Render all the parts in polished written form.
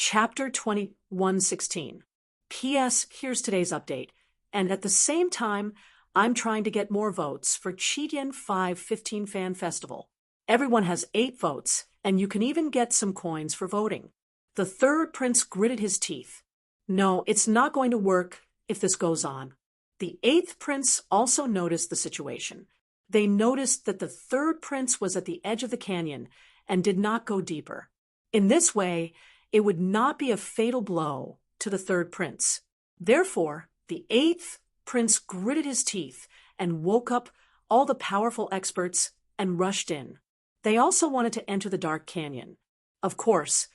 Chapter 21:16. P.S. Here's today's update. And at the same time, I'm trying to get more votes for Chitian 515 Fan Festival. Everyone has 8 votes, and you can even get some coins for voting. The third prince gritted his teeth. No, it's not going to work if this goes on. The 8th prince also noticed the situation. They noticed that the third prince was at the edge of the canyon and did not go deeper. In this way, it would not be a fatal blow to the third prince. Therefore, the 8th prince gritted his teeth and woke up all the powerful experts and rushed in. They also wanted to enter the dark canyon. Of course,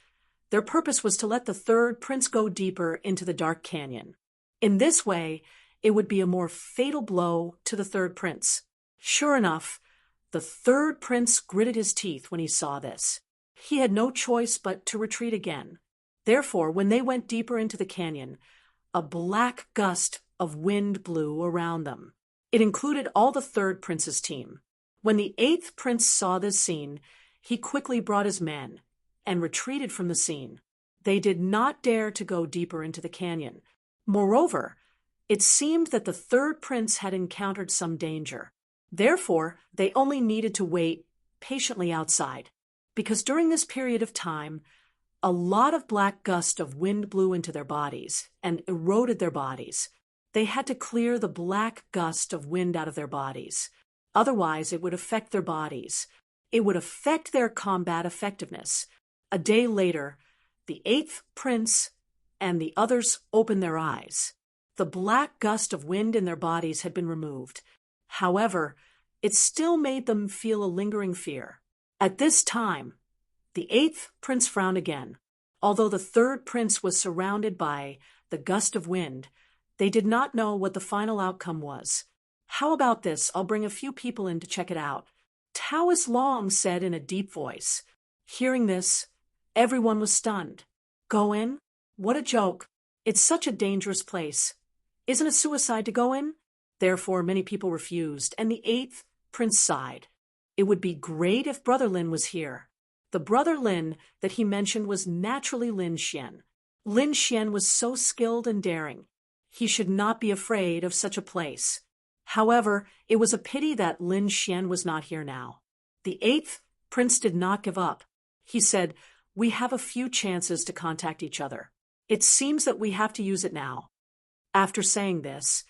their purpose was to let the third prince go deeper into the dark canyon. In this way, it would be a more fatal blow to the third prince. Sure enough, the third prince gritted his teeth when he saw this. He had no choice but to retreat again. Therefore, when they went deeper into the canyon, a black gust of wind blew around them. It included all the third prince's team. When the 8th prince saw this scene, he quickly brought his men and retreated from the scene. They did not dare to go deeper into the canyon. Moreover, it seemed that the third prince had encountered some danger. Therefore, they only needed to wait patiently outside, because during this period of time, a lot of black gusts of wind blew into their bodies and eroded their bodies. They had to clear the black gust of wind out of their bodies. Otherwise, it would affect their bodies. It would affect their combat effectiveness. A day later, the 8th prince and the others opened their eyes. The black gust of wind in their bodies had been removed. However, it still made them feel a lingering fear. At this time, the 8th prince frowned again. Although the third prince was surrounded by the gust of wind, they did not know what the final outcome was. How about this? I'll bring a few people in to check it out. Taoist Long said in a deep voice. Hearing this, everyone was stunned. Go in? What a joke. It's such a dangerous place. Isn't it suicide to go in? Therefore, many people refused, and the 8th prince sighed. It would be great if Brother Lin was here. The Brother Lin that he mentioned was naturally Lin Xian. Lin Xian was so skilled and daring. He should not be afraid of such a place. However, it was a pity that Lin Xian was not here now. The 8th prince did not give up. He said, "We have a few chances to contact each other. It seems that we have to use it now." After saying this,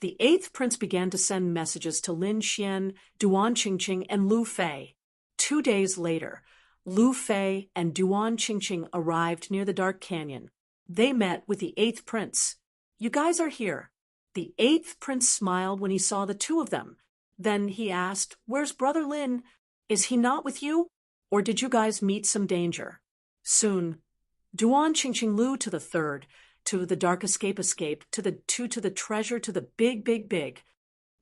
the 8th prince began to send messages to Lin Xian, Duan Qingqing, and Lu Fei. 2 days later, Lu Fei and Duan Qingqing arrived near the dark canyon. They met with the 8th prince. "You guys are here." The 8th prince smiled when he saw the two of them. Then he asked, "Where's Brother Lin? Is he not with you? Or did you guys meet some danger?" Soon, Duan Qingqing Lu to the third, to the dark escape, to the two to the treasure, to the big.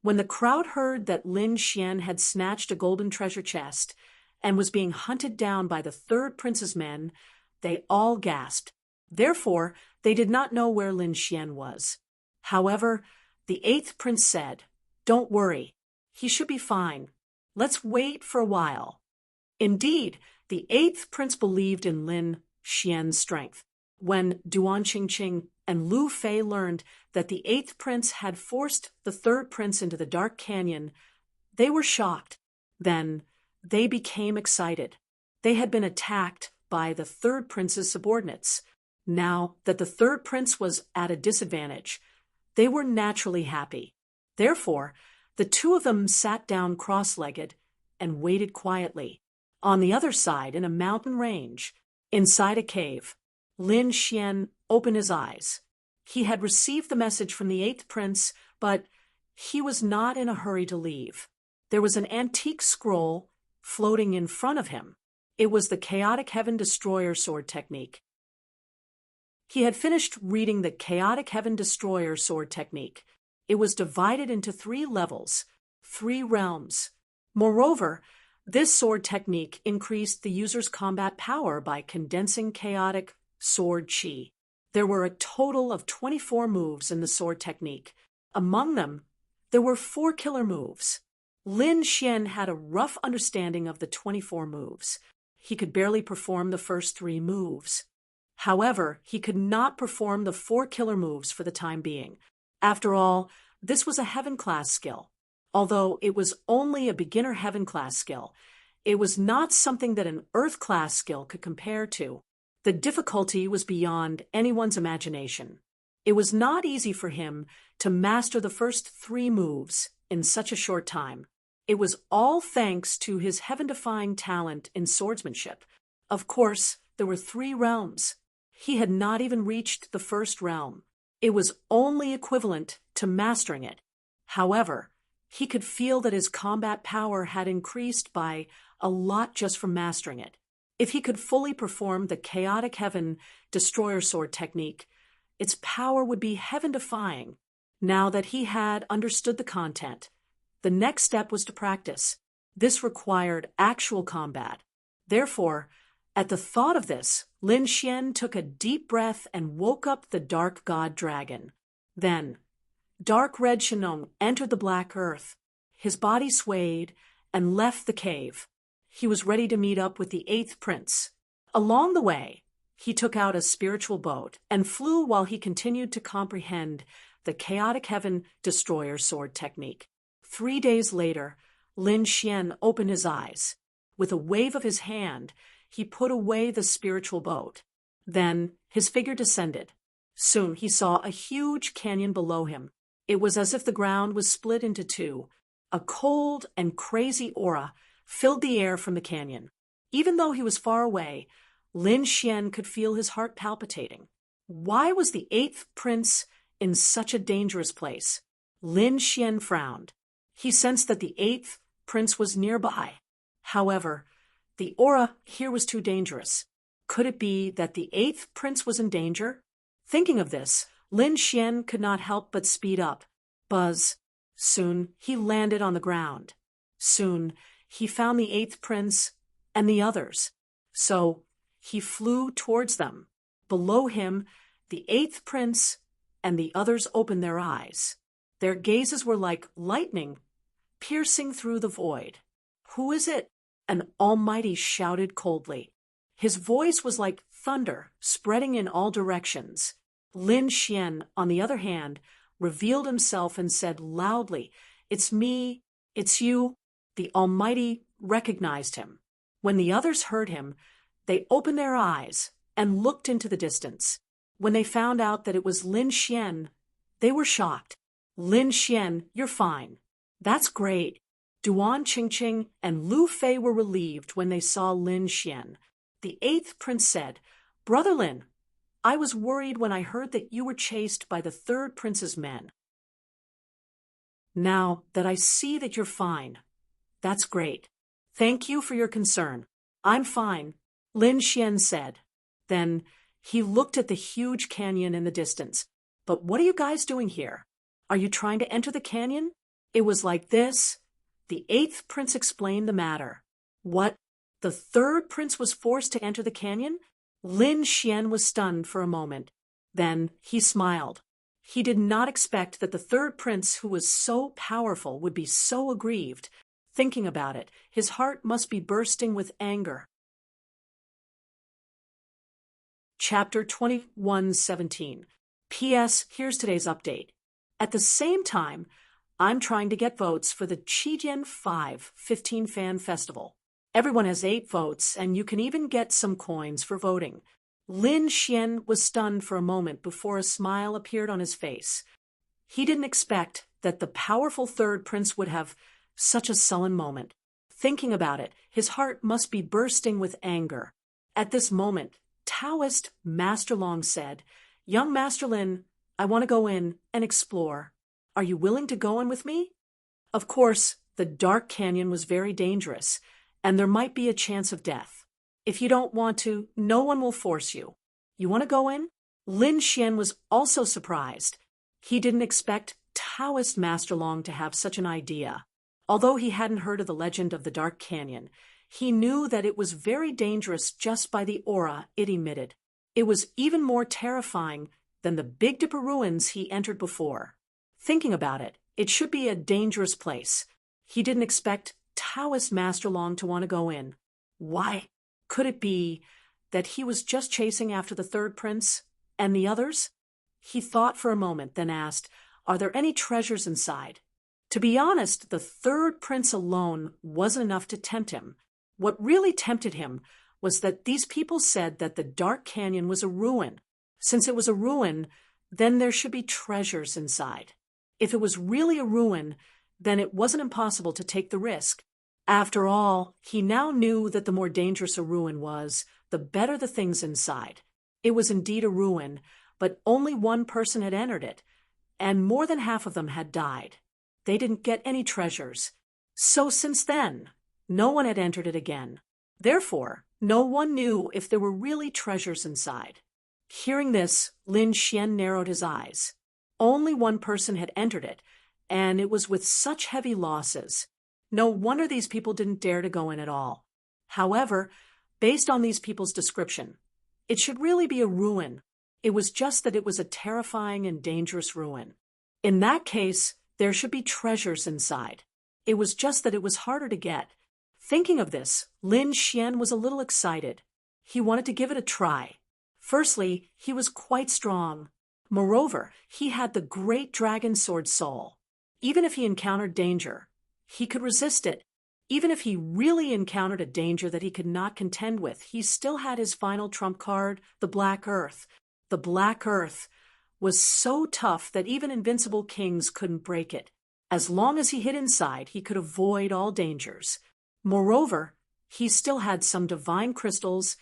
When the crowd heard that Lin Xian had snatched a golden treasure chest and was being hunted down by the third prince's men, they all gasped. Therefore, they did not know where Lin Xian was. However, the 8th prince said, "Don't worry. He should be fine. Let's wait for a while." Indeed, the 8th prince believed in Lin Xian's strength. When Duan Qingqing and Lu Fei learned that the 8th prince had forced the third prince into the dark canyon, they were shocked. Then they became excited. They had been attacked by the third prince's subordinates. Now that the third prince was at a disadvantage, they were naturally happy. Therefore, the two of them sat down cross-legged and waited quietly. On the other side, in a mountain range, inside a cave, Lin Xian opened his eyes. He had received the message from the 8th prince, but he was not in a hurry to leave. There was an antique scroll floating in front of him. It was the Chaotic Heaven Destroyer sword technique. He had finished reading the Chaotic Heaven Destroyer sword technique. It was divided into 3 levels, 3 realms. Moreover, this sword technique increased the user's combat power by condensing chaotic sword chi. There were a total of 24 moves in the sword technique. Among them, there were 4 killer moves. Lin Xian had a rough understanding of the 24 moves. He could barely perform the first 3 moves. However, he could not perform the 4 killer moves for the time being. After all, this was a heaven-class skill. Although it was only a beginner heaven-class skill, it was not something that an earth-class skill could compare to. The difficulty was beyond anyone's imagination. It was not easy for him to master the first 3 moves in such a short time. It was all thanks to his heaven-defying talent in swordsmanship. Of course, there were 3 realms. He had not even reached the first realm. It was only equivalent to mastering it. However, he could feel that his combat power had increased by a lot just from mastering it. If he could fully perform the chaotic heaven destroyer sword technique, its power would be heaven-defying. Now that he had understood the content, the next step was to practice. This required actual combat. Therefore, at the thought of this, Lin Xian took a deep breath and woke up the dark god dragon. Then, dark red Shenong entered the black earth. His body swayed and left the cave. He was ready to meet up with the 8th prince. Along the way, he took out a spiritual boat and flew while he continued to comprehend the chaotic heaven destroyer sword technique. 3 days later, Lin Xian opened his eyes. With a wave of his hand, he put away the spiritual boat. Then his figure descended. Soon he saw a huge canyon below him. It was as if the ground was split into 2. A cold and crazy aura filled the air from the canyon. Even though he was far away, Lin Xian could feel his heart palpitating. Why was the 8th prince in such a dangerous place? Lin Xian frowned. He sensed that the 8th prince was nearby. However, the aura here was too dangerous. Could it be that the 8th prince was in danger? Thinking of this, Lin Xian could not help but speed up. Buzz. Soon he landed on the ground. Soon he found the 8th prince and the others. So he flew towards them. Below him, the 8th prince and the others opened their eyes. Their gazes were like lightning, piercing through the void. "Who is it?" an almighty shouted coldly. His voice was like thunder, spreading in all directions. Lin Xian, on the other hand, revealed himself and said loudly, "It's me, it's you." The Almighty recognized him. When the others heard him, they opened their eyes and looked into the distance. When they found out that it was Lin Xian, they were shocked. "Lin Xian, you're fine." "That's great." Duan Qingqing and Lu Fei were relieved when they saw Lin Xian. The 8th prince said, "Brother Lin, I was worried when I heard that you were chased by the 3rd prince's men. Now that I see that you're fine, that's great. Thank you for your concern. I'm fine," Lin Xian said. Then he looked at the huge canyon in the distance. "But what are you guys doing here? Are you trying to enter the canyon?" It was like this. The 8th prince explained the matter. What? The 3rd prince was forced to enter the canyon? Lin Xian was stunned for a moment. Then he smiled. He did not expect that the 3rd prince, who was so powerful, would be so aggrieved. Thinking about it, his heart must be bursting with anger. Chapter 21:17. P.S. Here's today's update. At the same time, I'm trying to get votes for the Qijin 5 15 Fan Festival. Everyone has 8 votes, and you can even get some coins for voting. Lin Xian was stunned for a moment before a smile appeared on his face. He didn't expect that the powerful 3rd prince would have such a sullen moment. Thinking about it, his heart must be bursting with anger. At this moment, Taoist Master Long said, "Young Master Lin, I want to go in and explore. Are you willing to go in with me?" Of course, the dark canyon was very dangerous, and there might be a chance of death. If you don't want to, no one will force you. You want to go in? Lin Xian was also surprised. He didn't expect Taoist Master Long to have such an idea. Although he hadn't heard of the legend of the Dark Canyon, he knew that it was very dangerous just by the aura it emitted. It was even more terrifying than the Big Dipper ruins he entered before. Thinking about it, it should be a dangerous place. He didn't expect Taoist Master Long to want to go in. Why? Could it be that he was just chasing after the third prince? And the others? He thought for a moment, then asked, "Are there any treasures inside?" To be honest, the third prince alone wasn't enough to tempt him. What really tempted him was that these people said that the Dark Canyon was a ruin. Since it was a ruin, then there should be treasures inside. If it was really a ruin, then it wasn't impossible to take the risk. After all, he now knew that the more dangerous a ruin was, the better the things inside. It was indeed a ruin, but only one person had entered it, and more than half of them had died. They didn't get any treasures. So since then, no one had entered it again. Therefore, no one knew if there were really treasures inside. Hearing this, Lin Xian narrowed his eyes. Only one person had entered it, and it was with such heavy losses. No wonder these people didn't dare to go in at all. However, based on these people's description, it should really be a ruin. It was just that it was a terrifying and dangerous ruin. In that case, there should be treasures inside. It was just that it was harder to get. Thinking of this, Lin Xian was a little excited. He wanted to give it a try. Firstly, he was quite strong. Moreover, he had the great dragon sword soul. Even if he encountered danger, he could resist it. Even if he really encountered a danger that he could not contend with, he still had his final trump card, the Black Earth. The Black Earth was so tough that even invincible kings couldn't break it. As long as he hid inside, he could avoid all dangers. Moreover, he still had some divine crystals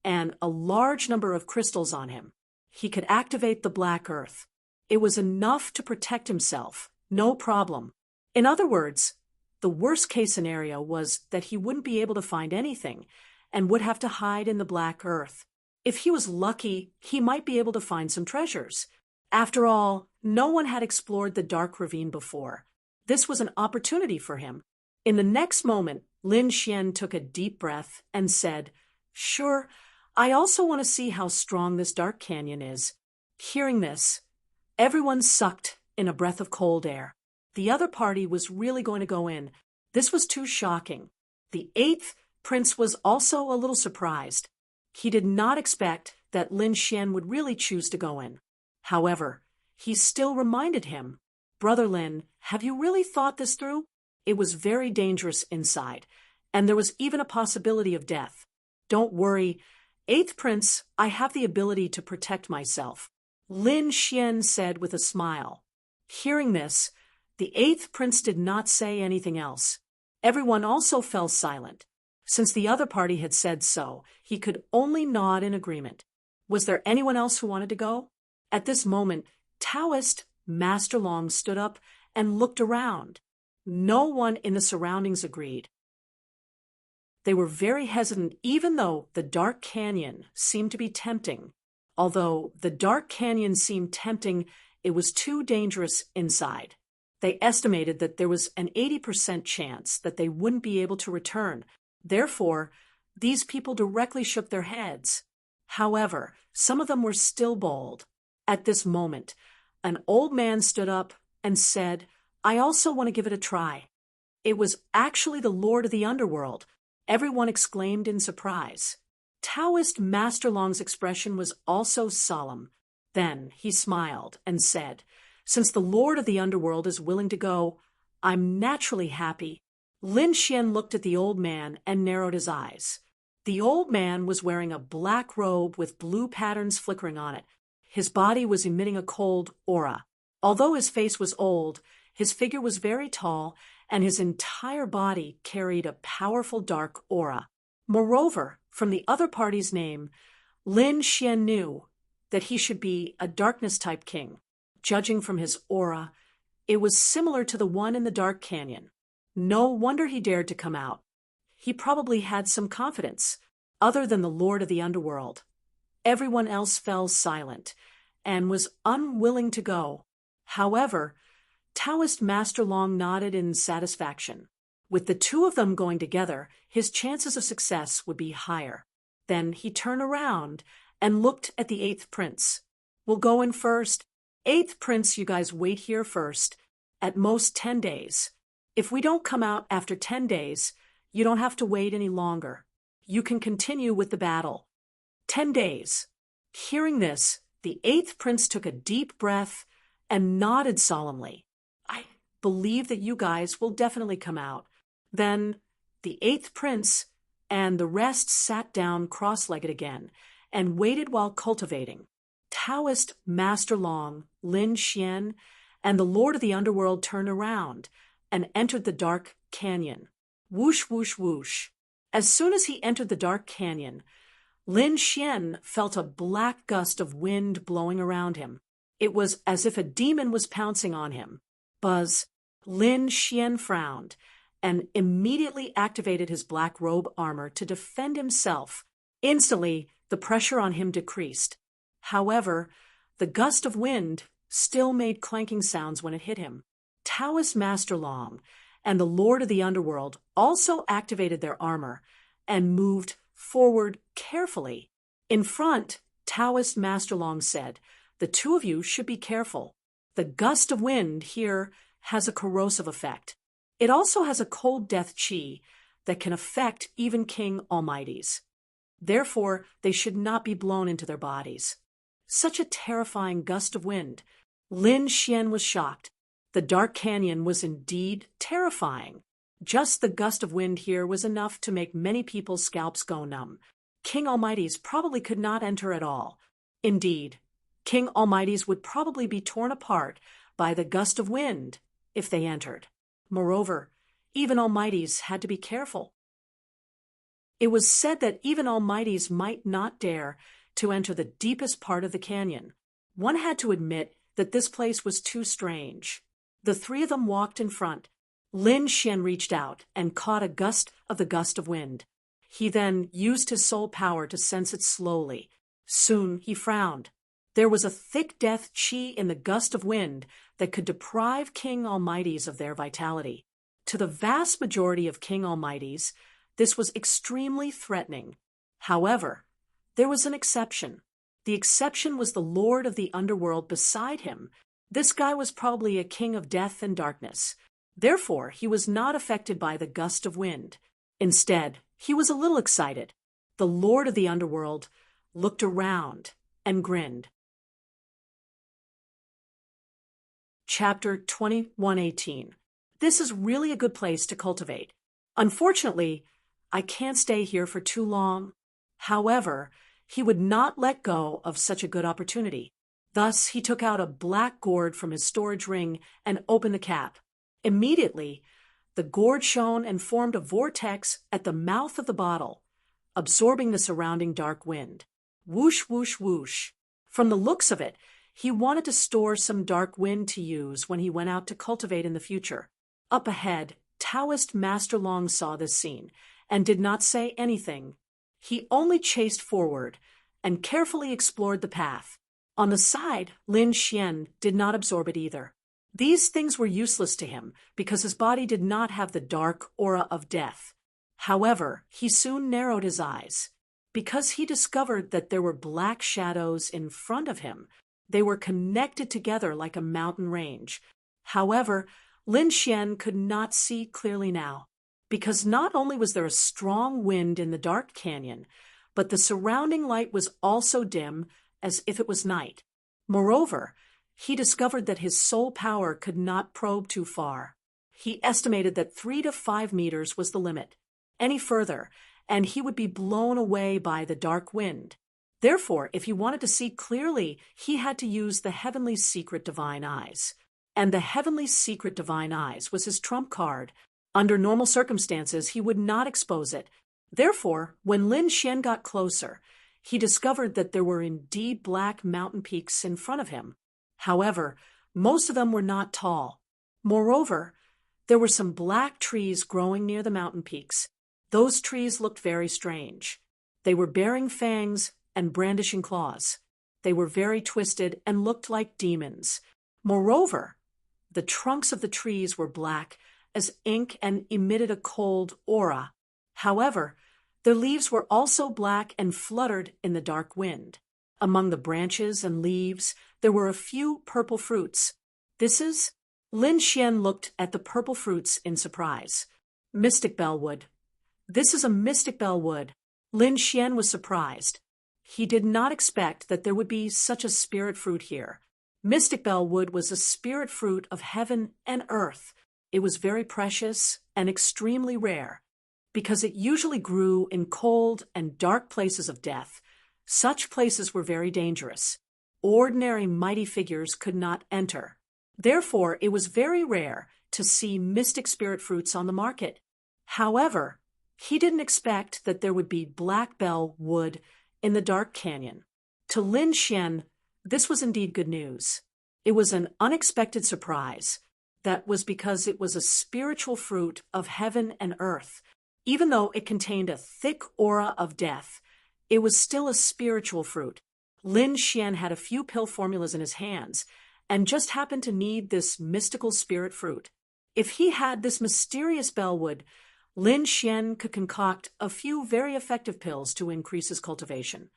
and a large number of crystals on him. He could activate the Black Earth. It was enough to protect himself, no problem. In other words, the worst-case scenario was that he wouldn't be able to find anything and would have to hide in the Black Earth. If he was lucky, he might be able to find some treasures. After all, no one had explored the Dark Ravine before. This was an opportunity for him. In the next moment, Lin Xian took a deep breath and said, "Sure, I also want to see how strong this Dark Canyon is." Hearing this, everyone sucked in a breath of cold air. The other party was really going to go in. This was too shocking. The eighth prince was also a little surprised. He did not expect that Lin Xian would really choose to go in. However, he still reminded him, "Brother Lin, have you really thought this through? It was very dangerous inside, and there was even a possibility of death. Don't worry, Eighth Prince, I have the ability to protect myself," Lin Xian said with a smile. Hearing this, the eighth prince did not say anything else. Everyone also fell silent. Since the other party had said so, he could only nod in agreement. Was there anyone else who wanted to go? At this moment, Taoist Master Long stood up and looked around. No one in the surroundings agreed. They were very hesitant, even though the Dark Canyon seemed to be tempting. Although the Dark Canyon seemed tempting, it was too dangerous inside. They estimated that there was an 80% chance that they wouldn't be able to return. Therefore, these people directly shook their heads. However, some of them were still bold. At this moment, an old man stood up and said, "I also want to give it a try." It was actually the Lord of the Underworld. Everyone exclaimed in surprise. Taoist Master Long's expression was also solemn. Then he smiled and said, "Since the Lord of the Underworld is willing to go, I'm naturally happy." Lin Xian looked at the old man and narrowed his eyes. The old man was wearing a black robe with blue patterns flickering on it. His body was emitting a cold aura. Although his face was old, his figure was very tall, and his entire body carried a powerful dark aura. Moreover, from the other party's name, Lin Xian knew that he should be a darkness-type king. Judging from his aura, it was similar to the one in the Dark Canyon. No wonder he dared to come out. He probably had some confidence, other than the Lord of the Underworld. Everyone else fell silent and was unwilling to go. However, Taoist Master Long nodded in satisfaction. With the two of them going together, his chances of success would be higher. Then he turned around and looked at the eighth prince. "We'll go in first. Eighth prince, you guys wait here first. At most 10 days. If we don't come out after 10 days, you don't have to wait any longer. You can continue with the battle." 10 days. Hearing this, the eighth prince took a deep breath and nodded solemnly. I believe that you guys will definitely come out. Then the eighth prince and the rest sat down cross-legged again and waited while cultivating. Taoist Master Long, Lin Xian, and the Lord of the Underworld turned around and entered the dark canyon. Whoosh, whoosh, whoosh. As soon as he entered the dark canyon, Lin Xian felt a black gust of wind blowing around him. It was as if a demon was pouncing on him. Buzz. Lin Xian frowned and immediately activated his black robe armor to defend himself. Instantly, the pressure on him decreased. However, the gust of wind still made clanking sounds when it hit him. Taoist Master Long and the Lord of the Underworld also activated their armor and moved forward carefully. In front, Taoist Master Long said, "The two of you should be careful. The gust of wind here has a corrosive effect. It also has a cold death chi that can affect even King Almighties. Therefore, they should not be blown into their bodies." Such a terrifying gust of wind. Lin Xian was shocked. The dark canyon was indeed terrifying. Just the gust of wind here was enough to make many people's scalps go numb. King Almighties probably could not enter at all. Indeed, King Almighties would probably be torn apart by the gust of wind if they entered. Moreover, even Almighties had to be careful. It was said that even Almighties might not dare to enter the deepest part of the canyon. One had to admit that this place was too strange. The three of them walked in front. Lin Xian reached out and caught a gust of wind. He then used his soul power to sense it slowly. Soon he frowned. There was a thick death chi in the gust of wind that could deprive King Almighties of their vitality. To the vast majority of King Almighties, this was extremely threatening. However, there was an exception. The exception was the Lord of the Underworld beside him. This guy was probably a king of death and darkness. Therefore, he was not affected by the gust of wind. Instead, he was a little excited. The Lord of the Underworld looked around and grinned. Chapter 2118. This is really a good place to cultivate. Unfortunately, I can't stay here for too long. However, he would not let go of such a good opportunity. Thus, he took out a black gourd from his storage ring and opened the cap. Immediately, the gourd shone and formed a vortex at the mouth of the bottle, absorbing the surrounding dark wind. Whoosh, whoosh, whoosh. From the looks of it, he wanted to store some dark wind to use when he went out to cultivate in the future. Up ahead, Taoist Master Long saw this scene and did not say anything. He only chased forward and carefully explored the path. On the side, Lin Xian did not absorb it either. These things were useless to him because his body did not have the dark aura of death. However, he soon narrowed his eyes. Because he discovered that there were black shadows in front of him, they were connected together like a mountain range. However, Lin Xian could not see clearly now, because not only was there a strong wind in the dark canyon, but the surrounding light was also dim, as if it was night. Moreover, he discovered that his soul power could not probe too far. He estimated that 3 to 5 meters was the limit. Any further, and he would be blown away by the dark wind. Therefore, if he wanted to see clearly, he had to use the Heavenly Secret Divine Eyes. And the Heavenly Secret Divine Eyes was his trump card. Under normal circumstances, he would not expose it. Therefore, when Lin Xian got closer, he discovered that there were indeed black mountain peaks in front of him. However, most of them were not tall. Moreover, there were some black trees growing near the mountain peaks. Those trees looked very strange. They were bearing fangs and brandishing claws. They were very twisted and looked like demons. Moreover, the trunks of the trees were black as ink and emitted a cold aura. However, their leaves were also black and fluttered in the dark wind. Among the branches and leaves, there were a few purple fruits. Lin Xian looked at the purple fruits in surprise. Mystic bellwood. This is a mystic bellwood. Lin Xian was surprised. He did not expect that there would be such a spirit fruit here. Mystic Bell Wood was a spirit fruit of heaven and earth. It was very precious and extremely rare. Because it usually grew in cold and dark places of death, such places were very dangerous. Ordinary mighty figures could not enter. Therefore, it was very rare to see mystic spirit fruits on the market. However, he didn't expect that there would be Black Bell Wood in the dark canyon. To Lin Xian, this was indeed good news. It was an unexpected surprise. That was because it was a spiritual fruit of heaven and earth. Even though it contained a thick aura of death, it was still a spiritual fruit. Lin Xian had a few pill formulas in his hands and just happened to need this mystical spirit fruit. If he had this mysterious bellwood, Lin Xian could concoct a few very effective pills to increase his cultivation.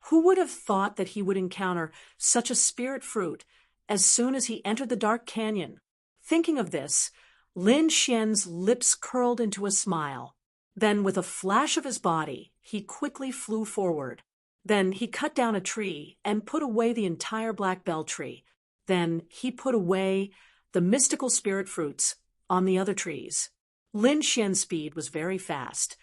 Who would have thought that he would encounter such a spirit fruit as soon as he entered the dark canyon? Thinking of this, Lin Xian's lips curled into a smile. Then, with a flash of his body, he quickly flew forward. Then he cut down a tree and put away the entire black bell tree. Then he put away the mystical spirit fruits on the other trees. Lin Xian's speed was very fast,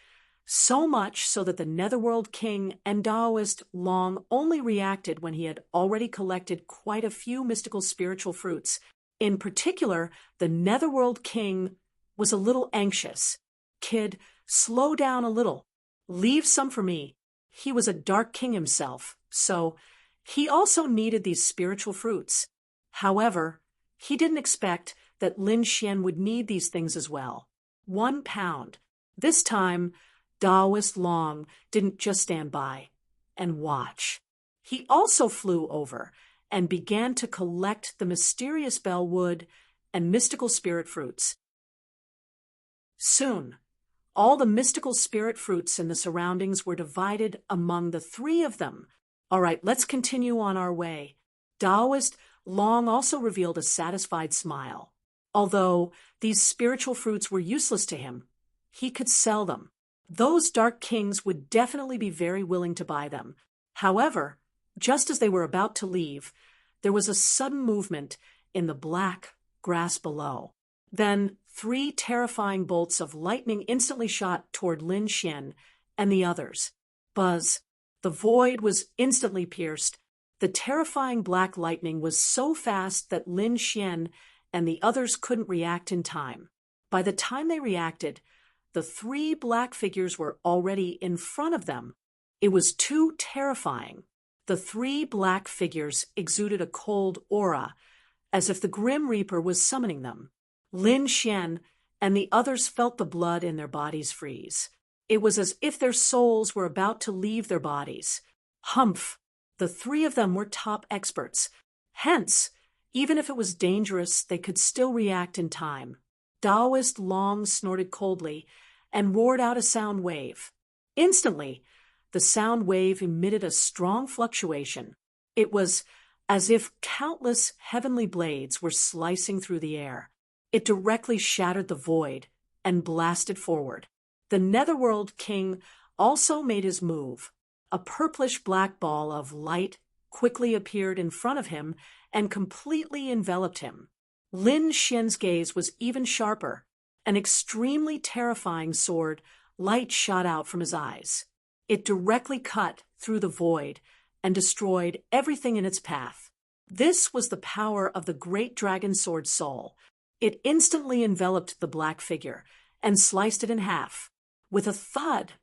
so much so that the Netherworld King and Taoist Long only reacted when he had already collected quite a few mystical spiritual fruits. In particular, the Netherworld King was a little anxious. "Kid, slow down a little. Leave some for me." He was a dark king himself, so he also needed these spiritual fruits. However, he didn't expect that Lin Xian would need these things as well. 1 pound. This time, Taoist Long didn't just stand by and watch. He also flew over and began to collect the mysterious bellwood and mystical spirit fruits. Soon, all the mystical spirit fruits in the surroundings were divided among the 3 of them. All right, let's continue on our way. Taoist Long also revealed a satisfied smile. Although these spiritual fruits were useless to him, he could sell them. Those dark kings would definitely be very willing to buy them. However, just as they were about to leave, there was a sudden movement in the black grass below. Then 3 terrifying bolts of lightning instantly shot toward Lin Xian and the others. Buzz. The void was instantly pierced. The terrifying black lightning was so fast that Lin Xian and the others couldn't react in time. By the time they reacted, the 3 black figures were already in front of them. It was too terrifying. The 3 black figures exuded a cold aura, as if the Grim Reaper was summoning them. Lin Xian and the others felt the blood in their bodies freeze. It was as if their souls were about to leave their bodies. Humph! The 3 of them were top experts. Hence, even if it was dangerous, they could still react in time. Taoist Long snorted coldly and roared out a sound wave. Instantly, the sound wave emitted a strong fluctuation. It was as if countless heavenly blades were slicing through the air. It directly shattered the void and blasted forward. The Netherworld King also made his move. A purplish-black ball of light quickly appeared in front of him and completely enveloped him. Lin Xian's gaze was even sharper. An extremely terrifying sword light shot out from his eyes. It directly cut through the void and destroyed everything in its path. This was the power of the great dragon sword soul. It instantly enveloped the black figure and sliced it in half. With a thud,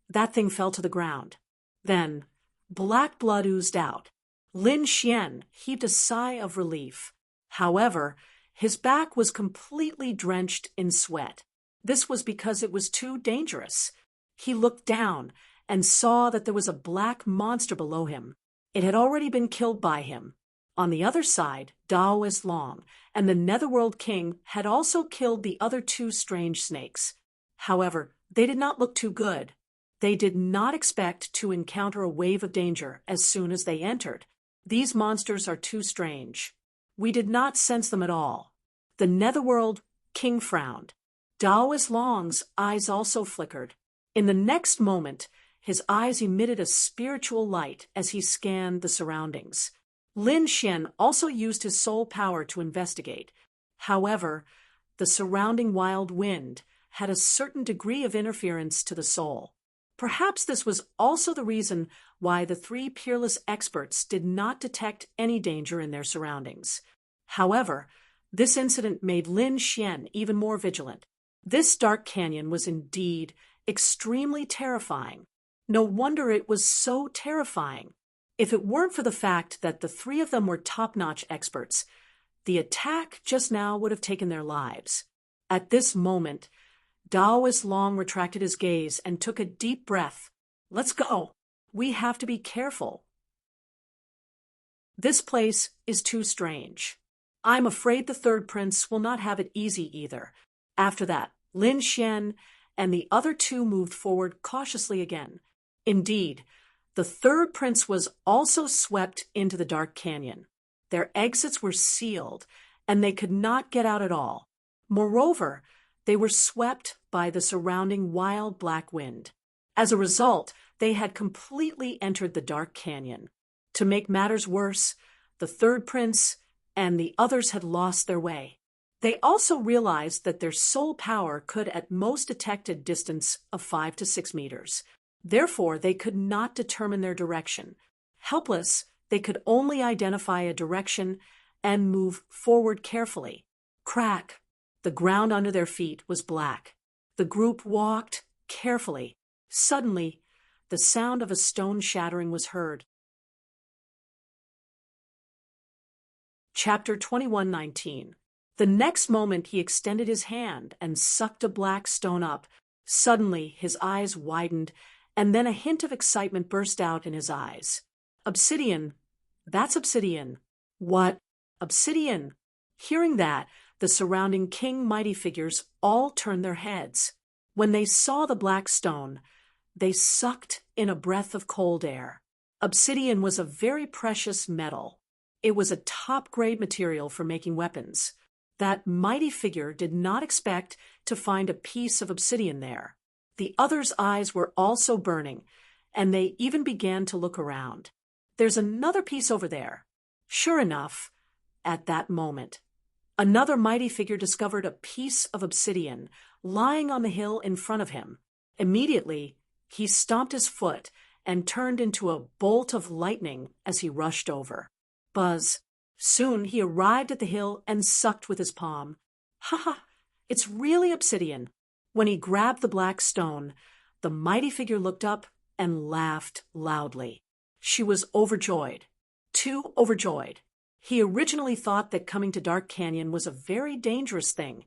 that thing fell to the ground. Then, black blood oozed out. Lin Xian heaved a sigh of relief. However, his back was completely drenched in sweat. This was because it was too dangerous. He looked down and saw that there was a black monster below him. It had already been killed by him. On the other side, Taoist Long and the Netherworld King had also killed the other 2 strange snakes. However, they did not look too good. They did not expect to encounter a wave of danger as soon as they entered. These monsters are too strange. We did not sense them at all. The Netherworld King frowned. Taoist Long's eyes also flickered. In the next moment, His eyes emitted a spiritual light as he scanned the surroundings. Lin Xian also used his soul power to investigate. However, the surrounding wild wind had a certain degree of interference to the soul. Perhaps this was also the reason why the three peerless experts did not detect any danger in their surroundings. However, this incident made Lin Xian even more vigilant. This dark canyon was indeed extremely terrifying. No wonder it was so terrifying. If it weren't for the fact that the three of them were top-notch experts, the attack just now would have taken their lives. At this moment, Daoist Long retracted his gaze and took a deep breath. Let's go. We have to be careful. This place is too strange. I'm afraid the third prince will not have it easy either. After that, Lin Xian and the other two moved forward cautiously again. Indeed, the third prince was also swept into the dark canyon. Their exits were sealed, and they could not get out at all. Moreover, they were swept by the surrounding wild black wind. As a result, they had completely entered the dark canyon. To make matters worse, the third prince and the others had lost their way. They also realized that their soul power could at most detect a distance of 5 to 6 meters. Therefore, they could not determine their direction. Helpless, they could only identify a direction and move forward carefully. Crack! The ground under their feet was black. The group walked carefully. Suddenly, the sound of a stone shattering was heard. Chapter 21:19. The next moment he extended his hand and sucked a black stone up. Suddenly, his eyes widened, and then a hint of excitement burst out in his eyes. Obsidian. That's obsidian. What? Obsidian. Hearing that, the surrounding king mighty figures all turned their heads. When they saw the black stone, they sucked in a breath of cold air. Obsidian was a very precious metal. It was a top-grade material for making weapons. That mighty figure did not expect to find a piece of obsidian there. The others' eyes were also burning, and they even began to look around. There's another piece over there. Sure enough, at that moment, another mighty figure discovered a piece of obsidian lying on the hill in front of him. Immediately, he stomped his foot and turned into a bolt of lightning as he rushed over. Buzz. Soon he arrived at the hill and sucked with his palm. Ha ha! It's really obsidian. When he grabbed the black stone, the mighty figure looked up and laughed loudly. She was overjoyed. Too overjoyed. He originally thought that coming to Dark Canyon was a very dangerous thing,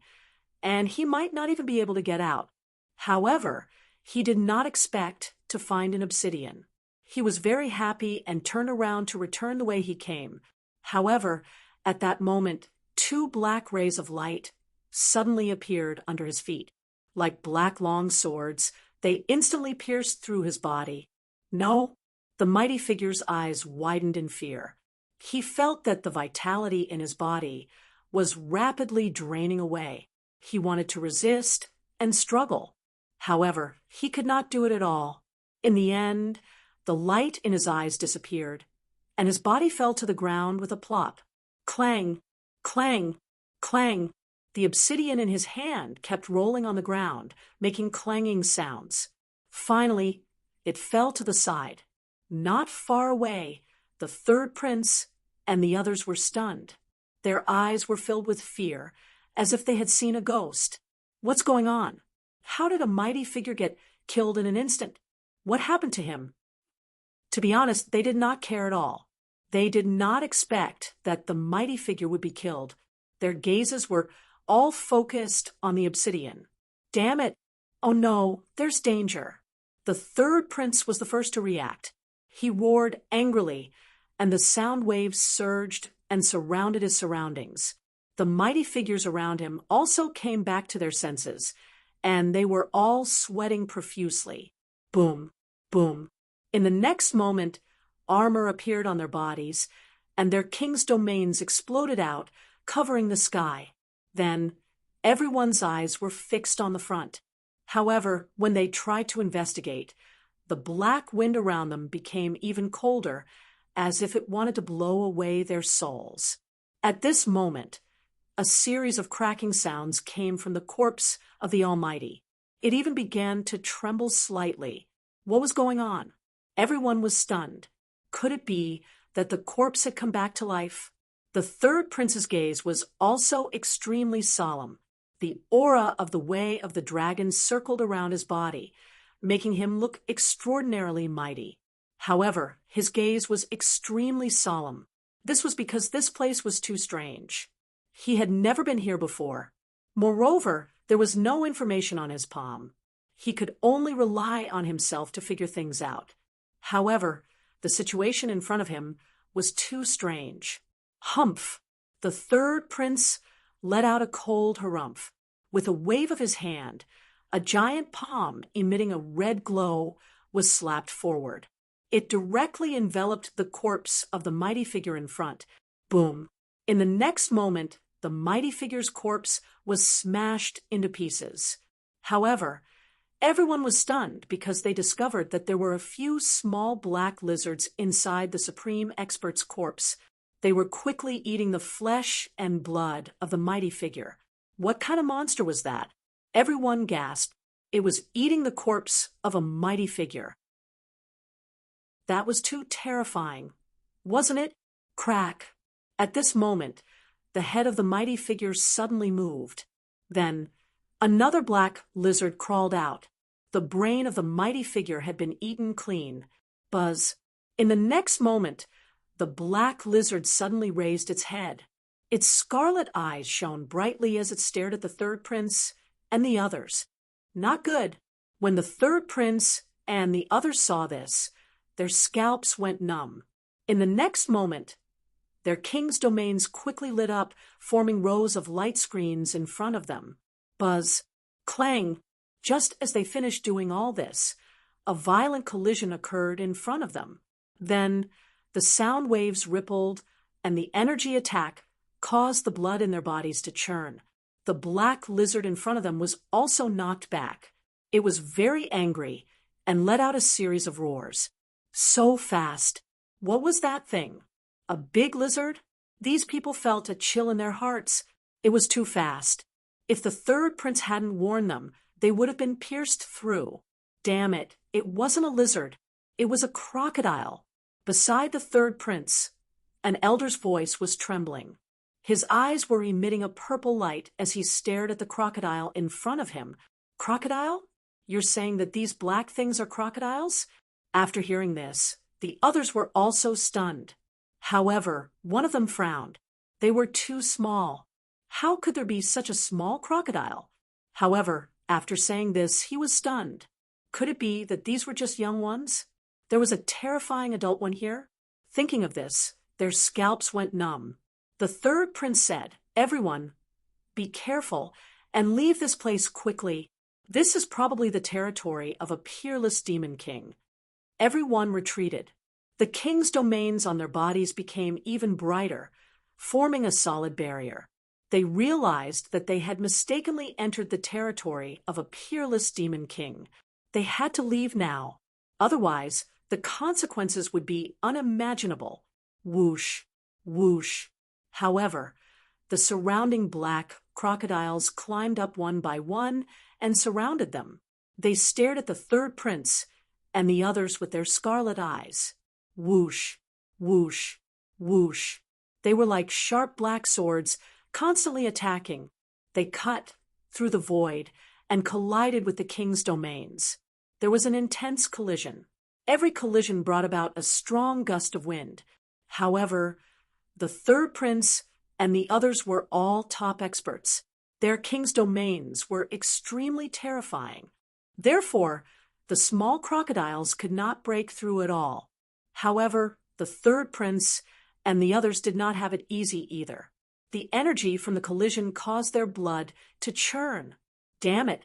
and he might not even be able to get out. However, he did not expect to find an obsidian. He was very happy and turned around to return the way he came. However, at that moment, 2 black rays of light suddenly appeared under his feet. Like black long swords, they instantly pierced through his body. No, the mighty figure's eyes widened in fear. He felt that the vitality in his body was rapidly draining away. He wanted to resist and struggle. However, he could not do it at all. In the end, the light in his eyes disappeared, and his body fell to the ground with a plop. Clang, clang, clang. The obsidian in his hand kept rolling on the ground, making clanging sounds. Finally, it fell to the side. Not far away, the third prince and the others were stunned. Their eyes were filled with fear, as if they had seen a ghost. What's going on? How did a mighty figure get killed in an instant? What happened to him? To be honest, they did not care at all. They did not expect that the mighty figure would be killed. Their gazes were all focused on the obsidian. Damn it! Oh no, there's danger. The third prince was the first to react. He roared angrily, and the sound waves surged and surrounded his surroundings. The mighty figures around him also came back to their senses, and they were all sweating profusely. Boom, boom. In the next moment, armor appeared on their bodies, and their king's domains exploded out, covering the sky. Then, everyone's eyes were fixed on the front. However, when they tried to investigate, The black wind around them became even colder, as if it wanted to blow away their souls. At this moment, a series of cracking sounds came from the corpse of the Almighty. It even began to tremble slightly. What was going on? Everyone was stunned. Could it be that the corpse had come back to life? The third prince's gaze was also extremely solemn. The aura of the Way of the Dragon circled around his body, making him look extraordinarily mighty. However, his gaze was extremely solemn. This was because this place was too strange. He had never been here before. Moreover, there was no information on his palm. He could only rely on himself to figure things out. However, the situation in front of him was too strange. Humph! The third prince let out a cold harumph. With a wave of his hand, a giant palm emitting a red glow was slapped forward. It directly enveloped the corpse of the mighty figure in front. Boom! In the next moment, the mighty figure's corpse was smashed into pieces. However, everyone was stunned because they discovered that there were a few small black lizards inside the supreme expert's corpse. They were quickly eating the flesh and blood of the mighty figure. What kind of monster was that? Everyone gasped. It was eating the corpse of a mighty figure. That was too terrifying, wasn't it? Crack! At this moment, the head of the mighty figure suddenly moved. Then, another black lizard crawled out. The brain of the mighty figure had been eaten clean. Buzz! In the next moment, the black lizard suddenly raised its head. Its scarlet eyes shone brightly as it stared at the third prince and the others. Not good. When the third prince and the others saw this, their scalps went numb. In the next moment, their king's domains quickly lit up, forming rows of light screens in front of them. Buzz! Clang! Just as they finished doing all this, a violent collision occurred in front of them. Then, the sound waves rippled, and the energy attack caused the blood in their bodies to churn. The black lizard in front of them was also knocked back. It was very angry and let out a series of roars. So fast. What was that thing? A big lizard? These people felt a chill in their hearts. It was too fast. If the third prince hadn't warned them, they would have been pierced through. Damn it, it wasn't a lizard. It was a crocodile. Beside the third prince, an elder's voice was trembling. His eyes were emitting a purple light as he stared at the crocodile in front of him. Crocodile? You're saying that these black things are crocodiles? After hearing this, the others were also stunned. However, one of them frowned. They were too small. How could there be such a small crocodile? However, after saying this, he was stunned. Could it be that these were just young ones? There was a terrifying adult one here. Thinking of this, their scalps went numb. The third prince said, "Everyone, be careful and leave this place quickly. This is probably the territory of a peerless demon king." Everyone retreated. The king's domains on their bodies became even brighter, forming a solid barrier. They realized that they had mistakenly entered the territory of a peerless demon king. They had to leave now. Otherwise, the consequences would be unimaginable. Whoosh, whoosh. However, the surrounding black crocodiles climbed up one by one and surrounded them. They stared at the third prince and the others with their scarlet eyes. Whoosh, whoosh, whoosh. They were like sharp black swords, constantly attacking. They cut through the void and collided with the king's domains. There was an intense collision. Every collision brought about a strong gust of wind. However, the third prince and the others were all top experts. Their king's domains were extremely terrifying. Therefore, the small crocodiles could not break through at all. However, the third prince and the others did not have it easy either. The energy from the collision caused their blood to churn. Damn it!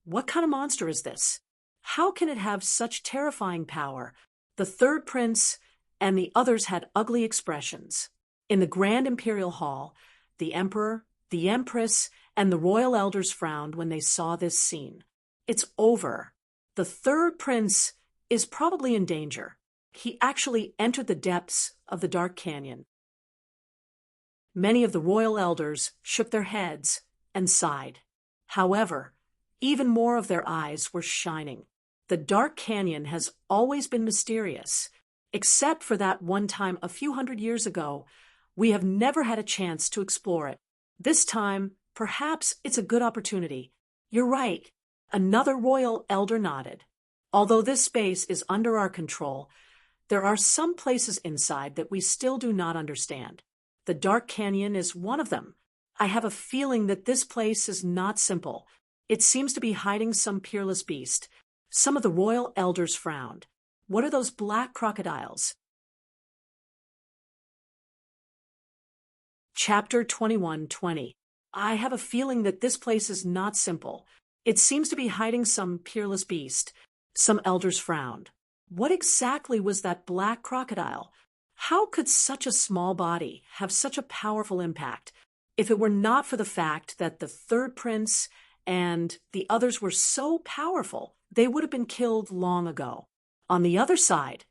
What kind of monster is this? How can it have such terrifying power? The third prince and the others had ugly expressions. In the grand imperial hall, the emperor, the empress, and the royal elders frowned when they saw this scene. It's over. The third prince is probably in danger. He actually entered the depths of the dark canyon. Many of the royal elders shook their heads and sighed. However, even more of their eyes were shining. The dark canyon has always been mysterious. Except for that one time a few hundred years ago, we have never had a chance to explore it. This time, perhaps it's a good opportunity. You're right. Another royal elder nodded. Although this space is under our control, there are some places inside that we still do not understand. The Dark Canyon is one of them. I have a feeling that this place is not simple. It seems to be hiding some peerless beast. Some of the royal elders frowned. What are those black crocodiles? Chapter 21:20. I have a feeling that this place is not simple. It seems to be hiding some peerless beast. Some elders frowned. What exactly was that black crocodile? How could such a small body have such a powerful impact? If it were not for the fact that the third prince and the others were so powerful, they would have been killed long ago. On the other side,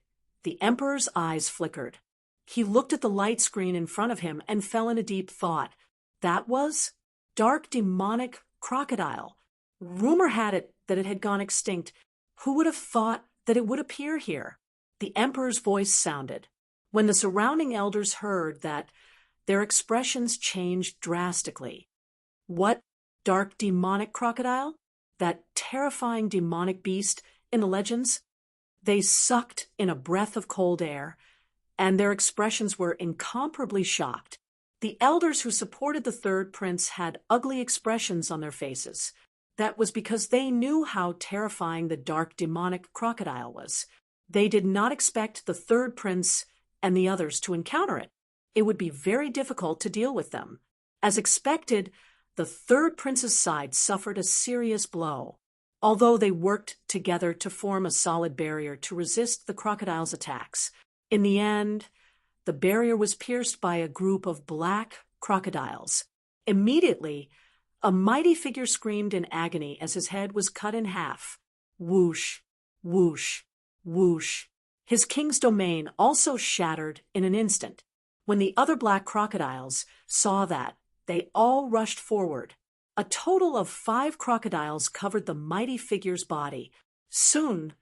the emperor's eyes flickered. He looked at the light screen in front of him and fell in a deep thought. That was dark demonic crocodile. Rumor had it that it had gone extinct. Who would have thought that it would appear here? The emperor's voice sounded. When the surrounding elders heard that, their expressions changed drastically. What dark demonic crocodile? That terrifying demonic beast in the legends? They sucked in a breath of cold air, and their expressions were incomparably shocked. The elders who supported the third prince had ugly expressions on their faces. That was because they knew how terrifying the dark demonic crocodile was. They did not expect the third prince and the others to encounter it. It would be very difficult to deal with them. As expected, the third prince's side suffered a serious blow. Although they worked together to form a solid barrier to resist the crocodile's attacks, in the end, the barrier was pierced by a group of black crocodiles. Immediately, a mighty figure screamed in agony as his head was cut in half. Whoosh, whoosh, whoosh. His king's domain also shattered in an instant. When the other black crocodiles saw that, they all rushed forward. A total of 5 crocodiles covered the mighty figure's body. Soon,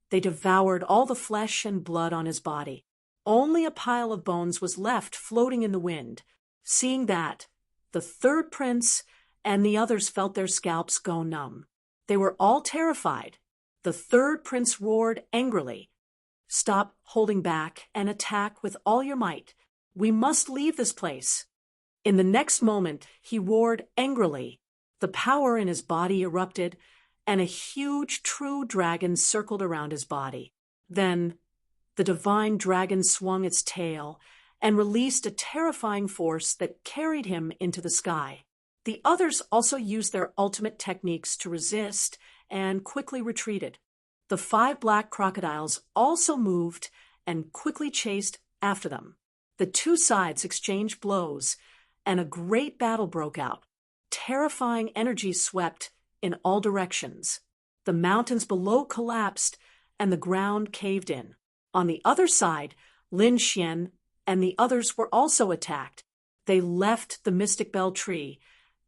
they devoured all the flesh and blood on his body. Only a pile of bones was left floating in the wind. Seeing that, the third prince and the others felt their scalps go numb. They were all terrified. The third prince roared angrily. Stop holding back and attack with all your might. We must leave this place. In the next moment, he roared angrily. The power in his body erupted, and a huge true dragon circled around his body. Then, the divine dragon swung its tail and released a terrifying force that carried him into the sky. The others also used their ultimate techniques to resist and quickly retreated. The 5 black crocodiles also moved and quickly chased after them. The 2 sides exchanged blows, and a great battle broke out. Terrifying energy swept in all directions. The mountains below collapsed, and the ground caved in. On the other side, Lin Xian and the others were also attacked. They left the Mystic Bell tree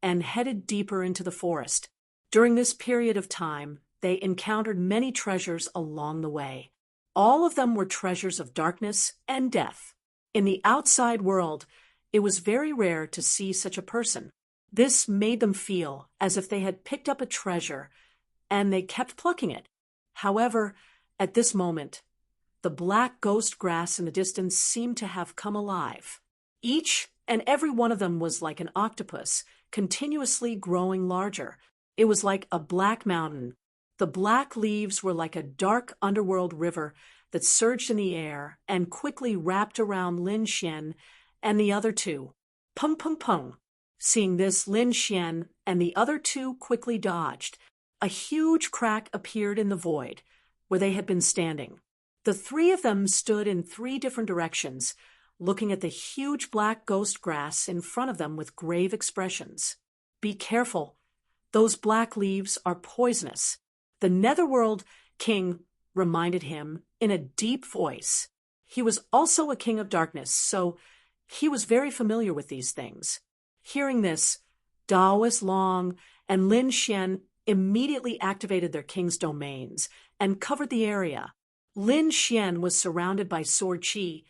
and headed deeper into the forest. During this period of time, they encountered many treasures along the way. All of them were treasures of darkness and death. In the outside world, it was very rare to see such a person. This made them feel as if they had picked up a treasure, and they kept plucking it. However, at this moment, the black ghost grass in the distance seemed to have come alive. Each and every one of them was like an octopus, continuously growing larger. It was like a black mountain. The black leaves were like a dark underworld river that surged in the air and quickly wrapped around Lin Xian and the other 2. Pung, pung, pung. Seeing this, Lin Xian and the other 2 quickly dodged. A huge crack appeared in the void where they had been standing. The 3 of them stood in 3 different directions, looking at the huge black ghost grass in front of them with grave expressions. Be careful. Those black leaves are poisonous. The Netherworld King reminded him in a deep voice. He was also a king of darkness, so he was very familiar with these things. Hearing this, Daoist Long and Lin Xian immediately activated their king's domains and covered the area. Lin Xian was surrounded by sword qi,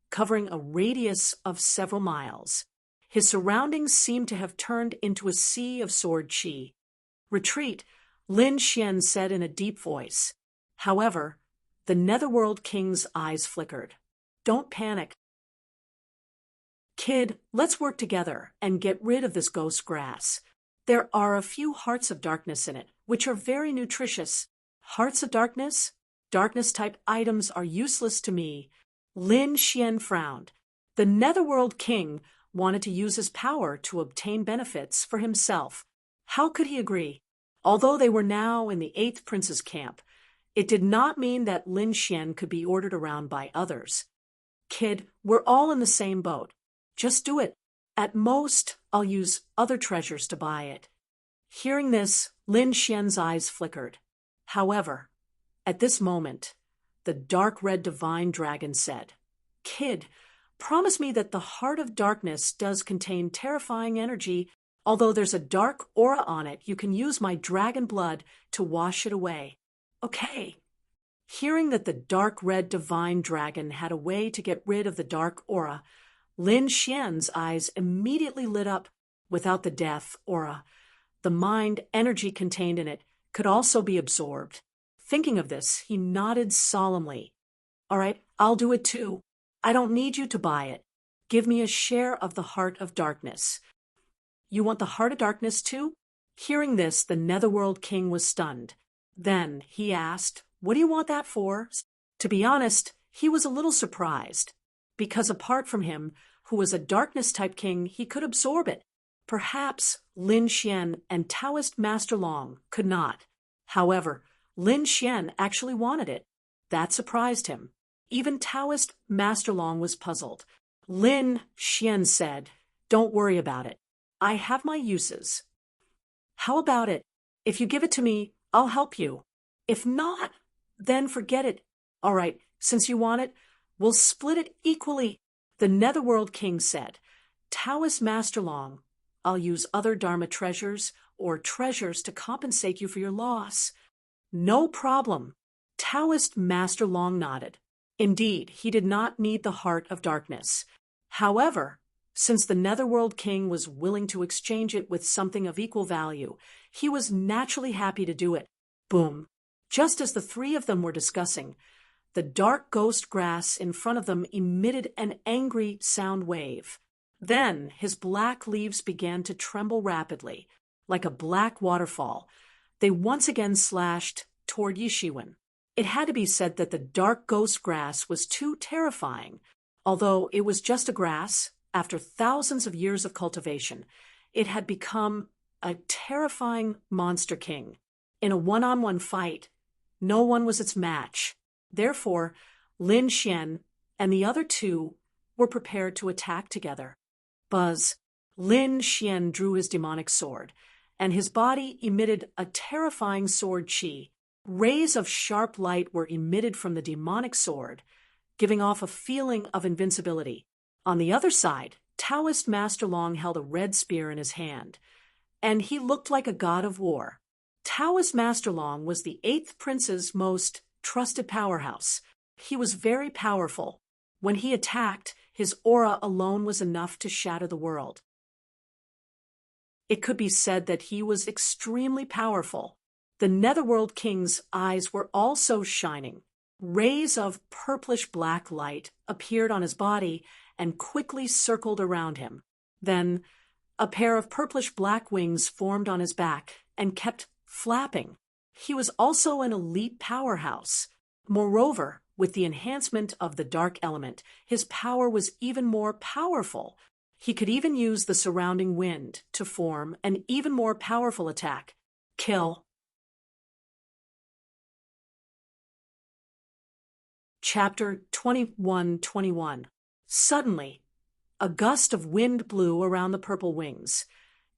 covering a radius of several miles. His surroundings seemed to have turned into a sea of sword qi. Retreat, Lin Xian said in a deep voice. However, the Netherworld King's eyes flickered. Don't panic. Kid, let's work together and get rid of this ghost grass. There are a few hearts of darkness in it, which are very nutritious. Hearts of darkness? Darkness-type items are useless to me. Lin Xian frowned. The Netherworld King wanted to use his power to obtain benefits for himself. How could he agree? Although they were now in the 8th Prince's camp, it did not mean that Lin Xian could be ordered around by others. Kid, we're all in the same boat. Just do it. At most, I'll use other treasures to buy it. Hearing this, Lin Xian's eyes flickered. However, at this moment, the dark red divine dragon said, Kid, promise me that the heart of darkness does contain terrifying energy. Although there's a dark aura on it, you can use my dragon blood to wash it away. Okay. Hearing that the dark red divine dragon had a way to get rid of the dark aura, Lin Xian's eyes immediately lit up. Without the death aura, the mind energy contained in it could also be absorbed. Thinking of this, he nodded solemnly. All right, I'll do it too. I don't need you to buy it. Give me a share of the heart of darkness. You want the heart of darkness too? Hearing this, the Netherworld King was stunned. Then he asked, What do you want that for? To be honest, he was a little surprised, because apart from him, who was a darkness-type king, he could absorb it. Perhaps Lin Xian and Taoist Master Long could not. However, Lin Xian actually wanted it. That surprised him. Even Taoist Master Long was puzzled. Lin Xian said, Don't worry about it. I have my uses. How about it? If you give it to me, I'll help you. If not, then forget it. All right, since you want it, we'll split it equally. The Netherworld King said, Taoist Master Long, I'll use other Dharma treasures or treasures to compensate you for your loss. No problem. Taoist Master Long nodded. Indeed, he did not need the heart of darkness. However, since the Netherworld King was willing to exchange it with something of equal value, he was naturally happy to do it. Boom. Just as the three of them were discussing, the dark ghost grass in front of them emitted an angry sound wave. Then his black leaves began to tremble rapidly, like a black waterfall. They once again slashed toward Yishiwen. It had to be said that the dark ghost grass was too terrifying. Although it was just a grass, after thousands of years of cultivation, it had become a terrifying monster king. In a one-on-one fight, no one was its match. Therefore, Lin Xian and the other two were prepared to attack together. Buzz. Lin Xian drew his demonic sword, and his body emitted a terrifying sword qi. Rays of sharp light were emitted from the demonic sword, giving off a feeling of invincibility. On the other side, Taoist Master Long held a red spear in his hand, and he looked like a god of war. Taoist Master Long was the 8th Prince's most trusted powerhouse. He was very powerful. When he attacked, his aura alone was enough to shatter the world. It could be said that he was extremely powerful. The Netherworld King's eyes were also shining. Rays of purplish-black light appeared on his body and quickly circled around him. Then, a pair of purplish-black wings formed on his back and kept flapping. He was also an elite powerhouse. Moreover, with the enhancement of the dark element, his power was even more powerful. He could even use the surrounding wind to form an even more powerful attack. Kill. Chapter 21:21. Suddenly, a gust of wind blew around the purple wings,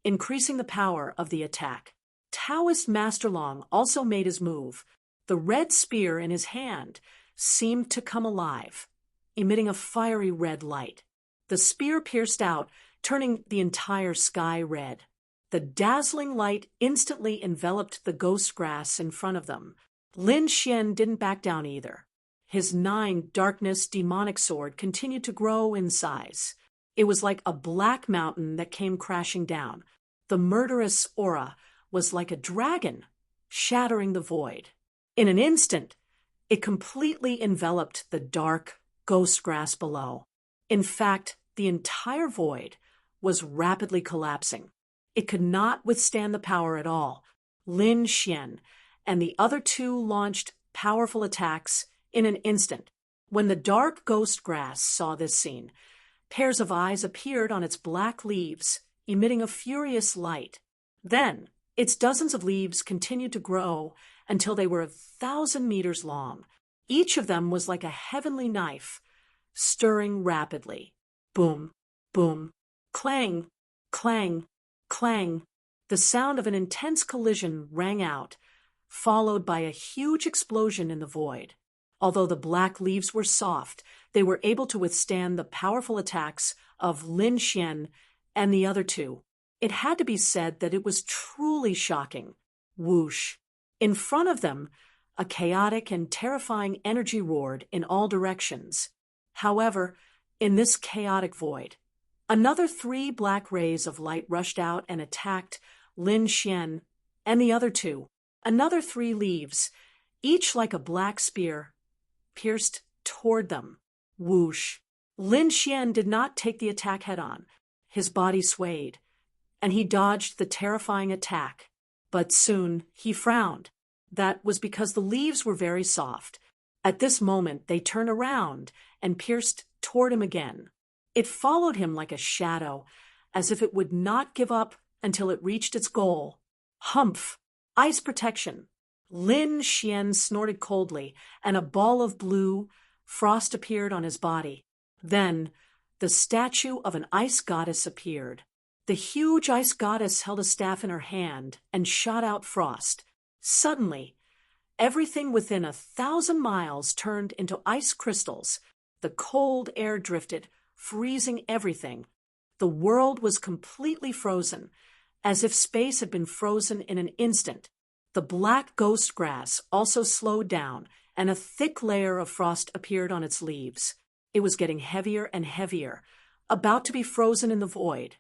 increasing the power of the attack. Taoist Master Long also made his move. The red spear in his hand seemed to come alive, emitting a fiery red light. The spear pierced out, turning the entire sky red. The dazzling light instantly enveloped the ghost grass in front of them. Lin Xian didn't back down either. His 9 darkness demonic sword continued to grow in size. It was like a black mountain that came crashing down. The murderous aura was like a dragon, shattering the void. In an instant, it completely enveloped the dark ghost grass below. In fact, the entire void was rapidly collapsing. It could not withstand the power at all. Lin Xian and the other 2 launched powerful attacks in an instant. When the dark ghost grass saw this scene, pairs of eyes appeared on its black leaves, emitting a furious light. Then, its dozens of leaves continued to grow until they were 1,000 meters long. Each of them was like a heavenly knife, stirring rapidly. Boom, boom, clang, clang, clang. The sound of an intense collision rang out, followed by a huge explosion in the void. Although the black leaves were soft, they were able to withstand the powerful attacks of Lin Xian and the other 2. It had to be said that it was truly shocking. Whoosh. In front of them, a chaotic and terrifying energy roared in all directions. However, in this chaotic void, another 3 black rays of light rushed out and attacked Lin Xian and the other 2. Another 3 leaves, each like a black spear, pierced toward them. Whoosh. Lin Xian did not take the attack head-on. His body swayed, and he dodged the terrifying attack. But soon he frowned. That was because the leaves were very soft. At this moment they turned around and pierced toward him again. It followed him like a shadow, as if it would not give up until it reached its goal. Humph! Ice protection! Lin Xian snorted coldly, and a ball of blue frost appeared on his body. Then, the statue of an ice goddess appeared. The huge ice goddess held a staff in her hand and shot out frost. Suddenly, everything within 1,000 miles turned into ice crystals. The cold air drifted, freezing everything. The world was completely frozen, as if space had been frozen in an instant. The black ghost grass also slowed down, and a thick layer of frost appeared on its leaves. It was getting heavier and heavier, about to be frozen in the void.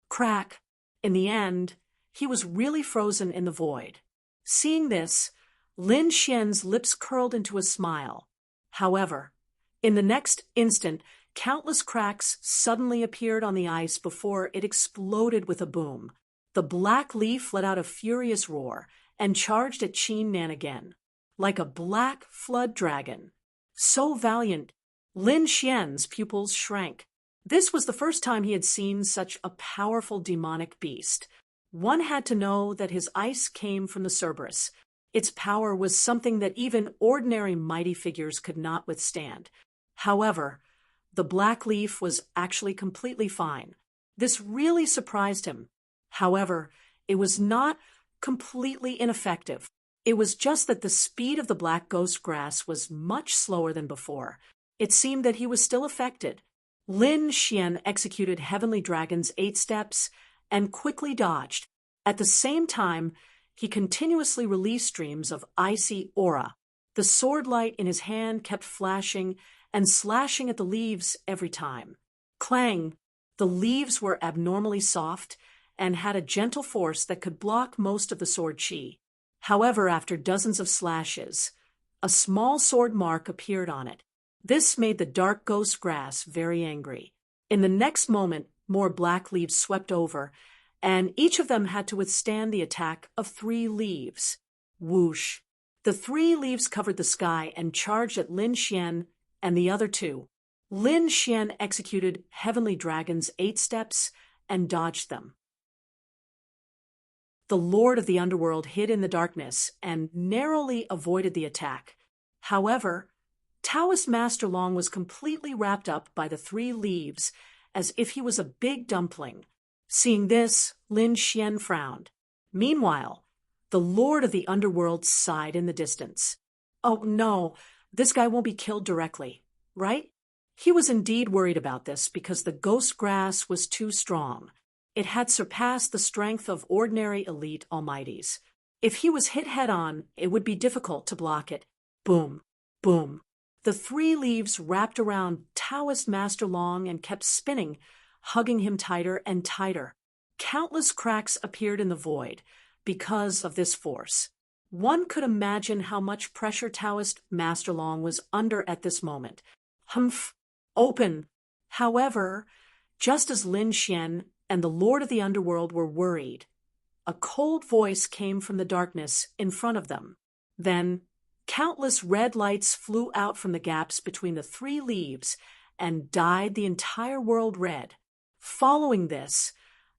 Crack! In the end, he was really frozen in the void. Seeing this, Lin Xian's lips curled into a smile. However, in the next instant, countless cracks suddenly appeared on the ice before it exploded with a boom. The black leaf let out a furious roar and charged at Qin Nan again, like a black flood dragon. So valiant, Lin Xian's pupils shrank. This was the first time he had seen such a powerful demonic beast. One had to know that his ice came from the Cerberus. Its power was something that even ordinary mighty figures could not withstand. However, the black leaf was actually completely fine. This really surprised him. However, it was not completely ineffective. It was just that the speed of the black ghost grass was much slower than before. It seemed that he was still affected. Lin Xian executed Heavenly Dragon's 8 steps and quickly dodged. At the same time, he continuously released streams of icy aura. The sword light in his hand kept flashing and slashing at the leaves every time. Clang! The leaves were abnormally soft and had a gentle force that could block most of the sword chi. However, after dozens of slashes, a small sword mark appeared on it. This made the dark ghost grass very angry. In the next moment, more black leaves swept over, and each of them had to withstand the attack of 3 leaves. Whoosh! The 3 leaves covered the sky and charged at Lin Xian and the other 2. Lin Xian executed Heavenly Dragon's 8 steps and dodged them. The Lord of the Underworld hid in the darkness and narrowly avoided the attack. However, Taoist Master Long was completely wrapped up by the 3 leaves, as if he was a big dumpling. Seeing this, Lin Xian frowned. Meanwhile, the Lord of the Underworld sighed in the distance. Oh no, this guy won't be killed directly, right? He was indeed worried about this because the ghost grass was too strong. It had surpassed the strength of ordinary elite almighties. If he was hit head-on, it would be difficult to block it. Boom, boom. The three leaves wrapped around Taoist Master Long and kept spinning, hugging him tighter and tighter. Countless cracks appeared in the void because of this force. One could imagine how much pressure Taoist Master Long was under at this moment. Humph! Open! However, just as Lin Xian and the Lord of the Underworld were worried, a cold voice came from the darkness in front of them. Then, countless red lights flew out from the gaps between the three leaves and dyed the entire world red. Following this,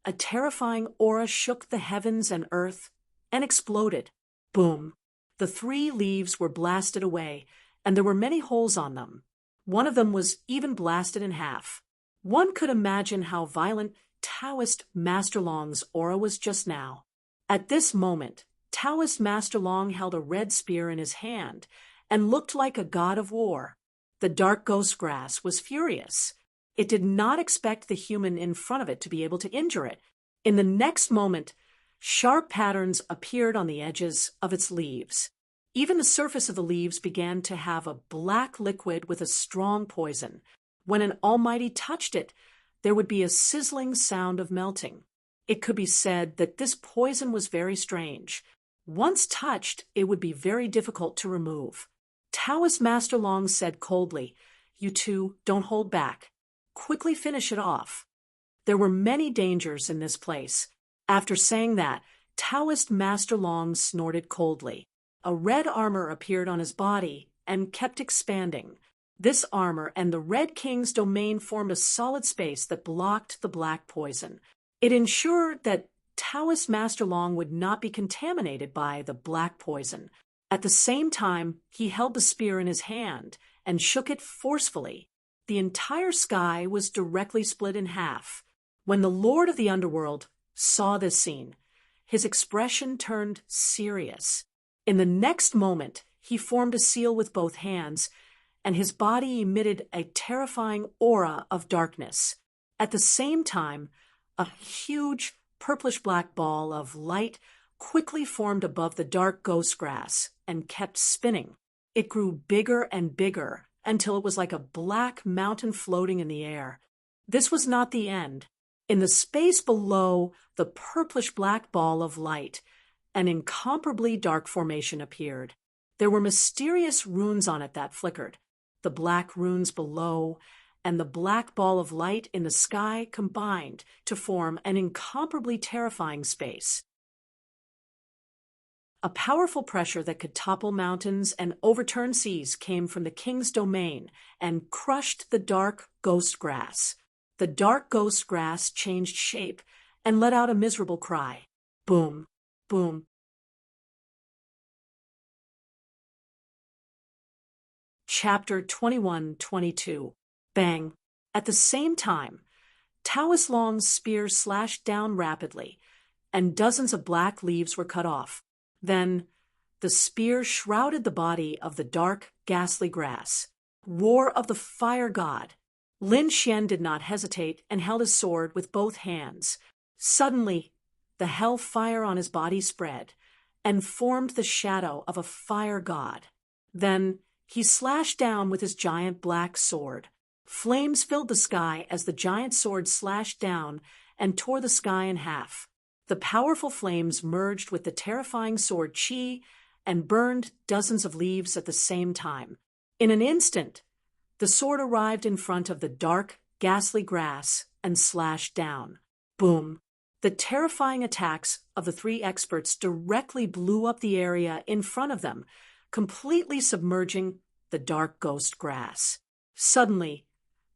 a terrifying aura shook the heavens and earth and exploded. Boom! The three leaves were blasted away, and there were many holes on them. One of them was even blasted in half. One could imagine how violent Taoist Master Long's aura was just now. At this moment, Taoist Master Long held a red spear in his hand and looked like a god of war. The dark ghost grass was furious. It did not expect the human in front of it to be able to injure it. In the next moment, sharp patterns appeared on the edges of its leaves. Even the surface of the leaves began to have a black liquid with a strong poison. When an almighty touched it, there would be a sizzling sound of melting. It could be said that this poison was very strange. Once touched, it would be very difficult to remove. Taoist Master Long said coldly, "You two, don't hold back. Quickly finish it off." There were many dangers in this place. After saying that, Taoist Master Long snorted coldly. A red armor appeared on his body and kept expanding. This armor and the Red King's domain formed a solid space that blocked the black poison. It ensured that Taoist Master Long would not be contaminated by the black poison. At the same time, he held the spear in his hand and shook it forcefully. The entire sky was directly split in half. When the Lord of the Underworld saw this scene, his expression turned serious. In the next moment, he formed a seal with both hands, and his body emitted a terrifying aura of darkness. At the same time, a huge purplish-black ball of light quickly formed above the dark ghost grass and kept spinning. It grew bigger and bigger until it was like a black mountain floating in the air. This was not the end. In the space below the purplish-black ball of light, an incomparably dark formation appeared. There were mysterious runes on it that flickered. The black runes below and the black ball of light in the sky combined to form an incomparably terrifying space. A powerful pressure that could topple mountains and overturn seas came from the king's domain and crushed the dark ghost grass. The dark ghost grass changed shape and let out a miserable cry. Boom, boom. Chapter 21-22. Bang. At the same time, Taoist Long's spear slashed down rapidly, and dozens of black leaves were cut off. Then, the spear shrouded the body of the dark, ghastly grass. Roar of the fire god. Lin Xian did not hesitate and held his sword with both hands. Suddenly, the hell fire on his body spread and formed the shadow of a fire god. Then, he slashed down with his giant black sword. Flames filled the sky as the giant sword slashed down and tore the sky in half. The powerful flames merged with the terrifying sword chi and burned dozens of leaves at the same time. In an instant, the sword arrived in front of the dark, ghastly grass and slashed down. Boom! The terrifying attacks of the three experts directly blew up the area in front of them, completely submerging the dark ghost grass. Suddenly,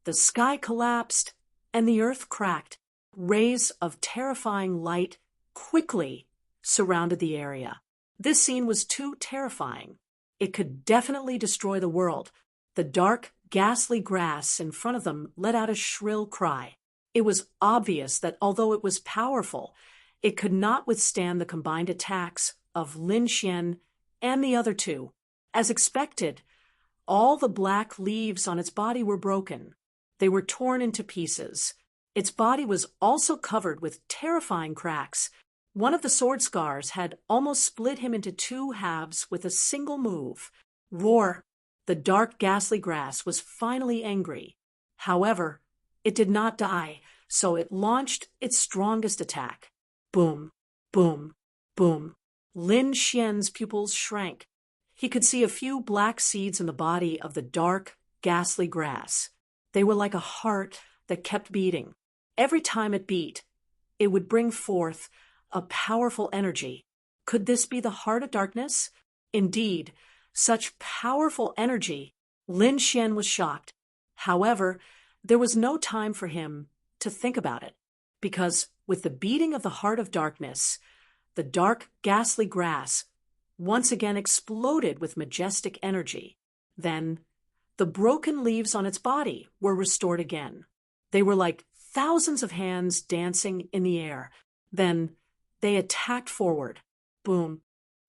the sky collapsed and the earth cracked. Rays of terrifying light quickly surrounded the area. This scene was too terrifying. It could definitely destroy the world. The dark, ghastly grass in front of them let out a shrill cry. It was obvious that although it was powerful, it could not withstand the combined attacks of Lin Xian and the other two. As expected, all the black leaves on its body were broken. They were torn into pieces. Its body was also covered with terrifying cracks. One of the sword scars had almost split him into two halves with a single move. Roar! The dark, ghastly grass was finally angry. However, it did not die, so it launched its strongest attack. Boom, boom, boom. Lin Xian's pupils shrank. He could see a few black seeds in the body of the dark, ghastly grass. They were like a heart that kept beating. Every time it beat, it would bring forth a powerful energy. Could this be the heart of darkness? Indeed, such powerful energy. Lin Xian was shocked. However, there was no time for him to think about it, because with the beating of the heart of darkness, the dark, ghastly grass once again exploded with majestic energy. Then, the broken leaves on its body were restored again. They were like thousands of hands dancing in the air. Then, they attacked forward. Boom.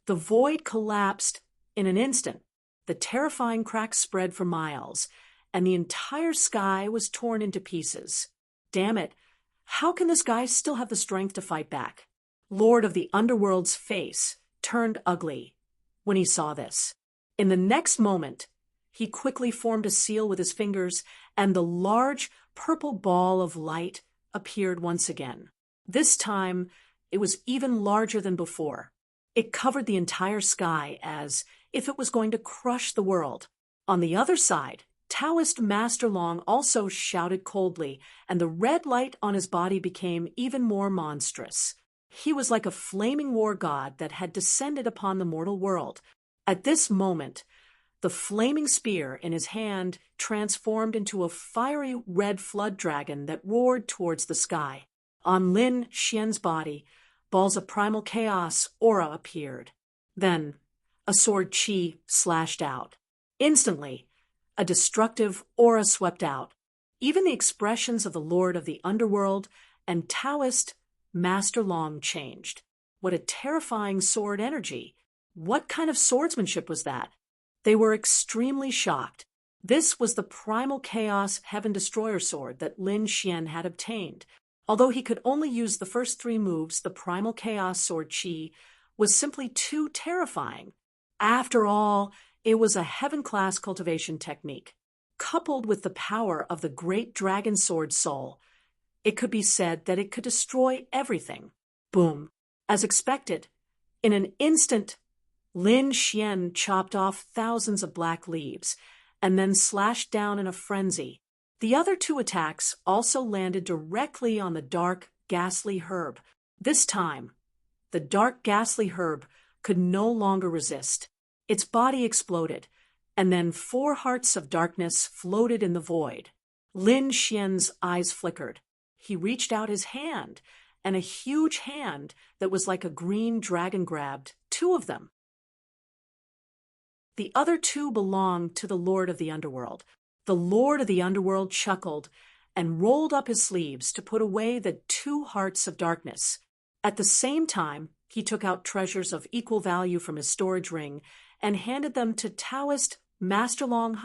The void collapsed in an instant. The terrifying cracks spread for miles, and the entire sky was torn into pieces. Damn it, how can this guy still have the strength to fight back? Lord of the Underworld's face turned ugly when he saw this. In the next moment, he quickly formed a seal with his fingers, and the large purple ball of light appeared once again. This time, it was even larger than before. It covered the entire sky as if it was going to crush the world. On the other side, Taoist Master Long also shouted coldly, and the red light on his body became even more monstrous. He was like a flaming war god that had descended upon the mortal world. At this moment, the flaming spear in his hand transformed into a fiery red flood dragon that roared towards the sky. On Lin Xian's body, balls of primal chaos aura appeared. Then, a sword chi slashed out. Instantly, a destructive aura swept out. Even the expressions of the Lord of the Underworld and Taoist Master Long changed. What a terrifying sword energy! What kind of swordsmanship was that? They were extremely shocked. This was the primal chaos Heaven Destroyer sword that Lin Xian had obtained. Although he could only use the first three moves, the primal chaos sword chi was simply too terrifying. After all, it was a heaven-class cultivation technique. Coupled with the power of the great dragon sword soul, it could be said that it could destroy everything. Boom. As expected, in an instant, Lin Xian chopped off thousands of black leaves and then slashed down in a frenzy. The other two attacks also landed directly on the dark, ghastly herb. This time, the dark, ghastly herb could no longer resist. Its body exploded, and then 4 hearts of darkness floated in the void. Lin Xian's eyes flickered. He reached out his hand, and a huge hand that was like a green dragon grabbed 2 of them. The other 2 belonged to the Lord of the Underworld. The Lord of the Underworld chuckled and rolled up his sleeves to put away the 2 hearts of darkness. At the same time, he took out treasures of equal value from his storage ring and handed them to Taoist Master Long.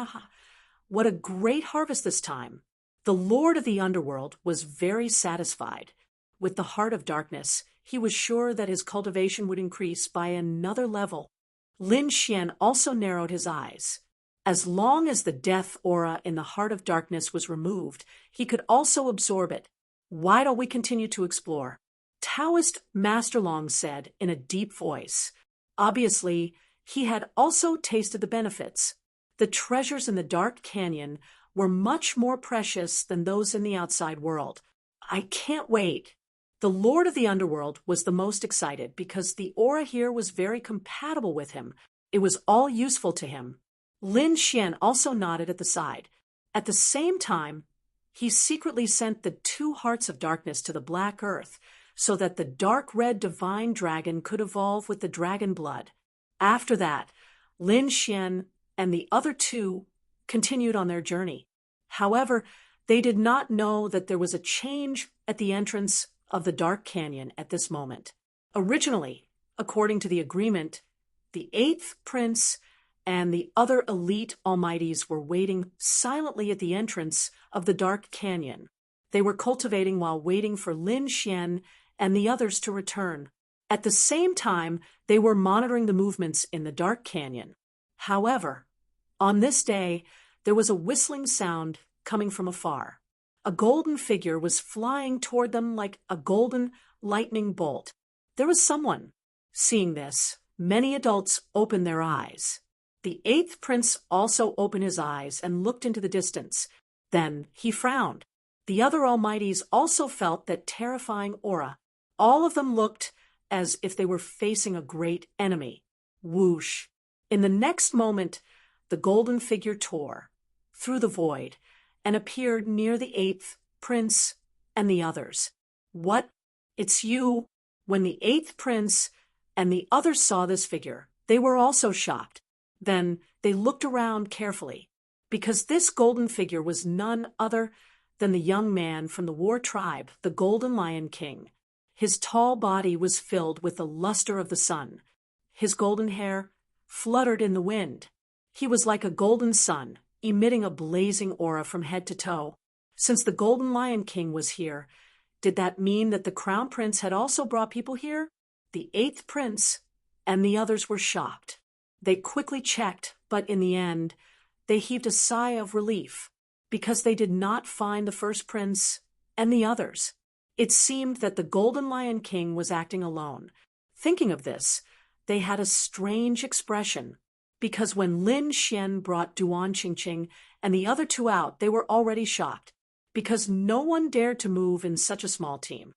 What a great harvest this time! The Lord of the Underworld was very satisfied. With the heart of darkness, he was sure that his cultivation would increase by another level. Lin Xian also narrowed his eyes. As long as the death aura in the heart of darkness was removed, he could also absorb it. Why don't we continue to explore? Taoist Master Long said in a deep voice. Obviously, he had also tasted the benefits. The treasures in the dark canyon were much more precious than those in the outside world. I can't wait. The Lord of the Underworld was the most excited because the aura here was very compatible with him. It was all useful to him. Lin Xian also nodded at the side. At the same time, he secretly sent the 2 hearts of darkness to the Black Earth so that the dark red divine dragon could evolve with the dragon blood. After that, Lin Xian and the other 2 continued on their journey. However, they did not know that there was a change at the entrance of the Dark Canyon at this moment. Originally, according to the agreement, the 8th prince and the other elite almighties were waiting silently at the entrance of the dark canyon. They were cultivating while waiting for Lin Xian and the others to return. At the same time, they were monitoring the movements in the dark canyon. However, on this day, there was a whistling sound coming from afar. A golden figure was flying toward them like a golden lightning bolt. There was someone. Seeing this, many adults opened their eyes. The eighth prince also opened his eyes and looked into the distance. Then he frowned. The other almighties also felt that terrifying aura. All of them looked as if they were facing a great enemy. Whoosh! In the next moment, the golden figure tore through the void and appeared near the eighth prince and the others. What? It's you! When the eighth prince and the others saw this figure, they were also shocked. Then they looked around carefully, because this golden figure was none other than the young man from the war tribe, the Golden Lion King. His tall body was filled with the luster of the sun. His golden hair fluttered in the wind. He was like a golden sun, emitting a blazing aura from head to toe. Since the Golden Lion King was here, did that mean that the Crown Prince had also brought people here? The eighth prince and the others were shocked. They quickly checked, but in the end, they heaved a sigh of relief, because they did not find the first prince and the others. It seemed that the Golden Lion King was acting alone. Thinking of this, they had a strange expression, because when Lin Xian brought Duan Qingqing and the other two out, they were already shocked, because no one dared to move in such a small team.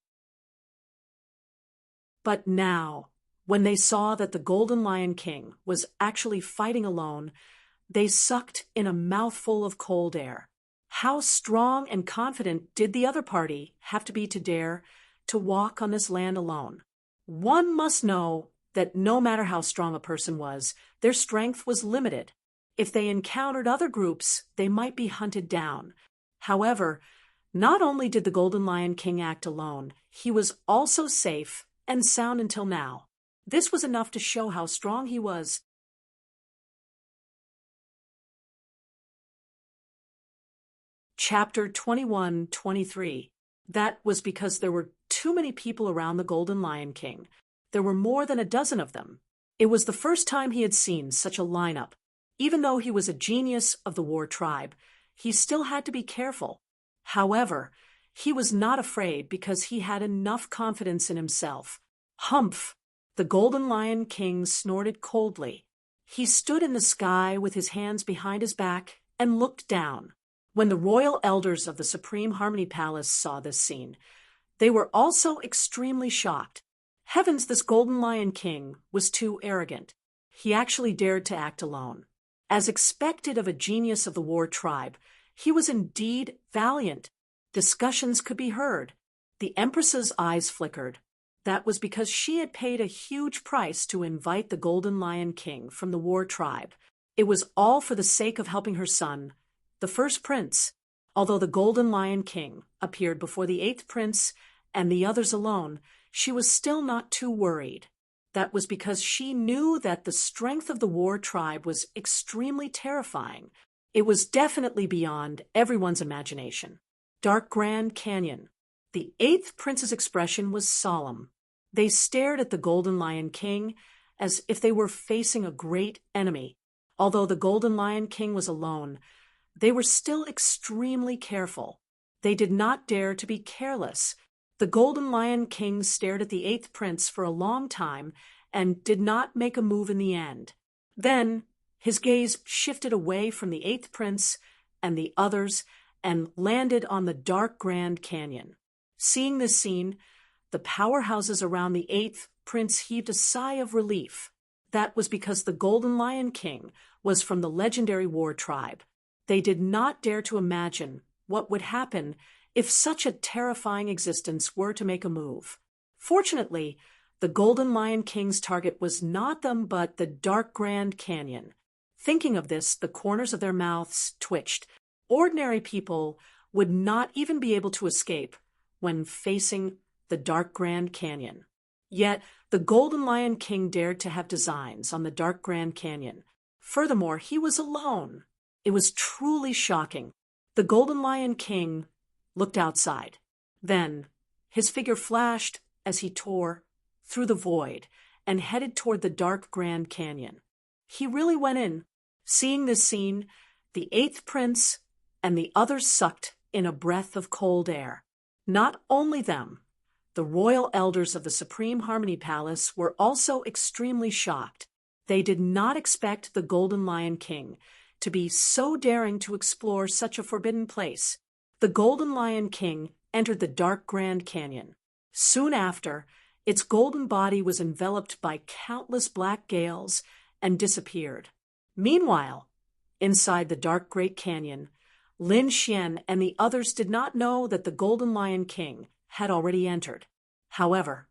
But now, when they saw that the Golden Lion King was actually fighting alone, they sucked in a mouthful of cold air. How strong and confident did the other party have to be to dare to walk on this land alone? One must know that no matter how strong a person was, their strength was limited. If they encountered other groups, they might be hunted down. However, not only did the Golden Lion King act alone, he was also safe and sound until now. This was enough to show how strong he was. Chapter 21-23. That was because there were too many people around the Golden Lion King. There were more than a dozen of them. It was the first time he had seen such a lineup. Even though he was a genius of the war tribe, he still had to be careful. However, he was not afraid because he had enough confidence in himself. Humph! The Golden Lion King snorted coldly. He stood in the sky with his hands behind his back and looked down. When the royal elders of the Supreme Harmony Palace saw this scene, they were also extremely shocked. Heavens, this Golden Lion King was too arrogant. He actually dared to act alone. As expected of a genius of the war tribe, he was indeed valiant. Discussions could be heard. The Empress's eyes flickered. That was because she had paid a huge price to invite the Golden Lion King from the war tribe. It was all for the sake of helping her son, the first prince. Although the Golden Lion King appeared before the eighth prince and the others alone, she was still not too worried. That was because she knew that the strength of the war tribe was extremely terrifying. It was definitely beyond everyone's imagination. Dark Grand Canyon. The eighth prince's expression was solemn. They stared at the Golden Lion King as if they were facing a great enemy. Although the Golden Lion King was alone, they were still extremely careful. They did not dare to be careless. The Golden Lion King stared at the eighth prince for a long time and did not make a move in the end. Then his gaze shifted away from the eighth prince and the others and landed on the Dark Grand Canyon. Seeing this scene, the powerhouses around the eighth prince heaved a sigh of relief. That was because the Golden Lion King was from the legendary war tribe. They did not dare to imagine what would happen if such a terrifying existence were to make a move. Fortunately, the Golden Lion King's target was not them but the Dark Grand Canyon. Thinking of this, the corners of their mouths twitched. Ordinary people would not even be able to escape when facing the Dark Grand Canyon. Yet, the Golden Lion King dared to have designs on the Dark Grand Canyon. Furthermore, he was alone. It was truly shocking. The Golden Lion King looked outside. Then, his figure flashed as he tore through the void and headed toward the dark Grand Canyon. He really went in. Seeing this scene, the eighth prince and the others sucked in a breath of cold air. Not only them, the royal elders of the Supreme Harmony Palace were also extremely shocked. They did not expect the Golden Lion King to be so daring to explore such a forbidden place. The Golden Lion King entered the dark Grand Canyon. Soon after, its golden body was enveloped by countless black gales and disappeared. Meanwhile, inside the dark Great Canyon, Lin Xian and the others did not know that the Golden Lion King had already entered. However,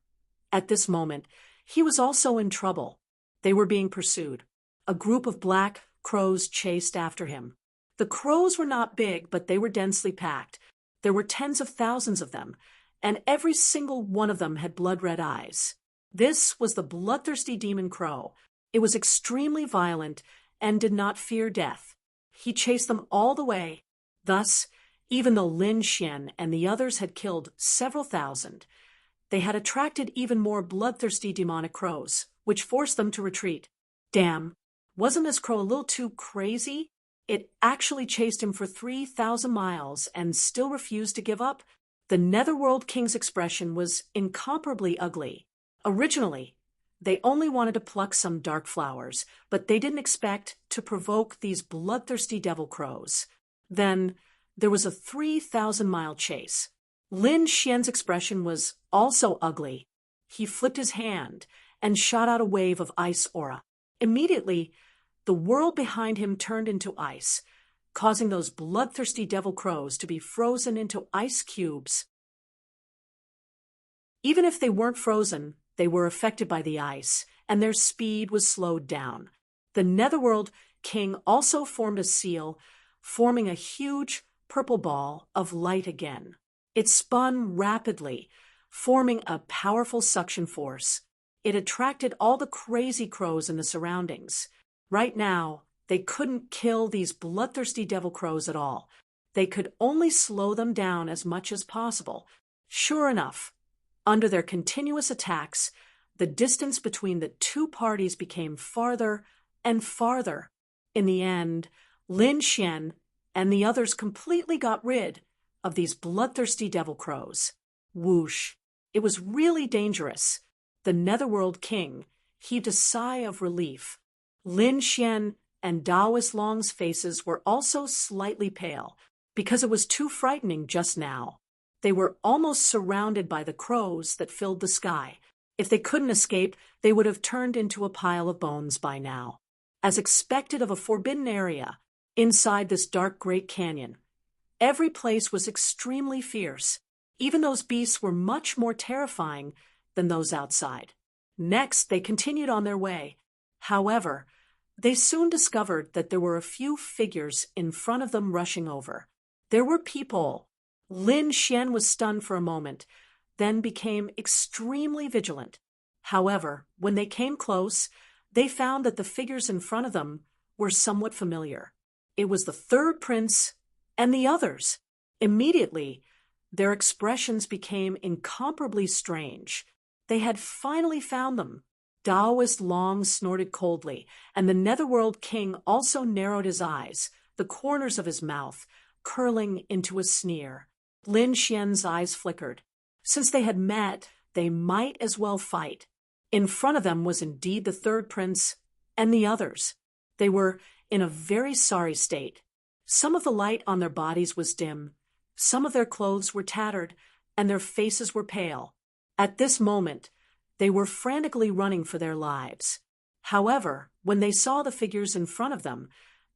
at this moment, he was also in trouble. They were being pursued. A group of black crows chased after him. The crows were not big, but they were densely packed. There were tens of thousands of them, and every single one of them had blood-red eyes. This was the bloodthirsty demon crow. It was extremely violent and did not fear death. He chased them all the way. Thus, even though Lin Xian and the others had killed several thousand, they had attracted even more bloodthirsty demonic crows, which forced them to retreat. Damn, wasn't this crow a little too crazy? It actually chased him for 3,000 miles and still refused to give up. The Netherworld King's expression was incomparably ugly. Originally, they only wanted to pluck some dark flowers, but they didn't expect to provoke these bloodthirsty devil crows. Then there was a 3,000-mile chase. Lin Xian's expression was also ugly. He flipped his hand and shot out a wave of ice aura. Immediately, the world behind him turned into ice, causing those bloodthirsty devil crows to be frozen into ice cubes. Even if they weren't frozen, they were affected by the ice, and their speed was slowed down. The Netherworld King also formed a seal, forming a huge purple ball of light again. It spun rapidly, forming a powerful suction force. It attracted all the crazy crows in the surroundings. Right now, they couldn't kill these bloodthirsty devil crows at all. They could only slow them down as much as possible. Sure enough, under their continuous attacks, the distance between the two parties became farther and farther. In the end, Lin Xian and the others completely got rid of these bloodthirsty devil crows. Whoosh! It was really dangerous. The Netherworld King heaved a sigh of relief. Lin Xian and Daoist Long's faces were also slightly pale, because it was too frightening just now. They were almost surrounded by the crows that filled the sky. If they couldn't escape, they would have turned into a pile of bones by now. As expected of a forbidden area, inside this dark Great Canyon, every place was extremely fierce. Even those beasts were much more terrifying than those outside. Next, they continued on their way. However, they soon discovered that there were a few figures in front of them rushing over. There were people. Lin Xian was stunned for a moment, then became extremely vigilant. However, when they came close, they found that the figures in front of them were somewhat familiar. It was the third prince and the others. Immediately, their expressions became incomparably strange. They had finally found them. Daoist Long snorted coldly, and the Netherworld King also narrowed his eyes, the corners of his mouth curling into a sneer. Lin Xian's eyes flickered. Since they had met, they might as well fight. In front of them was indeed the third prince and the others. They were in a very sorry state. Some of the light on their bodies was dim, some of their clothes were tattered, and their faces were pale. At this moment, they were frantically running for their lives. However, when they saw the figures in front of them,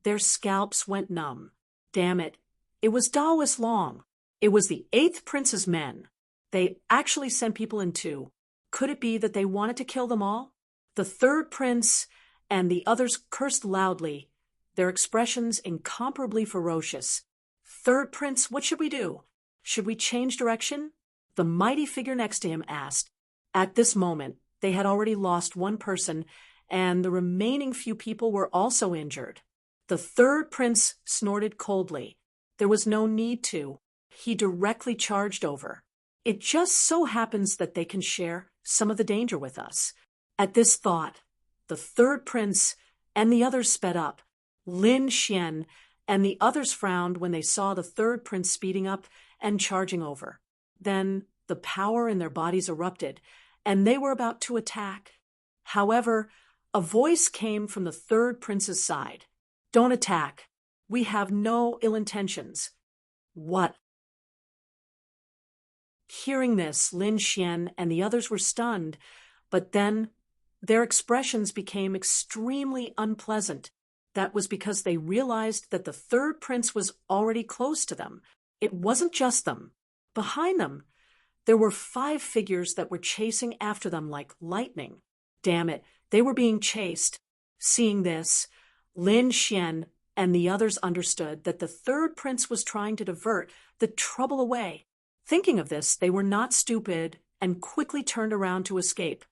their scalps went numb. Damn it, it was Daoist Long. It was the eighth prince's men. They actually sent people in too. Could it be that they wanted to kill them all? The third prince and the others cursed loudly, their expressions incomparably ferocious. Third prince, what should we do? Should we change direction? The mighty figure next to him asked. At this moment, they had already lost one person, and the remaining few people were also injured. The third prince snorted coldly. There was no need to. He directly charged over. It just so happens that they can share some of the danger with us. At this thought, the third prince and the others sped up. Lin Xian and the others frowned when they saw the third prince speeding up and charging over. Then the power in their bodies erupted, and they were about to attack. However, a voice came from the third prince's side. "Don't attack. We have no ill intentions." "What?" Hearing this, Lin Xian and the others were stunned, but then their expressions became extremely unpleasant. That was because they realized that the third prince was already close to them. It wasn't just them. Behind them, there were 5 figures that were chasing after them like lightning. Damn it, they were being chased. Seeing this, Lin Xian and the others understood that the third prince was trying to divert the trouble away. Thinking of this, they were not stupid and quickly turned around to escape.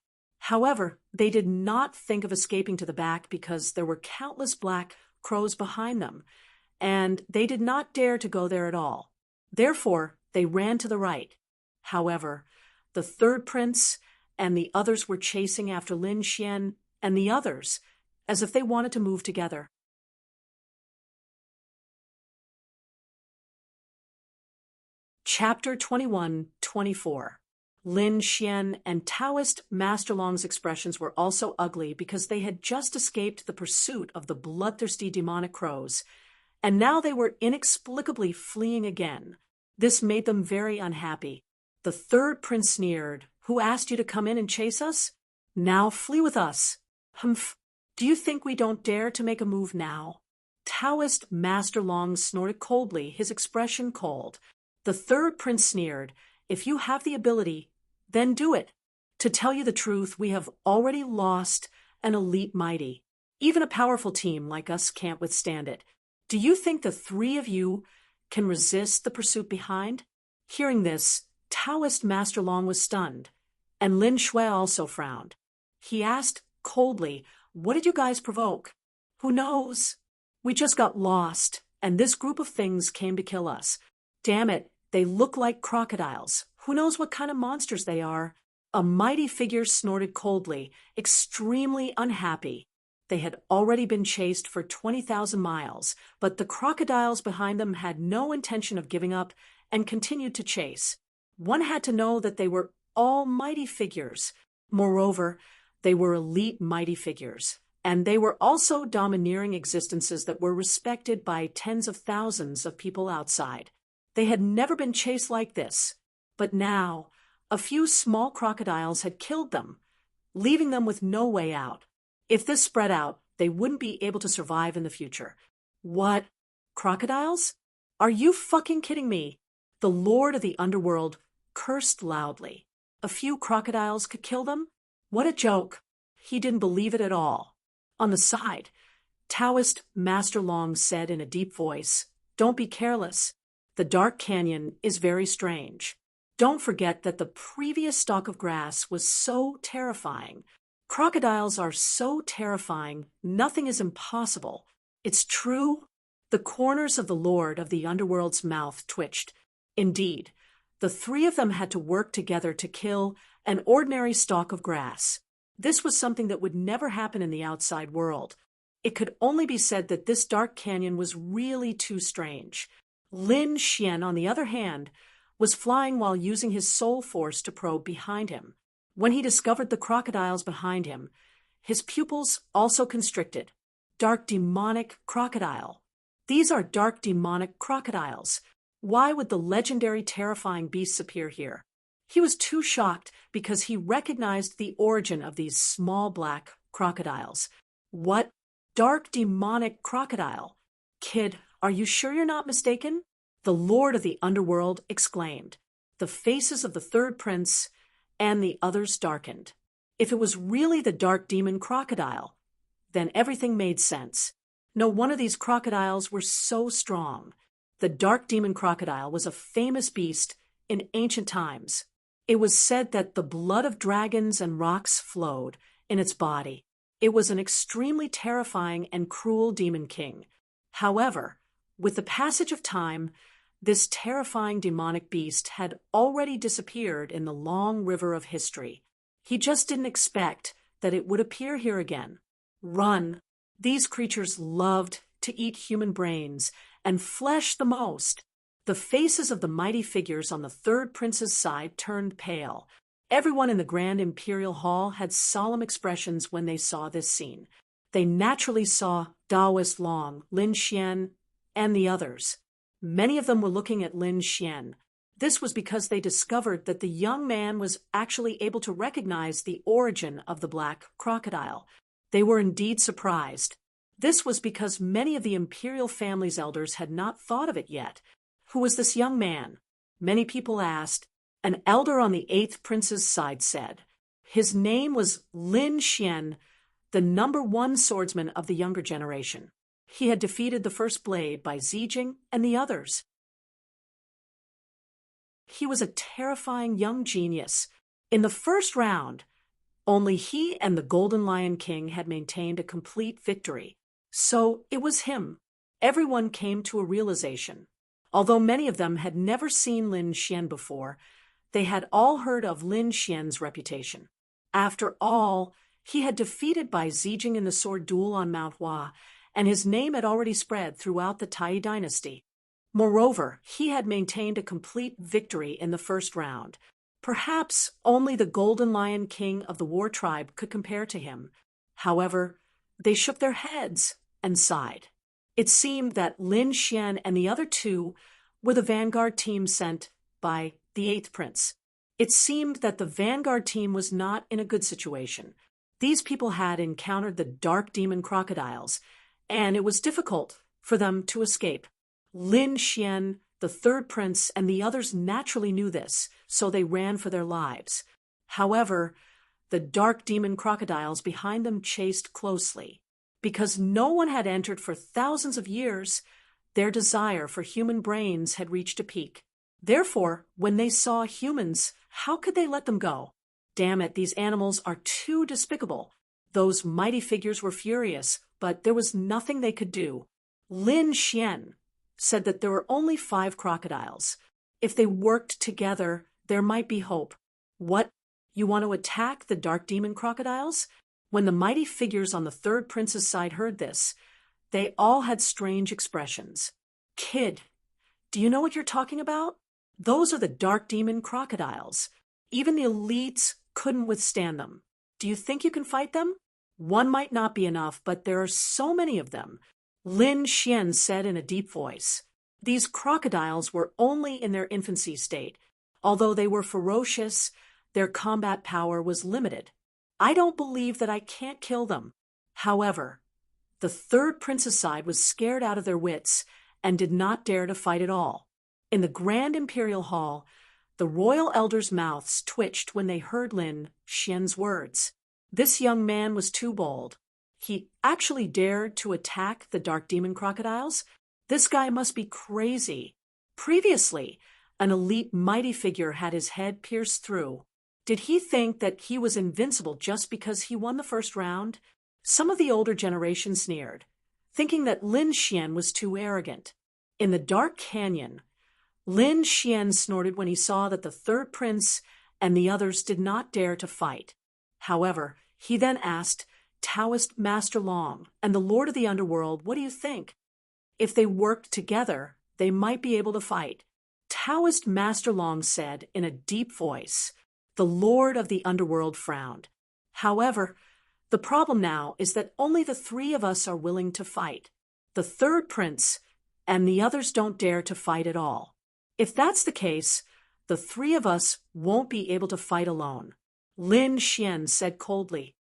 However, they did not think of escaping to the back because there were countless black crows behind them, and they did not dare to go there at all. Therefore, they ran to the right. However, the third prince and the others were chasing after Lin Xian and the others as if they wanted to move together. Chapter 21-24. Lin Xian and Taoist Master Long's expressions were also ugly because they had just escaped the pursuit of the bloodthirsty demonic crows, and now they were inexplicably fleeing again. This made them very unhappy. The third prince sneered. "Who asked you to come in and chase us? Now flee with us." "Humph. Do you think we don't dare to make a move now?" Taoist Master Long snorted coldly, his expression cold. The third prince sneered. "If you have the ability, then do it. To tell you the truth, we have already lost an elite mighty. Even a powerful team like us can't withstand it. Do you think the 3 of you can resist the pursuit behind?" Hearing this, Taoist Master Long was stunned, and Lin Shui also frowned. He asked coldly, "What did you guys provoke?" "Who knows? We just got lost, and this group of things came to kill us. Damn it, they look like crocodiles. Who knows what kind of monsters they are?" A mighty figure snorted coldly, extremely unhappy. They had already been chased for 20,000 miles, but the crocodiles behind them had no intention of giving up and continued to chase. One had to know that they were all mighty figures. Moreover, they were elite mighty figures, and they were also domineering existences that were respected by tens of thousands of people outside. They had never been chased like this, but now a few small crocodiles had killed them, leaving them with no way out. If this spread out, they wouldn't be able to survive in the future. What? Crocodiles? Are you fucking kidding me? The Lord of the Underworld cursed loudly. A few crocodiles could kill them? What a joke. He didn't believe it at all. On the side, Taoist Master Long said in a deep voice, "Don't be careless. The dark canyon is very strange. Don't forget that the previous stalk of grass was so terrifying. Crocodiles are so terrifying, nothing is impossible. It's true." The corners of the Lord of the Underworld's mouth twitched. Indeed, the 3 of them had to work together to kill an ordinary stalk of grass. This was something that would never happen in the outside world. It could only be said that this dark canyon was really too strange. Lin Xian, on the other hand, was flying while using his soul force to probe behind him. When he discovered the crocodiles behind him, his pupils also constricted. Dark demonic crocodile. These are dark demonic crocodiles. Why would the legendary terrifying beasts appear here? He was too shocked because he recognized the origin of these small black crocodiles. What? Dark demonic crocodile? Kid, are you sure you're not mistaken? The Lord of the Underworld exclaimed. The faces of the third prince and the others darkened. If it was really the dark demon crocodile, then everything made sense. No one of these crocodiles were so strong. The dark demon crocodile was a famous beast in ancient times. It was said that the blood of dragons and rocks flowed in its body. It was an extremely terrifying and cruel demon king. However, with the passage of time, this terrifying demonic beast had already disappeared in the long river of history. He just didn't expect that it would appear here again. Run! These creatures loved to eat human brains and flesh the most. The faces of the mighty figures on the third prince's side turned pale. Everyone in the Grand Imperial Hall had solemn expressions when they saw this scene. They naturally saw Daoist Long, Lin Xian, and the others. Many of them were looking at Lin Xian. This was because they discovered that the young man was actually able to recognize the origin of the black crocodile. They were indeed surprised. This was because many of the imperial family's elders had not thought of it yet. Who was this young man? Many people asked. An elder on the 8th prince's side said. His name was Lin Xian, the #1 swordsman of the younger generation. He had defeated the first blade by Zijing and the others. He was a terrifying young genius. In the first round, only he and the Golden Lion King had maintained a complete victory. So it was him. Everyone came to a realization. Although many of them had never seen Lin Xian before, they had all heard of Lin Xian's reputation. After all, he had defeated by Zijing in the sword duel on Mount Hua, and his name had already spread throughout the Tai dynasty. Moreover, he had maintained a complete victory in the first round. Perhaps only the Golden Lion King of the War Tribe could compare to him. However, they shook their heads and sighed. It seemed that Lin Xian and the other two were the vanguard team sent by the 8th prince. It seemed that the vanguard team was not in a good situation. These people had encountered the dark demon crocodiles, and it was difficult for them to escape. Lin Xian, the 3rd prince, and the others naturally knew this, so they ran for their lives. However, the dark demon crocodiles behind them chased closely. Because no one had entered for thousands of years, their desire for human brains had reached a peak. Therefore, when they saw humans, how could they let them go? Damn it, these animals are too despicable. Those mighty figures were furious, but there was nothing they could do. Lin Xian said that there were only 5 crocodiles. If they worked together, there might be hope. What? You want to attack the dark demon crocodiles? When the mighty figures on the 3rd prince's side heard this, they all had strange expressions. Kid, do you know what you're talking about? Those are the dark demon crocodiles. Even the elites couldn't withstand them. Do you think you can fight them? One might not be enough, but there are so many of them. Lin Xian said in a deep voice. These crocodiles were only in their infancy state. Although they were ferocious, their combat power was limited. I don't believe that I can't kill them. However, the 3rd prince's side was scared out of their wits and did not dare to fight at all. In the Grand Imperial Hall, the royal elders' mouths twitched when they heard Lin Xian's words. This young man was too bold. He actually dared to attack the dark demon crocodiles? This guy must be crazy. Previously, an elite mighty figure had his head pierced through. Did he think that he was invincible just because he won the first round? Some of the older generation sneered, thinking that Lin Xian was too arrogant. In the dark canyon, Lin Xian snorted when he saw that the 3rd prince and the others did not dare to fight. However, he then asked Taoist Master Long and the Lord of the Underworld, what do you think? If they worked together, they might be able to fight. Taoist Master Long said in a deep voice. The Lord of the Underworld frowned. However, the problem now is that only the 3 of us are willing to fight. The 3rd prince and the others don't dare to fight at all. If that's the case, the 3 of us won't be able to fight alone. Lin Xian said coldly.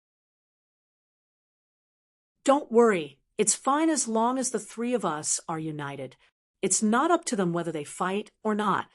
Don't worry, it's fine as long as the 3 of us are united. It's not up to them whether they fight or not.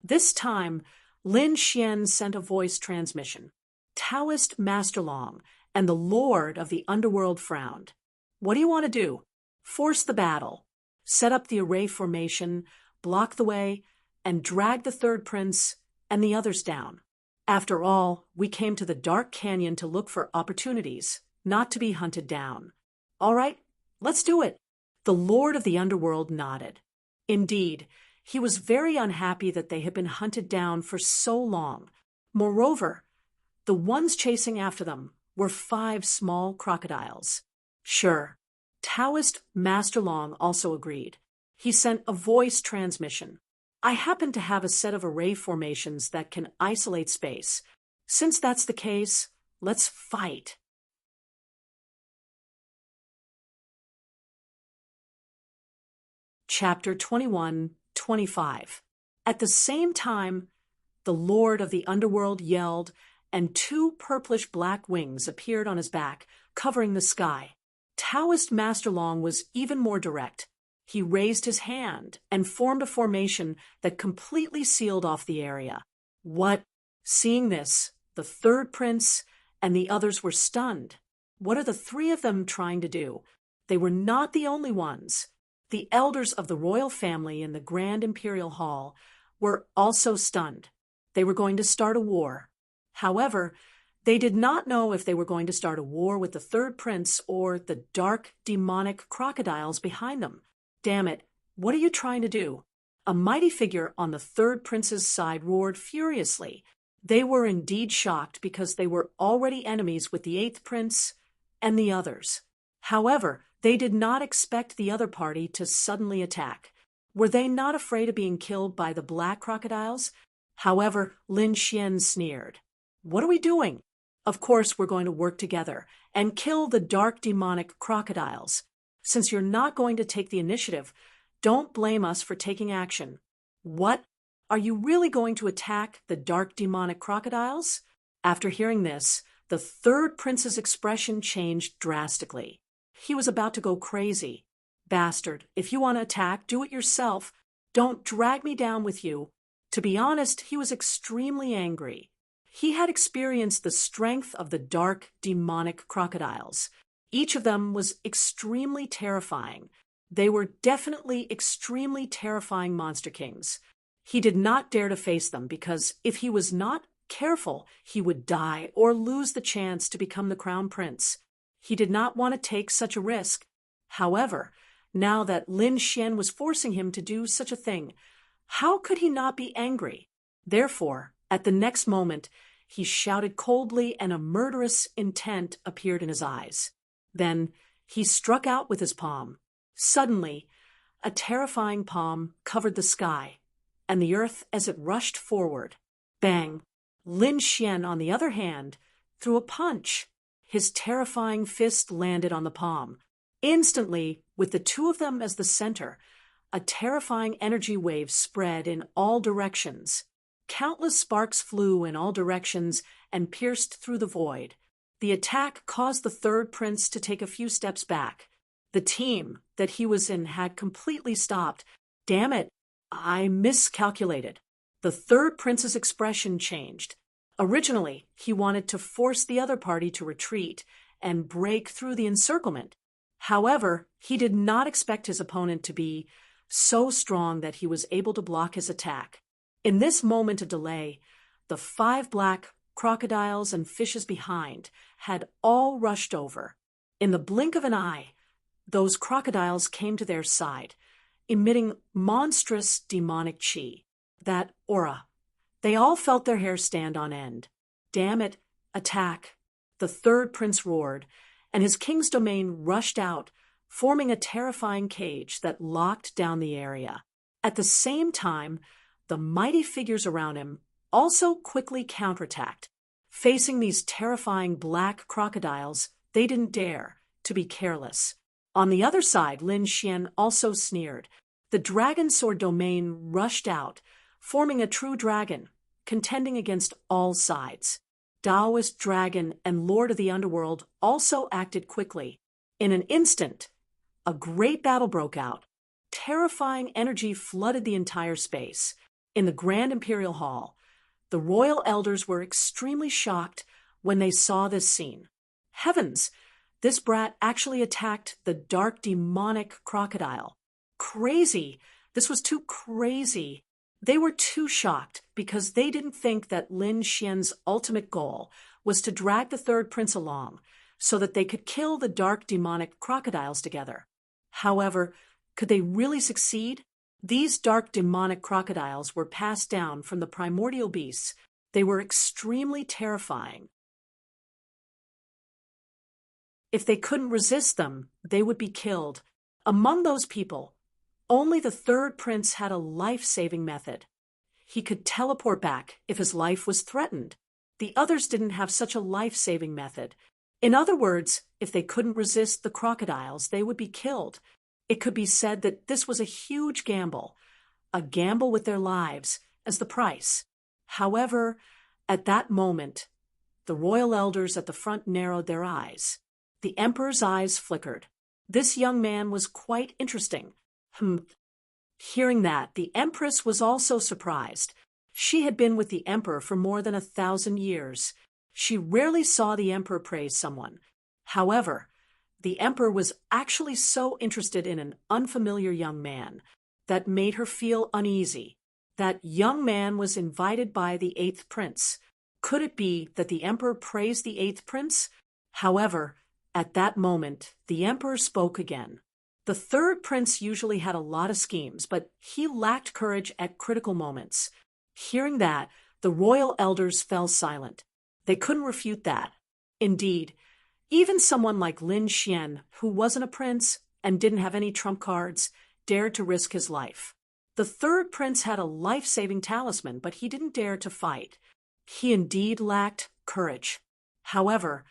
This time, Lin Xian sent a voice transmission. Taoist Master Long and the Lord of the Underworld frowned. What do you want to do? Force the battle. Set up the array formation, block the way, and drag the 3rd prince and the others down. After all, we came to the dark canyon to look for opportunities, not to be hunted down. All right, let's do it. The Lord of the Underworld nodded. Indeed, he was very unhappy that they had been hunted down for so long. Moreover, the ones chasing after them were 5 small crocodiles. Sure, Taoist Master Long also agreed. He sent a voice transmission. I happen to have a set of array formations that can isolate space. Since that's the case, let's fight. Chapter 21-25. At the same time, the Lord of the Underworld yelled, and 2 purplish-black wings appeared on his back, covering the sky. Taoist Master Long was even more direct. He raised his hand and formed a formation that completely sealed off the area. What? Seeing this, the 3rd prince and the others were stunned. What are the 3 of them trying to do? They were not the only ones. The elders of the royal family in the Grand Imperial Hall were also stunned. They were going to start a war. However, they did not know if they were going to start a war with the 3rd prince or the dark, demonic crocodiles behind them. Damn it, what are you trying to do? A mighty figure on the 3rd prince's side roared furiously. They were indeed shocked because they were already enemies with the 8th prince and the others. However, they did not expect the other party to suddenly attack. Were they not afraid of being killed by the black crocodiles? However, Lin Xian sneered. What are we doing? Of course we're going to work together and kill the dark demonic crocodiles. Since you're not going to take the initiative, don't blame us for taking action. What? Are you really going to attack the dark demonic crocodiles? After hearing this, the 3rd prince's expression changed drastically. He was about to go crazy. Bastard, if you want to attack, do it yourself. Don't drag me down with you. To be honest, he was extremely angry. He had experienced the strength of the dark, demonic crocodiles. Each of them was extremely terrifying. They were definitely extremely terrifying monster kings. He did not dare to face them because if he was not careful, he would die or lose the chance to become the crown prince. He did not want to take such a risk. However, now that Lin Xian was forcing him to do such a thing, how could he not be angry? Therefore, at the next moment, he shouted coldly and a murderous intent appeared in his eyes. Then he struck out with his palm. Suddenly, a terrifying palm covered the sky and the earth as it rushed forward. Bang! Lin Xian, on the other hand, threw a punch. His terrifying fist landed on the palm. Instantly, with the 2 of them as the center, a terrifying energy wave spread in all directions. Countless sparks flew in all directions and pierced through the void. The attack caused the 3rd prince to take a few steps back. The team that he was in had completely stopped. Damn it, I miscalculated. The 3rd prince's expression changed. Originally, he wanted to force the other party to retreat and break through the encirclement. However, he did not expect his opponent to be so strong that he was able to block his attack. In this moment of delay, the 5 black crocodiles and fishes behind had all rushed over. In the blink of an eye, those crocodiles came to their side, emitting monstrous demonic chi, that aura. They all felt their hair stand on end. Damn it, attack! The 3rd prince roared, and his king's domain rushed out, forming a terrifying cage that locked down the area. At the same time, the mighty figures around him also quickly counterattacked. Facing these terrifying black crocodiles, they didn't dare to be careless. On the other side, Lin Xian also sneered. The dragon sword domain rushed out, forming a true dragon, contending against all sides. Taoist dragon and Lord of the Underworld also acted quickly. In an instant, a great battle broke out. Terrifying energy flooded the entire space. In the Grand Imperial Hall, the royal elders were extremely shocked when they saw this scene. Heavens! This brat actually attacked the dark demonic crocodile. Crazy! This was too crazy. They were too shocked because they didn't think that Lin Xian's ultimate goal was to drag the 3rd prince along, so that they could kill the dark demonic crocodiles together. However, could they really succeed? These dark demonic crocodiles were passed down from the primordial beasts. They were extremely terrifying. If they couldn't resist them, they would be killed. Among those people, only the third prince had a life-saving method. He could teleport back if his life was threatened. The others didn't have such a life-saving method. In other words, if they couldn't resist the crocodiles, they would be killed. It could be said that this was a huge gamble, a gamble with their lives as the price. However, at that moment, the royal elders at the front narrowed their eyes. The emperor's eyes flickered. This young man was quite interesting. Hearing that, the empress was also surprised. She had been with the emperor for more than 1,000 years. She rarely saw the emperor praise someone. However, the emperor was actually so interested in an unfamiliar young man that made her feel uneasy. That young man was invited by the 8th prince. Could it be that the emperor praised the 8th prince? However, at that moment, the emperor spoke again. The 3rd prince usually had a lot of schemes, but he lacked courage at critical moments. Hearing that, the royal elders fell silent. They couldn't refute that. Indeed, even someone like Lin Xian, who wasn't a prince and didn't have any trump cards, dared to risk his life. The 3rd prince had a life-saving talisman, but he didn't dare to fight. He indeed lacked courage. However,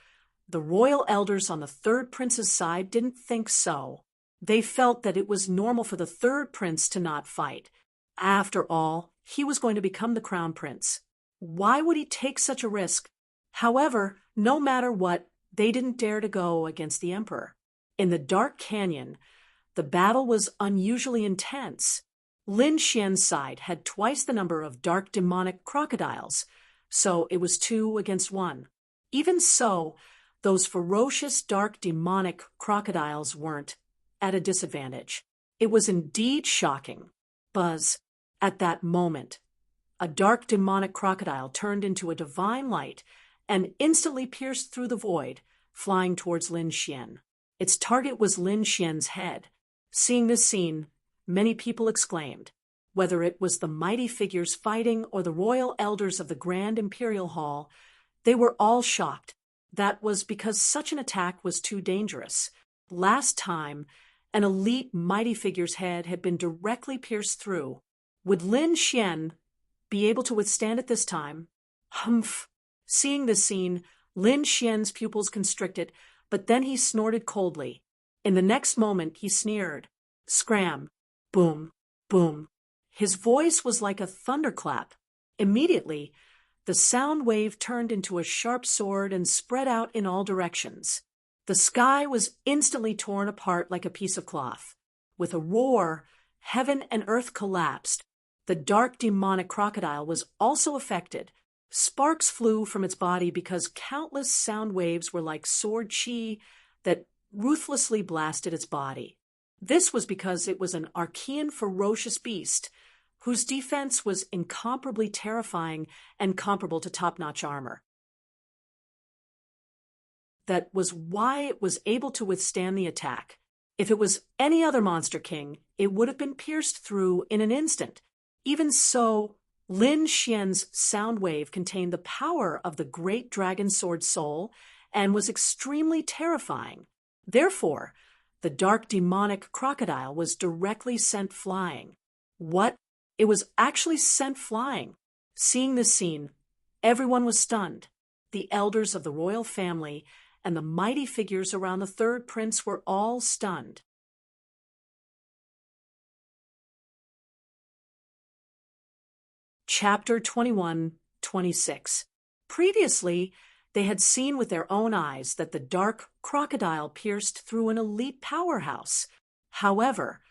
the royal elders on the 3rd prince's side didn't think so. They felt that it was normal for the 3rd prince to not fight. After all, he was going to become the crown prince. Why would he take such a risk? However, no matter what, they didn't dare to go against the emperor. In the dark canyon, the battle was unusually intense. Lin Xian's side had twice the number of dark demonic crocodiles, so it was 2 against 1. Even so, those ferocious dark demonic crocodiles weren't at a disadvantage. It was indeed shocking. Buzz, at that moment, a dark demonic crocodile turned into a divine light and instantly pierced through the void, flying towards Lin Xian. Its target was Lin Xian's head. Seeing this scene, many people exclaimed. Whether it was the mighty figures fighting or the royal elders of the Grand Imperial Hall, they were all shocked. That was because such an attack was too dangerous. Last time, an elite mighty figure's head had been directly pierced through. Would Lin Xian be able to withstand it this time? Humph! Seeing this scene, Lin Xian's pupils constricted, but then he snorted coldly. In the next moment, he sneered. Scram! Boom! Boom! His voice was like a thunderclap. Immediately, the sound wave turned into a sharp sword and spread out in all directions. The sky was instantly torn apart like a piece of cloth. With a roar, heaven and earth collapsed. The dark demonic crocodile was also affected. Sparks flew from its body because countless sound waves were like sword chi that ruthlessly blasted its body. This was because it was an Archean ferocious beast whose defense was incomparably terrifying and comparable to top-notch armor. That was why it was able to withstand the attack. If it was any other monster king, it would have been pierced through in an instant. Even so, Lin Xian's sound wave contained the power of the great dragon sword soul and was extremely terrifying. Therefore, the dark demonic crocodile was directly sent flying. What? It was actually sent flying. Seeing this scene, everyone was stunned. The elders of the royal family and the mighty figures around the 3rd prince were all stunned. Chapter 21-26. Previously, they had seen with their own eyes that the dark crocodile pierced through an elite powerhouse. However,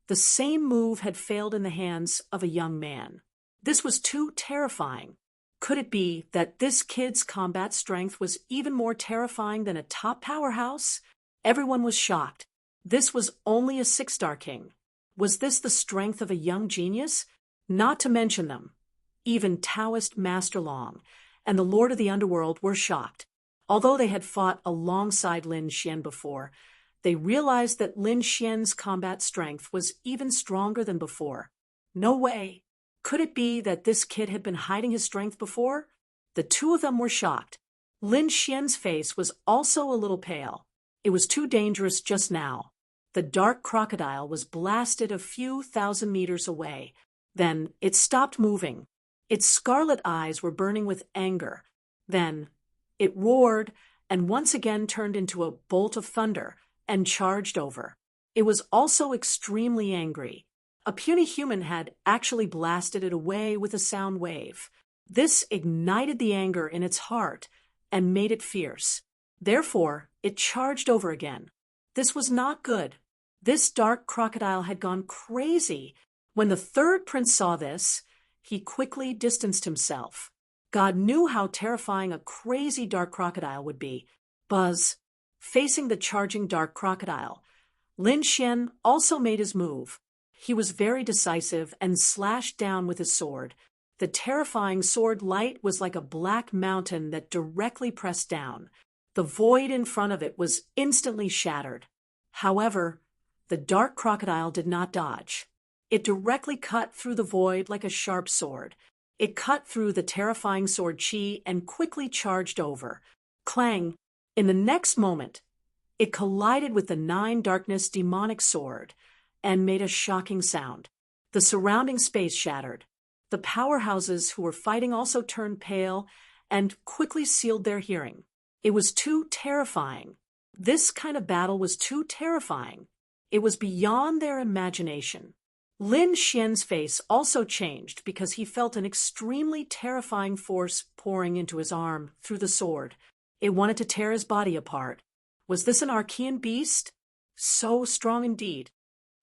the same move had failed in the hands of a young man. This was too terrifying. Could it be that this kid's combat strength was even more terrifying than a top powerhouse? Everyone was shocked. This was only a 6-star king. Was this the strength of a young genius? Not to mention them. Even Taoist Master Long and the Lord of the Underworld were shocked. Although they had fought alongside Lin Xian before, they realized that Lin Xian's combat strength was even stronger than before. No way! Could it be that this kid had been hiding his strength before? The two of them were shocked. Lin Xian's face was also a little pale. It was too dangerous just now. The dark crocodile was blasted a few thousand meters away. Then it stopped moving. Its scarlet eyes were burning with anger. Then it roared and once again turned into a bolt of thunder and charged over. It was also extremely angry. A puny human had actually blasted it away with a sound wave. This ignited the anger in its heart and made it fierce. Therefore, it charged over again. This was not good. This dark crocodile had gone crazy. When the third prince saw this, he quickly distanced himself. God knew how terrifying a crazy dark crocodile would be. Buzz, facing the charging dark crocodile, Lin Xian also made his move. He was very decisive and slashed down with his sword. The terrifying sword light was like a black mountain that directly pressed down. The void in front of it was instantly shattered. However, the dark crocodile did not dodge. It directly cut through the void like a sharp sword. It cut through the terrifying sword chi and quickly charged over. Clang! In the next moment, it collided with the Nine Darkness demonic sword and made a shocking sound. The surrounding space shattered. The powerhouses who were fighting also turned pale and quickly sealed their hearing. It was too terrifying. This kind of battle was too terrifying. It was beyond their imagination. Lin Xian's face also changed because he felt an extremely terrifying force pouring into his arm through the sword. It wanted to tear his body apart. Was this an Archean beast? So strong indeed.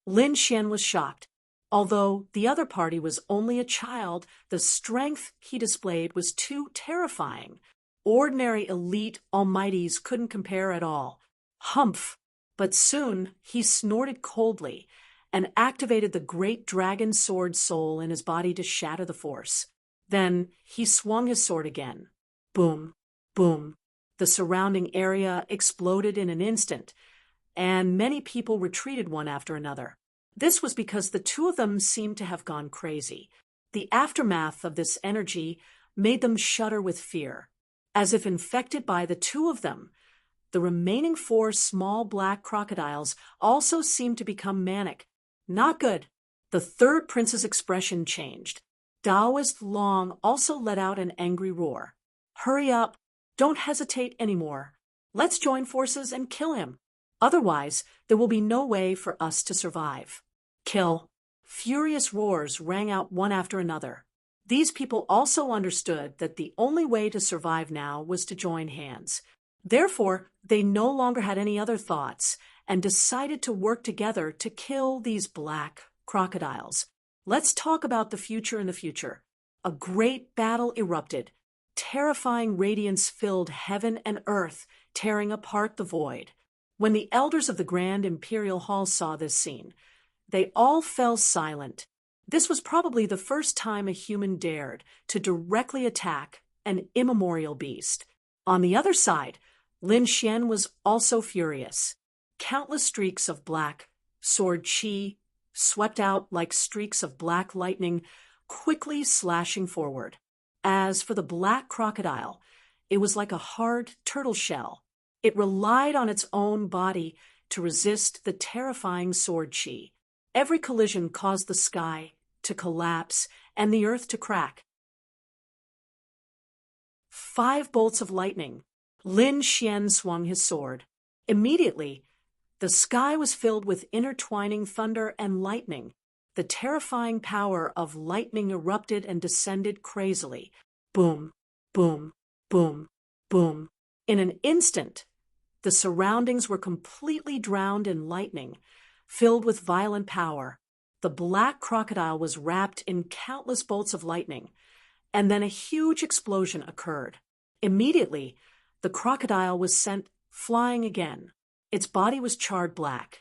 Lin Xian was shocked. Although the other party was only a child, the strength he displayed was too terrifying. Ordinary elite almighties couldn't compare at all. Humph! But soon he snorted coldly and activated the great dragon sword soul in his body to shatter the force. Then he swung his sword again. Boom! Boom! The surrounding area exploded in an instant, and many people retreated one after another. This was because the two of them seemed to have gone crazy. The aftermath of this energy made them shudder with fear. As if infected by the two of them, the remaining four small black crocodiles also seemed to become manic. Not good. The third prince's expression changed. Taoist Long also let out an angry roar. Hurry up! Don't hesitate anymore. Let's join forces and kill him. Otherwise, there will be no way for us to survive. Kill. Furious roars rang out one after another. These people also understood that the only way to survive now was to join hands. Therefore, they no longer had any other thoughts and decided to work together to kill these black crocodiles. Let's talk about the future in the future. A great battle erupted. Terrifying radiance filled heaven and earth, tearing apart the void. When the elders of the Grand Imperial Hall saw this scene, they all fell silent. This was probably the first time a human dared to directly attack an immemorial beast. On the other side, Lin Xian was also furious. Countless streaks of black sword chi swept out like streaks of black lightning, quickly slashing forward. As for the black crocodile, it was like a hard turtle shell. It relied on its own body to resist the terrifying sword chi. Every collision caused the sky to collapse and the earth to crack. 5 bolts of lightning. Lin Xian swung his sword. Immediately, the sky was filled with intertwining thunder and lightning. The terrifying power of lightning erupted and descended crazily. Boom, boom, boom, boom. In an instant, the surroundings were completely drowned in lightning, filled with violent power. The black crocodile was wrapped in countless bolts of lightning, and then a huge explosion occurred. Immediately, the crocodile was sent flying again. Its body was charred black.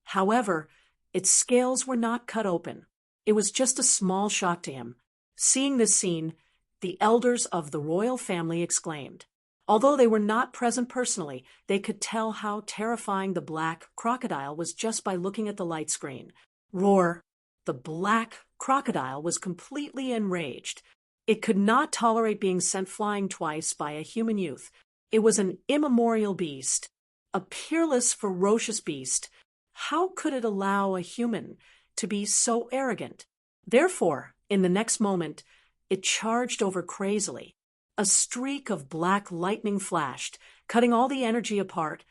However, its scales were not cut open. It was just a small shock to him. Seeing this scene, the elders of the royal family exclaimed, Although they were not present personally, they could tell how terrifying the black crocodile was just by looking at the light screen. Roar! The black crocodile was completely enraged. It could not tolerate being sent flying twice by a human youth. It was an immemorial beast, a peerless, ferocious beast. How could it allow a human to be so arrogant? Therefore, in the next moment, it charged over crazily. A streak of black lightning flashed, cutting all the energy apart,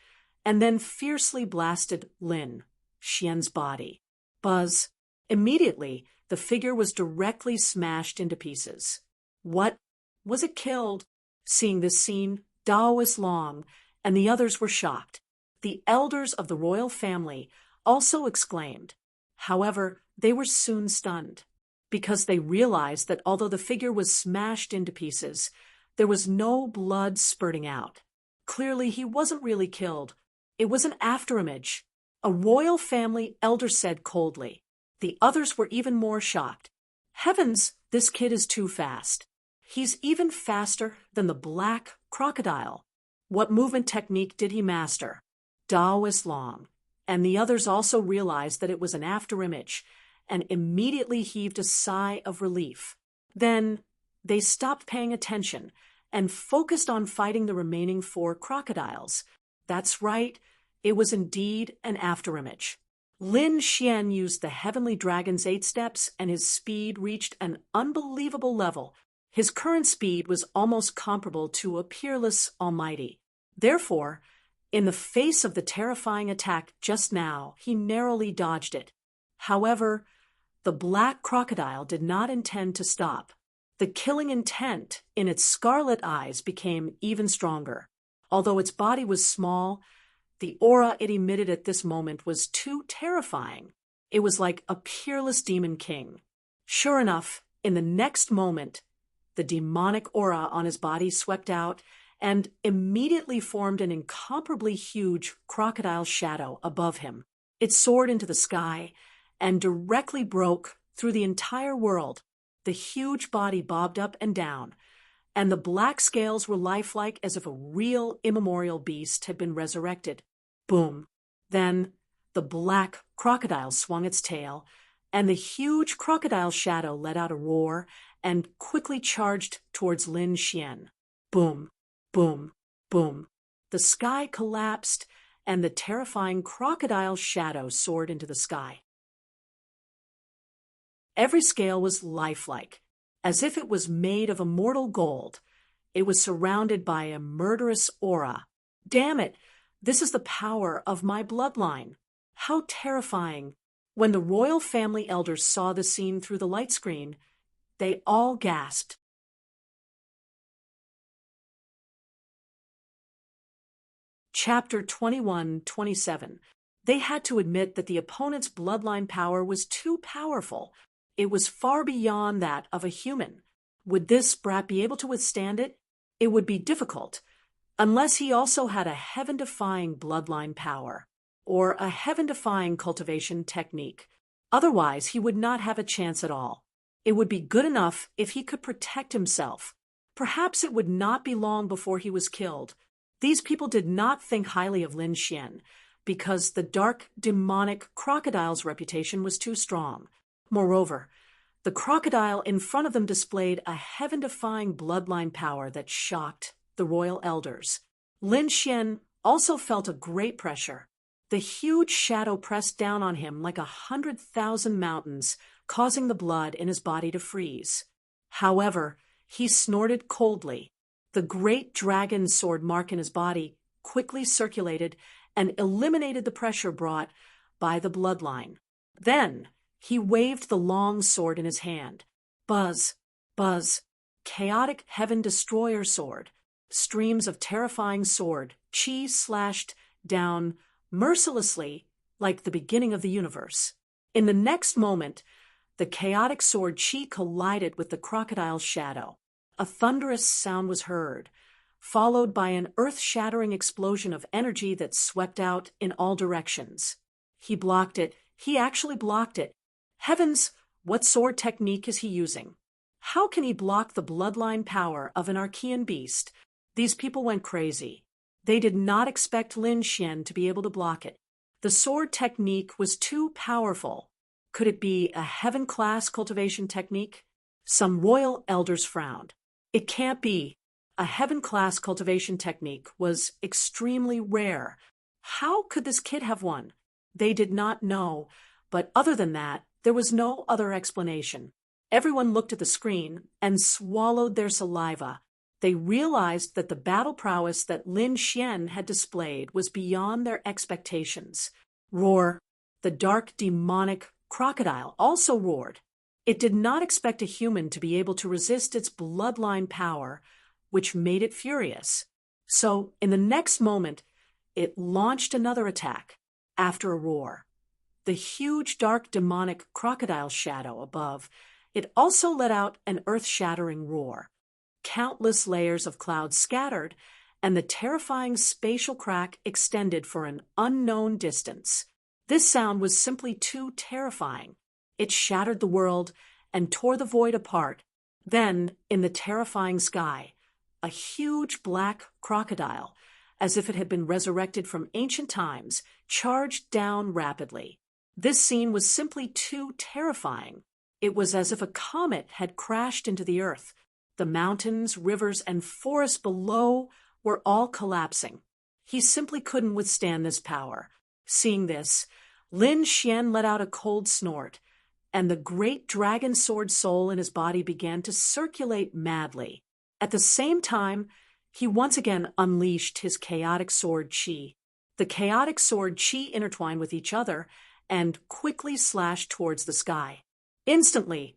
and then fiercely blasted Lin Xian's body. Buzz! Immediately, the figure was directly smashed into pieces. What? Was it killed? Seeing this scene, Daoist Long and the others were shocked. The elders of the royal family also exclaimed. However, they were soon stunned, because they realized that although the figure was smashed into pieces, there was no blood spurting out. Clearly, he wasn't really killed. It was an afterimage. A royal family elder said coldly. The others were even more shocked. Heavens, this kid is too fast. He's even faster than the black crocodile. What movement technique did he master? Daoist Long. And the others also realized that it was an afterimage and immediately heaved a sigh of relief. Then they stopped paying attention and focused on fighting the remaining 4 crocodiles. That's right, it was indeed an afterimage. Lin Xian used the Heavenly Dragon's 8 steps, and his speed reached an unbelievable level. His current speed was almost comparable to a peerless almighty. Therefore, in the face of the terrifying attack just now, he narrowly dodged it. However, the black crocodile did not intend to stop. The killing intent in its scarlet eyes became even stronger. Although its body was small, the aura it emitted at this moment was too terrifying. It was like a peerless demon king. Sure enough, in the next moment, the demonic aura on his body swept out and immediately formed an incomparably huge crocodile shadow above him. It soared into the sky and directly broke through the entire world. The huge body bobbed up and down, and the black scales were lifelike as if a real immemorial beast had been resurrected. Boom! Then the black crocodile swung its tail, and the huge crocodile shadow let out a roar and quickly charged towards Lin Xian. Boom! Boom! Boom! The sky collapsed, and the terrifying crocodile shadow soared into the sky. Every scale was lifelike, as if it was made of immortal gold. It was surrounded by a murderous aura. Damn it! This is the power of my bloodline. How terrifying! When the royal family elders saw the scene through the light screen, they all gasped. Chapter 21-27. They had to admit that the opponent's bloodline power was too powerful. It was far beyond that of a human. Would this brat be able to withstand it? It would be difficult, unless he also had a heaven-defying bloodline power, or a heaven-defying cultivation technique. Otherwise, he would not have a chance at all. It would be good enough if he could protect himself. Perhaps it would not be long before he was killed. These people did not think highly of Lin Xian, because the dark, demonic crocodile's reputation was too strong. Moreover, the crocodile in front of them displayed a heaven-defying bloodline power that shocked the royal elders. Lin Xian also felt a great pressure. The huge shadow pressed down on him like 100,000 mountains, causing the blood in his body to freeze. However, he snorted coldly. The great dragon sword mark in his body quickly circulated and eliminated the pressure brought by the bloodline. Then he waved the long sword in his hand. Buzz, buzz, chaotic heaven destroyer sword. Streams of terrifying sword, chi slashed down mercilessly like the beginning of the universe. In the next moment, the chaotic sword chi collided with the crocodile's shadow. A thunderous sound was heard, followed by an earth-shattering explosion of energy that swept out in all directions. He blocked it. He actually blocked it. Heavens, what sword technique is he using? How can he block the bloodline power of an Archean beast? These people went crazy. They did not expect Lin Xian to be able to block it. The sword technique was too powerful. Could it be a heaven-class cultivation technique? Some royal elders frowned. It can't be. A heaven-class cultivation technique was extremely rare. How could this kid have one? They did not know, but other than that, there was no other explanation. Everyone looked at the screen and swallowed their saliva. They realized that the battle prowess that Lin Xian had displayed was beyond their expectations. Roar! The dark demonic crocodile also roared. It did not expect a human to be able to resist its bloodline power, which made it furious. So, in the next moment, it launched another attack. After a roar, the huge dark demonic crocodile shadow above, it also let out an earth-shattering roar. Countless layers of clouds scattered, and the terrifying spatial crack extended for an unknown distance. This sound was simply too terrifying. It shattered the world and tore the void apart. Then, in the terrifying sky, a huge black crocodile, as if it had been resurrected from ancient times, charged down rapidly. This scene was simply too terrifying. It was as if a comet had crashed into the earth. The mountains, rivers, and forests below were all collapsing. He simply couldn't withstand this power. Seeing this, Lin Xian let out a cold snort, and the great dragon sword soul in his body began to circulate madly. At the same time, he once again unleashed his chaotic sword qi. The chaotic sword qi intertwined with each other and quickly slashed towards the sky. Instantly,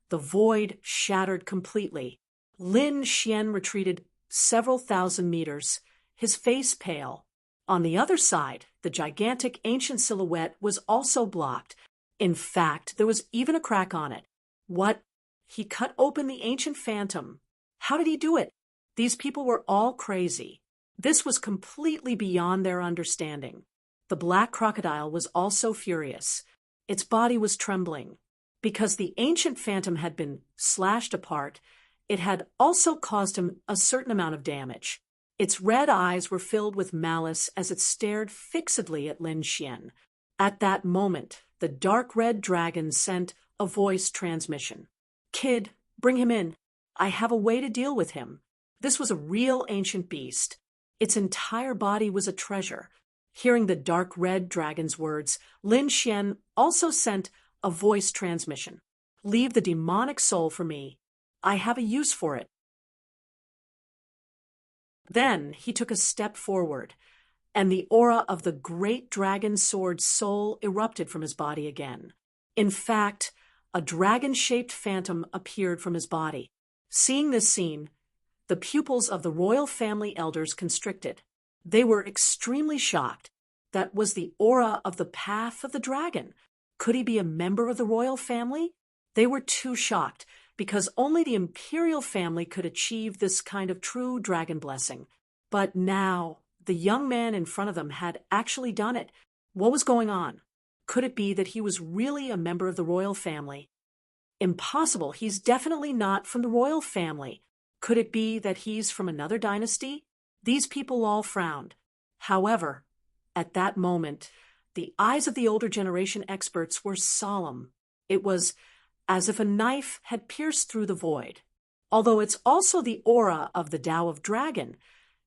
the void shattered completely. Lin Xian retreated several thousand meters, his face pale. On the other side, the gigantic ancient silhouette was also blocked. In fact, there was even a crack on it. What? He cut open the ancient phantom. How did he do it? These people were all crazy. This was completely beyond their understanding. The black crocodile was also furious. Its body was trembling. Because the ancient phantom had been slashed apart, it had also caused him a certain amount of damage. Its red eyes were filled with malice as it stared fixedly at Lin Xian. At that moment, the dark red dragon sent a voice transmission. "Kid, bring him in. I have a way to deal with him." This was a real ancient beast. Its entire body was a treasure. Hearing the dark red dragon's words, Lin Xian also sent a voice transmission. "Leave the demonic soul for me. I have a use for it." Then he took a step forward, and the aura of the great dragon sword soul erupted from his body again. In fact, a dragon-shaped phantom appeared from his body. Seeing this scene, the pupils of the royal family elders constricted. They were extremely shocked. That was the aura of the path of the dragon. Could he be a member of the royal family? They were too shocked, because only the imperial family could achieve this kind of true dragon blessing. But now, the young man in front of them had actually done it. What was going on? Could it be that he was really a member of the royal family? Impossible. He's definitely not from the royal family. Could it be that he's from another dynasty? These people all frowned. However, at that moment, the eyes of the older generation experts were solemn. It was as if a knife had pierced through the void. Although it's also the aura of the Tao of Dragon,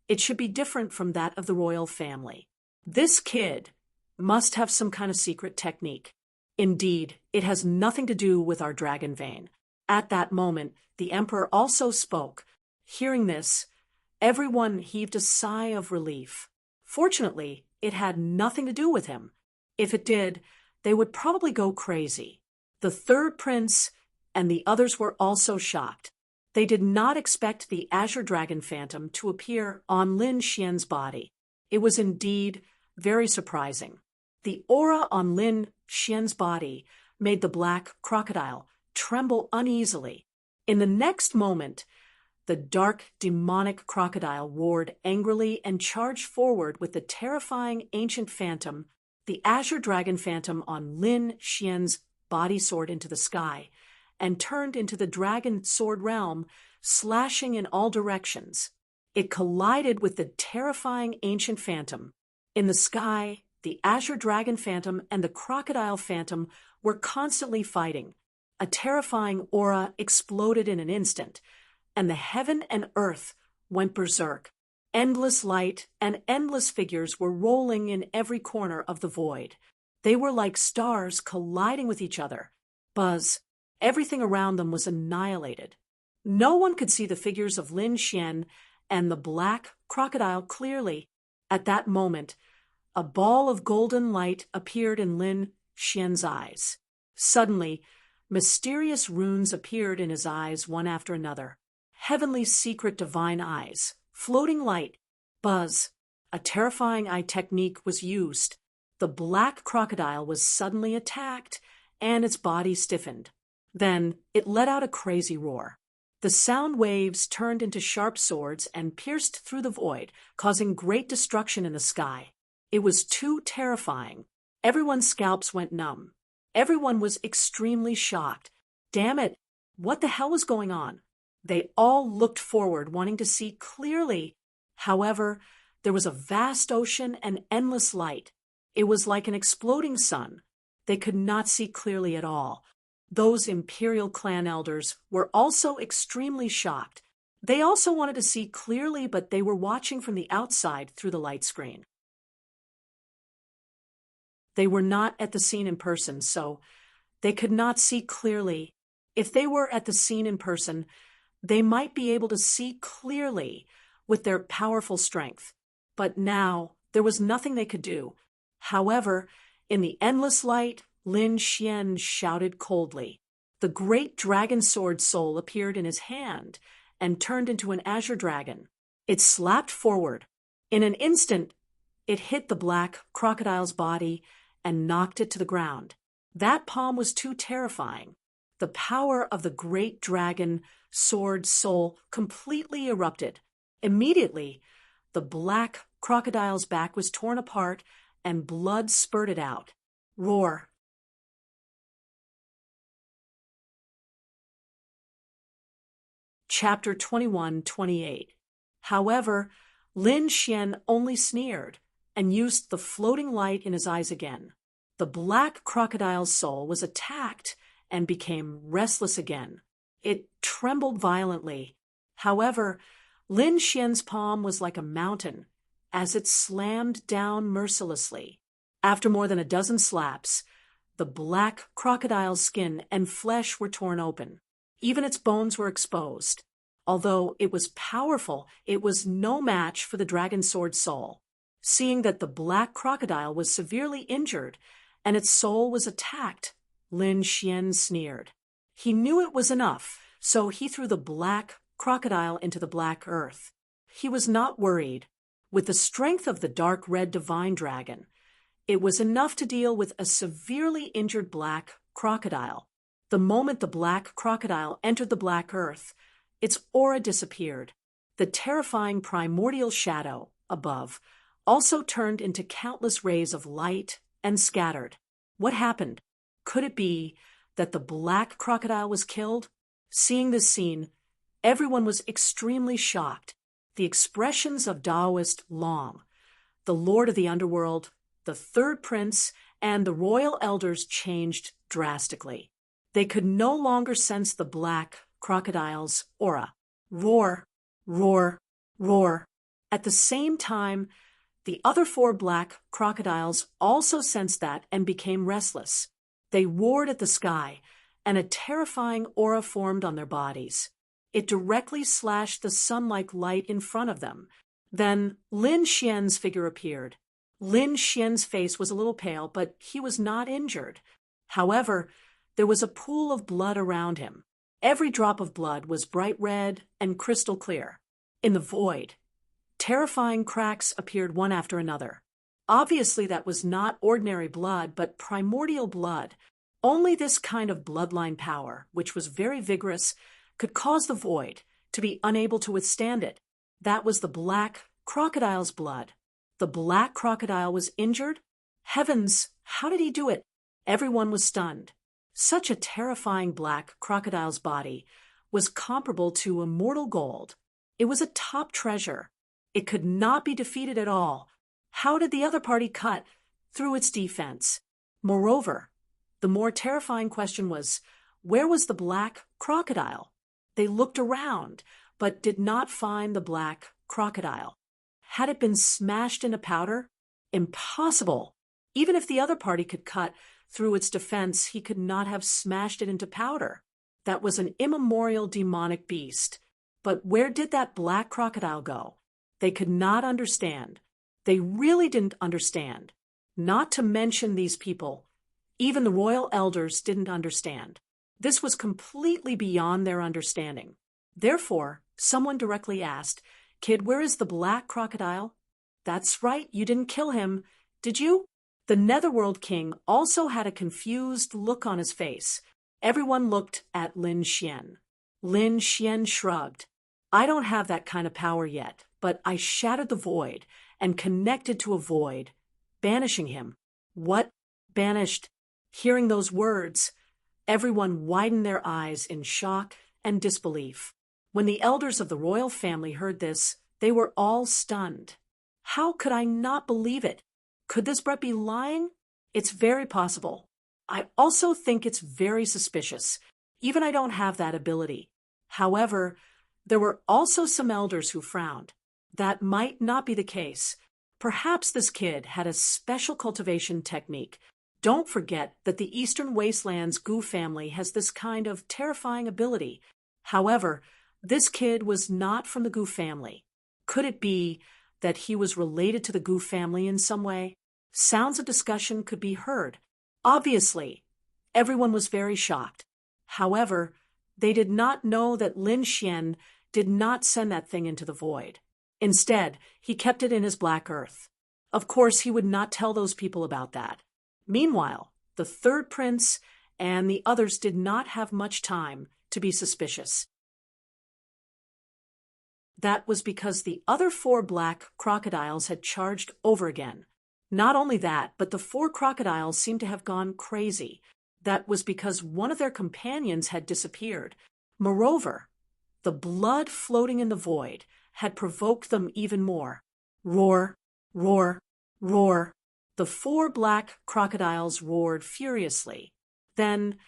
it should be different from that of the royal family. This kid must have some kind of secret technique. Indeed, it has nothing to do with our dragon vein. At that moment, the emperor also spoke. Hearing this, everyone heaved a sigh of relief. Fortunately, it had nothing to do with him. If it did, they would probably go crazy. The third prince and the others were also shocked. They did not expect the Azure Dragon Phantom to appear on Lin Xian's body. It was indeed very surprising. The aura on Lin Xian's body made the black crocodile tremble uneasily. In the next moment, the dark, demonic crocodile roared angrily and charged forward with the terrifying ancient phantom, the Azure Dragon Phantom, on Lin Xian's body soared into the sky and turned into the dragon sword realm, slashing in all directions. It collided with the terrifying ancient phantom. In the sky, the azure dragon phantom and the crocodile phantom were constantly fighting. A terrifying aura exploded in an instant, and the heaven and earth went berserk. Endless light and endless figures were rolling in every corner of the void. They were like stars colliding with each other. Buzz, everything around them was annihilated. No one could see the figures of Lin Xian and the black crocodile clearly. At that moment, a ball of golden light appeared in Lin Xian's eyes. Suddenly, mysterious runes appeared in his eyes one after another. Heavenly secret divine eyes, floating light. Buzz, a terrifying eye technique was used. The black crocodile was suddenly attacked, and its body stiffened. Then it let out a crazy roar. The sound waves turned into sharp swords and pierced through the void, causing great destruction in the sky. It was too terrifying. Everyone's scalps went numb. Everyone was extremely shocked. Damn it, what the hell was going on? They all looked forward, wanting to see clearly. However, there was a vast ocean and endless light. It was like an exploding sun. They could not see clearly at all. Those Imperial clan elders were also extremely shocked. They also wanted to see clearly, but they were watching from the outside through the light screen. They were not at the scene in person, so they could not see clearly. If they were at the scene in person, they might be able to see clearly with their powerful strength. But now, there was nothing they could do. However, in the endless light, Lin Xian shouted coldly. The great dragon sword soul appeared in his hand and turned into an azure dragon. It slapped forward. In an instant, it hit the black crocodile's body and knocked it to the ground. That palm was too terrifying. The power of the great dragon sword soul completely erupted. Immediately, the black crocodile's back was torn apart and blood spurted out. Roar. Chapter 21-28. However, Lin Xian only sneered and used the floating light in his eyes again. The black crocodile's soul was attacked and became restless again. It trembled violently. However, Lin Xian's palm was like a mountain as it slammed down mercilessly. After more than a dozen slaps, the black crocodile's skin and flesh were torn open. Even its bones were exposed. Although it was powerful, it was no match for the dragon sword soul. Seeing that the black crocodile was severely injured and its soul was attacked, Lin Xian sneered. He knew it was enough, so he threw the black crocodile into the black earth. He was not worried. With the strength of the dark red divine dragon, it was enough to deal with a severely injured black crocodile. The moment the black crocodile entered the black earth, its aura disappeared. The terrifying primordial shadow above also turned into countless rays of light and scattered. What happened? Could it be that the black crocodile was killed? Seeing this scene, everyone was extremely shocked. The expressions of Taoist Long, the Lord of the Underworld, the Third Prince, and the royal elders changed drastically. They could no longer sense the black crocodile's aura. Roar, roar, roar. At the same time, the other 4 black crocodiles also sensed that and became restless. They roared at the sky, and a terrifying aura formed on their bodies. It directly slashed the sun-like light in front of them. Then Lin Xian's figure appeared. Lin Xian's face was a little pale, but he was not injured. However, there was a pool of blood around him. Every drop of blood was bright red and crystal clear. In the void, terrifying cracks appeared one after another. Obviously, that was not ordinary blood, but primordial blood. Only this kind of bloodline power, which was very vigorous, could cause the void to be unable to withstand it. That was the black crocodile's blood. The black crocodile was injured? Heavens, how did he do it? Everyone was stunned. Such a terrifying black crocodile's body was comparable to immortal gold. It was a top treasure. It could not be defeated at all. How did the other party cut through its defense? Moreover, the more terrifying question was, where was the black crocodile? They looked around, but did not find the black crocodile. Had it been smashed into powder? Impossible. Even if the other party could cut through its defense, he could not have smashed it into powder. That was an immemorial demonic beast. But where did that black crocodile go? They could not understand. They really didn't understand. Not to mention these people. Even the royal elders didn't understand. This was completely beyond their understanding. Therefore, someone directly asked, "Kid, where is the black crocodile?" "That's right, you didn't kill him, did you?" The Netherworld King also had a confused look on his face. Everyone looked at Lin Xian. Lin Xian shrugged. "I don't have that kind of power yet, but I shattered the void and connected to a void, banishing him." "What? Banished?" Hearing those words, everyone widened their eyes in shock and disbelief. When the elders of the royal family heard this, they were all stunned. How could I not believe it? Could this Brett be lying? It's very possible. I also think it's very suspicious. Even I don't have that ability. However, there were also some elders who frowned. That might not be the case. Perhaps this kid had a special cultivation technique. Don't forget that the Eastern Wastelands Goo family has this kind of terrifying ability. However, this kid was not from the Goo family. Could it be that he was related to the Goo family in some way? Sounds of discussion could be heard. Obviously, everyone was very shocked. However, they did not know that Lin Xian did not send that thing into the void. Instead, he kept it in his black earth. Of course, he would not tell those people about that. Meanwhile, the third prince and the others did not have much time to be suspicious. That was because the other 4 black crocodiles had charged over again. Not only that, but the 4 crocodiles seemed to have gone crazy. That was because one of their companions had disappeared. Moreover, the blood floating in the void had provoked them even more. Roar, roar, roar. The 4 black crocodiles roared furiously. Then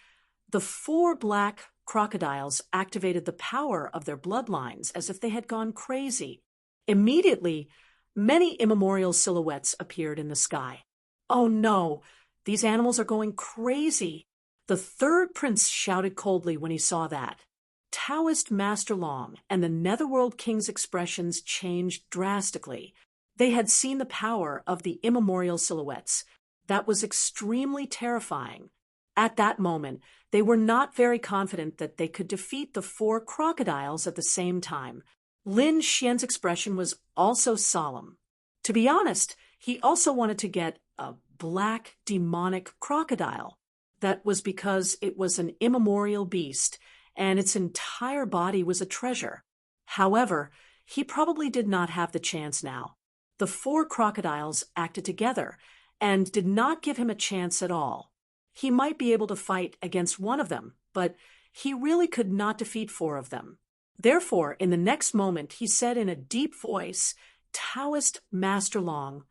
the 4 black crocodiles activated the power of their bloodlines as if they had gone crazy. Immediately, many immemorial silhouettes appeared in the sky. "Oh no, these animals are going crazy." The third prince shouted coldly when he saw that. Taoist Master Long and the Netherworld King's expressions changed drastically. They had seen the power of the immemorial silhouettes. That was extremely terrifying. At that moment, they were not very confident that they could defeat the 4 crocodiles at the same time. Lin Xian's expression was also solemn. To be honest, he also wanted to get a black demonic crocodile. That was because it was an immemorial beast, and its entire body was a treasure. However, he probably did not have the chance now. The 4 crocodiles acted together and did not give him a chance at all. He might be able to fight against one of them, but he really could not defeat 4 of them. Therefore, in the next moment, he said in a deep voice, "Taoist Master Long,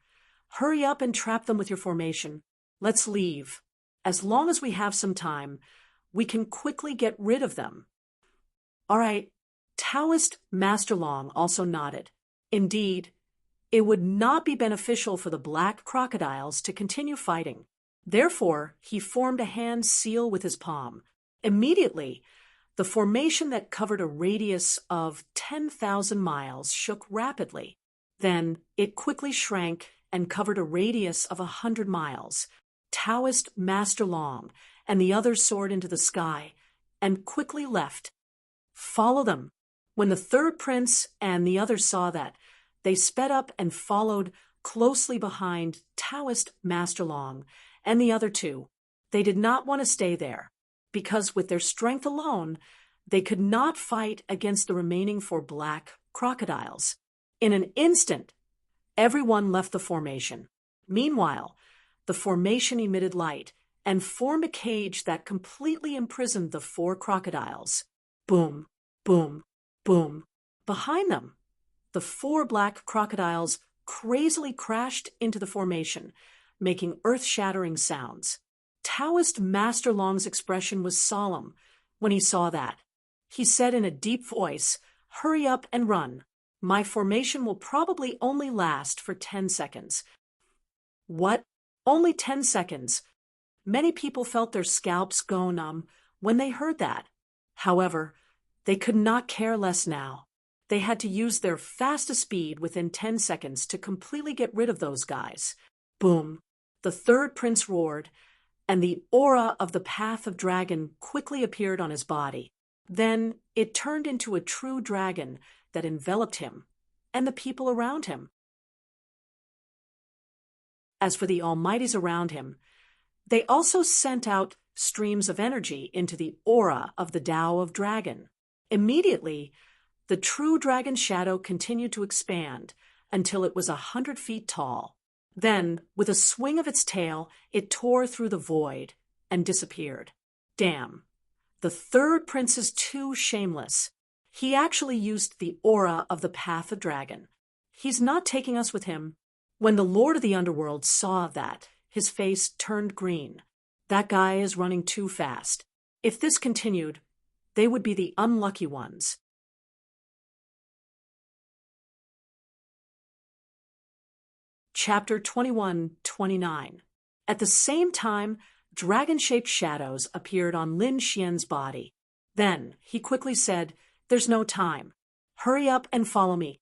hurry up and trap them with your formation. Let's leave. As long as we have some time, we can quickly get rid of them." "All right." Taoist Master Long also nodded. Indeed, it would not be beneficial for the black crocodiles to continue fighting. Therefore, he formed a hand seal with his palm. Immediately, the formation that covered a radius of 10,000 miles shook rapidly. Then it quickly shrank and covered a radius of 100 miles. Taoist Master Long and the others soared into the sky and quickly left. "Follow them." When the third prince and the others saw that, they sped up and followed closely behind Taoist Master Long and the other 2. They did not want to stay there, because with their strength alone, they could not fight against the remaining 4 black crocodiles. In an instant, everyone left the formation. Meanwhile, the formation emitted light and formed a cage that completely imprisoned the 4 crocodiles. Boom, boom, boom, behind them, the 4 black crocodiles crazily crashed into the formation, making earth-shattering sounds. Taoist Master Long's expression was solemn when he saw that. He said in a deep voice, "Hurry up and run. My formation will probably only last for 10 seconds. What? Only 10 seconds? Many people felt their scalps go numb when they heard that. However, they could not care less now. They had to use their fastest speed within 10 seconds to completely get rid of those guys. Boom! The third prince roared, and the aura of the Path of Dragon quickly appeared on his body. Then it turned into a true dragon that enveloped him and the people around him. As for the almighties around him, they also sent out streams of energy into the aura of the Tao of Dragon. Immediately, the true dragon shadow continued to expand until it was 100 feet tall. Then, with a swing of its tail, it tore through the void and disappeared. Damn. The third prince is too shameless. He actually used the aura of the Path of Dragon. He's not taking us with him. When the Lord of the Underworld saw that, his face turned green. That guy is running too fast. If this continued, they would be the unlucky ones. Chapter 21-29. At the same time, dragon-shaped shadows appeared on Lin Xian's body. Then he quickly said, "There's no time. Hurry up and follow me."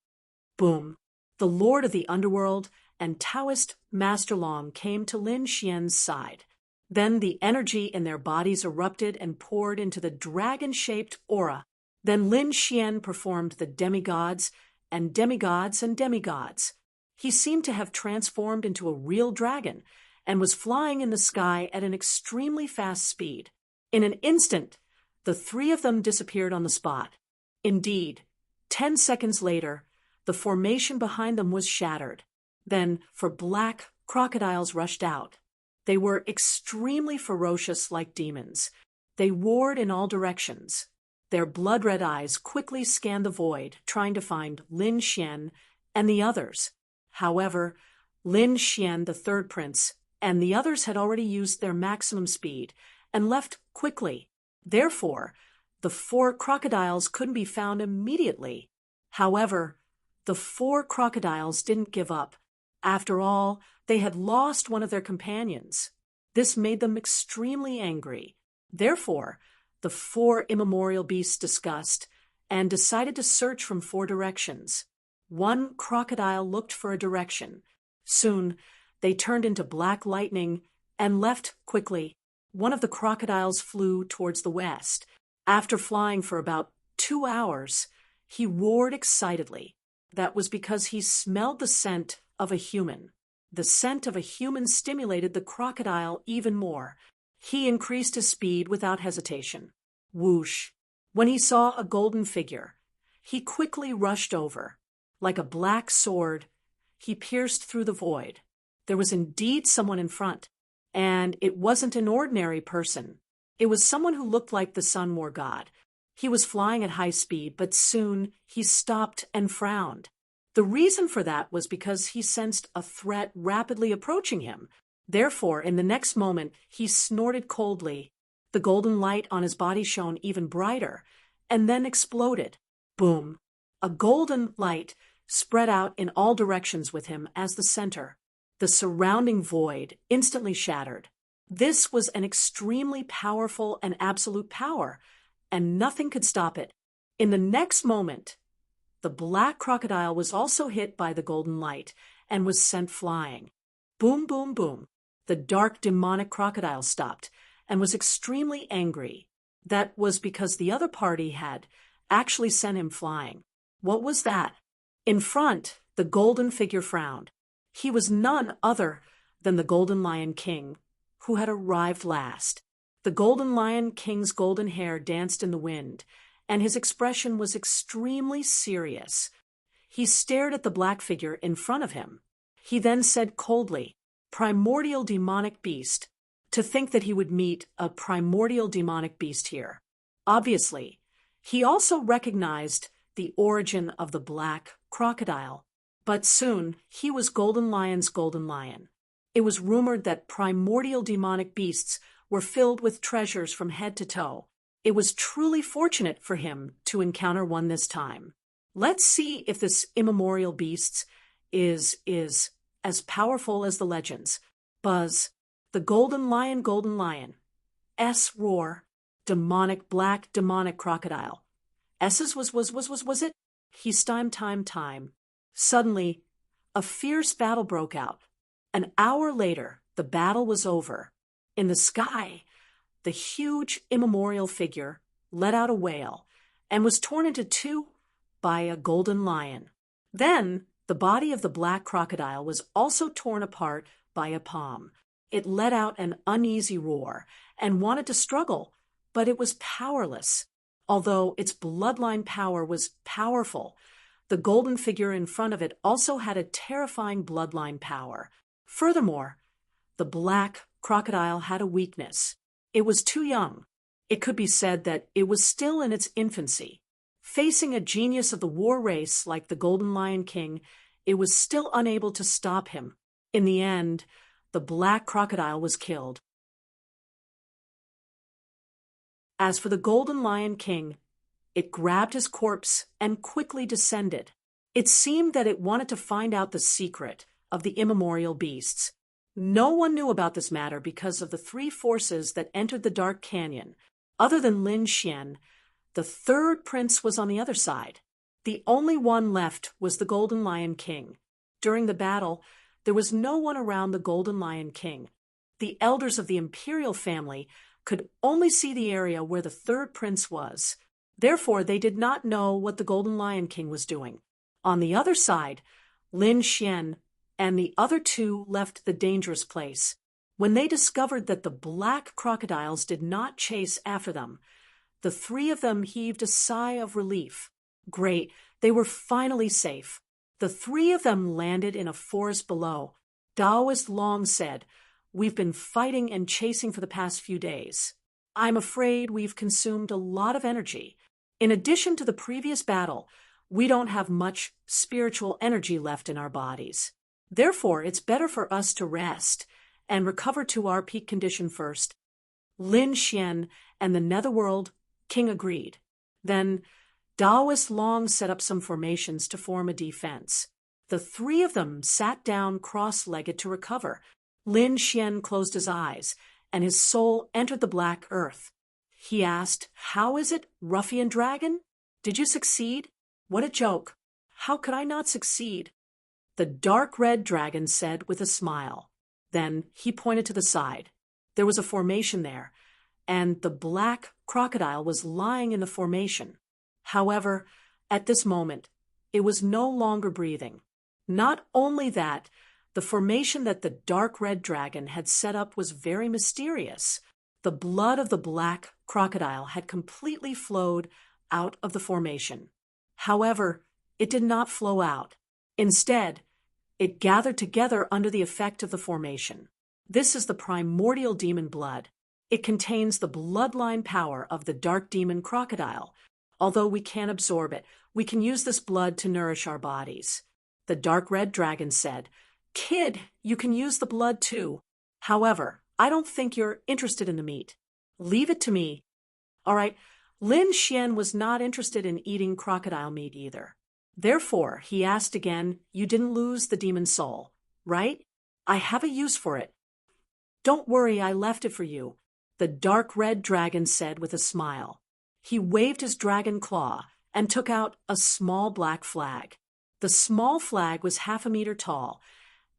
Boom! The Lord of the Underworld and Taoist Master Long came to Lin Xian's side. Then the energy in their bodies erupted and poured into the dragon-shaped aura. Then Lin Xian performed the demigods and demigods and demigods. He seemed to have transformed into a real dragon and was flying in the sky at an extremely fast speed. In an instant, the 3 of them disappeared on the spot. Indeed, 10 seconds later, the formation behind them was shattered. Then 4 black crocodiles rushed out. They were extremely ferocious like demons. They roared in all directions. Their blood-red eyes quickly scanned the void, trying to find Lin Xian and the others. However, Lin Xian, the third prince, and the others had already used their maximum speed and left quickly. Therefore, the 4 crocodiles couldn't be found immediately. However, the 4 crocodiles didn't give up. After all, they had lost one of their companions. This made them extremely angry. Therefore, the 4 immemorial beasts discussed and decided to search from 4 directions. One crocodile looked for a direction. Soon, they turned into black lightning and left quickly. One of the crocodiles flew towards the west. After flying for about 2 hours, he roared excitedly. That was because he smelled the scent of a human. The scent of a human stimulated the crocodile even more. He increased his speed without hesitation. Whoosh! When he saw a golden figure, he quickly rushed over. Like a black sword, he pierced through the void. There was indeed someone in front, and it wasn't an ordinary person. It was someone who looked like the Sun War god. He was flying at high speed, but soon he stopped and frowned. The reason for that was because he sensed a threat rapidly approaching him. Therefore, in the next moment, he snorted coldly. The golden light on his body shone even brighter, and then exploded. Boom! A golden light spread out in all directions with him as the center. The surrounding void instantly shattered. This was an extremely powerful and absolute power, and nothing could stop it. In the next moment, the black crocodile was also hit by the golden light and was sent flying. Boom, boom, boom. The dark demonic crocodile stopped and was extremely angry. That was because the other party had actually sent him flying. What was that? In front, the golden figure frowned. He was none other than the Golden Lion King, who had arrived last. The Golden Lion King's golden hair danced in the wind, and his expression was extremely serious. He stared at the black figure in front of him. He then said coldly, "Primordial demonic beast." To think that he would meet a primordial demonic beast here. Obviously, he also recognized the origin of the black crocodile. But soon he was Golden Lion's golden lion. It was rumored that primordial demonic beasts were filled with treasures from head to toe. It was truly fortunate for him to encounter one this time. Let's see if this immemorial beast is as powerful as the legends. Buzz, the golden lion, S roar, demonic black demonic crocodile. S's was it? He's time. Suddenly, a fierce battle broke out. An hour later, the battle was over. In the sky, the huge immemorial figure let out a wail and was torn into two by a golden lion. Then, the body of the black crocodile was also torn apart by a palm. It let out an uneasy roar and wanted to struggle, but it was powerless. Although its bloodline power was powerful, the golden figure in front of it also had a terrifying bloodline power. Furthermore, the black crocodile had a weakness. It was too young. It could be said that it was still in its infancy. Facing a genius of the war race like the Golden Lion King, it was still unable to stop him. In the end, the black crocodile was killed. As for the Golden Lion King, it grabbed his corpse and quickly descended. It seemed that it wanted to find out the secret of the immemorial beasts. No one knew about this matter because of the three forces that entered the dark canyon. Other than Lin Xian, the third prince was on the other side. The only one left was the Golden Lion King. During the battle, there was no one around the Golden Lion King. The elders of the imperial family could only see the area where the third prince was. Therefore, they did not know what the Golden Lion King was doing. On the other side, Lin Xian and the other two left the dangerous place. When they discovered that the black crocodiles did not chase after them, the three of them heaved a sigh of relief. Great, they were finally safe. The three of them landed in a forest below. Daoist Long said, "We've been fighting and chasing for the past few days. I'm afraid we've consumed a lot of energy. In addition to the previous battle, we don't have much spiritual energy left in our bodies. Therefore, it's better for us to rest and recover to our peak condition first." Lin Xian and the Netherworld King agreed. Then Daoist Long set up some formations to form a defense. The three of them sat down cross-legged to recover. Lin Xian closed his eyes, and his soul entered the black earth. He asked, "How is it, ruffian dragon? Did you succeed?" "What a joke! How could I not succeed?" The dark red dragon said with a smile. Then he pointed to the side. There was a formation there, and the black crocodile was lying in the formation. However, at this moment, it was no longer breathing. Not only that, the formation that the dark red dragon had set up was very mysterious. The blood of the black crocodile had completely flowed out of the formation. However, it did not flow out. Instead, it gathered together under the effect of the formation. This is the primordial demon blood. It contains the bloodline power of the dark demon crocodile. Although we can't absorb it, we can use this blood to nourish our bodies. The dark red dragon said, "Kid, you can use the blood too. However, I don't think you're interested in the meat. Leave it to me." All right, Lin Xian was not interested in eating crocodile meat either. Therefore, he asked again, "You didn't lose the demon soul, right? I have a use for it." "Don't worry, I left it for you," the dark red dragon said with a smile. He waved his dragon claw and took out a small black flag. The small flag was 1/2 meter tall,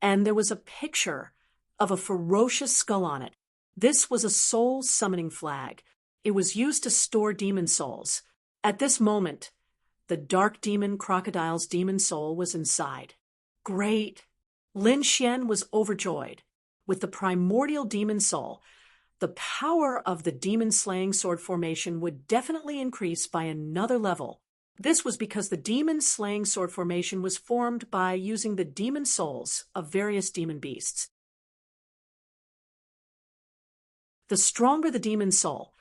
and there was a picture of a ferocious skull on it. This was a soul summoning flag. It was used to store demon souls. At this moment, the dark demon crocodile's demon soul was inside. Great! Lin Xian was overjoyed. With the primordial demon soul, the power of the demon-slaying sword formation would definitely increase by another level. This was because the demon-slaying sword formation was formed by using the demon souls of various demon beasts. The stronger the demon soul,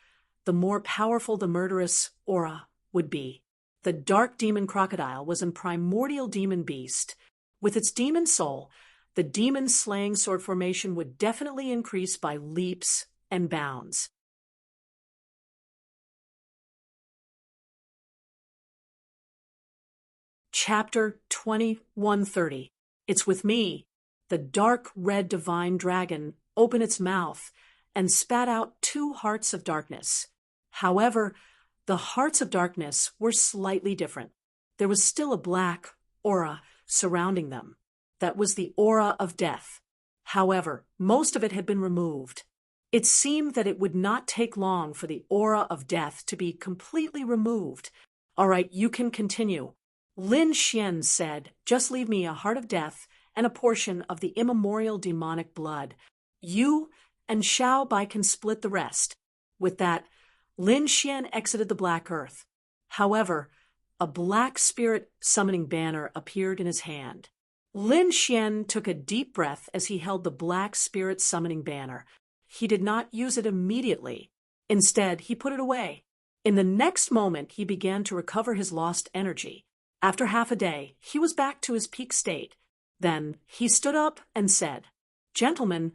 the more powerful the murderous aura would be. The dark demon crocodile was a primordial demon beast. With its demon soul, the demon-slaying sword formation would definitely increase by leaps and bounds. Chapter 2130. It's with me. The dark red divine dragon opened its mouth and spat out 2 hearts of darkness. However, the hearts of darkness were slightly different. There was still a black aura surrounding them. That was the aura of death. However, most of it had been removed. It seemed that it would not take long for the aura of death to be completely removed. All right, you can continue. Lin Xian said, just leave me a heart of death and a portion of the immemorial demonic blood. You and Xiao Bai can split the rest. With that, Lin Xian exited the Black Earth. However, a black spirit summoning banner appeared in his hand. Lin Xian took a deep breath as he held the black spirit summoning banner. He did not use it immediately. Instead, he put it away. In the next moment, he began to recover his lost energy. After half a day, he was back to his peak state. Then he stood up and said, "Gentlemen,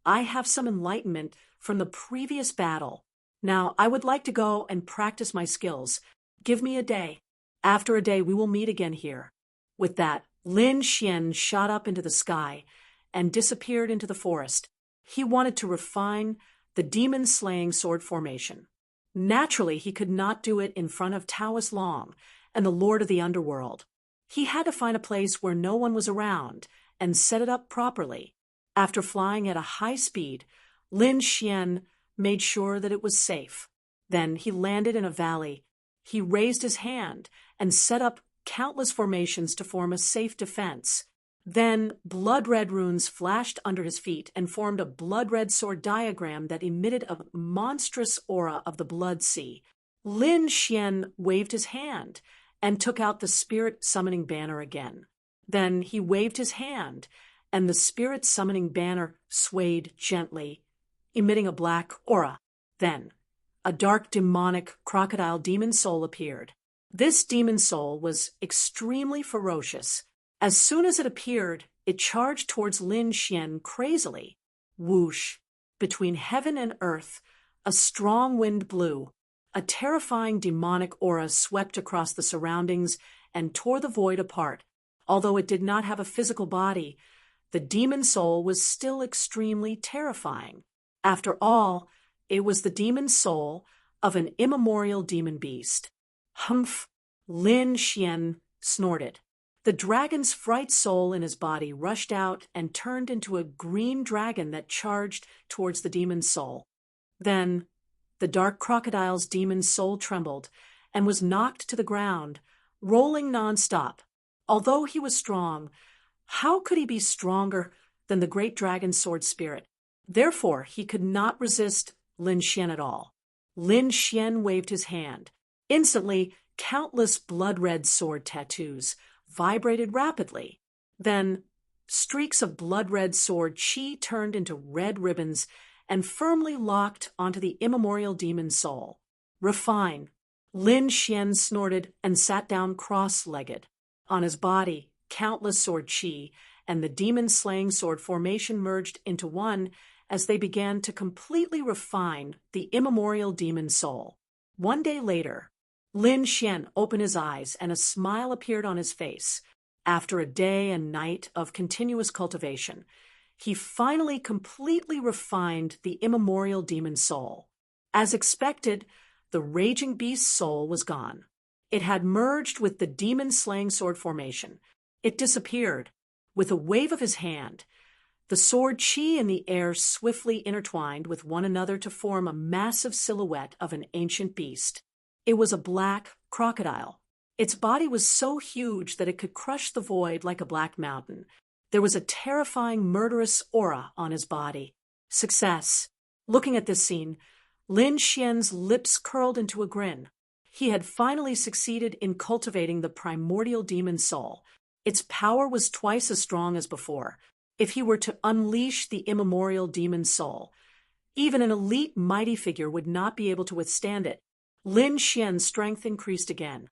I have some enlightenment from the previous battle. Now, I would like to go and practice my skills. Give me a day. After a day, we will meet again here." With that, Lin Xian shot up into the sky and disappeared into the forest. He wanted to refine the demon-slaying sword formation. Naturally, he could not do it in front of Taoist Long and the Lord of the Underworld. He had to find a place where no one was around and set it up properly. After flying at a high speed, Lin Xian made sure that it was safe. Then he landed in a valley. He raised his hand and set up countless formations to form a safe defense. Then blood-red runes flashed under his feet and formed a blood-red sword diagram that emitted a monstrous aura of the blood sea. Lin Xian waved his hand and took out the spirit summoning banner again. Then he waved his hand, and the spirit summoning banner swayed gently, emitting a black aura. Then a dark demonic crocodile demon soul appeared. This demon soul was extremely ferocious. As soon as it appeared, it charged towards Lin Xian crazily. Whoosh! Between heaven and earth, a strong wind blew. A terrifying demonic aura swept across the surroundings and tore the void apart. Although it did not have a physical body, the demon soul was still extremely terrifying. After all, it was the demon soul of an immemorial demon beast. Humph! Lin Xian snorted. The dragon's fright soul in his body rushed out and turned into a green dragon that charged towards the demon's soul. Then the dark crocodile's demon soul trembled and was knocked to the ground, rolling nonstop. Although he was strong, how could he be stronger than the great dragon sword spirit? Therefore, he could not resist Lin Xian at all. Lin Xian waved his hand. Instantly, countless blood-red sword tattoos vibrated rapidly. Then, streaks of blood-red sword chi turned into red ribbons and firmly locked onto the immemorial demon soul. Refine. Lin Xian snorted and sat down cross-legged. On his body, countless sword chi and the demon-slaying sword formation merged into one as they began to completely refine the immemorial demon soul. One day later, Lin Xian opened his eyes and a smile appeared on his face. After a day and night of continuous cultivation, he finally completely refined the immemorial demon soul. As expected, the raging beast's soul was gone. It had merged with the demon-slaying sword formation. It disappeared. With a wave of his hand, the sword chi in the air swiftly intertwined with one another to form a massive silhouette of an ancient beast. It was a black crocodile. Its body was so huge that it could crush the void like a black mountain. There was a terrifying, murderous aura on his body. Success. Looking at this scene, Lin Xian's lips curled into a grin. He had finally succeeded in cultivating the primordial demon soul. Its power was twice as strong as before. If he were to unleash the immemorial demon soul, even an elite mighty figure would not be able to withstand it. Lin Xian's strength increased again.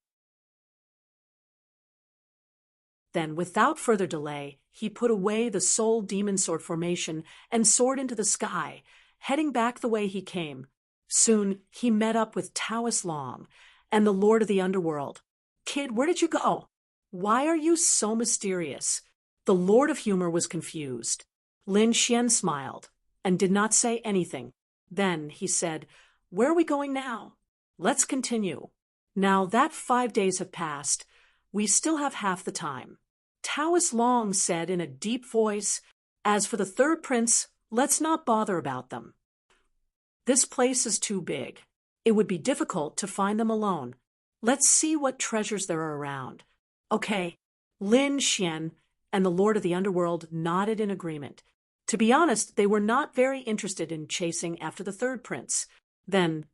Then, without further delay, he put away the soul demon sword formation and soared into the sky, heading back the way he came. Soon, he met up with Taoist Long and the Lord of the Underworld. "Kid, where did you go? Why are you so mysterious?" The Lord of Humor was confused. Lin Xian smiled and did not say anything. Then he said, "Where are we going now? Let's continue." Now that 5 days have passed, we still have half the time. Taoist Long said in a deep voice, "As for the third prince, let's not bother about them. This place is too big. It would be difficult to find them alone. Let's see what treasures there are around." Okay, Lin Xian and the Lord of the Underworld nodded in agreement. To be honest, they were not very interested in chasing after the third prince. Then,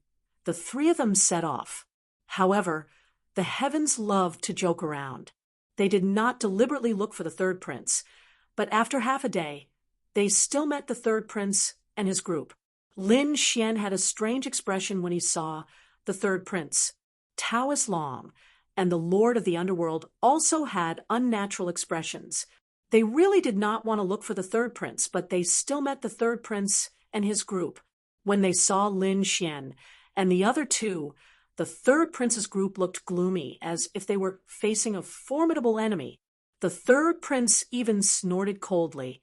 the three of them set off. However, the heavens loved to joke around. They did not deliberately look for the third prince, but after half a day, they still met the third prince and his group. Lin Xian had a strange expression when he saw the third prince. Taoist Long and the Lord of the Underworld also had unnatural expressions. They really did not want to look for the third prince, but they still met the third prince and his group. When they saw Lin Xian and the other two, the third prince's group looked gloomy, as if they were facing a formidable enemy. The third prince even snorted coldly.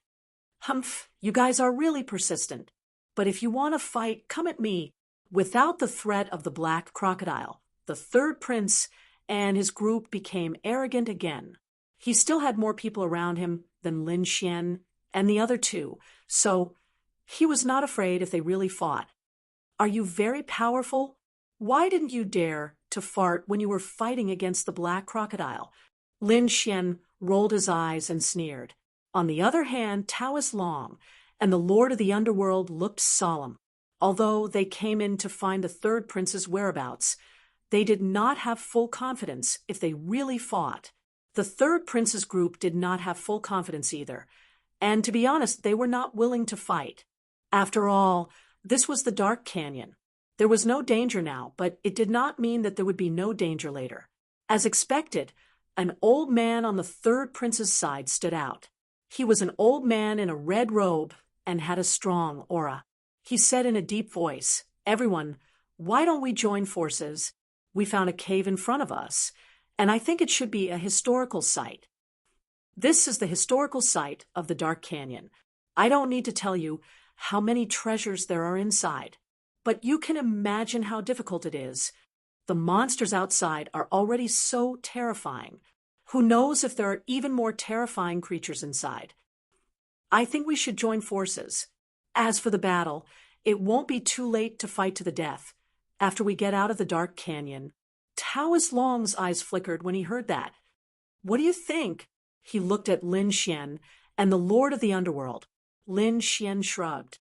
"Humph, you guys are really persistent. But if you want to fight, come at me." Without the threat of the black crocodile, the third prince and his group became arrogant again. He still had more people around him than Lin Xian and the other two, so he was not afraid if they really fought. "Are you very powerful? Why didn't you dare to fart when you were fighting against the black crocodile?" Lin Xian rolled his eyes and sneered. On the other hand, Taoist Long and the Lord of the Underworld looked solemn. Although they came in to find the third prince's whereabouts, they did not have full confidence if they really fought. The third prince's group did not have full confidence either, and to be honest, they were not willing to fight. After all, this was the Dark Canyon. There was no danger now, but it did not mean that there would be no danger later. As expected, an old man on the third prince's side stood out. He was an old man in a red robe and had a strong aura. He said in a deep voice, "Everyone, why don't we join forces? We found a cave in front of us, and I think it should be a historical site." This is the historical site of the Dark Canyon. I don't need to tell you how many treasures there are inside, but you can imagine how difficult it is. The monsters outside are already so terrifying. Who knows if there are even more terrifying creatures inside? I think we should join forces. As for the battle, it won't be too late to fight to the death. After we get out of the Dark Canyon. Taoist Long's eyes flickered when he heard that. "What do you think?" He looked at Lin Xian and the Lord of the Underworld. Lin Xian shrugged.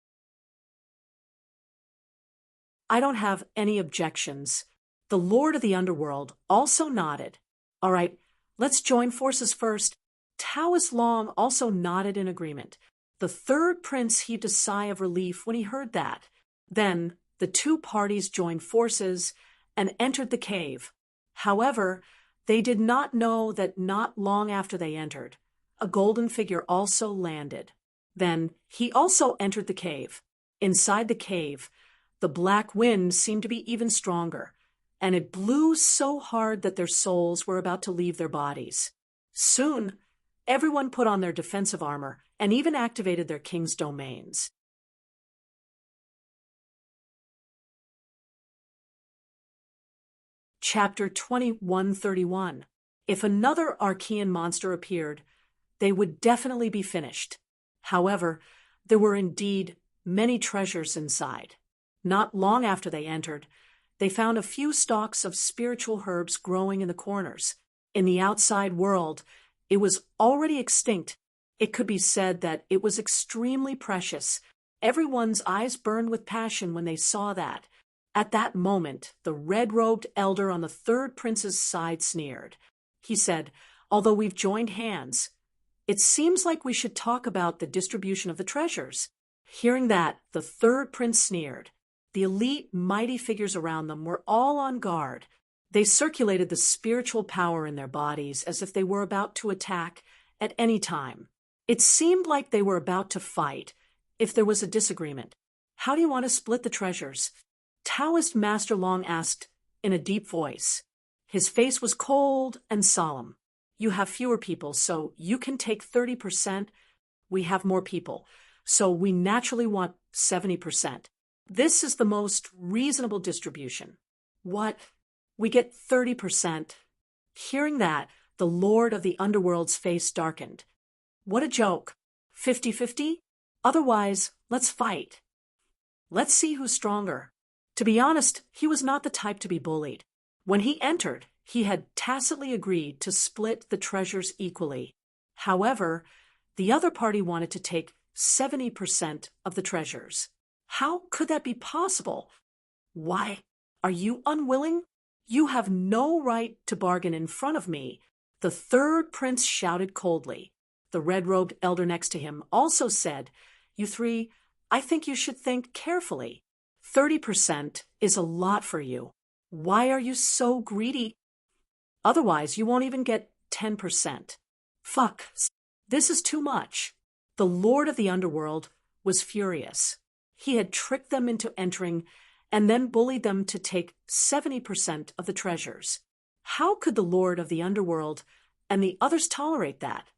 "I don't have any objections." The Lord of the Underworld also nodded. "All right, let's join forces first." Taoist Long also nodded in agreement. The third prince heaved a sigh of relief when he heard that. Then the two parties joined forces and entered the cave. However, they did not know that not long after they entered, a golden figure also landed. Then he also entered the cave. Inside the cave, the black wind seemed to be even stronger, and it blew so hard that their souls were about to leave their bodies. Soon, everyone put on their defensive armor and even activated their king's domains. Chapter 2131. If another Archean monster appeared, they would definitely be finished. However, there were indeed many treasures inside. Not long after they entered, they found a few stalks of spiritual herbs growing in the corners. In the outside world, it was already extinct. It could be said that it was extremely precious. Everyone's eyes burned with passion when they saw that. At that moment, the red-robed elder on the third prince's side sneered. He said, "Although we've joined hands, it seems like we should talk about the distribution of the treasures." Hearing that, the third prince sneered. The elite, mighty figures around them were all on guard. They circulated the spiritual power in their bodies as if they were about to attack at any time. It seemed like they were about to fight if there was a disagreement. How do you want to split the treasures? Taoist Master Long asked in a deep voice. His face was cold and solemn. You have fewer people, so you can take 30%. We have more people, so we naturally want 70%. This is the most reasonable distribution. What? We get 30%. Hearing that, the Lord of the Underworld's face darkened. What a joke. 50-50? Otherwise, let's fight. Let's see who's stronger. To be honest, he was not the type to be bullied. When he entered, he had tacitly agreed to split the treasures equally. However, the other party wanted to take 70% of the treasures. How could that be possible? Why? Are you unwilling? You have no right to bargain in front of me, the third prince shouted coldly. The red-robed elder next to him also said, You three, I think you should think carefully. 30% is a lot for you. Why are you so greedy? Otherwise, you won't even get 10%. Fuck. This is too much. The Lord of the Underworld was furious. He had tricked them into entering and then bullied them to take 70% of the treasures. How could the Lord of the Underworld and the others tolerate that?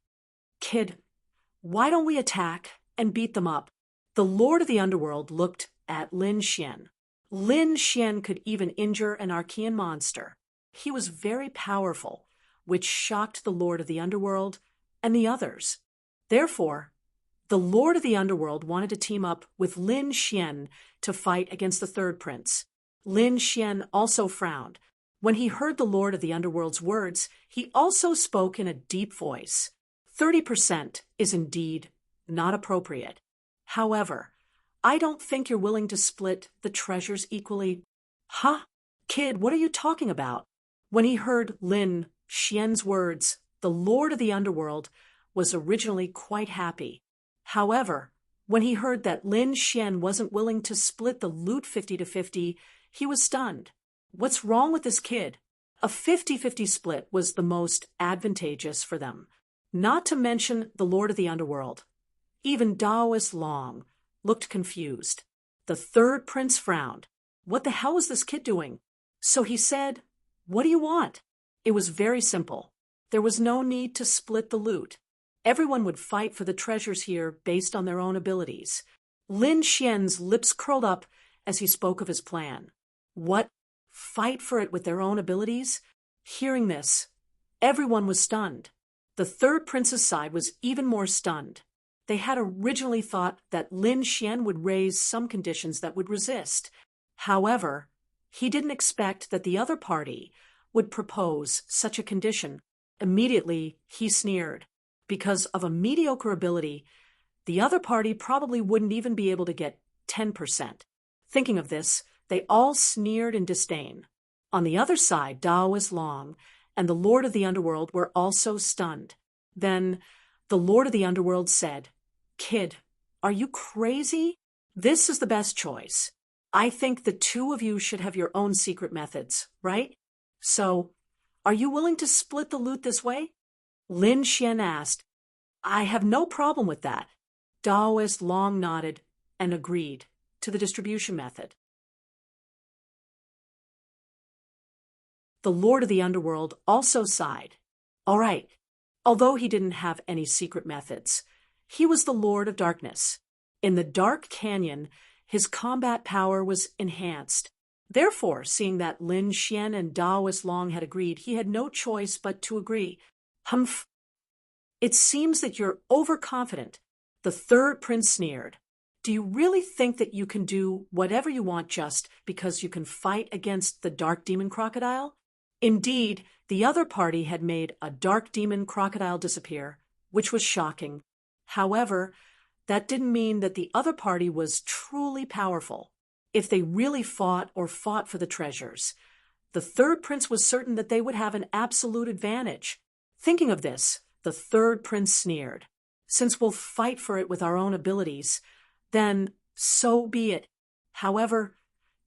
Kid, why don't we attack and beat them up? The Lord of the Underworld looked at Lin Xian. Lin Xian could even injure an Archean monster. He was very powerful, which shocked the Lord of the Underworld and the others. Therefore, the Lord of the Underworld wanted to team up with Lin Xian to fight against the third prince. Lin Xian also frowned. When he heard the Lord of the Underworld's words, he also spoke in a deep voice. 30% is indeed not appropriate. However, I don't think you're willing to split the treasures equally. Huh? Kid, what are you talking about? When he heard Lin Xian's words, the Lord of the Underworld was originally quite happy. However, when he heard that Lin Xian wasn't willing to split the loot 50-50, he was stunned. What's wrong with this kid? A 50-50 split was the most advantageous for them. Not to mention the Lord of the Underworld. Even Taoist Long looked confused. The third prince frowned. What the hell was this kid doing? So he said, What do you want? It was very simple. There was no need to split the loot. Everyone would fight for the treasures here based on their own abilities. Lin Xian's lips curled up as he spoke of his plan. What? Fight for it with their own abilities? Hearing this, everyone was stunned. The third prince's side was even more stunned. They had originally thought that Lin Xian would raise some conditions that would resist. However, he didn't expect that the other party would propose such a condition. Immediately, he sneered. Because of a mediocre ability, the other party probably wouldn't even be able to get 10%. Thinking of this, they all sneered in disdain. On the other side, Taoist Long and the Lord of the Underworld were also stunned. Then the Lord of the Underworld said, Kid, are you crazy? This is the best choice. I think the two of you should have your own secret methods, right? So, are you willing to split the loot this way? Lin Xian asked. I have no problem with that. Taoist Long nodded and agreed to the distribution method. The Lord of the Underworld also sighed. All right, although he didn't have any secret methods, he was the Lord of Darkness. In the dark canyon, his combat power was enhanced. Therefore, seeing that Lin Xian and Taoist Long had agreed, he had no choice but to agree. Humph! It seems that you're overconfident. The third prince sneered. Do you really think that you can do whatever you want just because you can fight against the dark demon crocodile? Indeed, the other party had made a dark demon crocodile disappear, which was shocking. However, that didn't mean that the other party was truly powerful. If they really fought for the treasures, the third prince was certain that they would have an absolute advantage. Thinking of this, the third prince sneered. Since we'll fight for it with our own abilities, then so be it. However,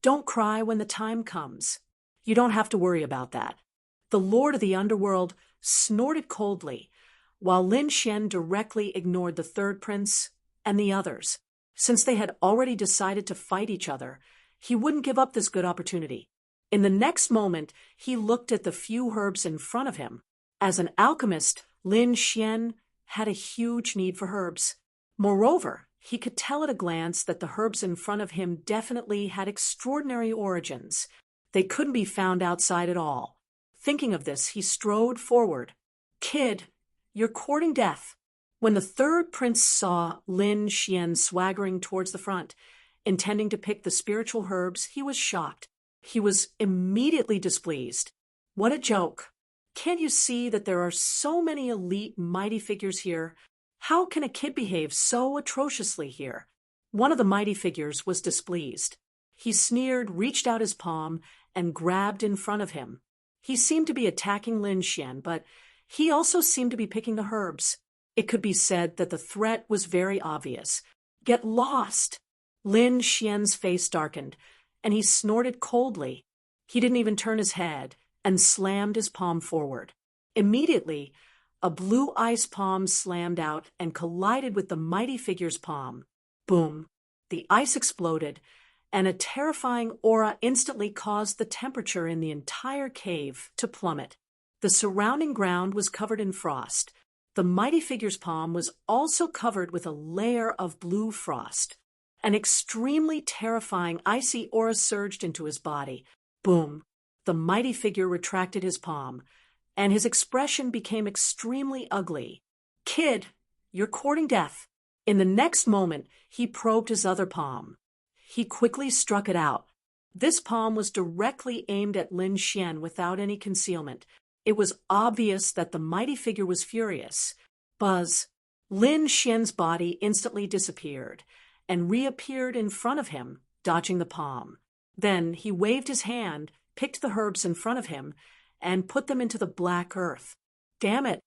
don't cry when the time comes. You don't have to worry about that." The Lord of the Underworld snorted coldly, while Lin Xian directly ignored the third prince and the others. Since they had already decided to fight each other, he wouldn't give up this good opportunity. In the next moment, he looked at the few herbs in front of him. As an alchemist, Lin Xian had a huge need for herbs. Moreover, he could tell at a glance that the herbs in front of him definitely had extraordinary origins. They couldn't be found outside at all. Thinking of this, he strode forward. "Kid, you're courting death." When the third prince saw Lin Xian swaggering towards the front, intending to pick the spiritual herbs, he was shocked. He was immediately displeased. "What a joke. Can't you see that there are so many elite, mighty figures here? How can a kid behave so atrociously here?" One of the mighty figures was displeased. He sneered, reached out his palm, and grabbed in front of him. He seemed to be attacking Lin Xian, but he also seemed to be picking the herbs. It could be said that the threat was very obvious. "Get lost!" Lin Xian's face darkened, and he snorted coldly. He didn't even turn his head and slammed his palm forward. Immediately, a blue ice palm slammed out and collided with the mighty figure's palm. Boom! The ice exploded, and a terrifying aura instantly caused the temperature in the entire cave to plummet. The surrounding ground was covered in frost. The mighty figure's palm was also covered with a layer of blue frost. An extremely terrifying icy aura surged into his body. Boom! The mighty figure retracted his palm, and his expression became extremely ugly. "Kid, you're courting death." In the next moment, he probed his other palm. He quickly struck it out. This palm was directly aimed at Lin Xian without any concealment. It was obvious that the mighty figure was furious. Buzz! Lin Xian's body instantly disappeared and reappeared in front of him, dodging the palm. Then he waved his hand, picked the herbs in front of him, and put them into the black earth. Damn it!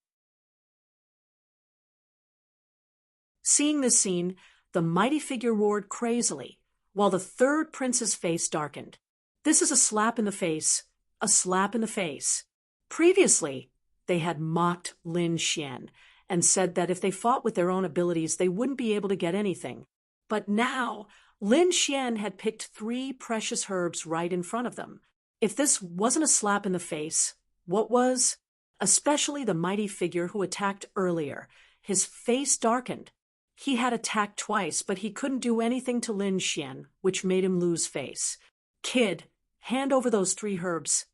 Seeing this scene, the mighty figure roared crazily, while the third prince's face darkened. This is a slap in the face, a slap in the face. Previously, they had mocked Lin Xian and said that if they fought with their own abilities, they wouldn't be able to get anything. But now, Lin Xian had picked 3 precious herbs right in front of them. If this wasn't a slap in the face, what was? Especially the mighty figure who attacked earlier. His face darkened. He had attacked twice, but he couldn't do anything to Lin Xian, which made him lose face. "Kid, hand over those 3 herbs."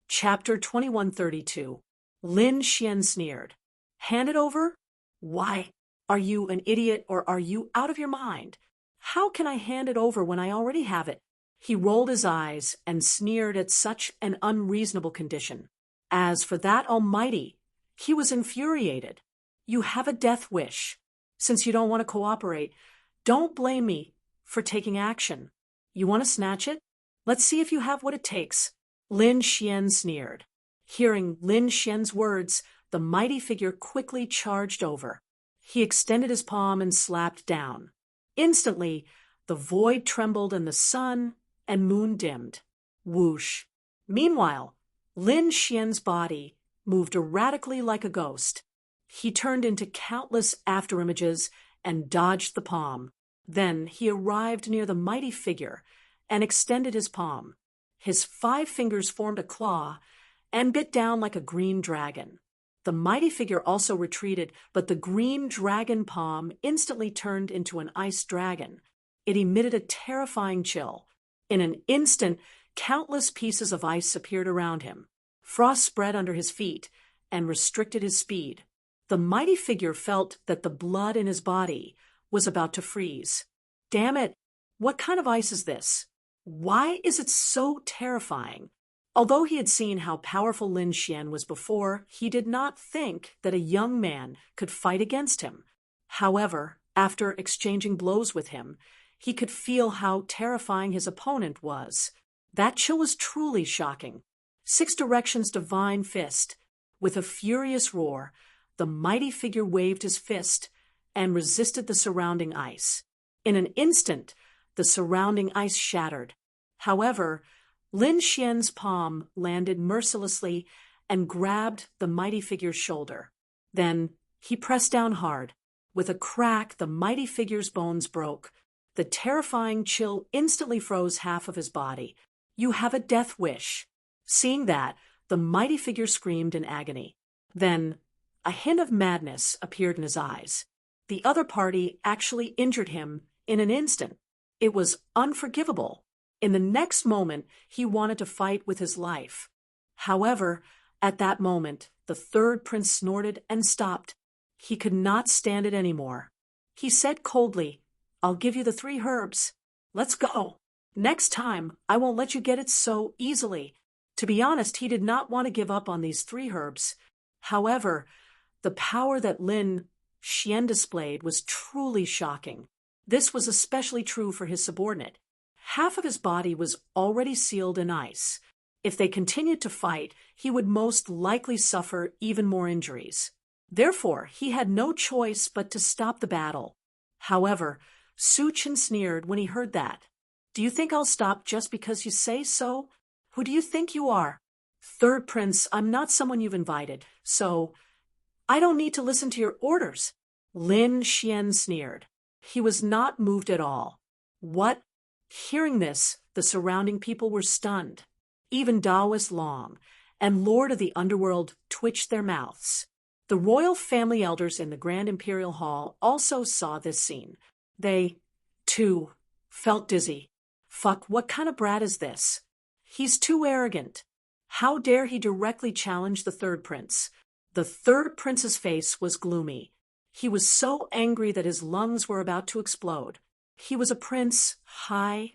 Chapter 2132. Lin Xian sneered. "Hand it over? Why, are you an idiot or are you out of your mind? How can I hand it over when I already have it?" He rolled his eyes and sneered at such an unreasonable condition. As for that almighty, he was infuriated. "You have a death wish. Since you don't want to cooperate, don't blame me for taking action. You want to snatch it? Let's see if you have what it takes." Lin Xian sneered. Hearing Lin Xian's words, the mighty figure quickly charged over. He extended his palm and slapped down. Instantly, the void trembled and the sun and moon dimmed. Whoosh! Meanwhile, Lin Xian's body moved erratically like a ghost. He turned into countless afterimages and dodged the palm. Then he arrived near the mighty figure and extended his palm. His 5 fingers formed a claw and bit down like a green dragon. The mighty figure also retreated, but the green dragon palm instantly turned into an ice dragon. It emitted a terrifying chill. In an instant, countless pieces of ice appeared around him. Frost spread under his feet and restricted his speed. The mighty figure felt that the blood in his body was about to freeze. Damn it! What kind of ice is this? Why is it so terrifying? Although he had seen how powerful Lin Xian was before, he did not think that a young man could fight against him. However, after exchanging blows with him, he could feel how terrifying his opponent was. That chill was truly shocking. 6 Directions' divine fist. With a furious roar, the mighty figure waved his fist, and resisted the surrounding ice. In an instant, the surrounding ice shattered. However, Lin Xian's palm landed mercilessly and grabbed the mighty figure's shoulder. Then he pressed down hard. With a crack, the mighty figure's bones broke. The terrifying chill instantly froze half of his body. "You have a death wish." Seeing that, the mighty figure screamed in agony. Then, a hint of madness appeared in his eyes. The other party actually injured him in an instant. It was unforgivable. In the next moment, he wanted to fight with his life. However, at that moment, the third prince snorted and stopped. He could not stand it anymore. He said coldly, "I'll give you the 3 herbs. Let's go. Next time, I won't let you get it so easily." To be honest, he did not want to give up on these 3 herbs. However, the power that Lin Xian displayed was truly shocking. This was especially true for his subordinate. Half of his body was already sealed in ice. If they continued to fight, he would most likely suffer even more injuries. Therefore, he had no choice but to stop the battle. However, Su Chen sneered when he heard that. "Do you think I'll stop just because you say so? Who do you think you are?" "Third prince, I'm not someone you've invited, so I don't need to listen to your orders." Lin Xian sneered. He was not moved at all. What? Hearing this, the surrounding people were stunned. Even Daoist Long and Lord of the Underworld twitched their mouths. The royal family elders in the Grand Imperial Hall also saw this scene. They, too, felt dizzy. Fuck, what kind of brat is this? He's too arrogant. How dare he directly challenge the third prince? The third prince's face was gloomy. He was so angry that his lungs were about to explode. He was a prince, high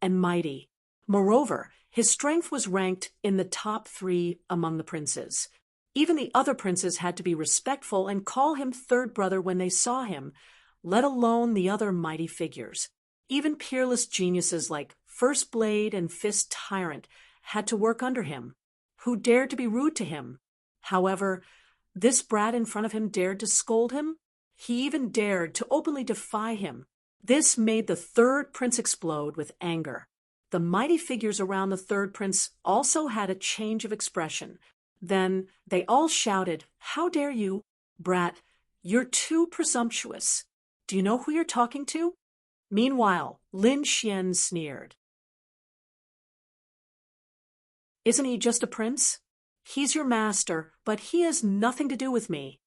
and mighty. Moreover, his strength was ranked in the top 3 among the princes. Even the other princes had to be respectful and call him third brother when they saw him, let alone the other mighty figures. Even peerless geniuses like First Blade and Fist Tyrant had to work under him. Who dared to be rude to him? However, this brat in front of him dared to scold him. He even dared to openly defy him. This made the third prince explode with anger. The mighty figures around the third prince also had a change of expression. Then they all shouted, "How dare you, brat? You're too presumptuous. Do you know who you're talking to?" Meanwhile, Lin Xian sneered. "Isn't he just a prince? He's your master, but he has nothing to do with me.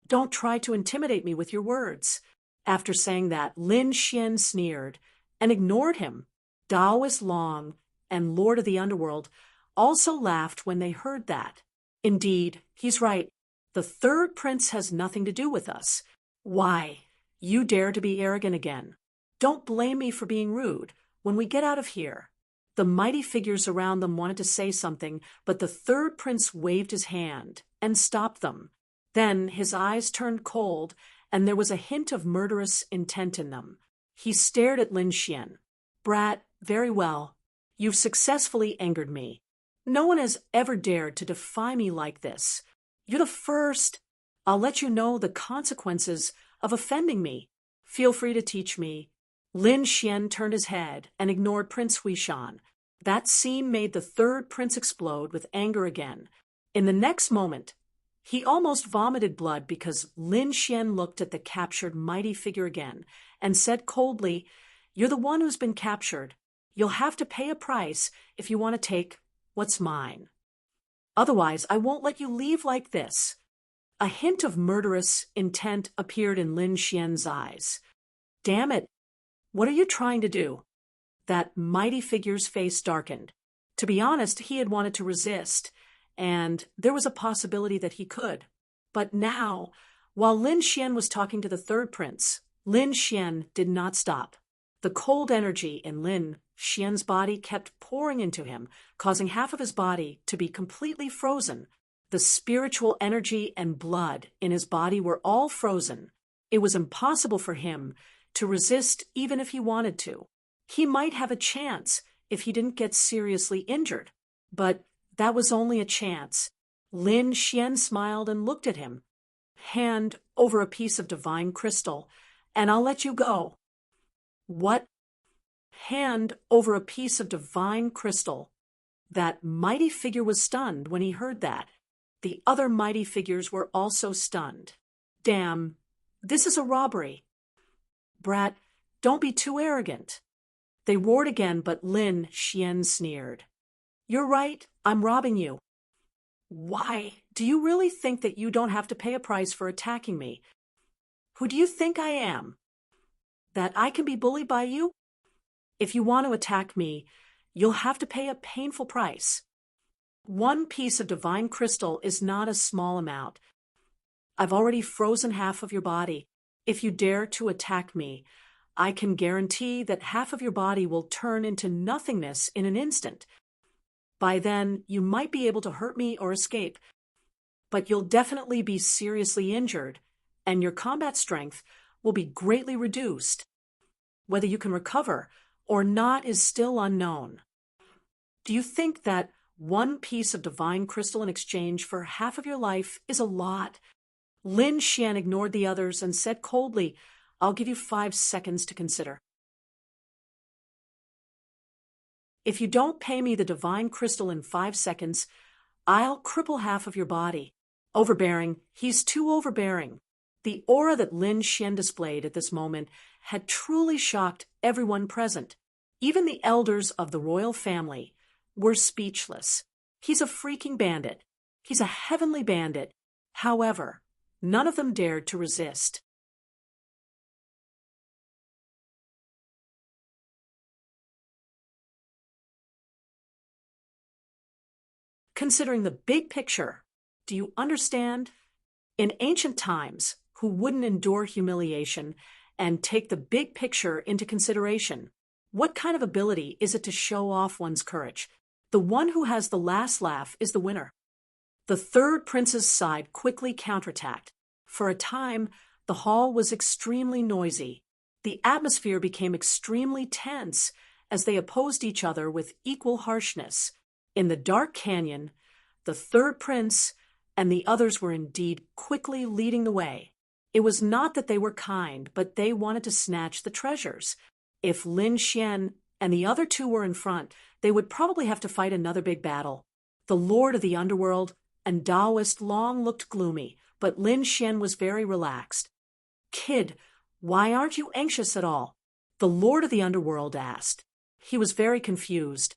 Don't try to intimidate me with your words." After saying that, Lin Xian sneered and ignored him. Daoist Long and Lord of the Underworld also laughed when they heard that. Indeed, he's right. The third prince has nothing to do with us. Why, you dare to be arrogant again. Don't blame me for being rude when we get out of here. The mighty figures around them wanted to say something, but the third prince waved his hand and stopped them. Then his eyes turned cold, and there was a hint of murderous intent in them. He stared at Lin Xian. "Brat, very well. You've successfully angered me. No one has ever dared to defy me like this. You're the first. I'll let you know the consequences of offending me. Feel free to teach me." Lin Xian turned his head and ignored Prince Huishan. That scene made the third prince explode with anger again. In the next moment, he almost vomited blood because Lin Xian looked at the captured mighty figure again and said coldly, "You're the one who's been captured. You'll have to pay a price if you want to take what's mine. Otherwise, I won't let you leave like this." A hint of murderous intent appeared in Lin Xian's eyes. "Damn it, what are you trying to do?" That mighty figure's face darkened. To be honest, he had wanted to resist, and there was a possibility that he could. But now, while Lin Xian was talking to the third prince, Lin Xian did not stop. The cold energy in Lin Xian's body kept pouring into him, causing half of his body to be completely frozen. The spiritual energy and blood in his body were all frozen. It was impossible for him to resist even if he wanted to. He might have a chance if he didn't get seriously injured, but that was only a chance. Lin Xian smiled and looked at him. hand over a piece of divine crystal, and I'll let you go. What? Hand over a piece of divine crystal. That mighty figure was stunned when he heard that. The other mighty figures were also stunned. Damn, this is a robbery. Brat, don't be too arrogant. They roared again, but Lin Xian sneered. You're right, I'm robbing you. Why, do you really think that you don't have to pay a price for attacking me? Who do you think I am? That I can be bullied by you? If you want to attack me, you'll have to pay a painful price. One piece of divine crystal is not a small amount. I've already frozen half of your body. If you dare to attack me, I can guarantee that half of your body will turn into nothingness in an instant. By then, you might be able to hurt me or escape, but you'll definitely be seriously injured, and your combat strength will be greatly reduced. Whether you can recover or not is still unknown. Do you think that one piece of divine crystal in exchange for half of your life is a lot? Lin Xian ignored the others and said coldly, I'll give you 5 seconds to consider. If you don't pay me the divine crystal in 5 seconds, I'll cripple half of your body. Overbearing, he's too overbearing. The aura that Lin Xian displayed at this moment had truly shocked everyone present. Even the elders of the royal family were speechless. He's a freaking bandit. He's a heavenly bandit. However, none of them dared to resist. Considering the big picture, do you understand? In ancient times, who wouldn't endure humiliation and take the big picture into consideration? What kind of ability is it to show off one's courage? The one who has the last laugh is the winner. The third prince's side quickly counterattacked. For a time, the hall was extremely noisy. The atmosphere became extremely tense as they opposed each other with equal harshness. In the dark canyon, the third prince and the others were indeed quickly leading the way. It was not that they were kind, but they wanted to snatch the treasures. If Lin Xian and the other two were in front, they would probably have to fight another big battle. The Lord of the Underworld and Taoist Long looked gloomy, but Lin Xian was very relaxed. Kid, why aren't you anxious at all? The Lord of the Underworld asked. He was very confused.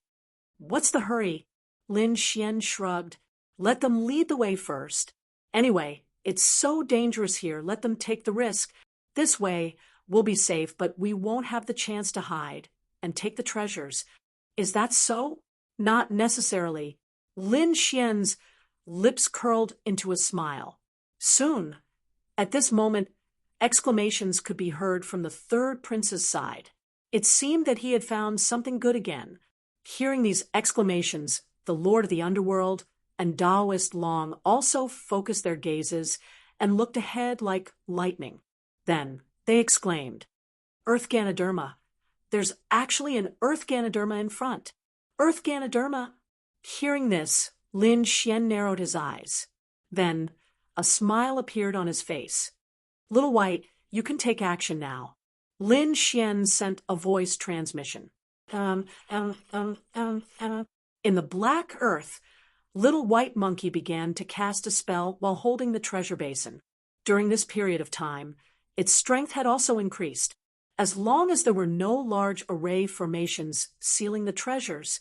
What's the hurry? Lin Xian shrugged. Let them lead the way first. Anyway, it's so dangerous here, let them take the risk. This way, we'll be safe, but we won't have the chance to hide and take the treasures. Is that so? Not necessarily. Lin Xian's lips curled into a smile. Soon, at this moment, exclamations could be heard from the third prince's side. It seemed that he had found something good again. Hearing these exclamations, the Lord of the Underworld and Taoist Long also focused their gazes and looked ahead like lightning. Then they exclaimed, Earth Ganoderma. There's actually an Earth Ganoderma in front. Earth Ganoderma. Hearing this, Lin Xian narrowed his eyes. Then a smile appeared on his face. Little White, you can take action now. Lin Xian sent a voice transmission. In the black earth, Little White Monkey began to cast a spell while holding the treasure basin. During this period of time, its strength had also increased. As long as there were no large array formations sealing the treasures,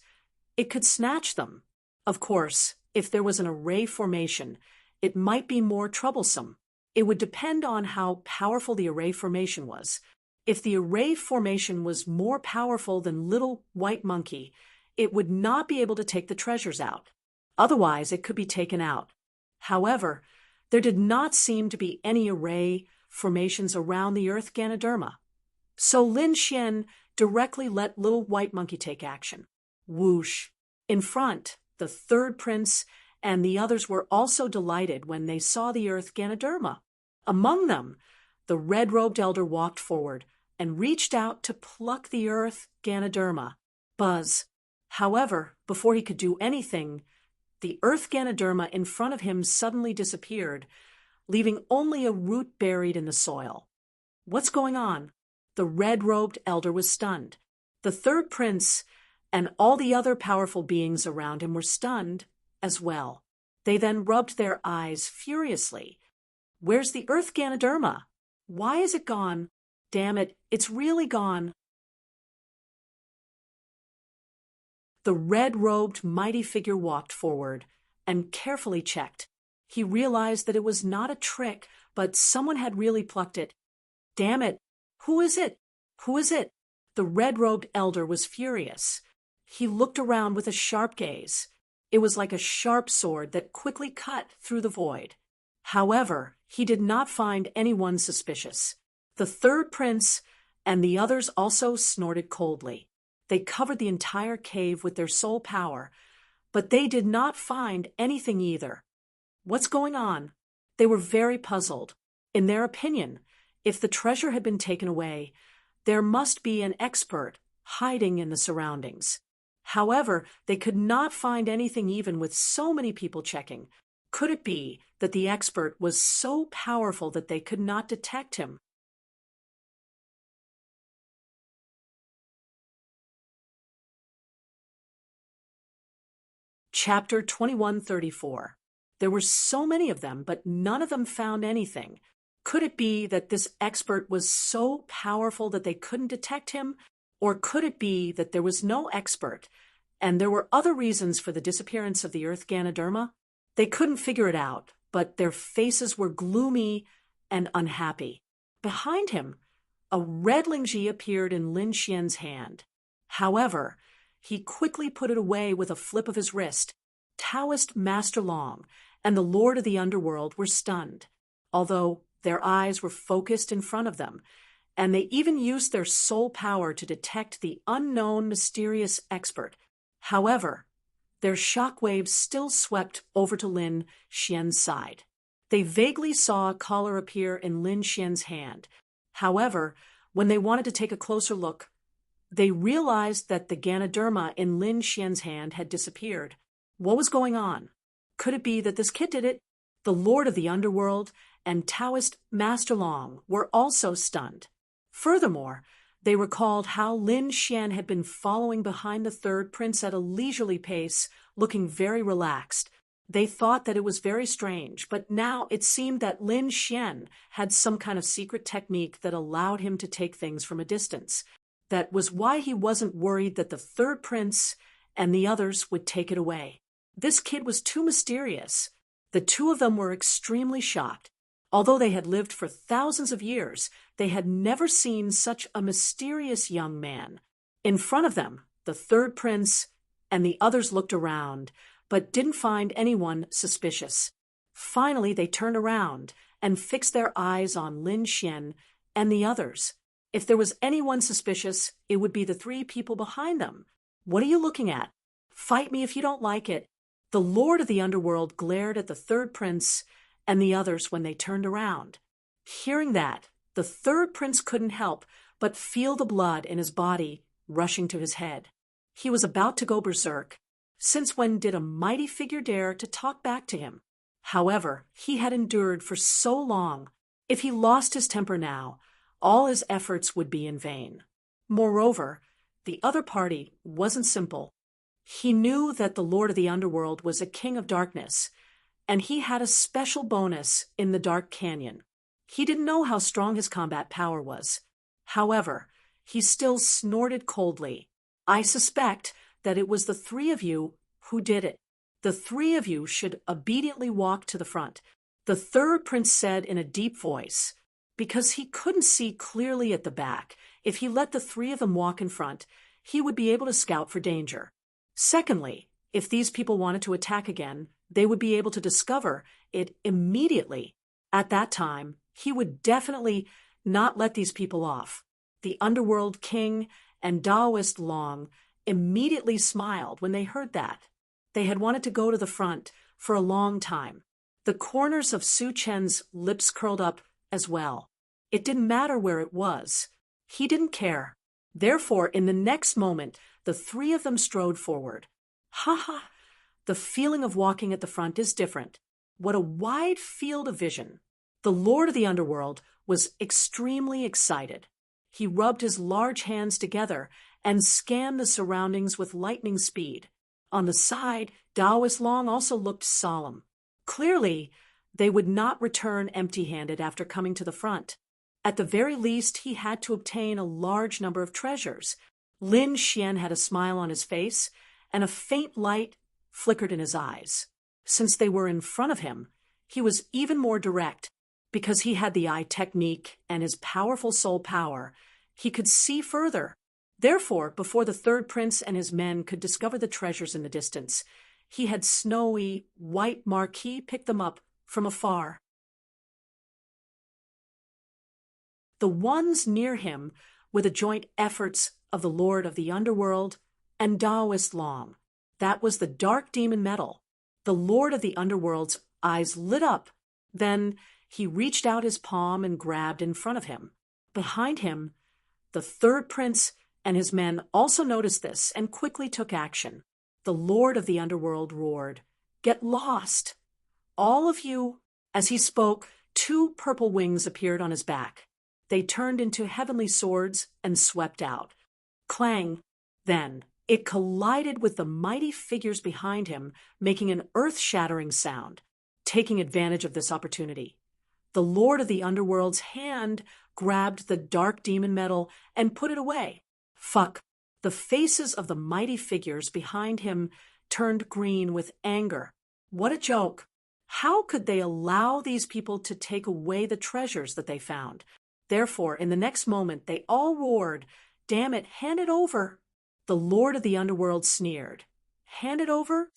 it could snatch them. Of course, if there was an array formation, it might be more troublesome. It would depend on how powerful the array formation was. If the array formation was more powerful than Little White Monkey, it would not be able to take the treasures out. Otherwise, it could be taken out. However, there did not seem to be any array formations around the Earth Ganoderma. So Lin Xian directly let Little White Monkey take action. Whoosh! In front, the third prince and the others were also delighted when they saw the Earth Ganoderma. Among them, the red-robed elder walked forward and reached out to pluck the Earth Ganoderma. Buzz! However, before he could do anything, the Earth Ganoderma in front of him suddenly disappeared, leaving only a root buried in the soil. What's going on? The red-robed elder was stunned. The third prince and all the other powerful beings around him were stunned as well. They then rubbed their eyes furiously. Where's the Earth Ganoderma? Why is it gone? Damn it, it's really gone. The red-robed, mighty figure walked forward and carefully checked. He realized that it was not a trick, but someone had really plucked it. Damn it! Who is it? Who is it? The red-robed elder was furious. He looked around with a sharp gaze. It was like a sharp sword that quickly cut through the void. However, he did not find anyone suspicious. The third prince and the others also snorted coldly. They covered the entire cave with their soul power, but they did not find anything either. What's going on? They were very puzzled. In their opinion, if the treasure had been taken away, there must be an expert hiding in the surroundings. However, they could not find anything even with so many people checking. Could it be that the expert was so powerful that they could not detect him? Chapter 2134. There were so many of them, but none of them found anything. Could it be that this expert was so powerful that they couldn't detect him? Or could it be that there was no expert, and there were other reasons for the disappearance of the Earth Ganoderma? They couldn't figure it out, but their faces were gloomy and unhappy. Behind him, a red lingji appeared in Lin Xian's hand. However, he quickly put it away with a flip of his wrist. Taoist Master Long and the Lord of the Underworld were stunned, although their eyes were focused in front of them, and they even used their soul power to detect the unknown mysterious expert. However, their shockwaves still swept over to Lin Xian's side. They vaguely saw a collar appear in Lin Xian's hand. However, when they wanted to take a closer look, they realized that the Ganoderma in Lin Xian's hand had disappeared. What was going on? Could it be that this kid did it? The Lord of the Underworld and Taoist Master Long were also stunned. Furthermore, they recalled how Lin Xian had been following behind the third prince at a leisurely pace, looking very relaxed. They thought that it was very strange, but now it seemed that Lin Xian had some kind of secret technique that allowed him to take things from a distance. That was why he wasn't worried that the third prince and the others would take it away. This kid was too mysterious. The two of them were extremely shocked. Although they had lived for thousands of years, they had never seen such a mysterious young man. In front of them, the third prince and the others looked around, but didn't find anyone suspicious. Finally, they turned around and fixed their eyes on Lin Xian and the others. If there was anyone suspicious, it would be the three people behind them. What are you looking at? Fight me if you don't like it. The Lord of the Underworld glared at the third prince and the others when they turned around. Hearing that, the third prince couldn't help but feel the blood in his body rushing to his head. He was about to go berserk. Since when did a mighty figure dare to talk back to him? However, he had endured for so long. If he lost his temper now, all his efforts would be in vain. Moreover, the other party wasn't simple. He knew that the Lord of the Underworld was a king of darkness, and he had a special bonus in the Dark Canyon. He didn't know how strong his combat power was. However, he still snorted coldly. I suspect that it was the three of you who did it. The three of you should obediently walk to the front. The third prince said in a deep voice, because he couldn't see clearly at the back. If he let the three of them walk in front, he would be able to scout for danger. Secondly, if these people wanted to attack again, they would be able to discover it immediately. At that time, he would definitely not let these people off. The Underworld King and Taoist Long immediately smiled when they heard that. They had wanted to go to the front for a long time. The corners of Su Chen's lips curled up as well. It didn't matter where it was. He didn't care. Therefore, in the next moment, the three of them strode forward. Ha ha! The feeling of walking at the front is different. What a wide field of vision. The Lord of the Underworld was extremely excited. He rubbed his large hands together and scanned the surroundings with lightning speed. On the side, Taoist Long also looked solemn. Clearly, they would not return empty-handed after coming to the front. At the very least, he had to obtain a large number of treasures. Lin Xian had a smile on his face, and a faint light flickered in his eyes. Since they were in front of him, he was even more direct. Because he had the eye technique and his powerful soul power, he could see further. Therefore, before the third prince and his men could discover the treasures in the distance, he had snowy, white marquee pick them up from afar. The ones near him were the joint efforts of the Lord of the Underworld and Taoist Long. That was the dark demon metal. The Lord of the Underworld's eyes lit up. Then he reached out his palm and grabbed in front of him. Behind him, the third prince and his men also noticed this and quickly took action. The Lord of the Underworld roared, "Get lost! All of you!" As he spoke, 2 purple wings appeared on his back. They turned into heavenly swords and swept out. Clang! Then it collided with the mighty figures behind him, making an earth-shattering sound. Taking advantage of this opportunity, the Lord of the Underworld's hand grabbed the dark demon metal and put it away. Fuck! The faces of the mighty figures behind him turned green with anger. What a joke! How could they allow these people to take away the treasures that they found? Therefore, in the next moment, they all roared, "Damn it, hand it over!" The Lord of the Underworld sneered. "Hand it over?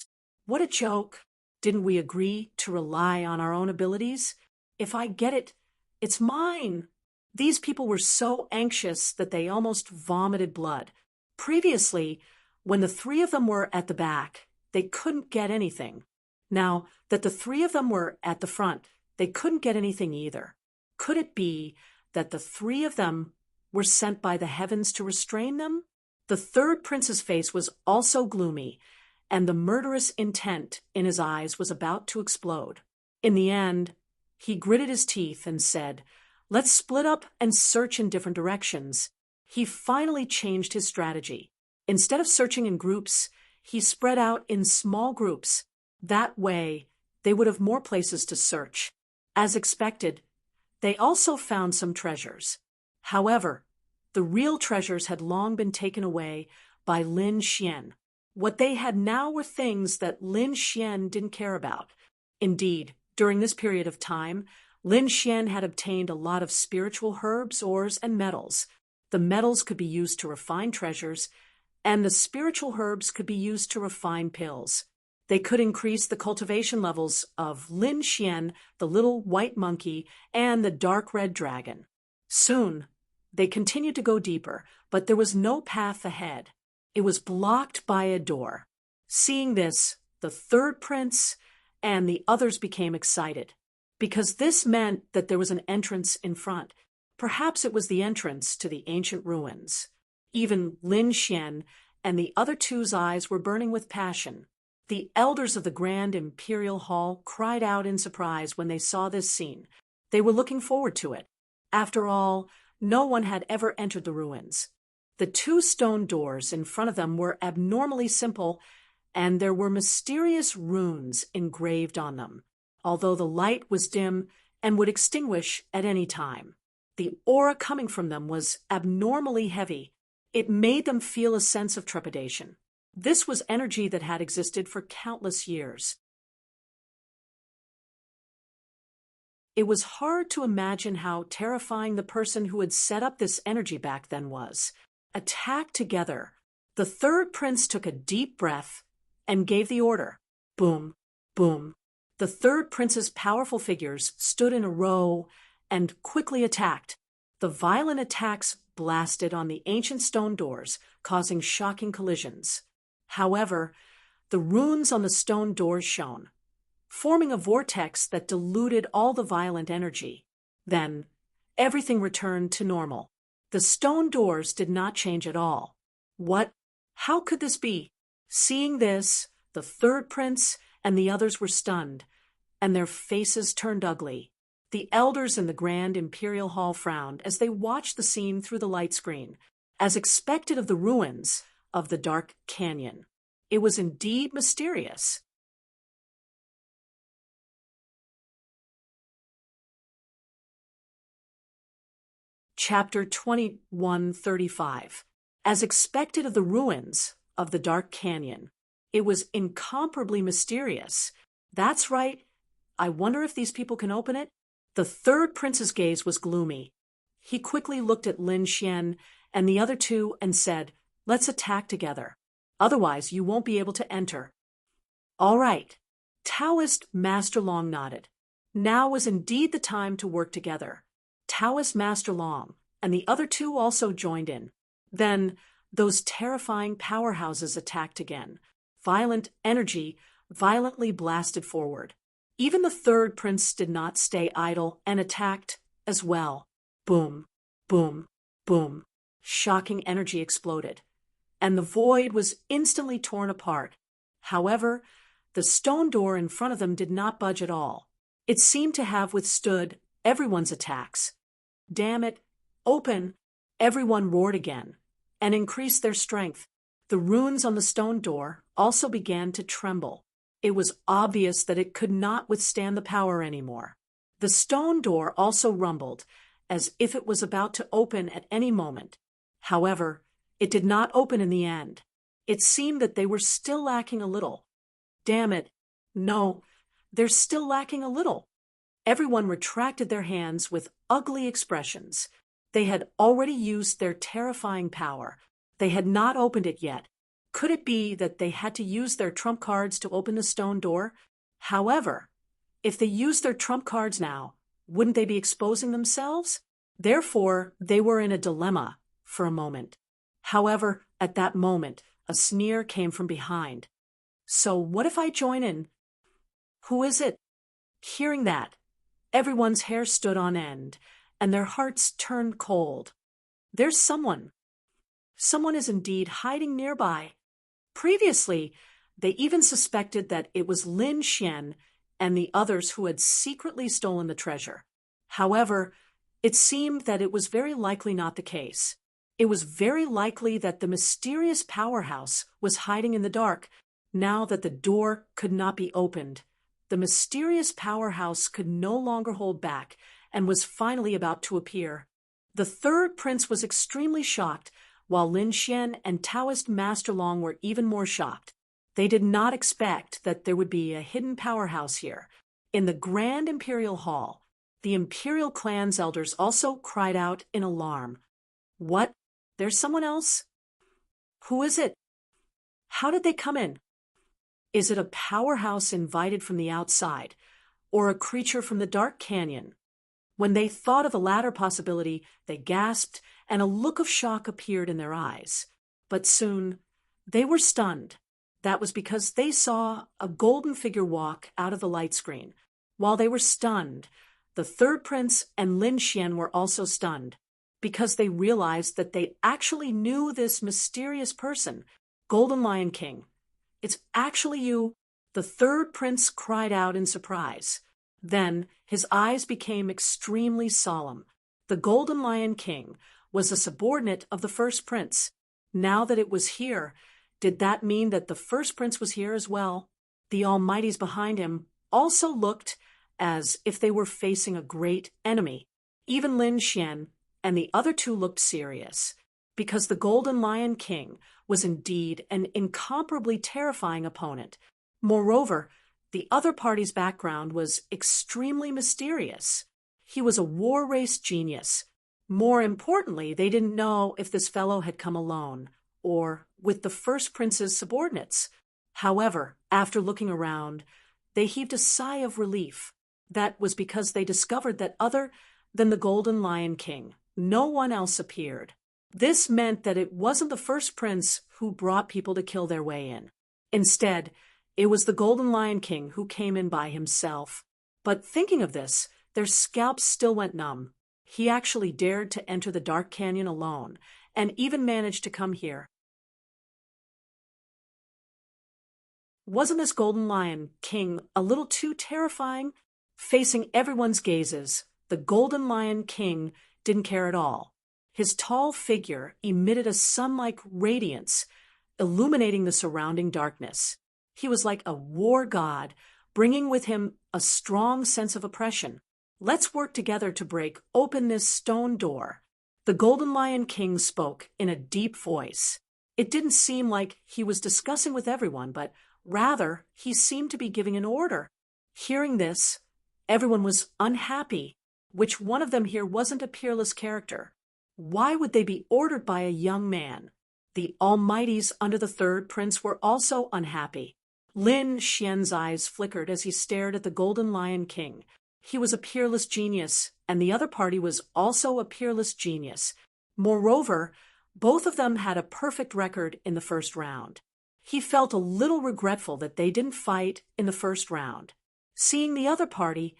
What a joke! Didn't we agree to rely on our own abilities? If I get it, it's mine." These people were so anxious that they almost vomited blood. Previously, when the 3 of them were at the back, they couldn't get anything. Now that the 3 of them were at the front, they couldn't get anything either. Could it be that the 3 of them were sent by the heavens to restrain them? The third prince's face was also gloomy, and the murderous intent in his eyes was about to explode. In the end, he gritted his teeth and said, "Let's split up and search in different directions." He finally changed his strategy. Instead of searching in groups, he spread out in small groups. That way, they would have more places to search. As expected, they also found some treasures. However, the real treasures had long been taken away by Lin Xian. What they had now were things that Lin Xian didn't care about. Indeed, during this period of time, Lin Xian had obtained a lot of spiritual herbs, ores, and metals. The metals could be used to refine treasures, and the spiritual herbs could be used to refine pills. They could increase the cultivation levels of Lin Xian, the little white monkey, and the dark red dragon. Soon, they continued to go deeper, but there was no path ahead. It was blocked by a door. Seeing this, the third prince and the others became excited, because this meant that there was an entrance in front. Perhaps it was the entrance to the ancient ruins. Even Lin Xian and the other 2's eyes were burning with passion. The elders of the Grand Imperial Hall cried out in surprise when they saw this scene. They were looking forward to it. After all, no one had ever entered the ruins. The 2 stone doors in front of them were abnormally simple, and there were mysterious runes engraved on them, although the light was dim and would extinguish at any time. The aura coming from them was abnormally heavy. It made them feel a sense of trepidation. This was energy that had existed for countless years. It was hard to imagine how terrifying the person who had set up this energy back then was. Attacked together, the third prince took a deep breath and gave the order. Boom, boom. The third prince's powerful figures stood in a row and quickly attacked. The violent attacks blasted on the ancient stone doors, causing shocking collisions. However, the runes on the stone doors shone, forming a vortex that diluted all the violent energy. Then, everything returned to normal. The stone doors did not change at all. What? How could this be? Seeing this, the third prince and the others were stunned, and their faces turned ugly. The elders in the Grand Imperial Hall frowned as they watched the scene through the light screen, as expected of the ruins of the dark canyon. It was indeed mysterious. Chapter 2135. As expected of the ruins of the dark canyon. It was incomparably mysterious. That's right. I wonder if these people can open it? The third prince's gaze was gloomy. He quickly looked at Lin Xian and the other two and said, "Let's attack together. Otherwise, you won't be able to enter." "All right." Taoist Master Long nodded. Now was indeed the time to work together. Taoist Master Long and the other two also joined in. Then, those terrifying powerhouses attacked again. Violent energy violently blasted forward. Even the third prince did not stay idle and attacked as well. Boom, boom, boom. Shocking energy exploded, and the void was instantly torn apart. However, the stone door in front of them did not budge at all. It seemed to have withstood everyone's attacks. "Damn it, open!" Everyone roared again, and increased their strength. The runes on the stone door also began to tremble. It was obvious that it could not withstand the power anymore. The stone door also rumbled, as if it was about to open at any moment. However, it did not open in the end. It seemed that they were still lacking a little. "Damn it! No, they're still lacking a little." Everyone retracted their hands with ugly expressions. They had already used their terrifying power. They had not opened it yet. Could it be that they had to use their trump cards to open the stone door? However, if they used their trump cards now, wouldn't they be exposing themselves? Therefore, they were in a dilemma for a moment. However, at that moment, a sneer came from behind. "So what if I join in?" "Who is it?" Hearing that, everyone's hair stood on end, and their hearts turned cold. There's someone. Someone is indeed hiding nearby. Previously, they even suspected that it was Lin Xian and the others who had secretly stolen the treasure. However, it seemed that it was very likely not the case. It was very likely that the mysterious powerhouse was hiding in the dark. Now that the door could not be opened, the mysterious powerhouse could no longer hold back and was finally about to appear. The third prince was extremely shocked, while Lin Xian and Taoist Master Long were even more shocked. They did not expect that there would be a hidden powerhouse here. In the Grand Imperial Hall, the Imperial clan's elders also cried out in alarm. "What? There's someone else? Who is it? How did they come in? Is it a powerhouse invited from the outside, or a creature from the dark canyon?" When they thought of the latter possibility, they gasped, and a look of shock appeared in their eyes. But soon, they were stunned. That was because they saw a golden figure walk out of the light screen. While they were stunned, the third prince and Lin Xian were also stunned, because they realized that they actually knew this mysterious person, Golden Lion King. "It's actually you!" The third prince cried out in surprise. Then his eyes became extremely solemn. The Golden Lion King was a subordinate of the first prince. Now that it was here, did that mean that the first prince was here as well? The Almighties behind him also looked as if they were facing a great enemy. Even Lin Xian and the other two looked serious, because the Golden Lion King was indeed an incomparably terrifying opponent. Moreover, the other party's background was extremely mysterious. He was a war race genius. More importantly, they didn't know if this fellow had come alone or with the first prince's subordinates. However, after looking around, they heaved a sigh of relief. That was because they discovered that other than the Golden Lion King, no one else appeared. This meant that it wasn't the first prince who brought people to kill their way in. Instead, it was the Golden Lion King who came in by himself. But thinking of this, their scalps still went numb. He actually dared to enter the dark canyon alone, and even managed to come here. Wasn't this Golden Lion King a little too terrifying? Facing everyone's gazes, the Golden Lion King didn't care at all. His tall figure emitted a sun-like radiance, illuminating the surrounding darkness. He was like a war god, bringing with him a strong sense of oppression. "Let's work together to break open this stone door." The Golden Lion King spoke in a deep voice. It didn't seem like he was discussing with everyone, but rather he seemed to be giving an order. Hearing this, everyone was unhappy. Which one of them here wasn't a peerless character? Why would they be ordered by a young man? The Almighties under the third prince were also unhappy. Lin Xian's eyes flickered as he stared at the Golden Lion King. He was a peerless genius, and the other party was also a peerless genius. Moreover, both of them had a perfect record in the first round. He felt a little regretful that they didn't fight in the first round. Seeing the other party,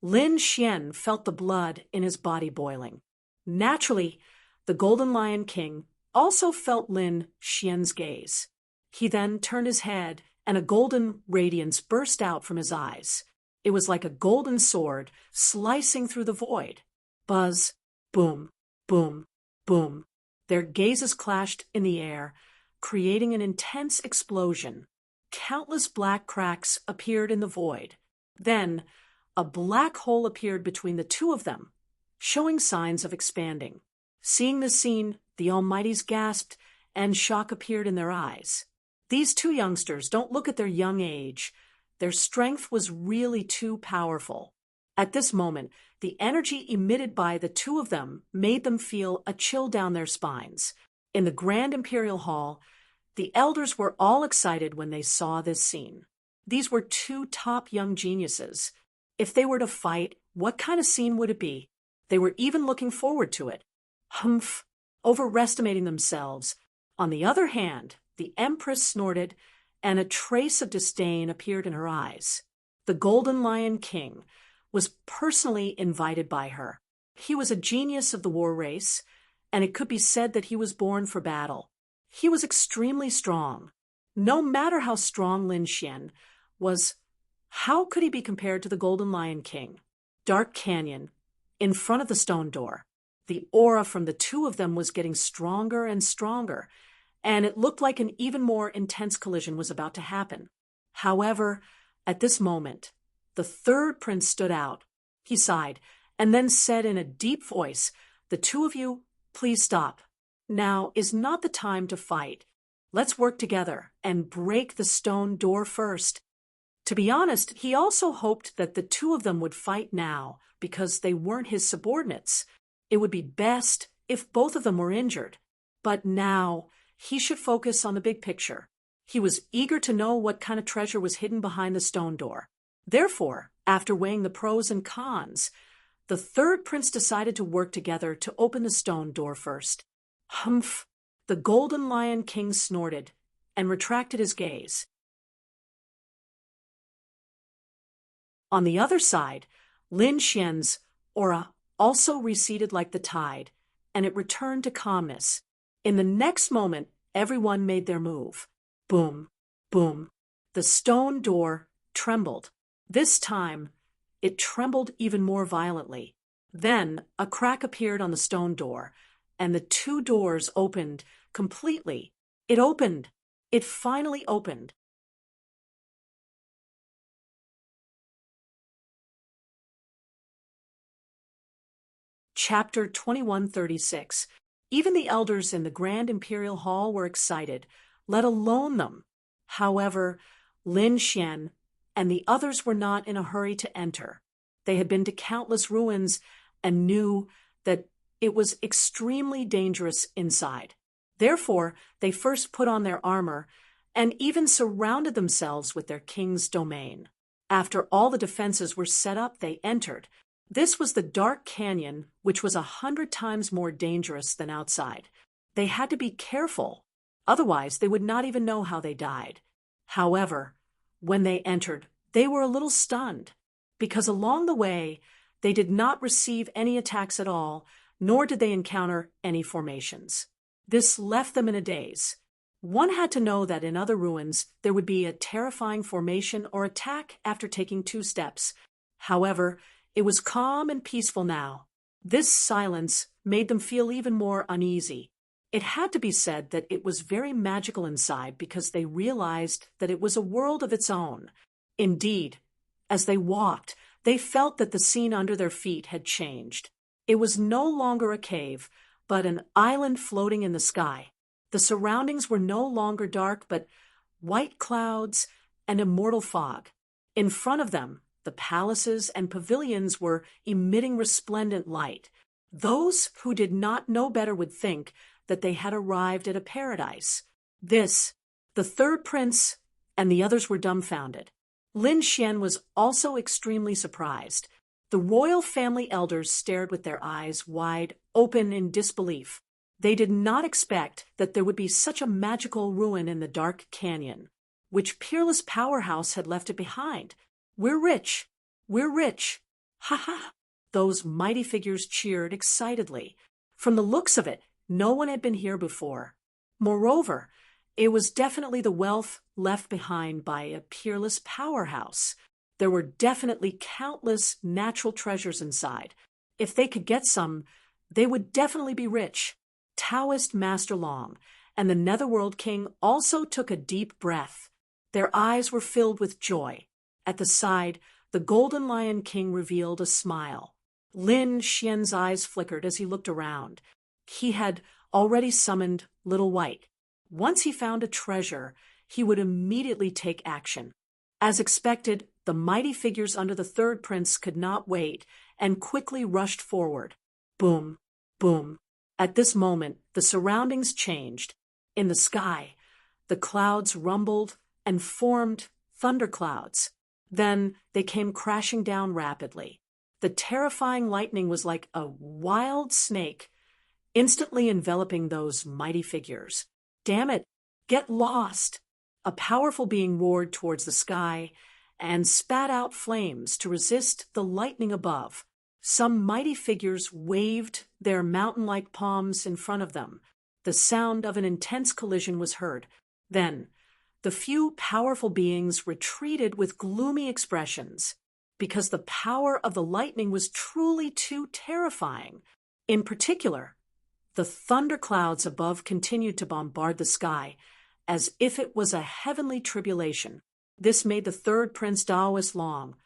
Lin Xian felt the blood in his body boiling. Naturally, the Golden Lion King also felt Lin Xian's gaze. He then turned his head, and a golden radiance burst out from his eyes. It was like a golden sword slicing through the void. Buzz, boom, boom, boom. Their gazes clashed in the air, creating an intense explosion. Countless black cracks appeared in the void. Then, a black hole appeared between the two of them, showing signs of expanding. Seeing this scene, the Almighties gasped, and shock appeared in their eyes. These two youngsters don't look at their young age. Their strength was really too powerful. At this moment, the energy emitted by the two of them made them feel a chill down their spines. In the Grand Imperial Hall, the elders were all excited when they saw this scene. These were two top young geniuses. If they were to fight, what kind of scene would it be? They were even looking forward to it. Humph! Overestimating themselves. On the other hand, the Empress snorted, and a trace of disdain appeared in her eyes. The Golden Lion King was personally invited by her. He was a genius of the war race, and it could be said that he was born for battle. He was extremely strong. No matter how strong Lin Xian was, how could he be compared to the Golden Lion King? Dark Canyon, in front of the stone door. The aura from the two of them was getting stronger and stronger, and it looked like an even more intense collision was about to happen. However, at this moment, the third prince stood out. He sighed, and then said in a deep voice, "The two of you, please stop. Now is not the time to fight. Let's work together and break the stone door first." To be honest, he also hoped that the two of them would fight now, because they weren't his subordinates. It would be best if both of them were injured. But now, he should focus on the big picture. He was eager to know what kind of treasure was hidden behind the stone door. Therefore, after weighing the pros and cons, the third prince decided to work together to open the stone door first. Humph! The Golden Lion King snorted and retracted his gaze. On the other side, Lin Xian's aura also receded like the tide, and it returned to calmness. In the next moment, everyone made their move. Boom, boom. The stone door trembled. This time, it trembled even more violently. Then, a crack appeared on the stone door, and the two doors opened completely. It opened. It finally opened. Chapter 2136. Even the elders in the Grand Imperial Hall were excited, let alone them. However, Lin Xian and the others were not in a hurry to enter. They had been to countless ruins and knew that it was extremely dangerous inside. Therefore, they first put on their armor and even surrounded themselves with their king's domain. After all the defenses were set up, they entered. This was the dark canyon, which was 100 times more dangerous than outside. They had to be careful, otherwise they would not even know how they died. However, when they entered, they were a little stunned, because along the way, they did not receive any attacks at all, nor did they encounter any formations. This left them in a daze. One had to know that in other ruins, there would be a terrifying formation or attack after taking 2 steps. However, it was calm and peaceful now. This silence made them feel even more uneasy. It had to be said that it was very magical inside because they realized that it was a world of its own. Indeed, as they walked, they felt that the scene under their feet had changed. It was no longer a cave, but an island floating in the sky. The surroundings were no longer dark, but white clouds and immortal fog. In front of them, the palaces and pavilions were emitting resplendent light. Those who did not know better would think that they had arrived at a paradise. The third prince and the others were dumbfounded. Lin Xian was also extremely surprised. The royal family elders stared with their eyes wide open in disbelief. They did not expect that there would be such a magical ruin in the dark canyon. Which peerless powerhouse had left it behind? We're rich! We're rich! Ha ha! Those mighty figures cheered excitedly. From the looks of it, no one had been here before. Moreover, it was definitely the wealth left behind by a peerless powerhouse. There were definitely countless natural treasures inside. If they could get some, they would definitely be rich. Taoist Master Long and the Netherworld King also took a deep breath. Their eyes were filled with joy. At the side, the Golden Lion King revealed a smile. Lin Xian's eyes flickered as he looked around. He had already summoned Little White. Once he found a treasure, he would immediately take action. As expected, the mighty figures under the third prince could not wait and quickly rushed forward. Boom, boom. At this moment, the surroundings changed. In the sky, the clouds rumbled and formed thunderclouds. Then they came crashing down rapidly. The terrifying lightning was like a wild snake, instantly enveloping those mighty figures. Damn it, get lost! A powerful being roared towards the sky and spat out flames to resist the lightning above. Some mighty figures waved their mountain-like palms in front of them. The sound of an intense collision was heard. Then, the few powerful beings retreated with gloomy expressions, because the power of the lightning was truly too terrifying. In particular, the thunderclouds above continued to bombard the sky, as if it was a heavenly tribulation. This made the third prince Taoist Long,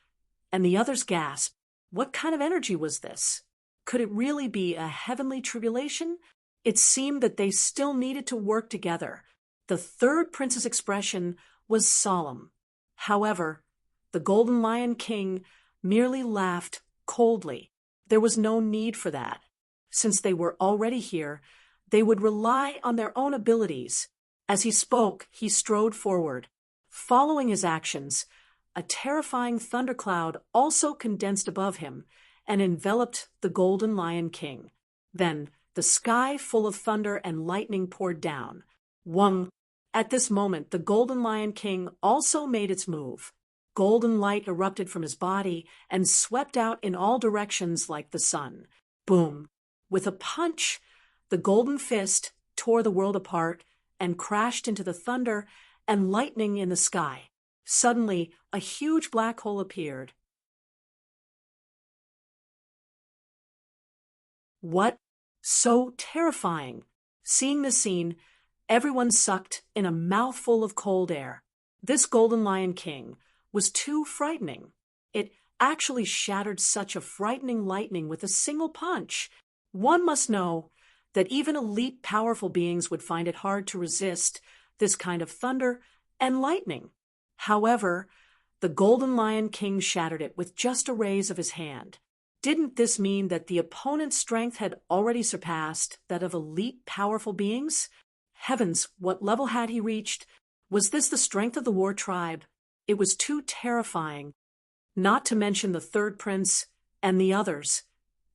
and the others gasp. What kind of energy was this? Could it really be a heavenly tribulation? It seemed that they still needed to work together. The third prince's expression was solemn. However, the Golden Lion King merely laughed coldly. There was no need for that. Since they were already here, they would rely on their own abilities. As he spoke, he strode forward. Following his actions, a terrifying thundercloud also condensed above him and enveloped the Golden Lion King. Then the sky full of thunder and lightning poured down. Wung! At this moment, the Golden Lion King also made its move. Golden light erupted from his body and swept out in all directions like the sun. Boom! With a punch, the golden fist tore the world apart and crashed into the thunder and lightning in the sky. Suddenly, a huge black hole appeared. What? So terrifying! Seeing the scene, everyone sucked in a mouthful of cold air. This Golden Lion King was too frightening. It actually shattered such a frightening lightning with a single punch. One must know that even elite powerful beings would find it hard to resist this kind of thunder and lightning. However, the Golden Lion King shattered it with just a raise of his hand. Didn't this mean that the opponent's strength had already surpassed that of elite powerful beings? Heavens, what level had he reached? Was this the strength of the war tribe? It was too terrifying, not to mention the third prince and the others.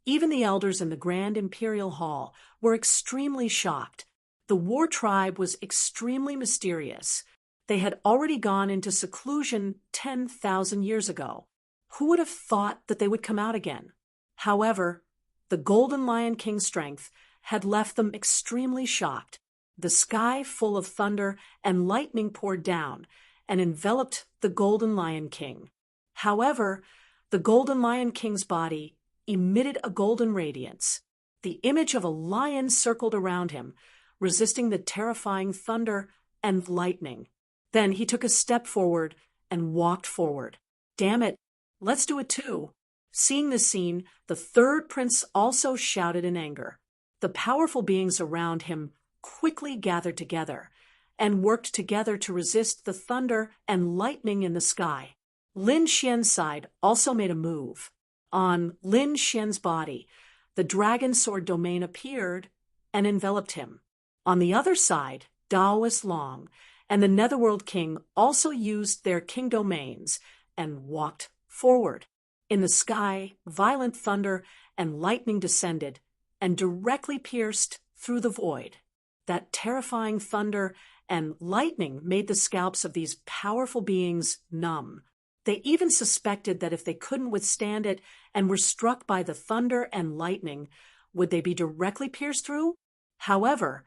Even the elders in the Grand Imperial Hall were extremely shocked. The war tribe was extremely mysterious. They had already gone into seclusion 10,000 years ago. Who would have thought that they would come out again? However, the Golden Lion King's strength had left them extremely shocked. The sky full of thunder and lightning poured down and enveloped the Golden Lion King. However, The Golden Lion King's body emitted a golden radiance. The image of a lion circled around him, resisting the terrifying thunder and lightning. Then he took a step forward and walked forward. "Damn it, let's do it too." Seeing this scene, the third prince also shouted in anger. The powerful beings around him quickly gathered together and worked together to resist the thunder and lightning in the sky. Lin Xian's side also made a move. On Lin Xian's body, the dragon sword domain appeared and enveloped him. On the other side, Daoist Long and the Netherworld King also used their king domains and walked forward. In the sky, violent thunder and lightning descended and directly pierced through the void. That terrifying thunder and lightning made the scalps of these powerful beings numb. They even suspected that if they couldn't withstand it and were struck by the thunder and lightning, would they be directly pierced through? However,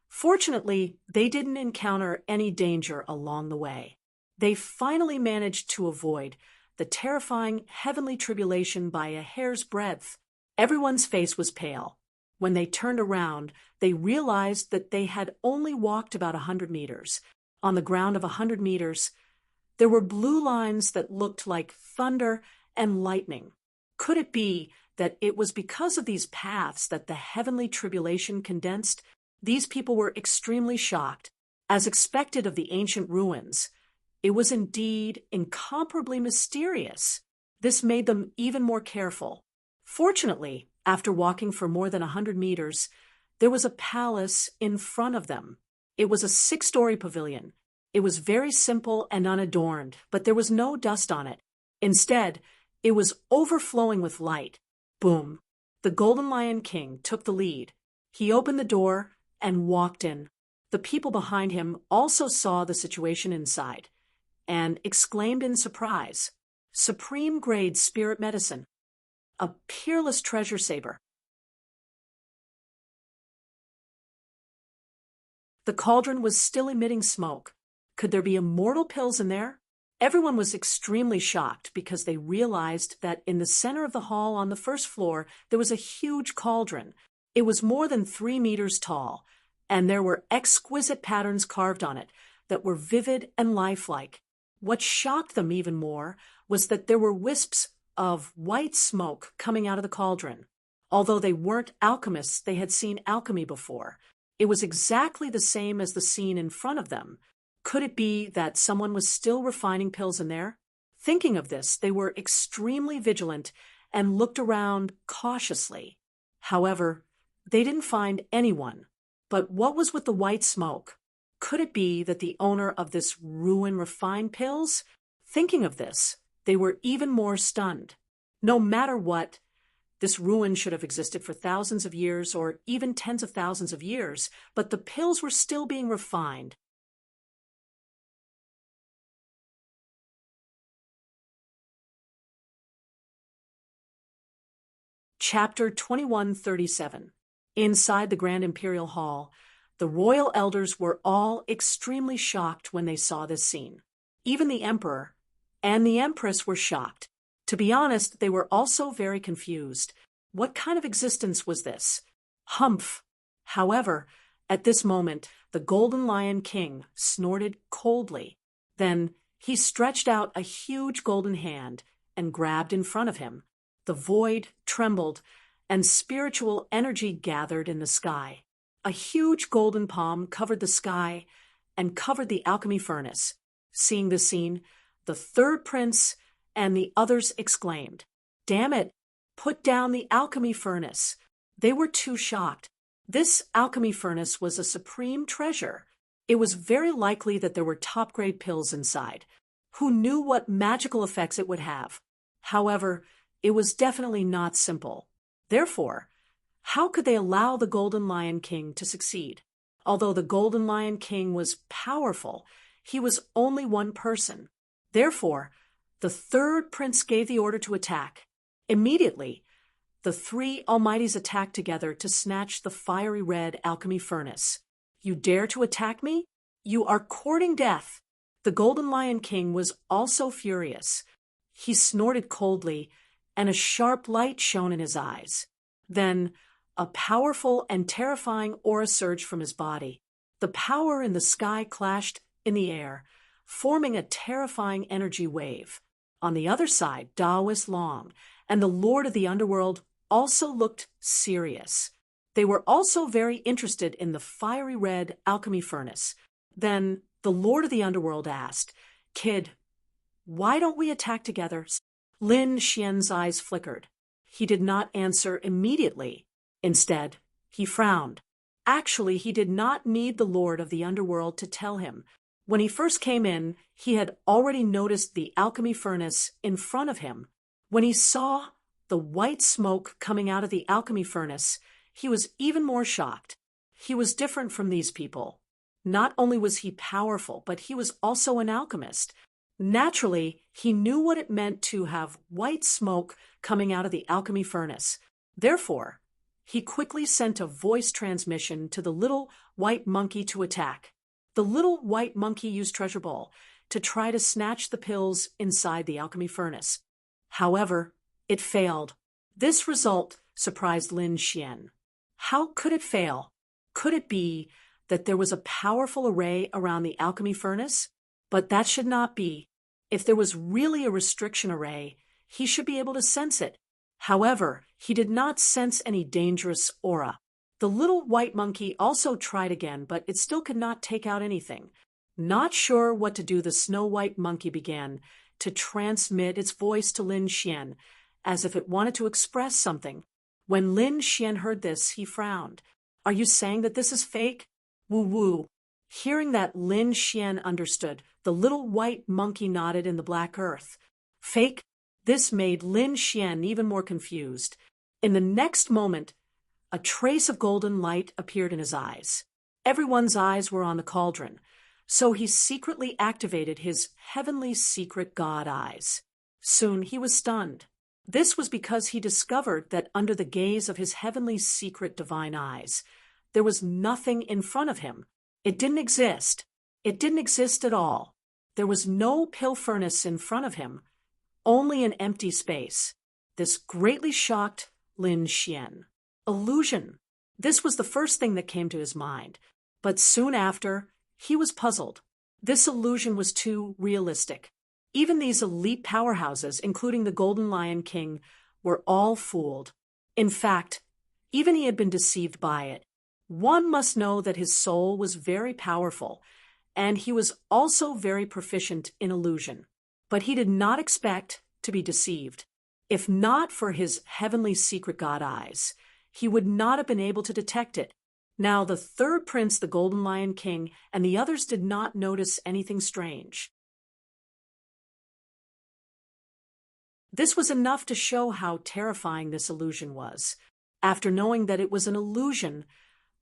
fortunately, they didn't encounter any danger along the way. They finally managed to avoid the terrifying heavenly tribulation by a hair's breadth. Everyone's face was pale. When they turned around, they realized that they had only walked about 100 meters. On the ground of 100 meters, there were blue lines that looked like thunder and lightning. Could it be that it was because of these paths that the heavenly tribulation condensed? These people were extremely shocked. As expected of the ancient ruins, it was indeed incomparably mysterious. This made them even more careful. Fortunately, after walking for more than 100 meters, there was a palace in front of them. It was a 6-story pavilion. It was very simple and unadorned, but there was no dust on it. Instead, it was overflowing with light. Boom! The Golden Lion King took the lead. He opened the door and walked in. The people behind him also saw the situation inside and exclaimed in surprise, "Supreme-grade spirit medicine. A peerless treasure saver." The cauldron was still emitting smoke. Could there be immortal pills in there? Everyone was extremely shocked because they realized that in the center of the hall on the first floor, there was a huge cauldron. It was more than 3 meters tall, and there were exquisite patterns carved on it that were vivid and lifelike. What shocked them even more was that there were wisps of white smoke coming out of the cauldron. Although they weren't alchemists, they had seen alchemy before. It was exactly the same as the scene in front of them. Could it be that someone was still refining pills in there? Thinking of this, they were extremely vigilant and looked around cautiously. However, they didn't find anyone. But what was with the white smoke? Could it be that the owner of this ruin refined pills? Thinking of this, they were even more stunned. No matter what, this ruin should have existed for thousands of years or even tens of thousands of years, but the pills were still being refined. Chapter 2137. Inside the Grand Imperial Hall, the royal elders were all extremely shocked when they saw this scene. Even the emperor and the empress were shocked. To be honest, they were also very confused. What kind of existence was this? Humph! However, at this moment, the Golden Lion King snorted coldly. Then he stretched out a huge golden hand and grabbed in front of him. The void trembled, and spiritual energy gathered in the sky. A huge golden palm covered the sky and covered the alchemy furnace. Seeing the scene, the third prince and the others exclaimed, "Damn it! Put down the alchemy furnace." They were too shocked. This alchemy furnace was a supreme treasure. It was very likely that there were top-grade pills inside. Who knew what magical effects it would have? However, it was definitely not simple. Therefore, how could they allow the Golden Lion King to succeed? Although the Golden Lion King was powerful, he was only one person. Therefore, the third prince gave the order to attack. Immediately, the 3 Almighties attacked together to snatch the fiery red alchemy furnace. "You dare to attack me? You are courting death." The Golden Lion King was also furious. He snorted coldly, and a sharp light shone in his eyes. Then, a powerful and terrifying aura surged from his body. The power in the sky clashed in the air, forming a terrifying energy wave. On the other side, Daoist Long and the Lord of the Underworld also looked serious. They were also very interested in the fiery red alchemy furnace. Then the Lord of the Underworld asked, "Kid, why don't we attack together?" Lin Xian's eyes flickered. He did not answer immediately. Instead, he frowned. Actually, he did not need the Lord of the Underworld to tell him. When he first came in, he had already noticed the alchemy furnace in front of him. When he saw the white smoke coming out of the alchemy furnace, he was even more shocked. He was different from these people. Not only was he powerful, but he was also an alchemist. Naturally, he knew what it meant to have white smoke coming out of the alchemy furnace. Therefore, he quickly sent a voice transmission to the little white monkey to attack. The little white monkey used Treasure Ball to try to snatch the pills inside the alchemy furnace. However, it failed. This result surprised Lin Xian. How could it fail? Could it be that there was a powerful array around the alchemy furnace? But that should not be. If there was really a restriction array, he should be able to sense it. However, he did not sense any dangerous aura. The little white monkey also tried again, but it still could not take out anything. Not sure what to do, the snow white monkey began to transmit its voice to Lin Xian, as if it wanted to express something. When Lin Xian heard this, he frowned. "Are you saying that this is fake?" Woo-woo. Hearing that Lin Xian understood, the little white monkey nodded in the black earth. Fake? This made Lin Xian even more confused. In the next moment, a trace of golden light appeared in his eyes. Everyone's eyes were on the cauldron, so he secretly activated his heavenly secret god eyes. Soon he was stunned. This was because he discovered that under the gaze of his heavenly secret divine eyes, there was nothing in front of him. It didn't exist. It didn't exist at all. There was no pill furnace in front of him, only an empty space. This greatly shocked Lin Xian. Illusion. This was the first thing that came to his mind. But soon after, he was puzzled. This illusion was too realistic. Even these elite powerhouses, including the Golden Lion King, were all fooled. In fact, even he had been deceived by it. One must know that his soul was very powerful, and he was also very proficient in illusion. But he did not expect to be deceived. If not for his heavenly secret god eyes, he would not have been able to detect it. Now the third prince, the Golden Lion King, and the others did not notice anything strange. This was enough to show how terrifying this illusion was. After knowing that it was an illusion,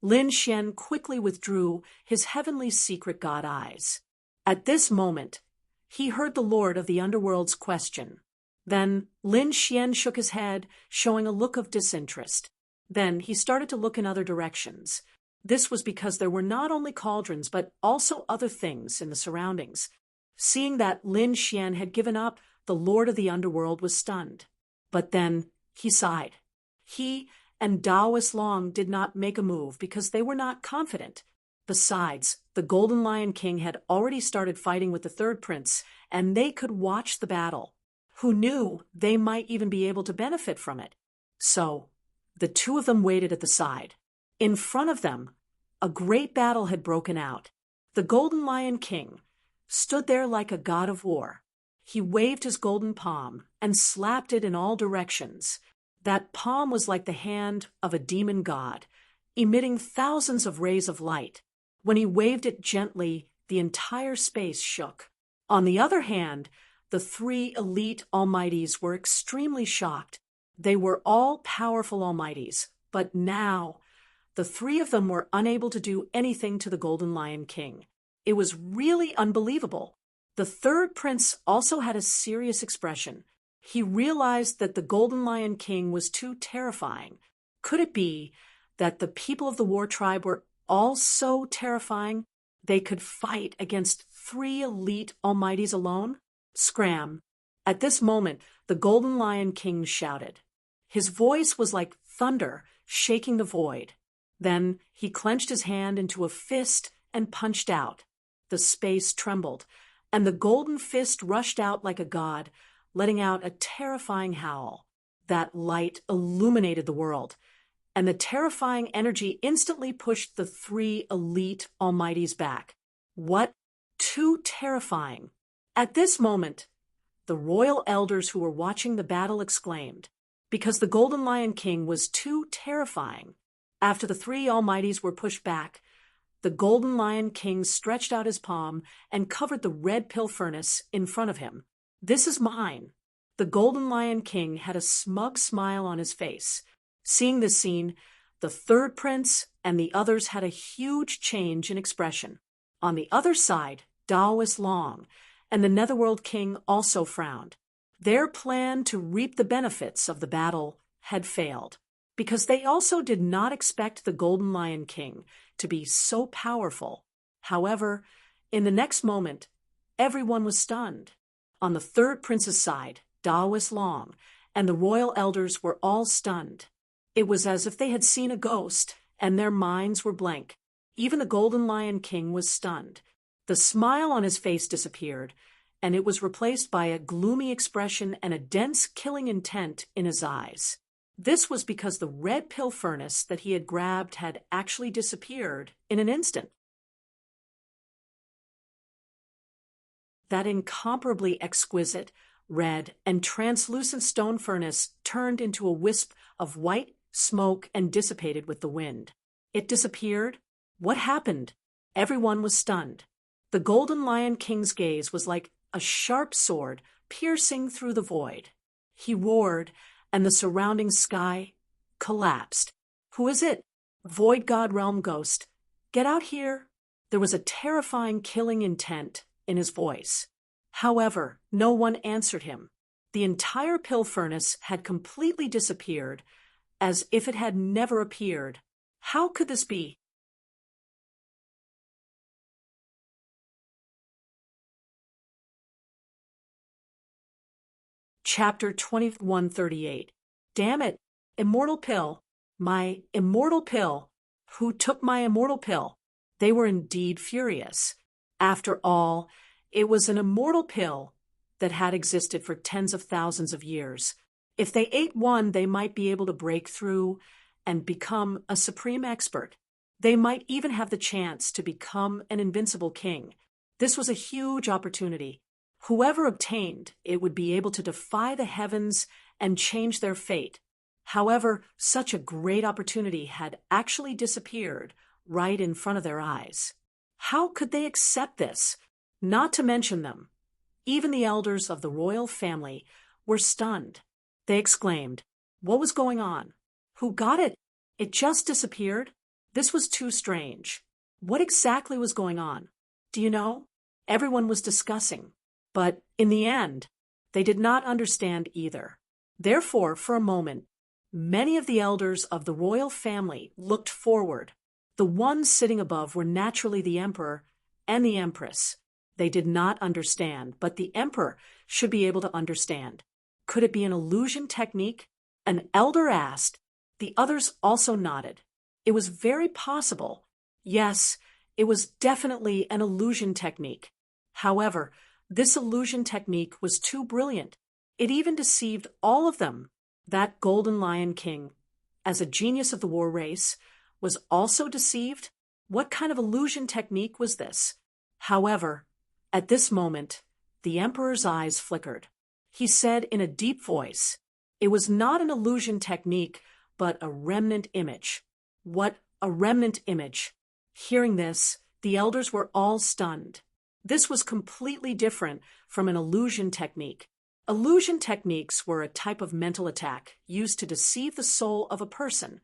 Lin Xian quickly withdrew his heavenly secret god eyes. At this moment, he heard the Lord of the Underworld's question. Then Lin Xian shook his head, showing a look of disinterest. Then he started to look in other directions. This was because there were not only cauldrons, but also other things in the surroundings. Seeing that Lin Xian had given up, the Lord of the Underworld was stunned. But then he sighed. He and Daoist Long did not make a move because they were not confident. Besides, the Golden Lion King had already started fighting with the third prince, and they could watch the battle. Who knew they might even be able to benefit from it? So, the two of them waited at the side. In front of them, a great battle had broken out. The Golden Lion King stood there like a god of war. He waved his golden palm and slapped it in all directions. That palm was like the hand of a demon god, emitting thousands of rays of light. When he waved it gently, the entire space shook. On the other hand, the three elite almighties were extremely shocked. They were all powerful almighties, but now the three of them were unable to do anything to the Golden Lion King. It was really unbelievable. The third prince also had a serious expression. He realized that the Golden Lion King was too terrifying. Could it be that the people of the war tribe were all so terrifying they could fight against three elite almighties alone? Scram. At this moment, the Golden Lion King shouted. His voice was like thunder, shaking the void. Then he clenched his hand into a fist and punched out. The space trembled, and the golden fist rushed out like a god, letting out a terrifying howl. That light illuminated the world, and the terrifying energy instantly pushed the three elite almighties back. What? Too terrifying. At this moment, the royal elders who were watching the battle exclaimed, because the Golden Lion King was too terrifying. After the three almighties were pushed back, the Golden Lion King stretched out his palm and covered the red pill furnace in front of him. This is mine. The Golden Lion King had a smug smile on his face. Seeing this scene, the third prince and the others had a huge change in expression. On the other side, Daoist Long and the Netherworld King also frowned. Their plan to reap the benefits of the battle had failed, because they also did not expect the Golden Lion King to be so powerful. However, in the next moment, everyone was stunned. On the third prince's side, Daoist Long and the royal elders were all stunned. It was as if they had seen a ghost, and their minds were blank. Even the Golden Lion King was stunned. The smile on his face disappeared, and it was replaced by a gloomy expression and a dense killing intent in his eyes. This was because the red pill furnace that he had grabbed had actually disappeared in an instant. That incomparably exquisite, red, and translucent stone furnace turned into a wisp of white smoke and dissipated with the wind. It disappeared. What happened? Everyone was stunned. The Golden Lion King's gaze was like a sharp sword piercing through the void. He roared, and the surrounding sky collapsed. Who is it? Void God Realm Ghost. Get out here. There was a terrifying killing intent in his voice. However, no one answered him. The entire pill furnace had completely disappeared, as if it had never appeared. How could this be? Chapter 2138. Damn it! Immortal pill! My immortal pill! Who took my immortal pill? They were indeed furious. After all, it was an immortal pill that had existed for tens of thousands of years. If they ate one, they might be able to break through and become a supreme expert. They might even have the chance to become an invincible king. This was a huge opportunity. Whoever obtained it would be able to defy the heavens and change their fate. However, such a great opportunity had actually disappeared right in front of their eyes. How could they accept this? Not to mention them. Even the elders of the royal family were stunned. They exclaimed, "What was going on? Who got it? It just disappeared?" This was too strange. What exactly was going on? Do you know? Everyone was discussing. But in the end, they did not understand either. Therefore, for a moment, many of the elders of the royal family looked forward. The ones sitting above were naturally the emperor and the empress. They did not understand, but the emperor should be able to understand. Could it be an illusion technique? An elder asked. The others also nodded. It was very possible. Yes, it was definitely an illusion technique. However, this illusion technique was too brilliant. It even deceived all of them. That Golden Lion King, as a genius of the war race, was also deceived. What kind of illusion technique was this? However, at this moment, the emperor's eyes flickered. He said in a deep voice, it was not an illusion technique, but a remnant image. What a remnant image! Hearing this, the elders were all stunned. This was completely different from an illusion technique. Illusion techniques were a type of mental attack used to deceive the soul of a person,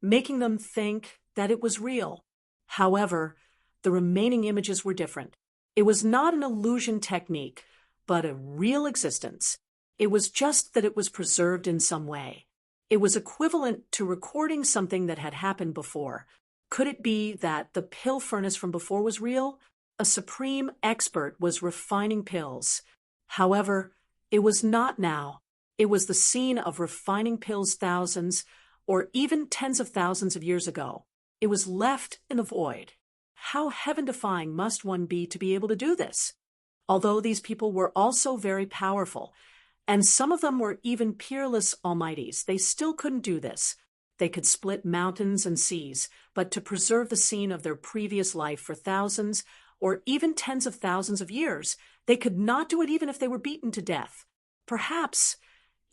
making them think that it was real. However, the remaining images were different. It was not an illusion technique, but a real existence. It was just that it was preserved in some way. It was equivalent to recording something that had happened before. Could it be that the pill furnace from before was real? A supreme expert was refining pills. However, It was not now. It was the scene of refining pills thousands, or even tens of thousands of years ago. It was left in the void. How heaven-defying must one be to be able to do this? Although these people were also very powerful, and some of them were even peerless almighties, they still couldn't do this. They could split mountains and seas, but to preserve the scene of their previous life for thousands, or even tens of thousands of years, they could not do it even if they were beaten to death. Perhaps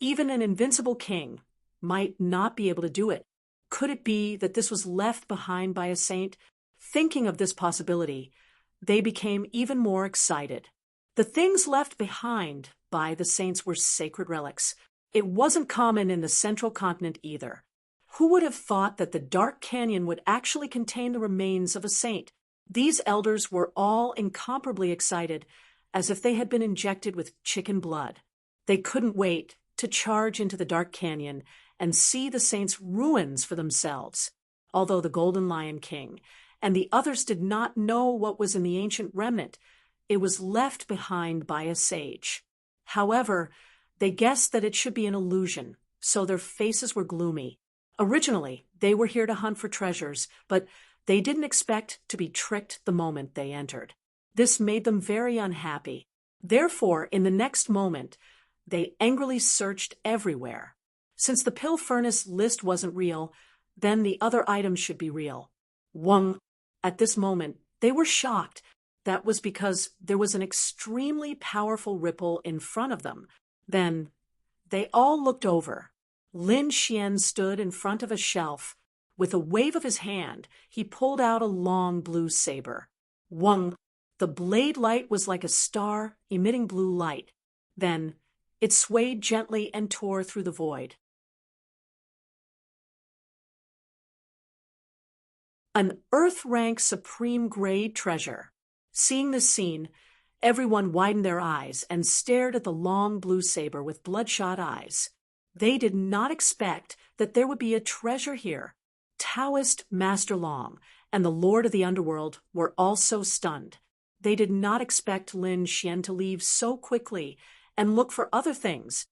even an invincible king might not be able to do it. Could it be that this was left behind by a saint? Thinking of this possibility, they became even more excited. The things left behind by the saints were sacred relics. It wasn't common in the central continent either. Who would have thought that the dark canyon would actually contain the remains of a saint? These elders were all incomparably excited, as if they had been injected with chicken blood. They couldn't wait to charge into the dark canyon and see the saint's ruins for themselves. Although the Golden Lion King and the others did not know what was in the ancient remnant, it was left behind by a sage. However, they guessed that it should be an illusion, so their faces were gloomy. Originally, they were here to hunt for treasures, but they didn't expect to be tricked the moment they entered. This made them very unhappy. Therefore, in the next moment, they angrily searched everywhere. Since the pill furnace list wasn't real, then the other items should be real. Wung. At this moment, they were shocked. That was because there was an extremely powerful ripple in front of them. Then, they all looked over. Lin Xian stood in front of a shelf. With a wave of his hand, he pulled out a long blue saber. Wung! The blade light was like a star emitting blue light. Then, it swayed gently and tore through the void. An Earth-rank supreme-grade treasure. Seeing this scene, everyone widened their eyes and stared at the long blue saber with bloodshot eyes. They did not expect that there would be a treasure here. Taoist Master Long and the Lord of the Underworld were also stunned. They did not expect Lin Xian to leave so quickly and look for other things.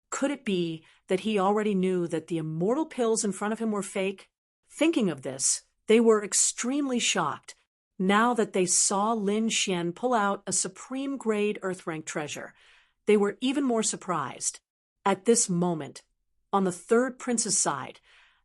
Could it be that he already knew that the immortal pills in front of him were fake? Thinking of this, they were extremely shocked. Now that they saw Lin Xian pull out a supreme-grade Earth-rank treasure, they were even more surprised. At this moment, on the third prince's side,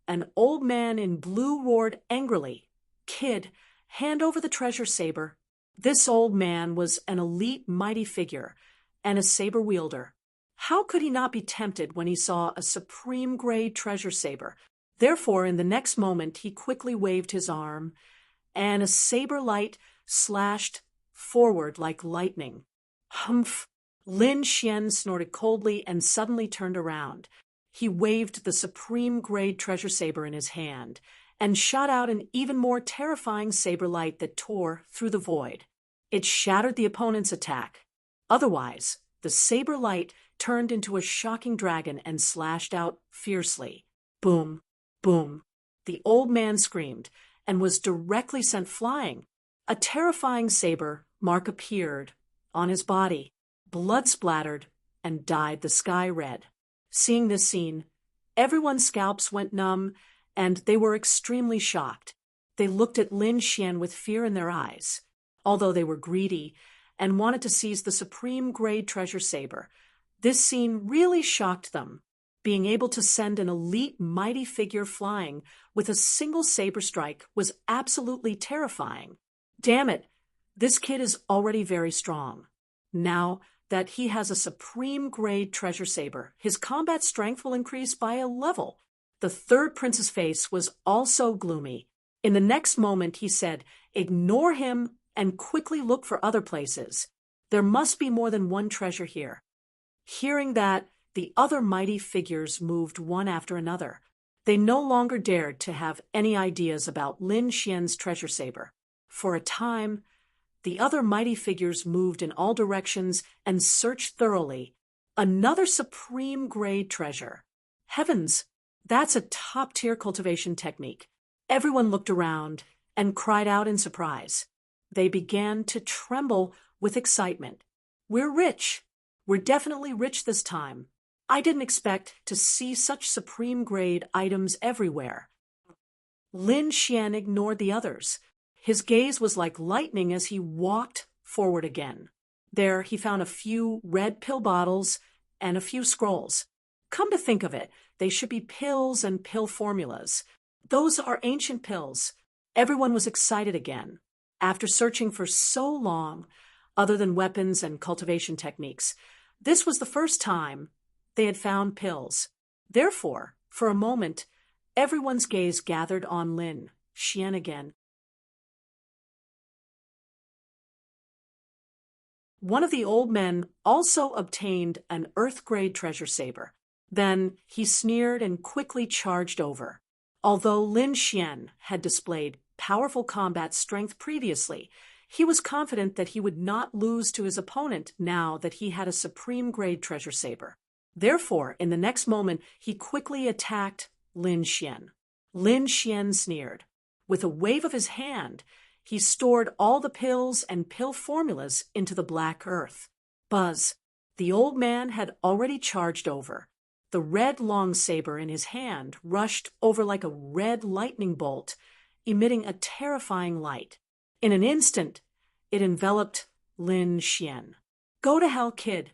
an old man in blue roared angrily, "Kid, hand over the treasure saber." This old man was an elite mighty figure and a saber wielder. How could he not be tempted when he saw a supreme-grade treasure saber? Therefore, in the next moment, he quickly waved his arm, and a saber light slashed forward like lightning. Humph! Lin Xian snorted coldly and suddenly turned around. He waved the supreme-grade treasure saber in his hand and shot out an even more terrifying saber light that tore through the void. It shattered the opponent's attack. Otherwise, the saber light turned into a shocking dragon and slashed out fiercely. Boom! Boom! The old man screamed and was directly sent flying. A terrifying saber mark appeared on his body. Blood splattered and dyed the sky red. Seeing this scene, everyone's scalps went numb, and they were extremely shocked. They looked at Lin Xian with fear in their eyes. Although they were greedy and wanted to seize the supreme-grade treasure saber, this scene really shocked them. Being able to send an elite mighty figure flying with a single saber strike was absolutely terrifying. Damn it, this kid is already very strong. Now that he has a supreme-grade treasure saber, his combat strength will increase by a level. The third prince's face was also gloomy. In the next moment, he said, "Ignore him and quickly look for other places. There must be more than one treasure here." Hearing that, the other mighty figures moved one after another. They no longer dared to have any ideas about Lin Xian's treasure saber. For a time, the other mighty figures moved in all directions and searched thoroughly. Another supreme-grade treasure. Heavens, that's a top-tier cultivation technique. Everyone looked around and cried out in surprise. They began to tremble with excitement. "We're rich! We're definitely rich this time. I didn't expect to see such supreme-grade items everywhere. Lin Xian ignored the others. His gaze was like lightning as he walked forward again. There he found a few red pill bottles and a few scrolls. Come to think of it, they should be pills and pill formulas. Those are ancient pills. Everyone was excited again. After searching for so long, other than weapons and cultivation techniques, this was the first time they had found pills. Therefore, for a moment, everyone's gaze gathered on Lin Xian again. One of the old men also obtained an earth-grade treasure saber. Then he sneered and quickly charged over. Although Lin Xian had displayed powerful combat strength previously, he was confident that he would not lose to his opponent now that he had a supreme-grade treasure saber. Therefore, in the next moment, he quickly attacked Lin Xian. Lin Xian sneered. With a wave of his hand, he stored all the pills and pill formulas into the black earth. Buzz! The old man had already charged over. The red long saber in his hand rushed over like a red lightning bolt, emitting a terrifying light. In an instant, it enveloped Lin Xian. Go to hell, kid!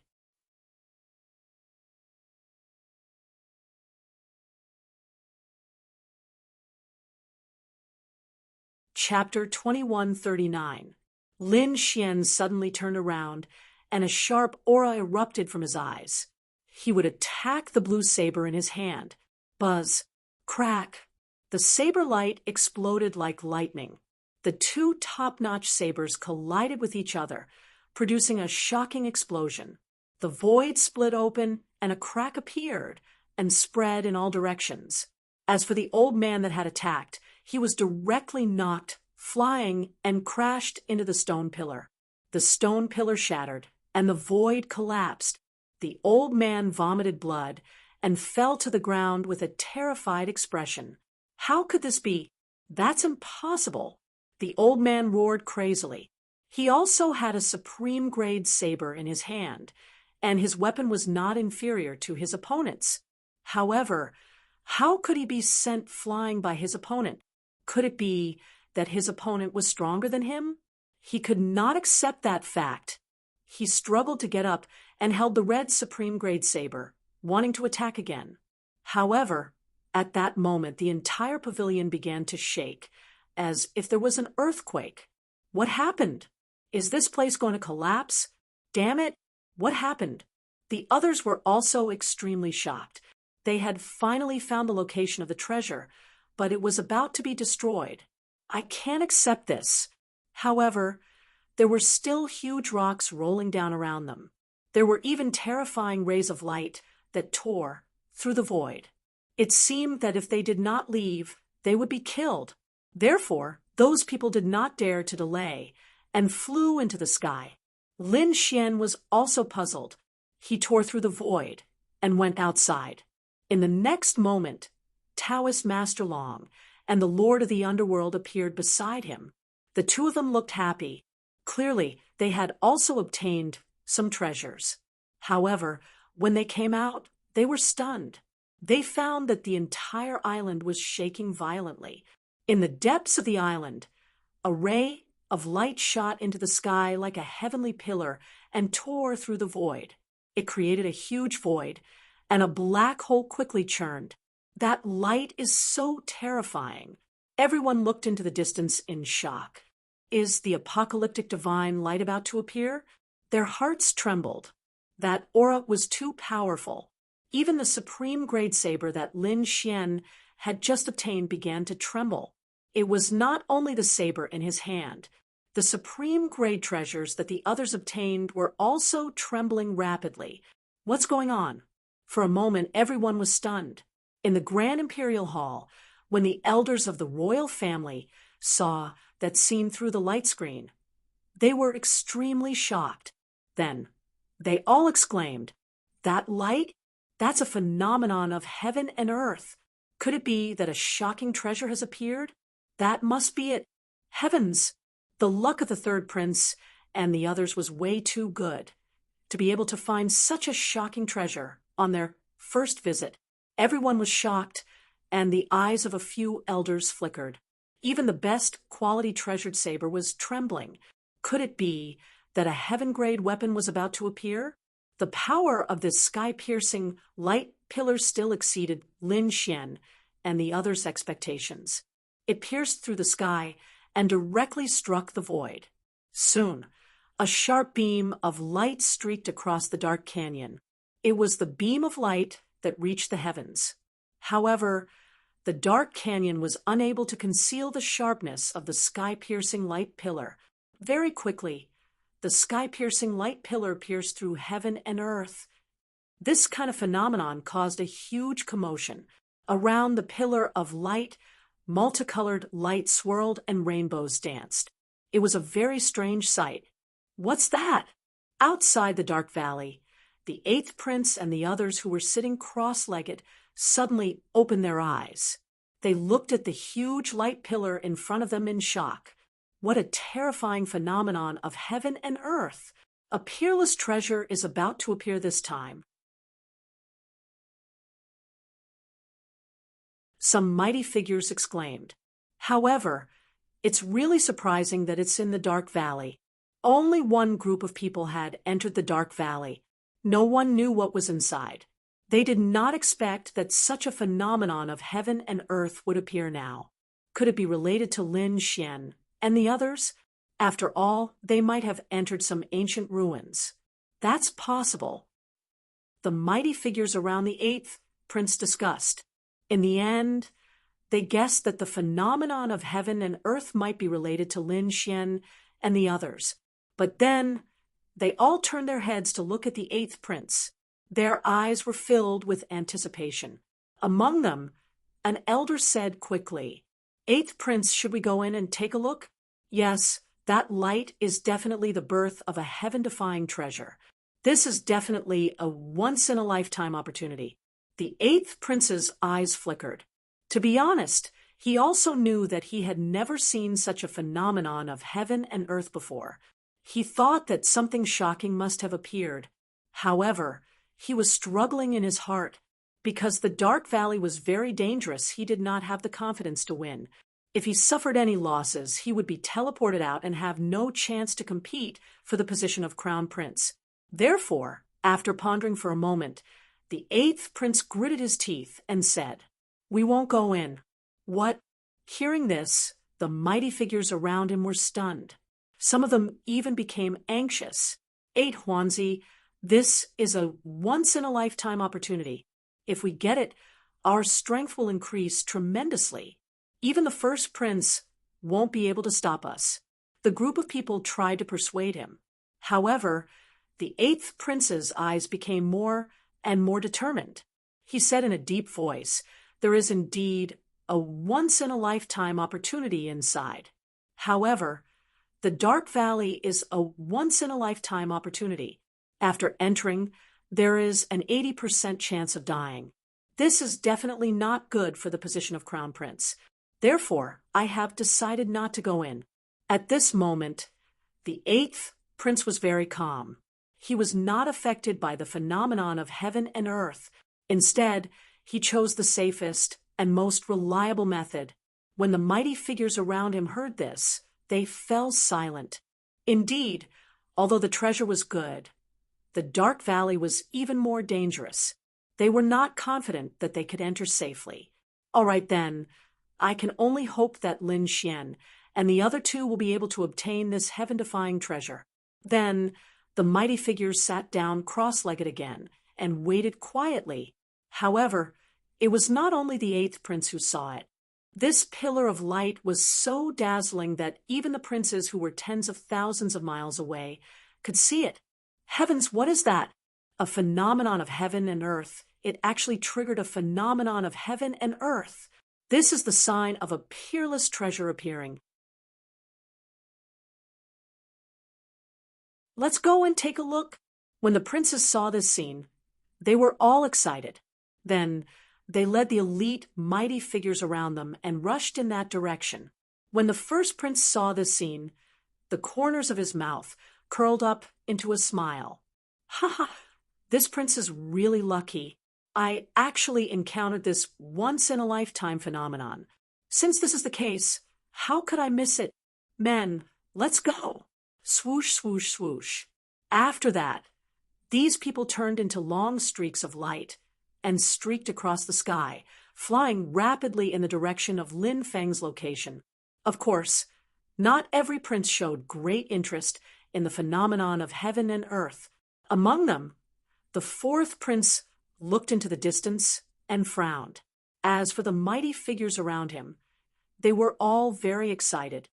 Chapter 2139. Lin Xian suddenly turned around, and a sharp aura erupted from his eyes. He would attack the blue saber in his hand. Buzz! Crack! The saber light exploded like lightning. The two top-notch sabers collided with each other, producing a shocking explosion. The void split open, and a crack appeared and spread in all directions. As for the old man that had attacked, he was directly knocked, flying, and crashed into the stone pillar. The stone pillar shattered, and the void collapsed. The old man vomited blood and fell to the ground with a terrified expression. How could this be? That's impossible. The old man roared crazily. He also had a supreme-grade saber in his hand, and his weapon was not inferior to his opponent's. However, how could he be sent flying by his opponent? Could it be that his opponent was stronger than him? He could not accept that fact. He struggled to get up and held the red supreme-grade saber, wanting to attack again. However, at that moment, the entire pavilion began to shake, as if there was an earthquake. What happened? Is this place going to collapse? Damn it! What happened? The others were also extremely shocked. They had finally found the location of the treasure, but it was about to be destroyed. I can't accept this. However, there were still huge rocks rolling down around them. There were even terrifying rays of light that tore through the void. It seemed that if they did not leave, they would be killed. Therefore, those people did not dare to delay and flew into the sky. Lin Xian was also puzzled. He tore through the void and went outside. In the next moment, Taoist Master Long and the Lord of the Underworld appeared beside him. The two of them looked happy. Clearly, they had also obtained some treasures. However, when they came out, they were stunned. They found that the entire island was shaking violently. In the depths of the island, a ray of light shot into the sky like a heavenly pillar and tore through the void. It created a huge void, and a black hole quickly churned. That light is so terrifying. Everyone looked into the distance in shock. Is the apocalyptic divine light about to appear? Their hearts trembled. That aura was too powerful. Even the supreme-grade saber that Lin Xian had just obtained began to tremble. It was not only the saber in his hand. The supreme-grade treasures that the others obtained were also trembling rapidly. What's going on? For a moment, everyone was stunned. In the Grand Imperial Hall, when the elders of the royal family saw that scene through the light screen, they were extremely shocked. Then, they all exclaimed, "That light? That's a phenomenon of heaven and earth. Could it be that a shocking treasure has appeared? That must be it. Heavens! The luck of the third prince and the others was way too good. to be able to find such a shocking treasure on their first visit. Everyone was shocked, and the eyes of a few elders flickered. Even the best quality treasured saber was trembling. Could it be that a heaven-grade weapon was about to appear? The power of this sky-piercing light pillar still exceeded Lin Xian and the others' expectations. It pierced through the sky and directly struck the void. Soon, a sharp beam of light streaked across the dark canyon. It was the beam of light that reached the heavens. However, the dark canyon was unable to conceal the sharpness of the sky-piercing light pillar. Very quickly, the sky-piercing light pillar pierced through heaven and earth. This kind of phenomenon caused a huge commotion. Around the pillar of light, multicolored light swirled and rainbows danced. It was a very strange sight. What's that? Outside the dark valley, the 8th prince and the others who were sitting cross-legged suddenly opened their eyes. They looked at the huge light pillar in front of them in shock. What a terrifying phenomenon of heaven and earth! A peerless treasure is about to appear this time. Some mighty figures exclaimed. However, it's really surprising that it's in the dark valley. Only one group of people had entered the dark valley. No one knew what was inside. They did not expect that such a phenomenon of heaven and earth would appear now. Could it be related to Lin Xian and the others? After all, they might have entered some ancient ruins. That's possible. The mighty figures around the 8th prince discussed. In the end, they guessed that the phenomenon of heaven and earth might be related to Lin Xian and the others. But then, they all turned their heads to look at the 8th prince. Their eyes were filled with anticipation. Among them, an elder said quickly, "8th prince, should we go in and take a look?" Yes, that light is definitely the birth of a heaven-defying treasure. This is definitely a once-in-a-lifetime opportunity. The 8th prince's eyes flickered. To be honest, he also knew that he had never seen such a phenomenon of heaven and earth before. He thought that something shocking must have appeared. However, he was struggling in his heart. Because the dark valley was very dangerous, he did not have the confidence to win. If he suffered any losses, he would be teleported out and have no chance to compete for the position of crown prince. Therefore, after pondering for a moment, the 8th prince gritted his teeth and said, "We won't go in." What? Hearing this, the mighty figures around him were stunned. Some of them even became anxious. 8 Huanzi, this is a once-in-a-lifetime opportunity. If we get it, our strength will increase tremendously. Even the first prince won't be able to stop us. The group of people tried to persuade him. However, the 8th prince's eyes became more and more determined. He said in a deep voice, "There is indeed a once-in-a-lifetime opportunity inside. However, the dark valley is a once-in-a-lifetime opportunity. After entering, there is an 80% chance of dying. This is definitely not good for the position of crown prince. Therefore, I have decided not to go in." At this moment, the 8th prince was very calm. He was not affected by the phenomenon of heaven and earth. Instead, he chose the safest and most reliable method. When the mighty figures around him heard this, they fell silent. Indeed, although the treasure was good, the dark valley was even more dangerous. They were not confident that they could enter safely. All right then, I can only hope that Lin Xian and the other 2 will be able to obtain this heaven-defying treasure. Then the mighty figures sat down cross-legged again and waited quietly. However, it was not only the 8th prince who saw it. This pillar of light was so dazzling that even the princes who were tens of thousands of miles away could see it. Heavens, what is that? A phenomenon of heaven and earth. It actually triggered a phenomenon of heaven and earth. This is the sign of a peerless treasure appearing. Let's go and take a look. When the princes saw this scene, they were all excited. Then they led the elite, mighty figures around them and rushed in that direction. When the first prince saw this scene, the corners of his mouth curled up into a smile. Haha, this prince is really lucky. I actually encountered this once-in-a-lifetime phenomenon. Since this is the case, how could I miss it? Men, let's go. Swoosh, swoosh, swoosh. After that, these people turned into long streaks of light and streaked across the sky, flying rapidly in the direction of Lin Feng's location. Of course, not every prince showed great interest in the phenomenon of heaven and earth. Among them, the fourth prince looked into the distance and frowned. As for the mighty figures around him, they were all very excited.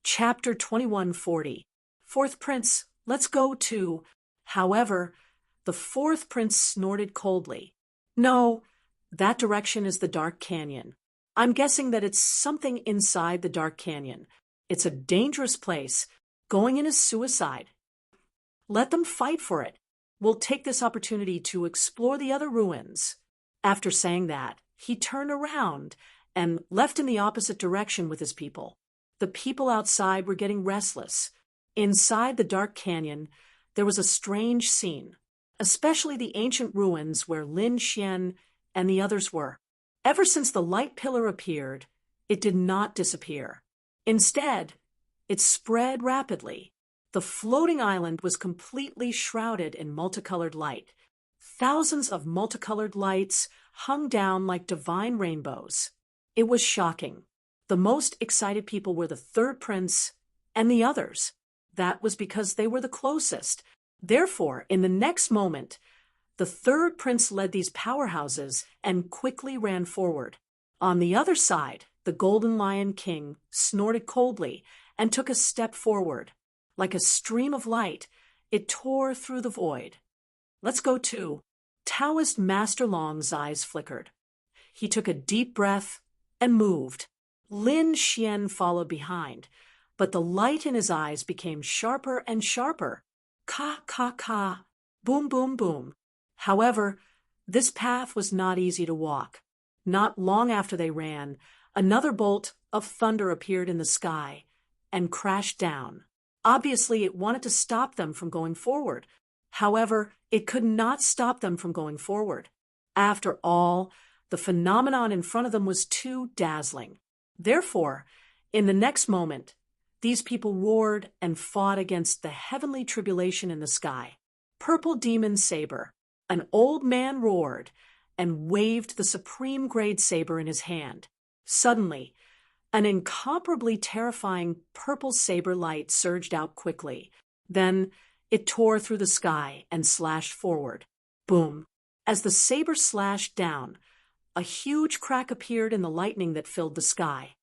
Chapter 2140. Fourth prince, let's go too. However, the fourth prince snorted coldly. No, that direction is the dark canyon. I'm guessing that it's something inside the dark canyon. It's a dangerous place. Going in is suicide. Let them fight for it. We'll take this opportunity to explore the other ruins. After saying that, he turned around and left in the opposite direction with his people. The people outside were getting restless. Inside the dark canyon, there was a strange scene, especially the ancient ruins where Lin Xian and the others were. Ever since the light pillar appeared, it did not disappear. Instead, it spread rapidly. The floating island was completely shrouded in multicolored light. Thousands of multicolored lights hung down like divine rainbows. It was shocking. The most excited people were the third prince and the others. That was because they were the closest. Therefore, in the next moment, the third prince led these powerhouses and quickly ran forward. On the other side, the Golden Lion King snorted coldly and took a step forward. Like a stream of light, it tore through the void. Let's go too. Taoist Master Long's eyes flickered. He took a deep breath and moved. Lin Xian followed behind, but the light in his eyes became sharper and sharper. Ka, ka, ka. Boom, boom, boom. However, this path was not easy to walk. Not long after they ran, another bolt of thunder appeared in the sky and crashed down. Obviously, it wanted to stop them from going forward. However, it could not stop them from going forward. After all, the phenomenon in front of them was too dazzling. Therefore, in the next moment, these people roared and fought against the heavenly tribulation in the sky. Purple Demon Saber. An old man roared and waved the supreme grade saber in his hand. Suddenly, an incomparably terrifying purple saber light surged out quickly. Then it tore through the sky and slashed forward. Boom! As the saber slashed down, a huge crack appeared in the lightning that filled the sky.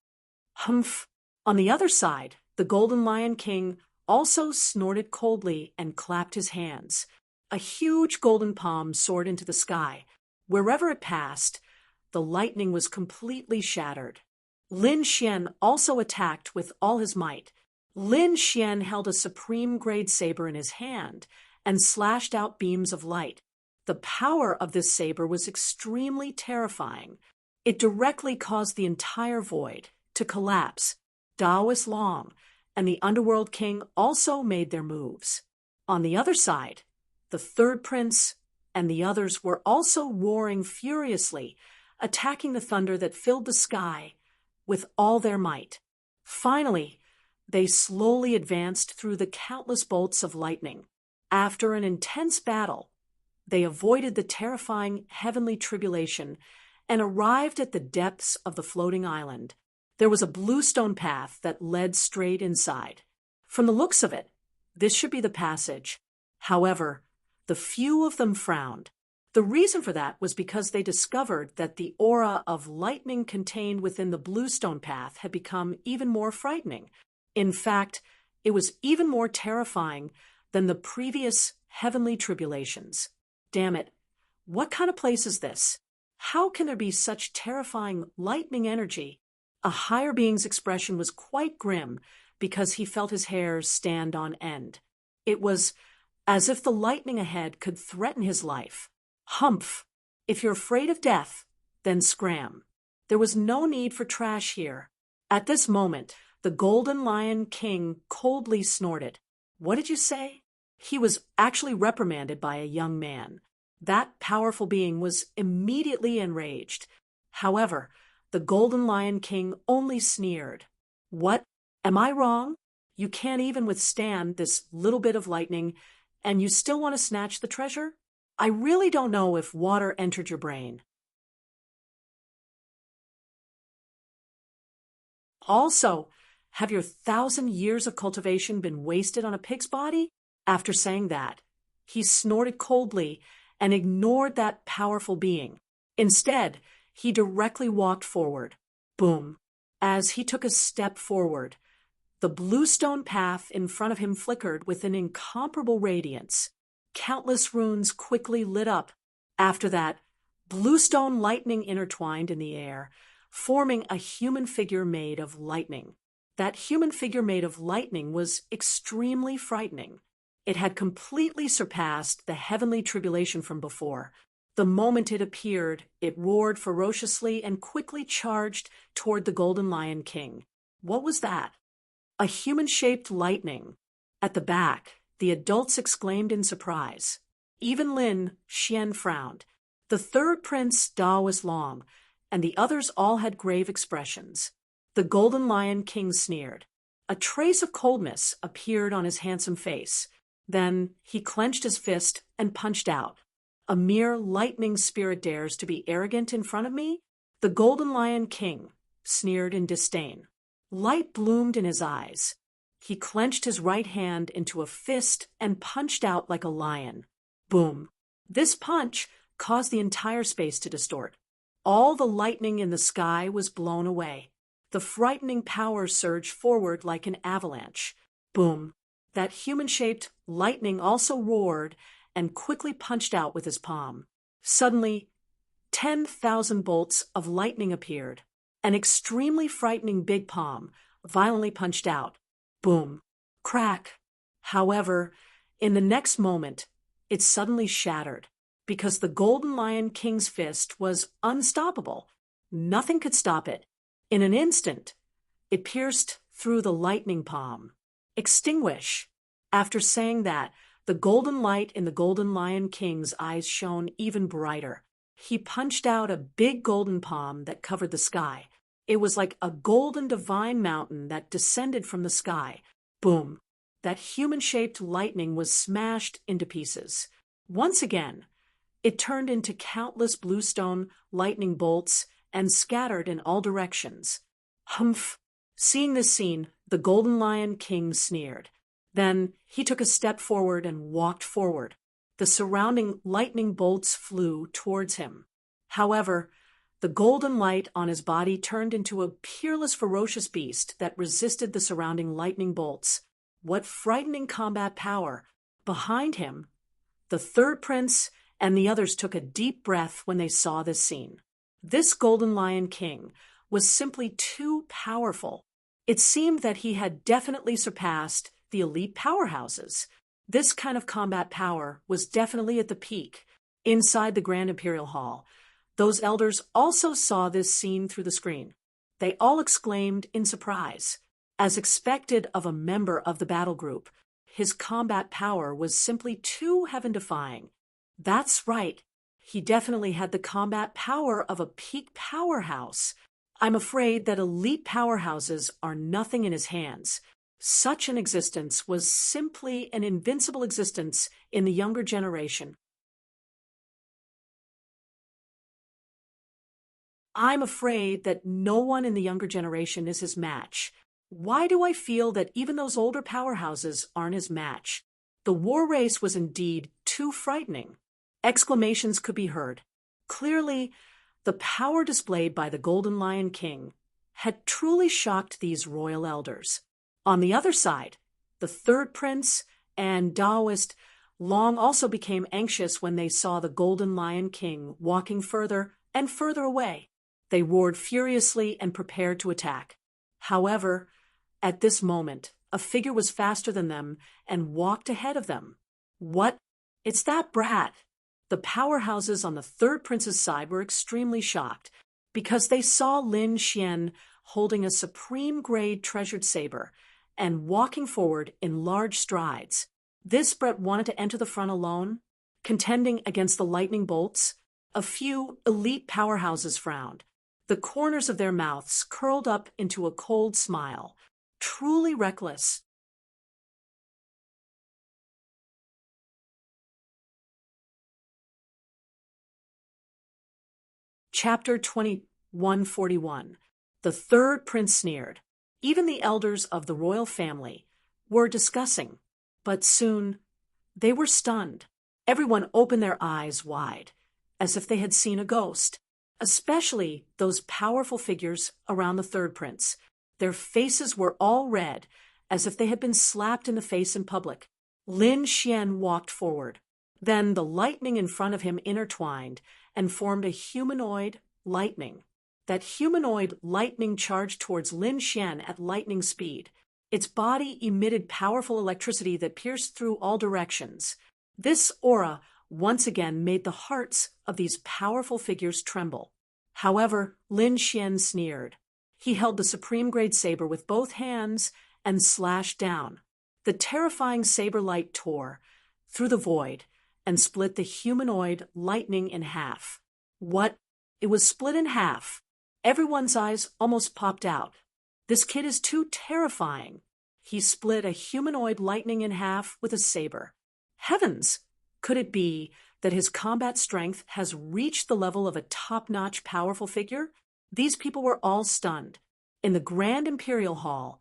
Humph! On the other side, the Golden Lion King also snorted coldly and clapped his hands. A huge golden palm soared into the sky. Wherever it passed, the lightning was completely shattered. Lin Xian also attacked with all his might. Lin Xian held a supreme grade saber in his hand and slashed out beams of light. The power of this saber was extremely terrifying. It directly caused the entire void to collapse. Taoist Long and the Underworld King also made their moves. On the other side, the third prince and the others were also roaring furiously, attacking the thunder that filled the sky with all their might. Finally, they slowly advanced through the countless bolts of lightning. After an intense battle, they avoided the terrifying heavenly tribulation and arrived at the depths of the floating island. There was a bluestone path that led straight inside. From the looks of it, this should be the passage. However, the few of them frowned. The reason for that was because they discovered that the aura of lightning contained within the bluestone path had become even more frightening. In fact, it was even more terrifying than the previous heavenly tribulations. Damn it, what kind of place is this? How can there be such terrifying lightning energy? A higher being's expression was quite grim because he felt his hairs stand on end. It was as if the lightning ahead could threaten his life. Humph! If you're afraid of death, then scram. There was no need for trash here. At this moment, the Golden Lion King coldly snorted. What did you say? He was actually reprimanded by a young man. That powerful being was immediately enraged. However, the Golden Lion King only sneered. What? Am I wrong? You can't even withstand this little bit of lightning, and you still want to snatch the treasure? I really don't know if water entered your brain. Also, have your 1,000 years of cultivation been wasted on a pig's body? After saying that, he snorted coldly and ignored that powerful being. Instead, he directly walked forward. Boom. As he took a step forward, the bluestone path in front of him flickered with an incomparable radiance. Countless runes quickly lit up. After that, bluestone lightning intertwined in the air, forming a human figure made of lightning. That human figure made of lightning was extremely frightening. It had completely surpassed the heavenly tribulation from before. The moment it appeared, it roared ferociously and quickly charged toward the Golden Lion King. What was that? A human-shaped lightning. At the back, the adults exclaimed in surprise. Even Lin Xian frowned. The third prince, Da, was long, and the others all had grave expressions. The Golden Lion King sneered. A trace of coldness appeared on his handsome face. Then he clenched his fist and punched out. A mere lightning spirit dares to be arrogant in front of me? The Golden Lion King sneered in disdain. Light bloomed in his eyes. He clenched his right hand into a fist and punched out like a lion. Boom. This punch caused the entire space to distort. All the lightning in the sky was blown away. The frightening power surged forward like an avalanche. Boom. That human-shaped lightning also roared and quickly punched out with his palm. Suddenly, 10,000 bolts of lightning appeared. An extremely frightening big palm violently punched out. Boom. Crack. However, in the next moment, it suddenly shattered, because the Golden Lion King's fist was unstoppable. Nothing could stop it. In an instant, it pierced through the lightning palm. Extinguish. After saying that, the golden light in the Golden Lion King's eyes shone even brighter. He punched out a big golden palm that covered the sky. It was like a golden divine mountain that descended from the sky. Boom. That human-shaped lightning was smashed into pieces. Once again, it turned into countless bluestone lightning bolts and scattered in all directions. Humph! Seeing this scene, the Golden Lion King sneered. Then he took a step forward and walked forward. The surrounding lightning bolts flew towards him. However, the golden light on his body turned into a peerless, ferocious beast that resisted the surrounding lightning bolts. What frightening combat power! Behind him, the third prince and the others took a deep breath when they saw this scene. This Golden Lion King was simply too powerful. It seemed that he had definitely surpassed the elite powerhouses. This kind of combat power was definitely at the peak. Inside the Grand Imperial Hall, those elders also saw this scene through the screen. They all exclaimed in surprise. As expected of a member of the battle group, his combat power was simply too heaven-defying. That's right. He definitely had the combat power of a peak powerhouse. I'm afraid that elite powerhouses are nothing in his hands. Such an existence was simply an invincible existence in the younger generation. I'm afraid that no one in the younger generation is his match. Why do I feel that even those older powerhouses aren't his match? The war race was indeed too frightening. Exclamations could be heard. Clearly, the power displayed by the Golden Lion King had truly shocked these royal elders. On the other side, the third prince and Taoist Long also became anxious when they saw the Golden Lion King walking further and further away. They roared furiously and prepared to attack. However, at this moment, a figure was faster than them and walked ahead of them. What? It's that brat! The powerhouses on the third prince's side were extremely shocked. because they saw Lin Xian holding a supreme-grade treasured saber and walking forward in large strides. This Brett wanted to enter the front alone, contending against the lightning bolts. A few elite powerhouses frowned, the corners of their mouths curled up into a cold smile. Truly reckless. Chapter 2141. The third prince sneered. Even the elders of the royal family were discussing, but soon they were stunned. Everyone opened their eyes wide, as if they had seen a ghost, especially those powerful figures around the third prince. Their faces were all red, as if they had been slapped in the face in public. Lin Xian walked forward. Then the lightning in front of him intertwined and formed a humanoid lightning. That humanoid lightning charged towards Lin Xian at lightning speed. Its body emitted powerful electricity that pierced through all directions. This aura once again made the hearts of these powerful figures tremble. However, Lin Xian sneered. He held the supreme-grade saber with both hands and slashed down. The terrifying saber light tore through the void and split the humanoid lightning in half. What? It was split in half. Everyone's eyes almost popped out. This kid is too terrifying. He split a humanoid lightning in half with a saber. Heavens! Could it be that his combat strength has reached the level of a top-notch powerful figure? These people were all stunned. In the Grand Imperial Hall,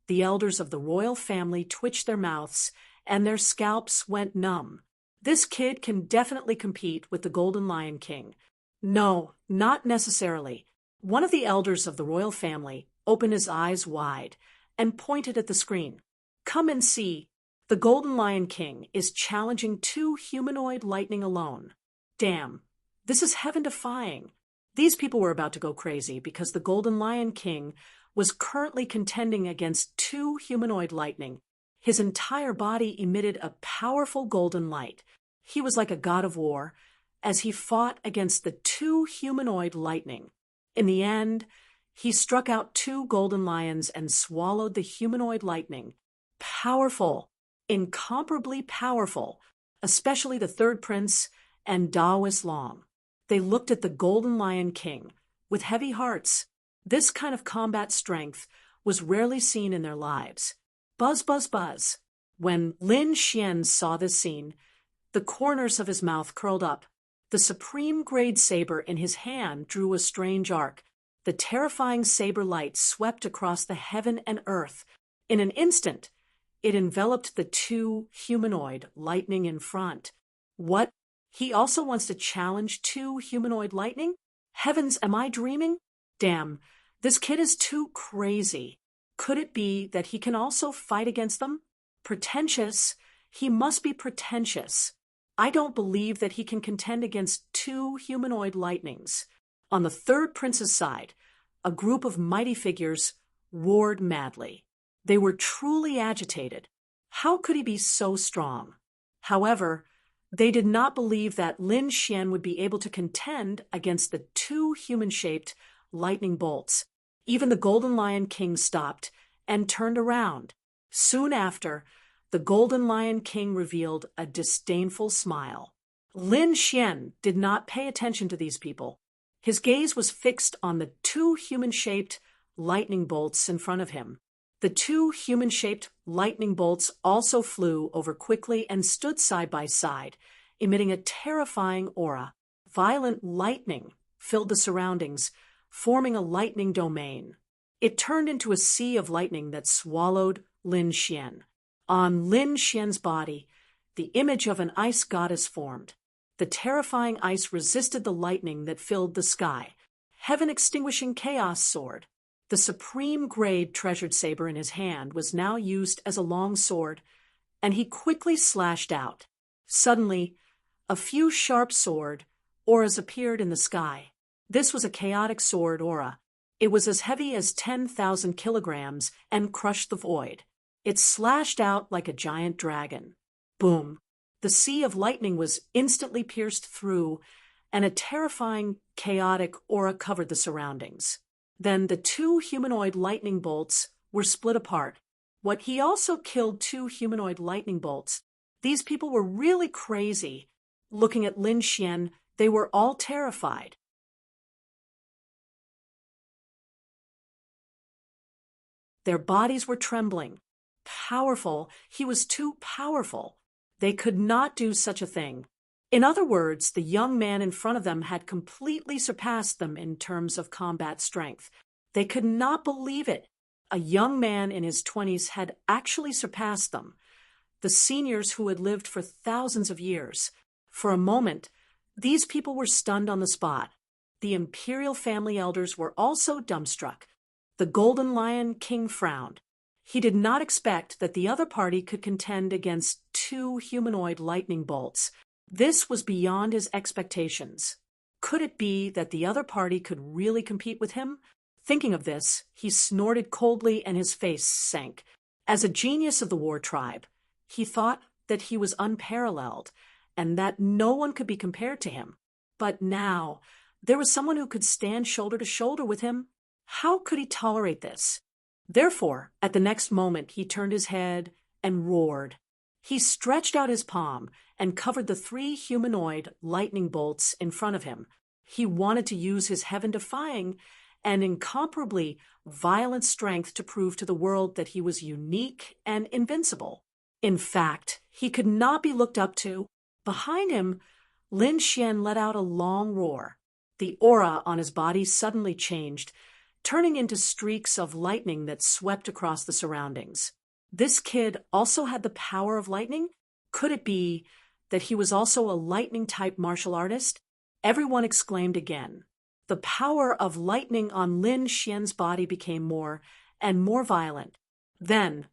the elders of the royal family twitched their mouths and their scalps went numb. This kid can definitely compete with the Golden Lion King. No, not necessarily. One of the elders of the royal family opened his eyes wide and pointed at the screen. Come and see. The Golden Lion King is challenging 2 humanoid lightning alone. Damn, this is heaven-defying. These people were about to go crazy because the Golden Lion King was currently contending against 2 humanoid lightning. His entire body emitted a powerful golden light. He was like a god of war as he fought against the 2 humanoid lightning. In the end, he struck out 2 golden lions and swallowed the humanoid lightning. Powerful, incomparably powerful, especially the third prince and Daoist Long. They looked at the Golden Lion King with heavy hearts. This kind of combat strength was rarely seen in their lives. Buzz, buzz, buzz. When Lin Xian saw this scene, the corners of his mouth curled up. The supreme-grade saber in his hand drew a strange arc. The terrifying saber light swept across the heaven and earth. In an instant, it enveloped the 2 humanoid lightning in front. What? He also wants to challenge 2 humanoid lightning? Heavens, am I dreaming? Damn, this kid is too crazy. Could it be that he can also fight against them? Pretentious. He must be pretentious. I don't believe that he can contend against 2 humanoid lightnings. On the third prince's side, a group of mighty figures roared madly. They were truly agitated. How could he be so strong? However, they did not believe that Lin Xian would be able to contend against the 2 human-shaped lightning bolts. Even the Golden Lion King stopped and turned around. Soon after, the Golden Lion King revealed a disdainful smile. Lin Xian did not pay attention to these people. His gaze was fixed on the 2 human-shaped lightning bolts in front of him. The 2 human-shaped lightning bolts also flew over quickly and stood side by side, emitting a terrifying aura. Violent lightning filled the surroundings, forming a lightning domain. It turned into a sea of lightning that swallowed Lin Xian. On Lin Xian's body, the image of an ice goddess formed. The terrifying ice resisted the lightning that filled the sky. Heaven-extinguishing chaos sword. The supreme-grade treasured saber in his hand was now used as a long sword, and he quickly slashed out. Suddenly, a few sharp sword auras appeared in the sky. This was a chaotic sword aura. It was as heavy as 10,000 kilograms and crushed the void. It slashed out like a giant dragon. Boom! The sea of lightning was instantly pierced through, and a terrifying, chaotic aura covered the surroundings. Then the two humanoid lightning bolts were split apart. He also killed two humanoid lightning bolts. These people were really crazy. Looking at Lin Xian, they were all terrified. Their bodies were trembling. Powerful. He was too powerful. They could not do such a thing. In other words, the young man in front of them had completely surpassed them in terms of combat strength. They could not believe it. A young man in his 20s had actually surpassed them, the seniors who had lived for thousands of years. For a moment, these people were stunned on the spot. The imperial family elders were also dumbstruck. The Golden Lion King frowned. He did not expect that the other party could contend against two humanoid lightning bolts. This was beyond his expectations. Could it be that the other party could really compete with him? Thinking of this, he snorted coldly and his face sank. As a genius of the war tribe, he thought that he was unparalleled and that no one could be compared to him. But now, there was someone who could stand shoulder to shoulder with him. How could he tolerate this? Therefore, at the next moment, he turned his head and roared. He stretched out his palm and covered the three humanoid lightning bolts in front of him. He wanted to use his heaven-defying and incomparably violent strength to prove to the world that he was unique and invincible. In fact, he could not be looked up to. Behind him, Lin Xian let out a long roar. The aura on his body suddenly changed, turning into streaks of lightning that swept across the surroundings. This kid also had the power of lightning? Could it be that he was also a lightning-type martial artist? Everyone exclaimed again. The power of lightning on Lin Xian's body became more and more violent. Then,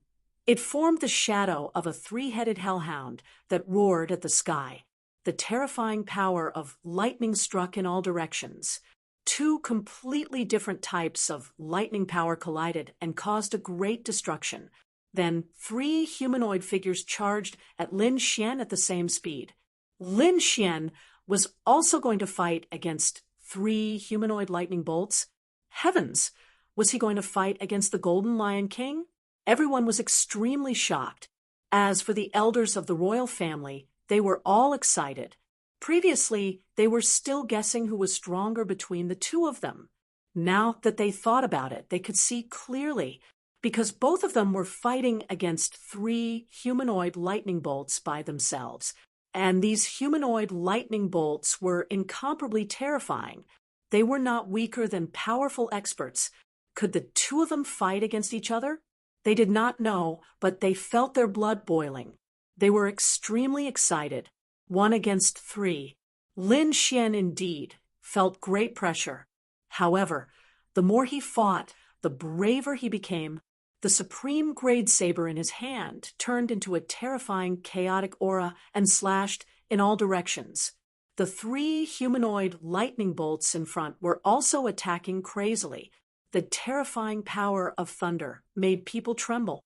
it formed the shadow of a three-headed hellhound that roared at the sky. The terrifying power of lightning struck in all directions. Two completely different types of lightning power collided and caused a great destruction. Then three humanoid figures charged at Lin Xian at the same speed. Lin Xian was also going to fight against three humanoid lightning bolts. Heavens! Was he going to fight against the Golden Lion King? Everyone was extremely shocked. As for the elders of the royal family, they were all excited. Previously, they were still guessing who was stronger between the two of them. Now that they thought about it, they could see clearly, because both of them were fighting against three humanoid lightning bolts by themselves. And these humanoid lightning bolts were incomparably terrifying. They were not weaker than powerful experts. Could the two of them fight against each other? They did not know, but they felt their blood boiling. They were extremely excited. 1 against 3. Lin Xian indeed felt great pressure. However, the more he fought, the braver he became. The supreme grade saber in his hand turned into a terrifying chaotic aura and slashed in all directions. The three humanoid lightning bolts in front were also attacking crazily. The terrifying power of thunder made people tremble.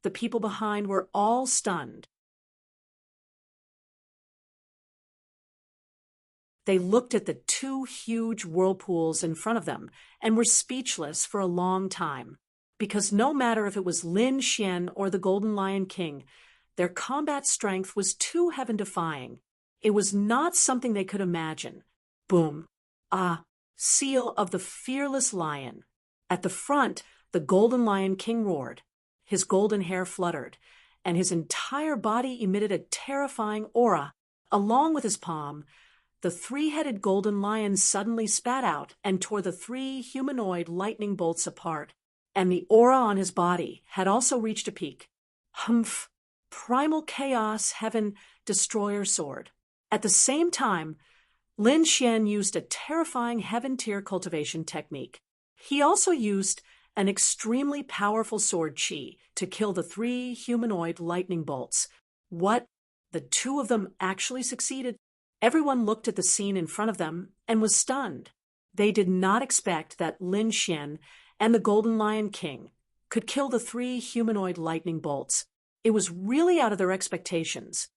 The people behind were all stunned. They looked at the two huge whirlpools in front of them and were speechless for a long time, because no matter if it was Lin Xian or the Golden Lion King, their combat strength was too heaven-defying. It was not something they could imagine. Boom! Ah, seal of the fearless lion. At the front, the Golden Lion King roared. His golden hair fluttered, and his entire body emitted a terrifying aura. Along with his palm, the three-headed golden lion suddenly spat out and tore the three humanoid lightning bolts apart, and the aura on his body had also reached a peak. Humph! Primal Chaos Heaven Destroyer Sword. At the same time, Lin Xian used a terrifying heaven tier cultivation technique. He also used an extremely powerful sword chi to kill the three humanoid lightning bolts. What? The two of them actually succeeded? Everyone looked at the scene in front of them and was stunned. They did not expect that Lin Xian and the Golden Lion King could kill the three humanoid lightning bolts. It was really out of their expectations.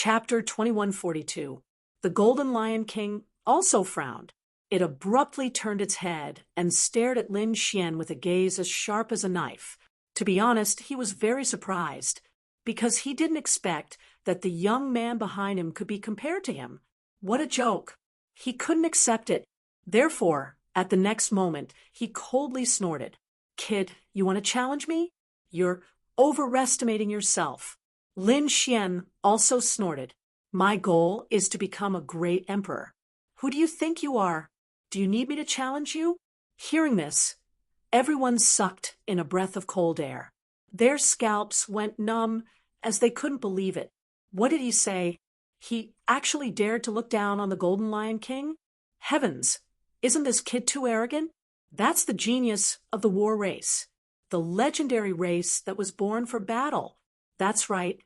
Chapter 2142. The Golden Lion King also frowned. It abruptly turned its head and stared at Lin Xian with a gaze as sharp as a knife. To be honest, he was very surprised, because he didn't expect that the young man behind him could be compared to him. What a joke! He couldn't accept it. Therefore, at the next moment, he coldly snorted. "Kid, you want to challenge me? You're overestimating yourself." Lin Xian also snorted. "My goal is to become a great emperor. Who do you think you are? Do you need me to challenge you?" Hearing this, everyone sucked in a breath of cold air. Their scalps went numb as they couldn't believe it. What did he say? He actually dared to look down on the Golden Lion King? Heavens, isn't this kid too arrogant? That's the genius of the war race. The legendary race that was born for battle. That's right.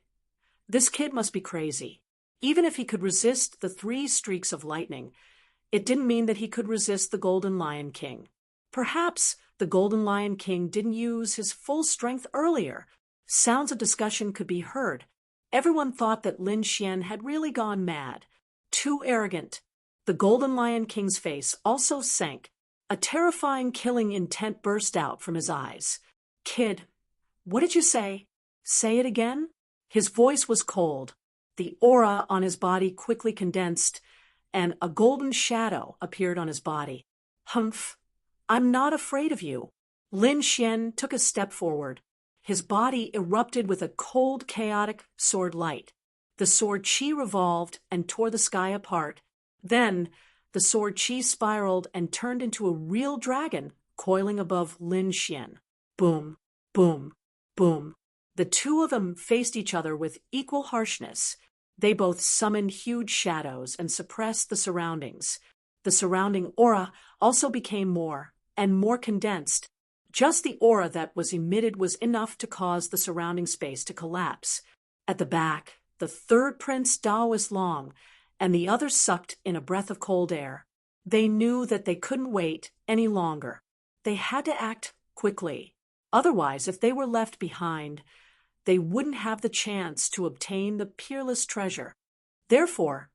This kid must be crazy. Even if he could resist the 3 streaks of lightning, it didn't mean that he could resist the Golden Lion King. Perhaps the Golden Lion King didn't use his full strength earlier. Sounds of discussion could be heard. Everyone thought that Lin Xian had really gone mad. Too arrogant. The Golden Lion King's face also sank. A terrifying killing intent burst out from his eyes. "Kid, what did you say? Say it again?" His voice was cold. The aura on his body quickly condensed, and a golden shadow appeared on his body. "Humph, I'm not afraid of you." Lin Xian took a step forward. His body erupted with a cold, chaotic sword light. The sword chi revolved and tore the sky apart. Then, the sword chi spiraled and turned into a real dragon coiling above Lin Xian. Boom, boom, boom. The 2 of them faced each other with equal harshness. They both summoned huge shadows and suppressed the surroundings. The surrounding aura also became more and more condensed. Just the aura that was emitted was enough to cause the surrounding space to collapse. At the back, the 3rd Prince Daoist Long and the others sucked in a breath of cold air. They knew that they couldn't wait any longer. They had to act quickly. Otherwise, if they were left behind, they wouldn't have the chance to obtain the peerless treasure. Therefore,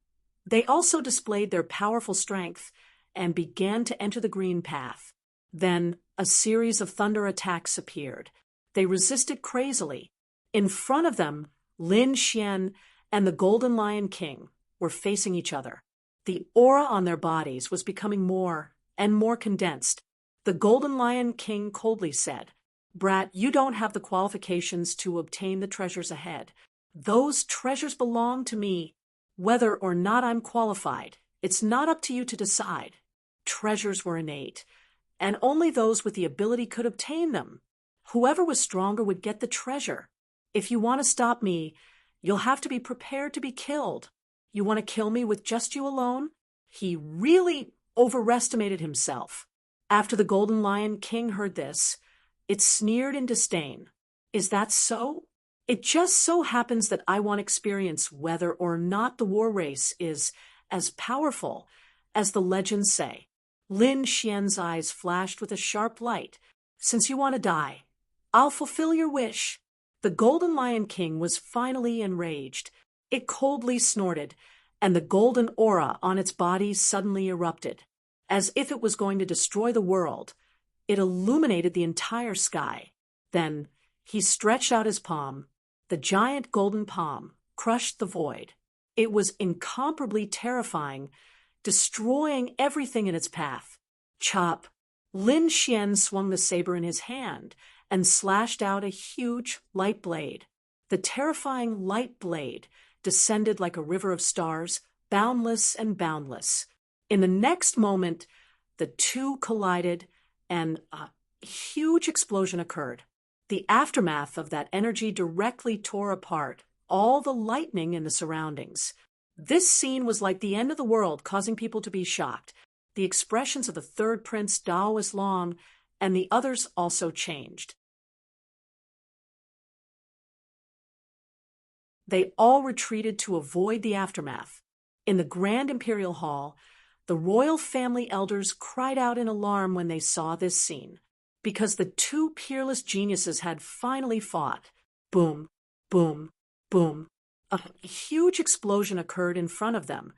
they also displayed their powerful strength and began to enter the green path. Then a series of thunder attacks appeared. They resisted crazily. In front of them, Lin Xian and the Golden Lion King were facing each other. The aura on their bodies was becoming more and more condensed. The Golden Lion King coldly said, "Brat, you don't have the qualifications to obtain the treasures ahead. Those treasures belong to me. Whether or not I'm qualified, it's not up to you to decide." Treasures were innate, and only those with the ability could obtain them. Whoever was stronger would get the treasure. If you want to stop me, you'll have to be prepared to be killed. You want to kill me with just you alone? He really overestimated himself. After the Golden Lion King heard this, it sneered in disdain. "Is that so? It just so happens that I want to experience whether or not the war race is as powerful as the legends say." Lin Xian's eyes flashed with a sharp light. "Since you want to die, I'll fulfill your wish." The Golden Lion King was finally enraged. It coldly snorted, and the golden aura on its body suddenly erupted. As if it was going to destroy the world, it illuminated the entire sky. Then he stretched out his palm. The giant golden palm crushed the void. It was incomparably terrifying, destroying everything in its path. Chop! Lin Xian swung the saber in his hand and slashed out a huge light blade. The terrifying light blade descended like a river of stars, boundless and boundless. In the next moment, the 2 collided and a huge explosion occurred. The aftermath of that energy directly tore apart all the lightning in the surroundings. This scene was like the end of the world, causing people to be shocked. The expressions of the 3rd Prince Daoist Long and the others also changed. They all retreated to avoid the aftermath. In the Grand Imperial Hall, the royal family elders cried out in alarm when they saw this scene, because the 2 peerless geniuses had finally fought. Boom, boom, boom. A huge explosion occurred in front of them,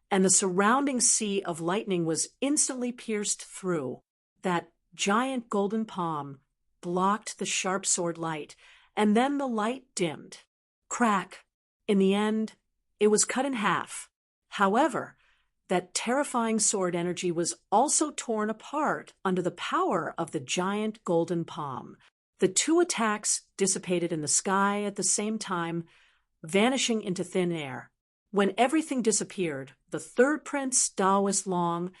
and the surrounding sea of lightning was instantly pierced through. That giant golden palm blocked the sharp sword light, and then the light dimmed. Crack. In the end, it was cut in half. However, that terrifying sword energy was also torn apart under the power of the giant golden palm. The two attacks dissipated in the sky at the same time, vanishing into thin air. When everything disappeared, the third prince, Daoist Long,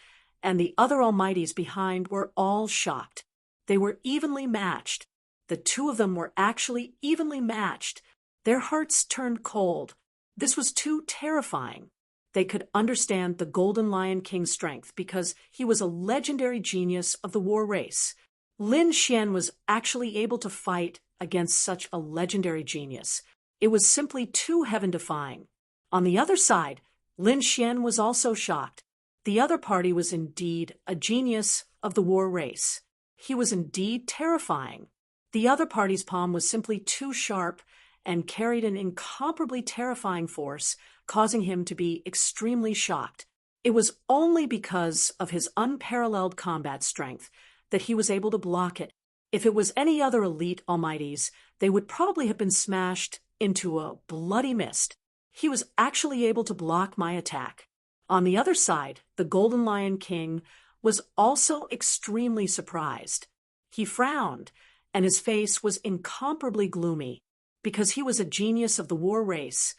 and the other almighties behind were all shocked. They were evenly matched. The two of them were actually evenly matched. Their hearts turned cold. This was too terrifying. They could understand the Golden Lion King's strength because he was a legendary genius of the war race. Lin Xian was actually able to fight against such a legendary genius. It was simply too heaven-defying. On the other side, Lin Xian was also shocked. The other party was indeed a genius of the war race. He was indeed terrifying. The other party's palm was simply too sharp and carried an incomparably terrifying force, causing him to be extremely shocked. It was only because of his unparalleled combat strength that he was able to block it. If it was any other elite almighties, they would probably have been smashed into a bloody mist. He was actually able to block my attack. On the other side, the Golden Lion King was also extremely surprised. He frowned, and his face was incomparably gloomy, because he was a genius of the war race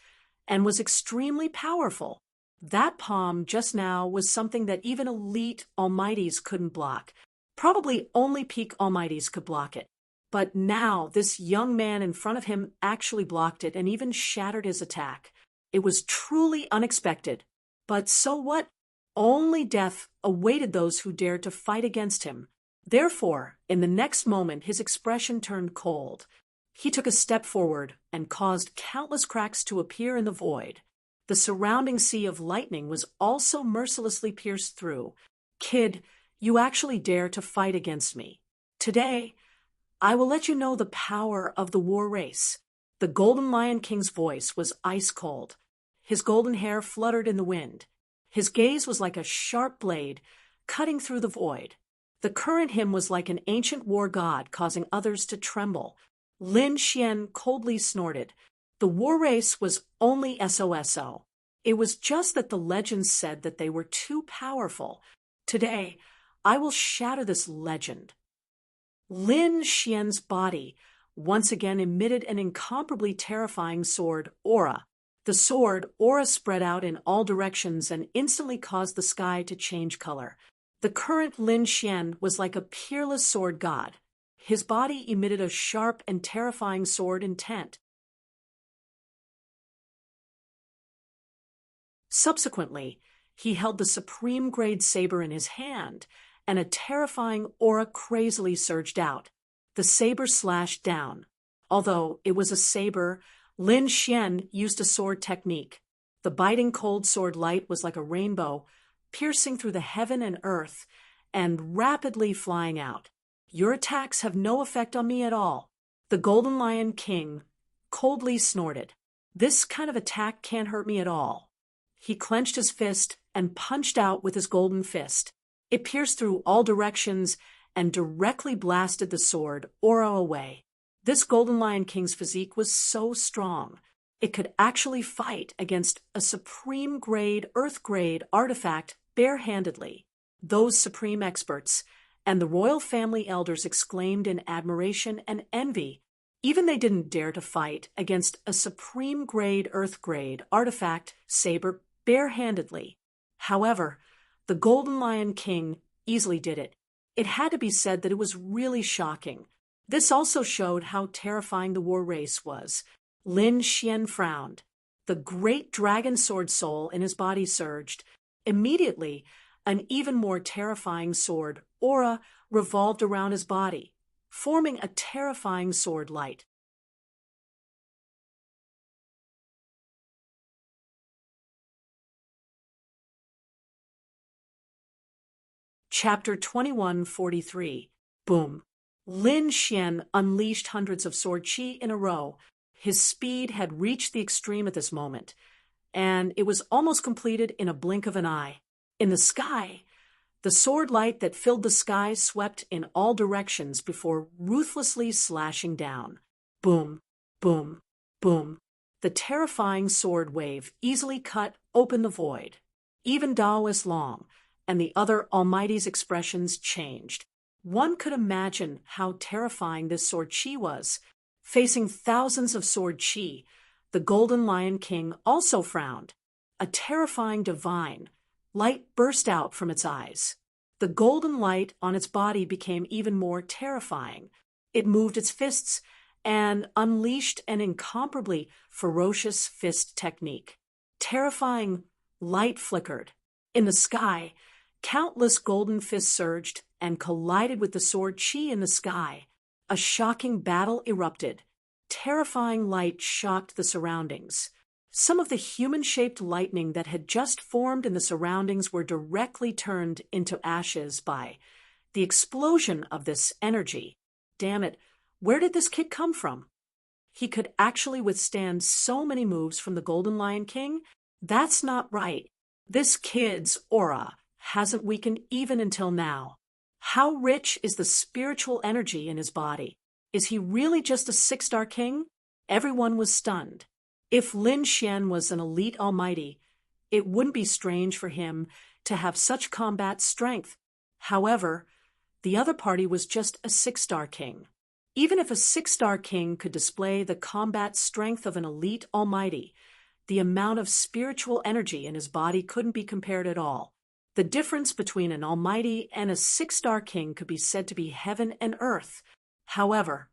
and was extremely powerful. That palm just now was something that even elite almighties couldn't block. Probably only peak almighties could block it. But now this young man in front of him actually blocked it and even shattered his attack. It was truly unexpected. But so what? Only death awaited those who dared to fight against him. Therefore, in the next moment, his expression turned cold. He took a step forward and caused countless cracks to appear in the void. The surrounding sea of lightning was also mercilessly pierced through. Kid, you actually dare to fight against me. Today, I will let you know the power of the war race. The Golden Lion King's voice was ice cold. His golden hair fluttered in the wind. His gaze was like a sharp blade, cutting through the void. The current hymn was like an ancient war god, causing others to tremble. Lin Xian coldly snorted. The war race was only SOSO. It was just that the legends said that they were too powerful. Today, I will shatter this legend. Lin Xian's body once again emitted an incomparably terrifying sword aura. The sword aura spread out in all directions and instantly caused the sky to change color. The current Lin Xian was like a peerless sword god. His body emitted a sharp and terrifying sword intent. Subsequently, he held the supreme grade saber in his hand, and a terrifying aura crazily surged out. The saber slashed down. Although it was a saber, Lin Xian used a sword technique. The biting cold sword light was like a rainbow, piercing through the heaven and earth, and rapidly flying out. Your attacks have no effect on me at all. The Golden Lion King coldly snorted. This kind of attack can't hurt me at all. He clenched his fist and punched out with his golden fist. It pierced through all directions and directly blasted the sword aura away. This Golden Lion King's physique was so strong. It could actually fight against a supreme grade, earth grade artifact barehandedly. Those supreme experts and the royal family elders exclaimed in admiration and envy. Even they didn't dare to fight against a supreme grade, earth grade artifact saber barehandedly. However, the Golden Lion King easily did it. It had to be said that it was really shocking. This also showed how terrifying the war race was. Lin Xian frowned. The great dragon sword soul in his body surged. Immediately, an even more terrifying sword aura revolved around his body, forming a terrifying sword light. Chapter 2143. Boom. Lin Xian unleashed hundreds of sword chi in a row. His speed had reached the extreme at this moment, and it was almost completed in a blink of an eye. In the sky, the sword light that filled the sky swept in all directions before ruthlessly slashing down. Boom, boom, boom. The terrifying sword wave easily cut open the void. Even Daoist Long and the other Almighty's expressions changed. One could imagine how terrifying this sword chi was. Facing thousands of sword chi, the Golden Lion King also frowned. A terrifying divine light burst out from its eyes. The golden light on its body became even more terrifying. It moved its fists and unleashed an incomparably ferocious fist technique. Terrifying light flickered. In the sky, countless golden fists surged and collided with the sword chi in the sky. A shocking battle erupted. Terrifying light shocked the surroundings. Some of the human-shaped lightning that had just formed in the surroundings were directly turned into ashes by the explosion of this energy. Damn it, where did this kid come from? He could actually withstand so many moves from the Golden Lion King? That's not right. This kid's aura hasn't weakened even until now. How rich is the spiritual energy in his body? Is he really just a 6-star king? Everyone was stunned. If Lin Xian was an elite almighty, it wouldn't be strange for him to have such combat strength. However, the other party was just a 6-star king. Even if a 6-star king could display the combat strength of an elite almighty, the amount of spiritual energy in his body couldn't be compared at all. The difference between an almighty and a 6-star king could be said to be heaven and earth. However,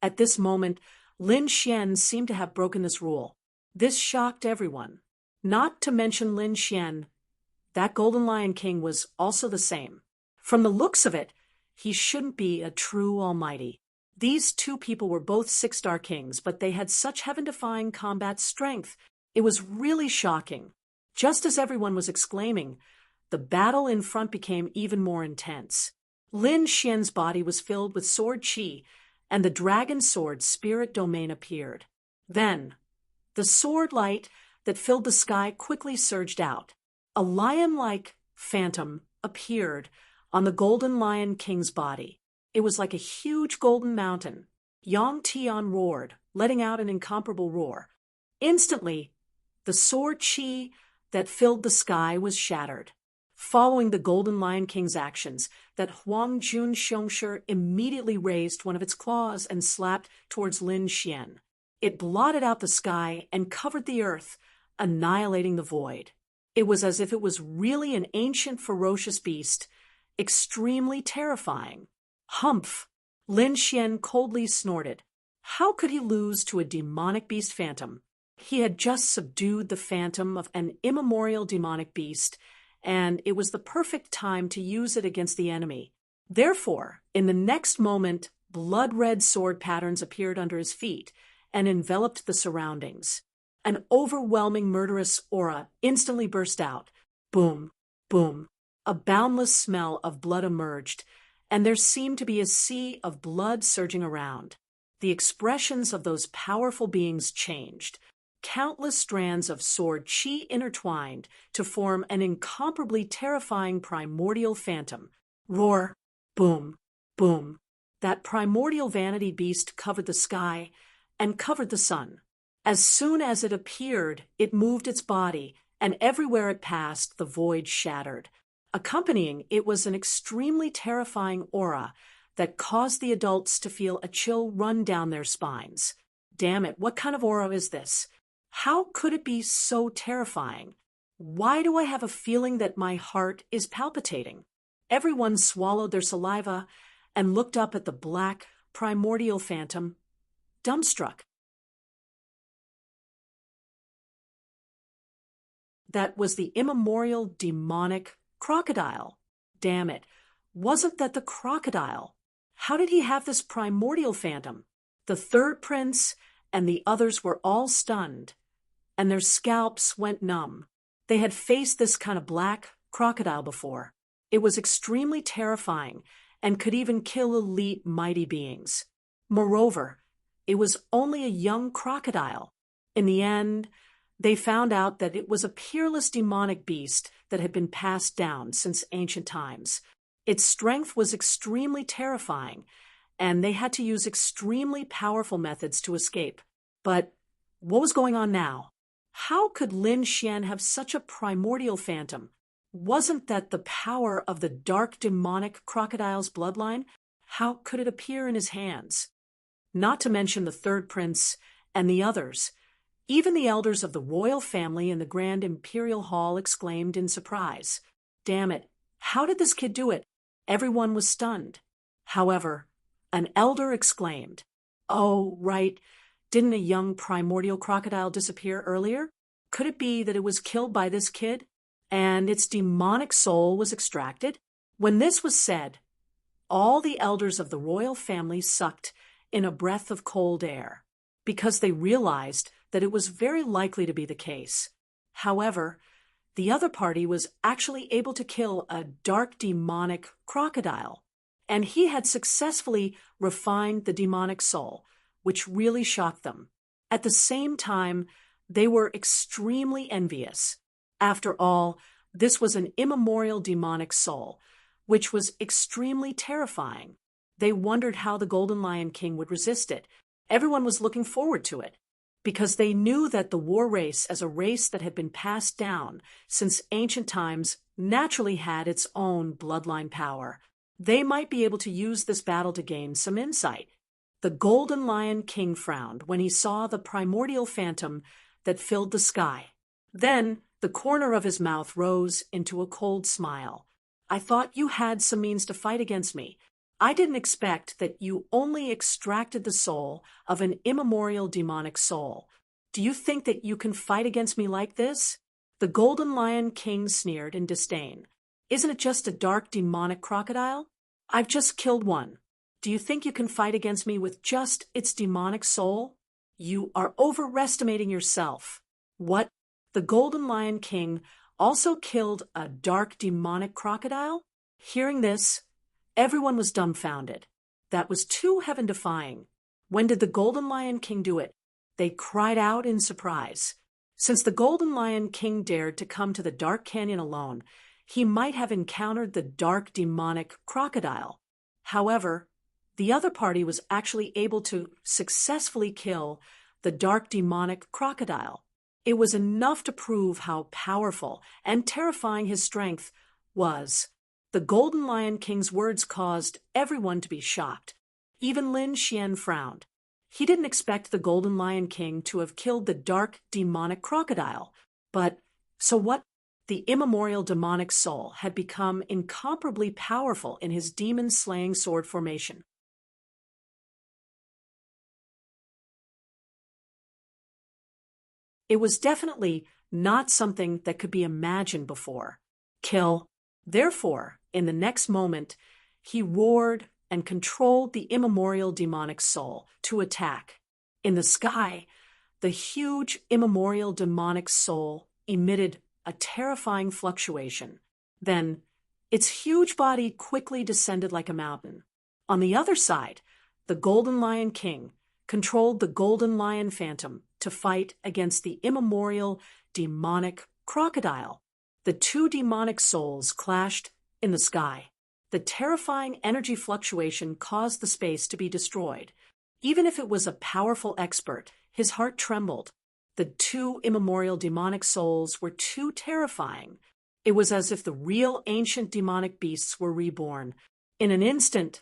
at this moment, Lin Xian seemed to have broken this rule. This shocked everyone. Not to mention Lin Xian, that Golden Lion King was also the same. From the looks of it, he shouldn't be a true almighty. These two people were both 6-star kings, but they had such heaven-defying combat strength. It was really shocking. Just as everyone was exclaiming, the battle in front became even more intense. Lin Xian's body was filled with sword chi, and the dragon sword spirit domain appeared. Then, the sword light that filled the sky quickly surged out. A lion-like phantom appeared on the Golden Lion King's body. It was like a huge golden mountain. Yang Tian roared, letting out an incomparable roar. Instantly, the sword chi that filled the sky was shattered. Following the Golden Lion King's actions, that Huang Jun Xiongshi immediately raised one of its claws and slapped towards Lin Xian. It blotted out the sky and covered the earth, annihilating the void. It was as if it was really an ancient, ferocious beast, extremely terrifying. Humph! Lin Xian coldly snorted. How could he lose to a demonic beast phantom? He had just subdued the phantom of an immemorial demonic beast, and it was the perfect time to use it against the enemy. Therefore, in the next moment, blood-red sword patterns appeared under his feet and enveloped the surroundings. An overwhelming murderous aura instantly burst out. Boom, boom. A boundless smell of blood emerged, and there seemed to be a sea of blood surging around. The expressions of those powerful beings changed. Countless strands of sword chi intertwined to form an incomparably terrifying primordial phantom. Roar, boom, boom. That primordial vanity beast covered the sky and covered the sun. As soon as it appeared, it moved its body, and everywhere it passed, the void shattered. Accompanying it was an extremely terrifying aura that caused the adults to feel a chill run down their spines. Damn it, what kind of aura is this? How could it be so terrifying? Why do I have a feeling that my heart is palpitating? Everyone swallowed their saliva and looked up at the black, primordial phantom, dumbstruck. That was the immemorial demonic crocodile. Damn it, wasn't that the crocodile? How did he have this primordial phantom? The third prince and the others were all stunned, and their scalps went numb. They had faced this kind of black crocodile before. It was extremely terrifying and could even kill elite mighty beings. Moreover, it was only a young crocodile. In the end, they found out that it was a peerless demonic beast that had been passed down since ancient times. Its strength was extremely terrifying, and they had to use extremely powerful methods to escape. But what was going on now? How could Lin Xian have such a primordial phantom? Wasn't that the power of the dark demonic crocodile's bloodline? How could it appear in his hands? Not to mention the third prince and the others. Even the elders of the royal family in the grand imperial hall exclaimed in surprise. Damn it, how did this kid do it? Everyone was stunned. However, an elder exclaimed, "Oh, right, didn't a young primordial crocodile disappear earlier? Could it be that it was killed by this kid, and its demonic soul was extracted?" When this was said, all the elders of the royal family sucked in a breath of cold air, because they realized that it was very likely to be the case. However, the other party was actually able to kill a dark demonic crocodile, and he had successfully refined the demonic soul, which really shocked them. At the same time, they were extremely envious. After all, this was an immemorial demonic soul, which was extremely terrifying. They wondered how the Golden Lion King would resist it. Everyone was looking forward to it, because they knew that the war race, as a race that had been passed down since ancient times, naturally had its own bloodline power. They might be able to use this battle to gain some insight. The Golden Lion King frowned when he saw the primordial phantom that filled the sky. Then the corner of his mouth rose into a cold smile. "I thought you had some means to fight against me. I didn't expect that you only extracted the soul of an immemorial demonic soul. Do you think that you can fight against me like this?" The Golden Lion King sneered in disdain. "Isn't it just a dark demonic crocodile? I've just killed one. Do you think you can fight against me with just its demonic soul? You are overestimating yourself." "What? The Golden Lion King also killed a dark demonic crocodile?" Hearing this, everyone was dumbfounded. That was too heaven-defying. When did the Golden Lion King do it? They cried out in surprise. Since the Golden Lion King dared to come to the Dark Canyon alone, he might have encountered the dark demonic crocodile. However, the other party was actually able to successfully kill the dark demonic crocodile. It was enough to prove how powerful and terrifying his strength was. The Golden Lion King's words caused everyone to be shocked. Even Lin Xian frowned. He didn't expect the Golden Lion King to have killed the dark demonic crocodile. But so what? The immemorial demonic soul had become incomparably powerful in his demon-slaying sword formation. It was definitely not something that could be imagined before. Kill. Therefore, in the next moment, he roared and controlled the immemorial demonic soul to attack. In the sky, the huge immemorial demonic soul emitted a terrifying fluctuation. Then, its huge body quickly descended like a mountain. On the other side, the Golden Lion King controlled the Golden Lion Phantom to fight against the immemorial demonic crocodile. The two demonic souls clashed in the sky. The terrifying energy fluctuation caused the space to be destroyed. Even if it was a powerful expert, his heart trembled. The two immemorial demonic souls were too terrifying. It was as if the real ancient demonic beasts were reborn. In an instant,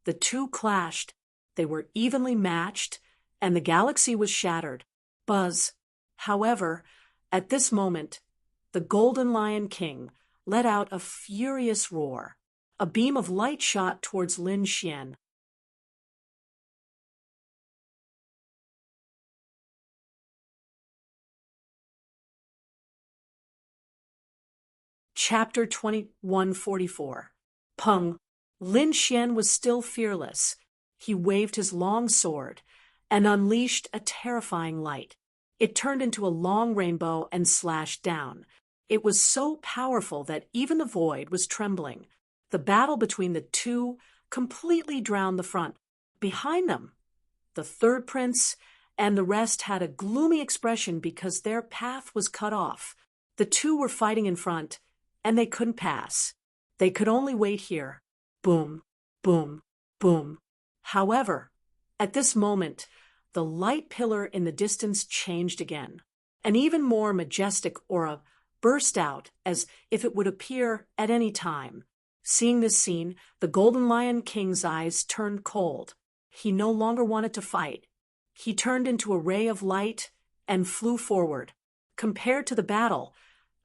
the two clashed. They were evenly matched, and the galaxy was shattered. Buzz. However, at this moment, the Golden Lion King let out a furious roar. A beam of light shot towards Lin Xian. Chapter 2144. Peng. Lin Xian was still fearless. He waved his long sword and unleashed a terrifying light. It turned into a long rainbow and slashed down. It was so powerful that even the void was trembling. The battle between the two completely drowned the front. Behind them, The third prince and the rest had a gloomy expression because their path was cut off. The two were fighting in front, and they couldn't pass. They could only wait here. Boom, boom, boom. However, at this moment, the light pillar in the distance changed again. An even more majestic aura burst out as if it would appear at any time. Seeing this scene, the Golden Lion King's eyes turned cold. He no longer wanted to fight. He turned into a ray of light and flew forward. Compared to the battle,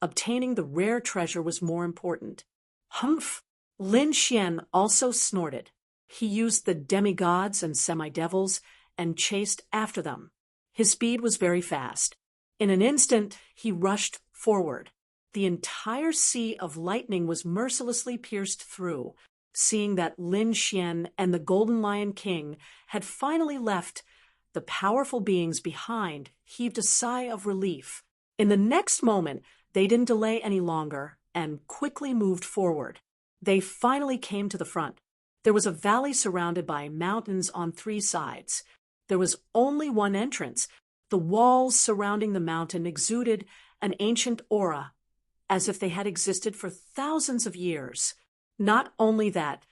obtaining the rare treasure was more important. Humph! Lin Xian also snorted. He used the demigods and semi-devils and chased after them. His speed was very fast. In an instant, he rushed forward. The entire sea of lightning was mercilessly pierced through. Seeing that Lin Xian and the Golden Lion King had finally left the powerful beings behind, heaved a sigh of relief. In the next moment, they didn't delay any longer and quickly moved forward. They finally came to the front. There was a valley surrounded by mountains on three sides. There was only one entrance. The walls surrounding the mountain exuded an ancient aura, as if they had existed for thousands of years. Not only that,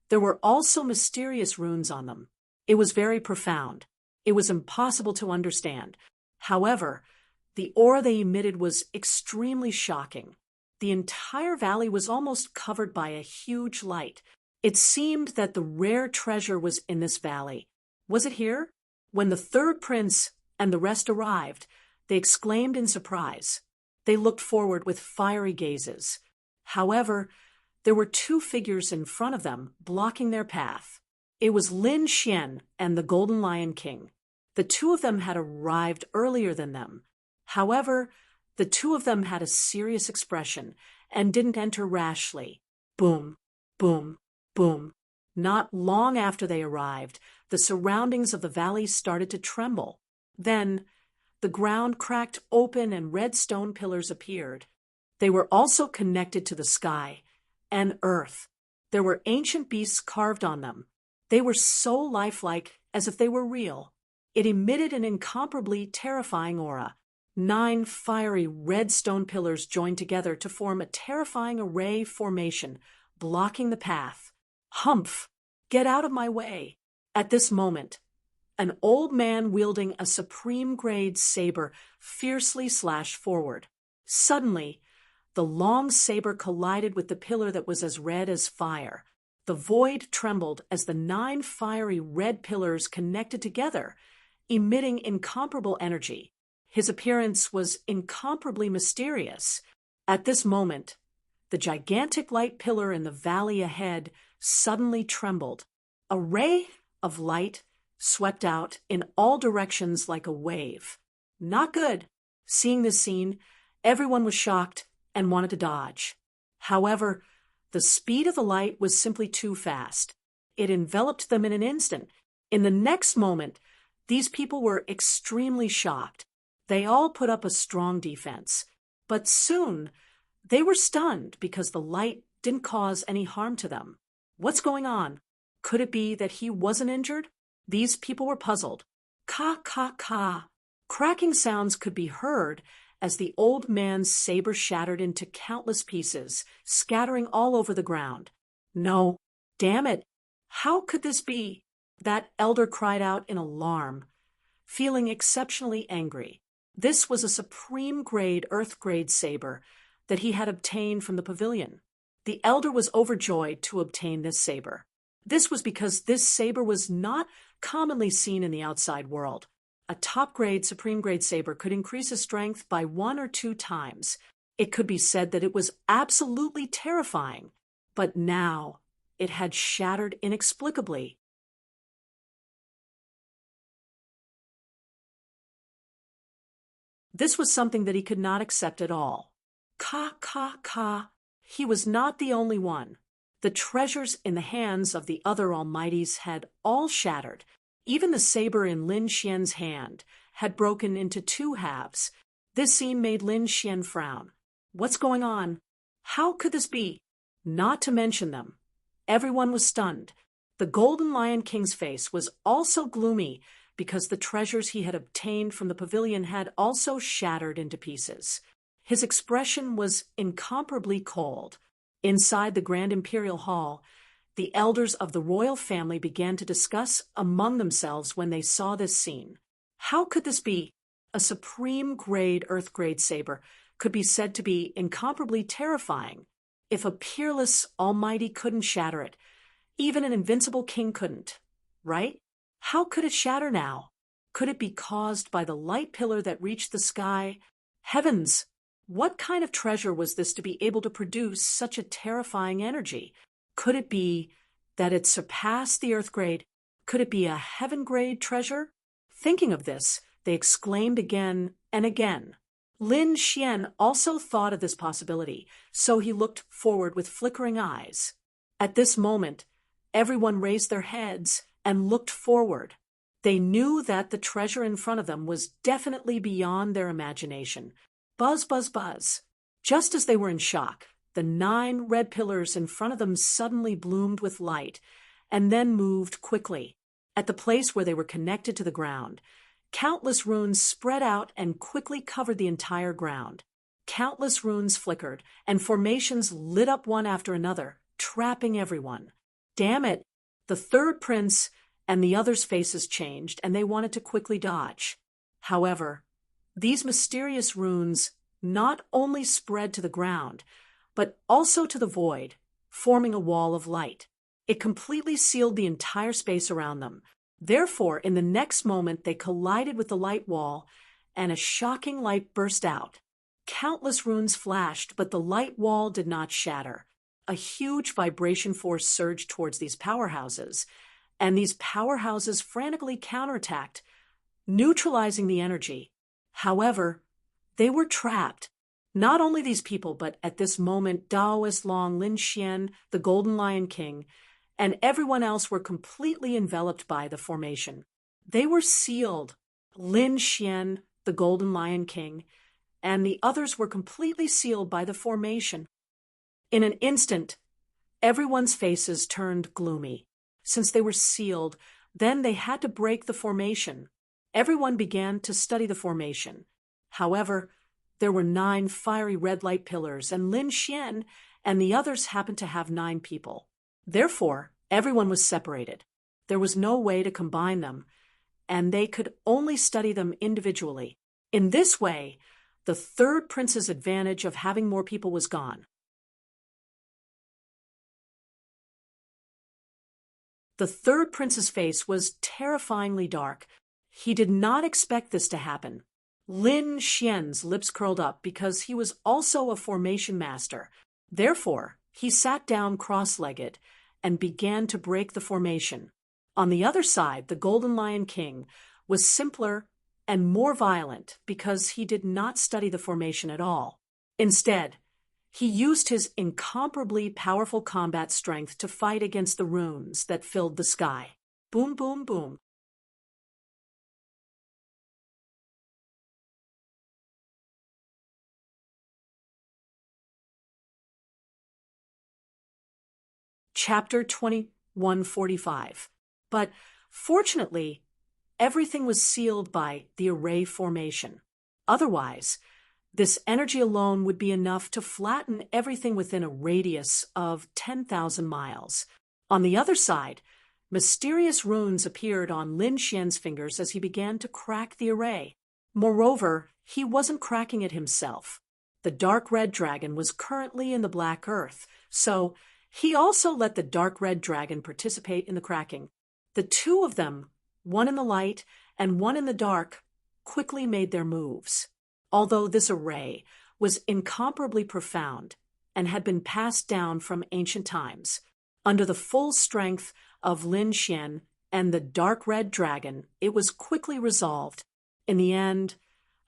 there were also mysterious runes on them. It was very profound. It was impossible to understand. However, the aura they emitted was extremely shocking. The entire valley was almost covered by a huge light. It seemed that the rare treasure was in this valley. Was it here? When the third prince and the rest arrived, they exclaimed in surprise. They looked forward with fiery gazes. However, there were two figures in front of them, blocking their path. It was Lin Xian and the Golden Lion King. The two of them had arrived earlier than them. However, the two of them had a serious expression and didn't enter rashly. Boom, boom, boom. Not long after they arrived, the surroundings of the valley started to tremble. Then, the ground cracked open and red stone pillars appeared. They were also connected to the sky and earth. There were ancient beasts carved on them. They were so lifelike as if they were real. It emitted an incomparably terrifying aura. 9 fiery red stone pillars joined together to form a terrifying array formation, blocking the path. Humph! Get out of my way! At this moment, an old man wielding a supreme-grade saber fiercely slashed forward. Suddenly, the long saber collided with the pillar that was as red as fire. The void trembled as the 9 fiery red pillars connected together, emitting incomparable energy. His appearance was incomparably mysterious. At this moment, the gigantic light pillar in the valley ahead suddenly trembled. A ray of light swept out in all directions like a wave. Not good. Seeing this scene, everyone was shocked and wanted to dodge. However, the speed of the light was simply too fast. It enveloped them in an instant. In the next moment, these people were extremely shocked. They all put up a strong defense. But soon, they were stunned because the light didn't cause any harm to them. What's going on? Could it be that he wasn't injured? These people were puzzled. Ka, ka, ka. Cracking sounds could be heard as the old man's saber shattered into countless pieces, scattering all over the ground. No, damn it. How could this be? That elder cried out in alarm, feeling exceptionally angry. This was a supreme-grade, earth-grade saber that he had obtained from the pavilion. The elder was overjoyed to obtain this saber. This was because this saber was not commonly seen in the outside world. A top-grade, supreme-grade saber could increase his strength by 1 or 2 times. It could be said that it was absolutely terrifying. But now, it had shattered inexplicably. This was something that he could not accept at all. Ka, ka, ka. He was not the only one. The treasures in the hands of the other almighties had all shattered. Even the saber in Lin Xian's hand had broken into 2 halves. This scene made Lin Xian frown. What's going on? How could this be? Not to mention them. Everyone was stunned. The Golden Lion King's face was also gloomy because the treasures he had obtained from the pavilion had also shattered into pieces. His expression was incomparably cold. Inside the Grand Imperial Hall, the elders of the royal family began to discuss among themselves when they saw this scene. How could this be? A supreme-grade Earth-grade saber could be said to be incomparably terrifying. If a peerless almighty couldn't shatter it, even an invincible king couldn't, right? How could it shatter now? Could it be caused by the light pillar that reached the sky? Heavens! What kind of treasure was this to be able to produce such a terrifying energy? Could it be that it surpassed the Earth grade? Could it be a heaven grade treasure? Thinking of this, they exclaimed again and again. Lin Xian also thought of this possibility, so he looked forward with flickering eyes. At this moment, everyone raised their heads and looked forward. They knew that the treasure in front of them was definitely beyond their imagination. Buzz, buzz, buzz. Just as they were in shock, the 9 red pillars in front of them suddenly bloomed with light and then moved quickly. At the place where they were connected to the ground, countless runes spread out and quickly covered the entire ground. Countless runes flickered, and formations lit up one after another, trapping everyone. Damn it! The third prince and the others' faces changed, and they wanted to quickly dodge. However, these mysterious runes not only spread to the ground, but also to the void, forming a wall of light. It completely sealed the entire space around them. Therefore, in the next moment, they collided with the light wall, and a shocking light burst out. Countless runes flashed, but the light wall did not shatter. A huge vibration force surged towards these powerhouses, and these powerhouses frantically counterattacked, neutralizing the energy. However, they were trapped. Not only these people, but at this moment, Daoist Long, Lin Xian, the Golden Lion King, and everyone else were completely enveloped by the formation. They were sealed. Lin Xian, the Golden Lion King, and the others were completely sealed by the formation. In an instant, everyone's faces turned gloomy. Since they were sealed, then they had to break the formation. Everyone began to study the formation. However, there were 9 fiery red light pillars, and Lin Xian and the others happened to have 9 people. Therefore, everyone was separated. There was no way to combine them, and they could only study them individually. In this way, the third prince's advantage of having more people was gone. The third prince's face was terrifyingly dark. He did not expect this to happen. Lin Xian's lips curled up because he was also a formation master. Therefore, he sat down cross-legged and began to break the formation. On the other side, the Golden Lion King was simpler and more violent because he did not study the formation at all. Instead, he used his incomparably powerful combat strength to fight against the runes that filled the sky. Boom, boom, boom. Chapter 2145. But fortunately, everything was sealed by the array formation. Otherwise, this energy alone would be enough to flatten everything within a radius of 10,000 miles. On the other side, mysterious runes appeared on Lin Xian's fingers as he began to crack the array. Moreover, he wasn't cracking it himself. The dark red dragon was currently in the black earth, so he also let the dark red dragon participate in the cracking. The two of them, one in the light and one in the dark, quickly made their moves. Although this array was incomparably profound and had been passed down from ancient times, under the full strength of Lin Xian and the dark red dragon, it was quickly resolved. In the end,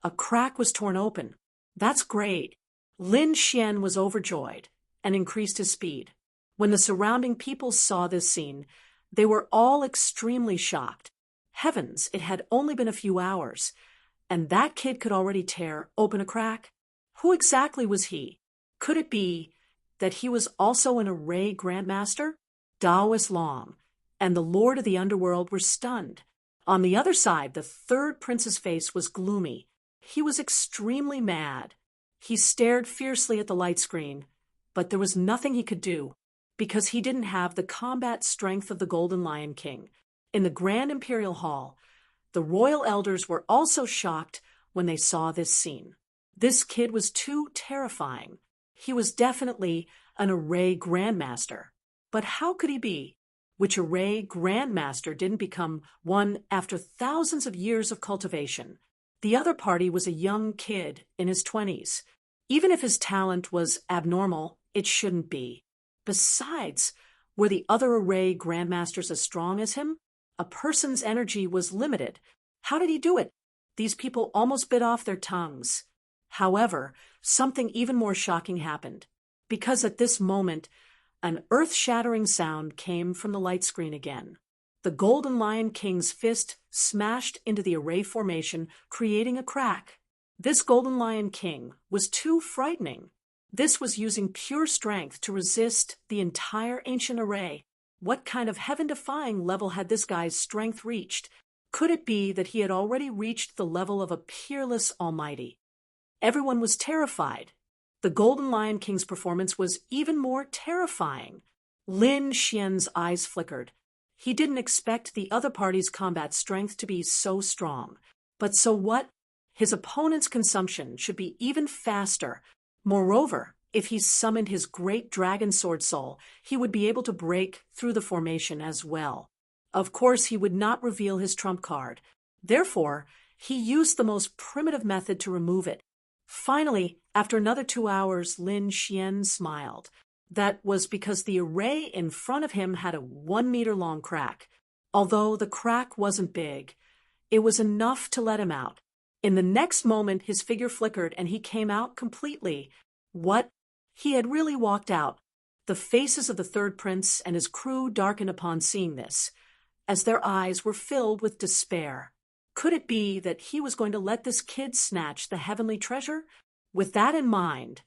a crack was torn open. That's great. Lin Xian was overjoyed and increased his speed. When the surrounding people saw this scene, they were all extremely shocked. Heavens, it had only been a few hours, and that kid could already tear open a crack? Who exactly was he? Could it be that he was also an array grandmaster? Daoist Long and the Lord of the Underworld were stunned. On the other side, the third prince's face was gloomy. He was extremely mad. He stared fiercely at the light screen, but there was nothing he could do, because he didn't have the combat strength of the Golden Lion King. In the Grand Imperial Hall, the royal elders were also shocked when they saw this scene. This kid was too terrifying. He was definitely an array grandmaster. But how could he be? Which array grandmaster didn't become one after thousands of years of cultivation? The other party was a young kid in his 20s. Even if his talent was abnormal, it shouldn't be. Besides, were the other array grandmasters as strong as him? A person's energy was limited. How did he do it? These people almost bit off their tongues. However, something even more shocking happened, because at this moment, an earth-shattering sound came from the light screen again. The Golden Lion King's fist smashed into the array formation, creating a crack. This Golden Lion King was too frightening. This was using pure strength to resist the entire ancient array. What kind of heaven-defying level had this guy's strength reached? Could it be that he had already reached the level of a peerless almighty? Everyone was terrified. The Golden Lion King's performance was even more terrifying. Lin Xian's eyes flickered. He didn't expect the other party's combat strength to be so strong. But so what? His opponent's consumption should be even faster. Moreover, if he summoned his great dragon sword soul, he would be able to break through the formation as well. Of course, he would not reveal his trump card. Therefore, he used the most primitive method to remove it. Finally, after another 2 hours, Lin Xian smiled. That was because the array in front of him had a 1-meter-long crack. Although the crack wasn't big, it was enough to let him out. In the next moment, his figure flickered and he came out completely. What? He had really walked out. The faces of the third prince and his crew darkened upon seeing this, as their eyes were filled with despair. Could it be that he was going to let this kid snatch the heavenly treasure? With that in mind,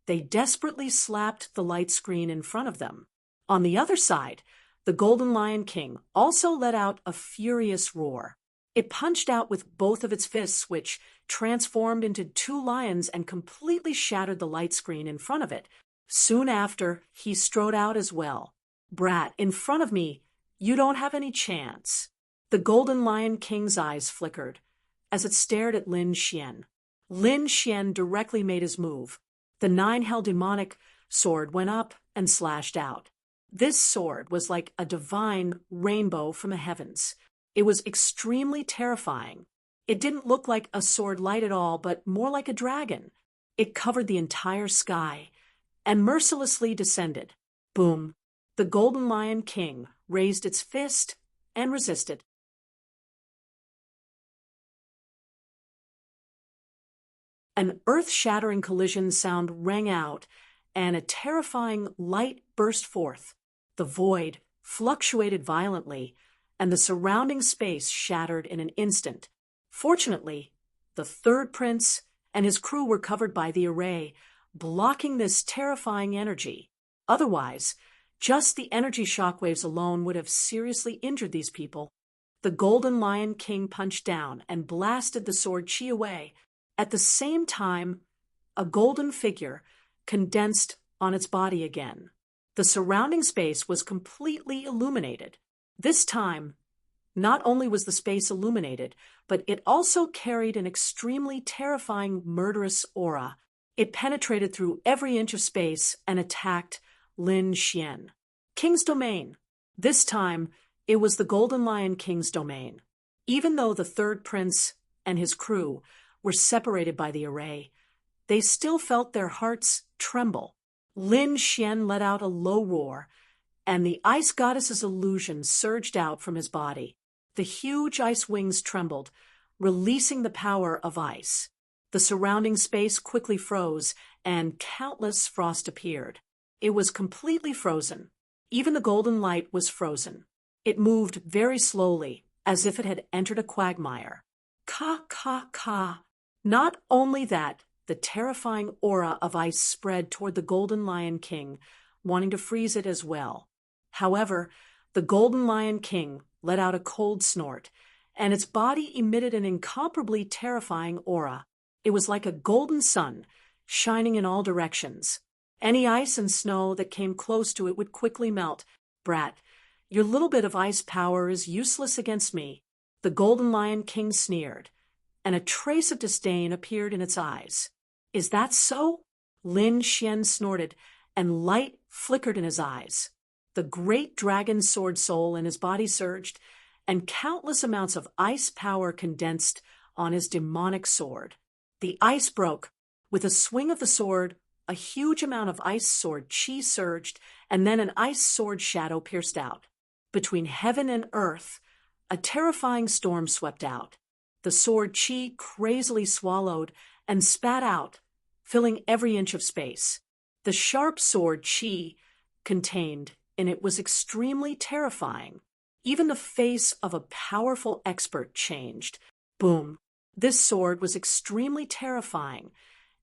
they desperately slapped the light screen in front of them. On the other side, the Golden Lion King also let out a furious roar. It punched out with both of its fists, which transformed into 2 lions and completely shattered the light screen in front of it. Soon after, he strode out as well. "Brat, in front of me, you don't have any chance." The Golden Lion King's eyes flickered as it stared at Lin Xian. Lin Xian directly made his move. The 9-held demonic sword went up and slashed out. This sword was like a divine rainbow from the heavens. It was extremely terrifying. It didn't look like a sword light at all, but more like a dragon. It covered the entire sky and mercilessly descended. Boom! The Golden Lion King raised its fist and resisted. An earth-shattering collision sound rang out, and a terrifying light burst forth. The void fluctuated violently, and the surrounding space shattered in an instant. Fortunately, the third prince and his crew were covered by the array, blocking this terrifying energy. Otherwise, just the energy shockwaves alone would have seriously injured these people. The Golden Lion King punched down and blasted the sword chi away. At the same time, a golden figure condensed on its body again. The surrounding space was completely illuminated. This time, not only was the space illuminated, but it also carried an extremely terrifying, murderous aura. It penetrated through every inch of space and attacked Lin Xian. King's domain. This time, it was the Golden Lion King's domain. Even though the third prince and his crew were separated by the array, they still felt their hearts tremble. Lin Xian let out a low roar, and the ice goddess's illusion surged out from his body. The huge ice wings trembled, releasing the power of ice. The surrounding space quickly froze, and countless frost appeared. It was completely frozen. Even the golden light was frozen. It moved very slowly, as if it had entered a quagmire. Ka, ka, ka. Not only that, the terrifying aura of ice spread toward the Golden Lion King, wanting to freeze it as well. However, the Golden Lion King let out a cold snort, and its body emitted an incomparably terrifying aura. It was like a golden sun, shining in all directions. Any ice and snow that came close to it would quickly melt. "Brat, your little bit of ice power is useless against me," the Golden Lion King sneered, and a trace of disdain appeared in its eyes. "Is that so?" Lin Xian snorted, and light flickered in his eyes. The great dragon sword soul in his body surged, and countless amounts of ice power condensed on his demonic sword. The ice broke. With a swing of the sword, a huge amount of ice sword chi surged, and then an ice sword shadow pierced out. Between heaven and earth, a terrifying storm swept out. The sword chi crazily swallowed and spat out, filling every inch of space. The sharp sword chi contained in it was extremely terrifying. Even the face of a powerful expert changed. Boom. This sword was extremely terrifying,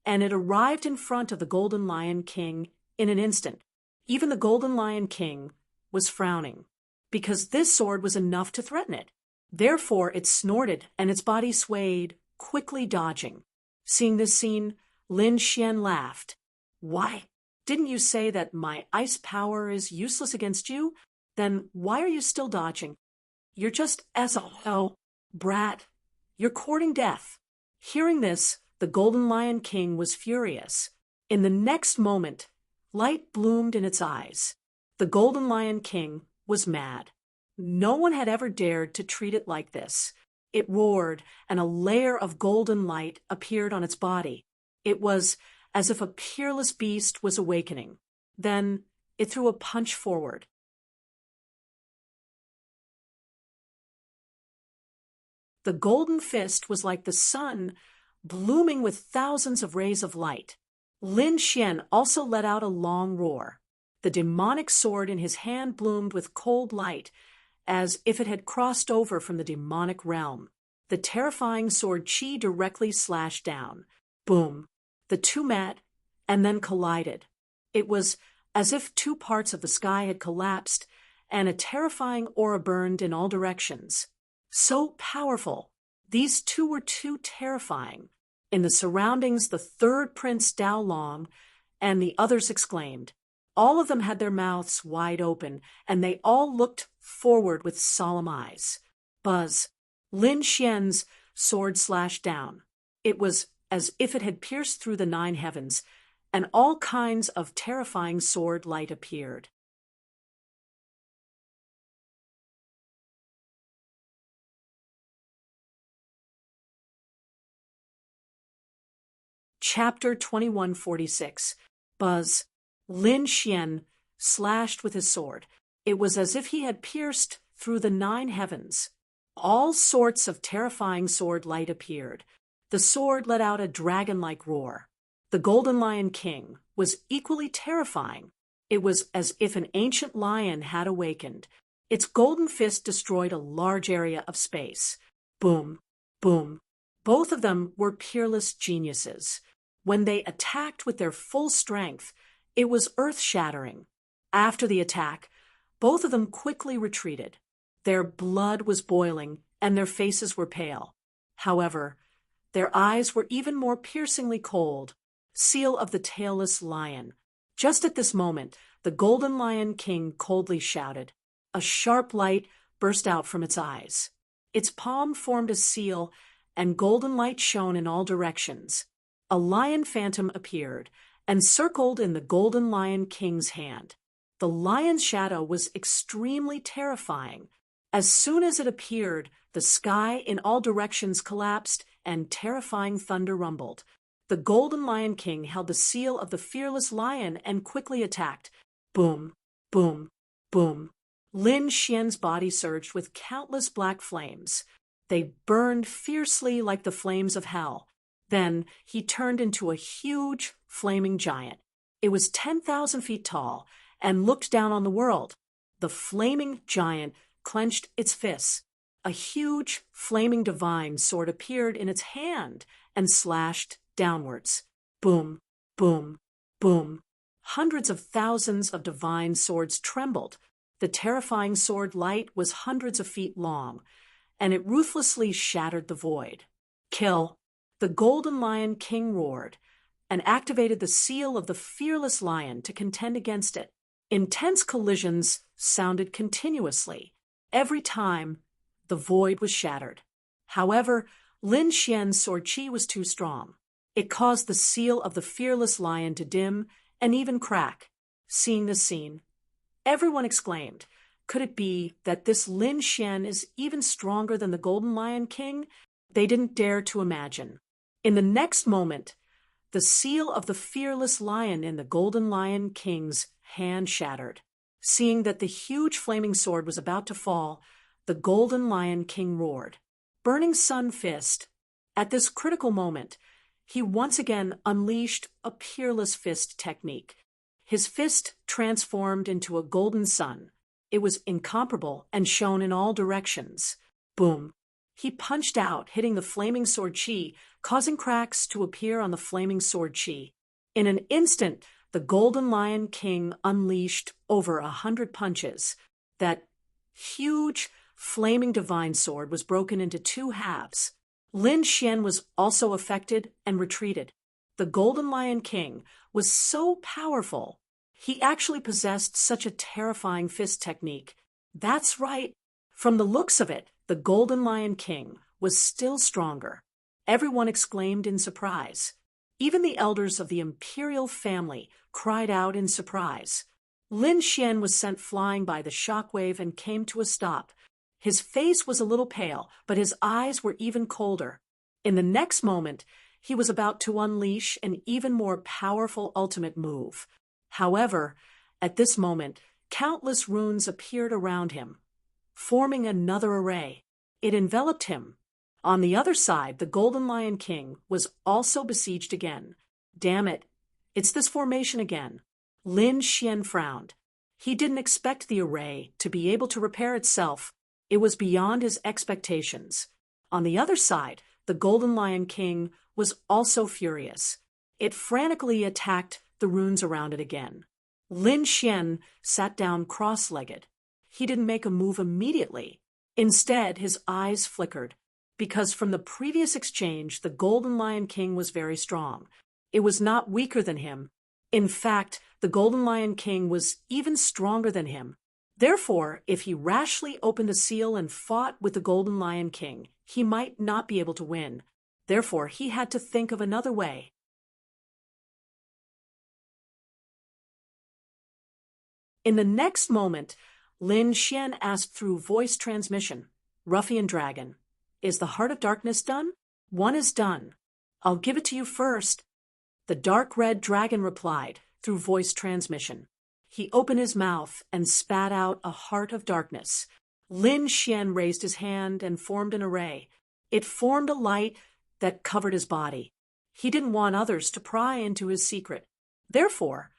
and it arrived in front of the Golden Lion King in an instant. Even the Golden Lion King was frowning, because this sword was enough to threaten it. Therefore it snorted, and its body swayed, quickly dodging. Seeing this scene, Lin Xian laughed. "Why? Didn't you say that my ice power is useless against you? Then why are you still dodging? You're just SOL, brat. You're courting death." Hearing this, the Golden Lion King was furious. In the next moment, light bloomed in its eyes. The Golden Lion King was mad. No one had ever dared to treat it like this. It roared, and a layer of golden light appeared on its body. It was as if a peerless beast was awakening. Then it threw a punch forward. The golden fist was like the sun, blooming with thousands of rays of light. Lin Xian also let out a long roar. The demonic sword in his hand bloomed with cold light, as if it had crossed over from the demonic realm. The terrifying sword chi directly slashed down. Boom. The two met, and then collided. It was as if two parts of the sky had collapsed, and a terrifying aura burned in all directions. So powerful. These two were too terrifying. In the surroundings, the third Prince Dao Long and the others exclaimed. All of them had their mouths wide open, and they all looked forward with solemn eyes. Buzz. Lin Xian's sword slashed down. It was as if it had pierced through the 9 heavens, and all kinds of terrifying sword light appeared. Chapter 2146. Buzz. Lin Xian slashed with his sword. It was as if he had pierced through the 9 heavens. All sorts of terrifying sword light appeared. The sword let out a dragon-like roar. The Golden Lion King was equally terrifying. It was as if an ancient lion had awakened. Its golden fist destroyed a large area of space. Boom, boom. Both of them were peerless geniuses. When they attacked with their full strength, it was earth-shattering. After the attack, both of them quickly retreated. Their blood was boiling, and their faces were pale. However, their eyes were even more piercingly cold. Seal of the tailless lion. Just at this moment, the Golden Lion King coldly shouted. A sharp light burst out from its eyes. Its palm formed a seal, and golden light shone in all directions. A lion phantom appeared and circled in the Golden Lion King's hand. The lion's shadow was extremely terrifying. As soon as it appeared, the sky in all directions collapsed and terrifying thunder rumbled. The Golden Lion King held the seal of the fearless lion and quickly attacked. Boom, boom, boom. Lin Xian's body surged with countless black flames. They burned fiercely like the flames of hell. Then he turned into a huge, flaming giant. It was 10,000 feet tall and looked down on the world. The flaming giant clenched its fists. A huge, flaming divine sword appeared in its hand and slashed downwards. Boom, boom, boom. Hundreds of thousands of divine swords trembled. The terrifying sword light was hundreds of feet long, and it ruthlessly shattered the void. Kill! The Golden Lion King roared, and activated the seal of the fearless lion to contend against it. Intense collisions sounded continuously, every time the void was shattered. However, Lin Xian's sword chi was too strong. It caused the seal of the fearless lion to dim and even crack. Seeing this scene, everyone exclaimed, could it be that this Lin Xian is even stronger than the Golden Lion King? They didn't dare to imagine. In the next moment, the seal of the fearless lion in the Golden Lion King's hand shattered. Seeing that the huge flaming sword was about to fall, the Golden Lion King roared. Burning Sun Fist. At this critical moment, he once again unleashed a peerless fist technique. His fist transformed into a golden sun. It was incomparable and shone in all directions. Boom! He punched out, hitting the flaming sword chi, causing cracks to appear on the flaming sword chi. In an instant, the Golden Lion King unleashed over 100 punches. That huge, flaming divine sword was broken into 2 halves. Lin Xian was also affected and retreated. The Golden Lion King was so powerful. He actually possessed such a terrifying fist technique. That's right. From the looks of it, the Golden Lion King was still stronger. Everyone exclaimed in surprise. Even the elders of the imperial family cried out in surprise. Lin Xian was sent flying by the shockwave and came to a stop. His face was a little pale, but his eyes were even colder. In the next moment, he was about to unleash an even more powerful ultimate move. However, at this moment, countless runes appeared around him, forming another array. It enveloped him. On the other side, the Golden Lion King was also besieged again. Damn it, it's this formation again. Lin Xian frowned. He didn't expect the array to be able to repair itself. It was beyond his expectations. On the other side, the Golden Lion King was also furious. It frantically attacked the runes around it again. Lin Xian sat down cross-legged. He didn't make a move immediately. Instead, his eyes flickered, because from the previous exchange, the Golden Lion King was very strong. It was not weaker than him. In fact, the Golden Lion King was even stronger than him. Therefore, if he rashly opened the seal and fought with the Golden Lion King, he might not be able to win. Therefore, he had to think of another way. In the next moment, Lin Xian asked through voice transmission, "Ruffian Dragon, is the Heart of Darkness done?" "One is done. I'll give it to you first." The dark red dragon replied through voice transmission. He opened his mouth and spat out a heart of darkness. Lin Xian raised his hand and formed an array. It formed a light that covered his body. He didn't want others to pry into his secret. Therefore,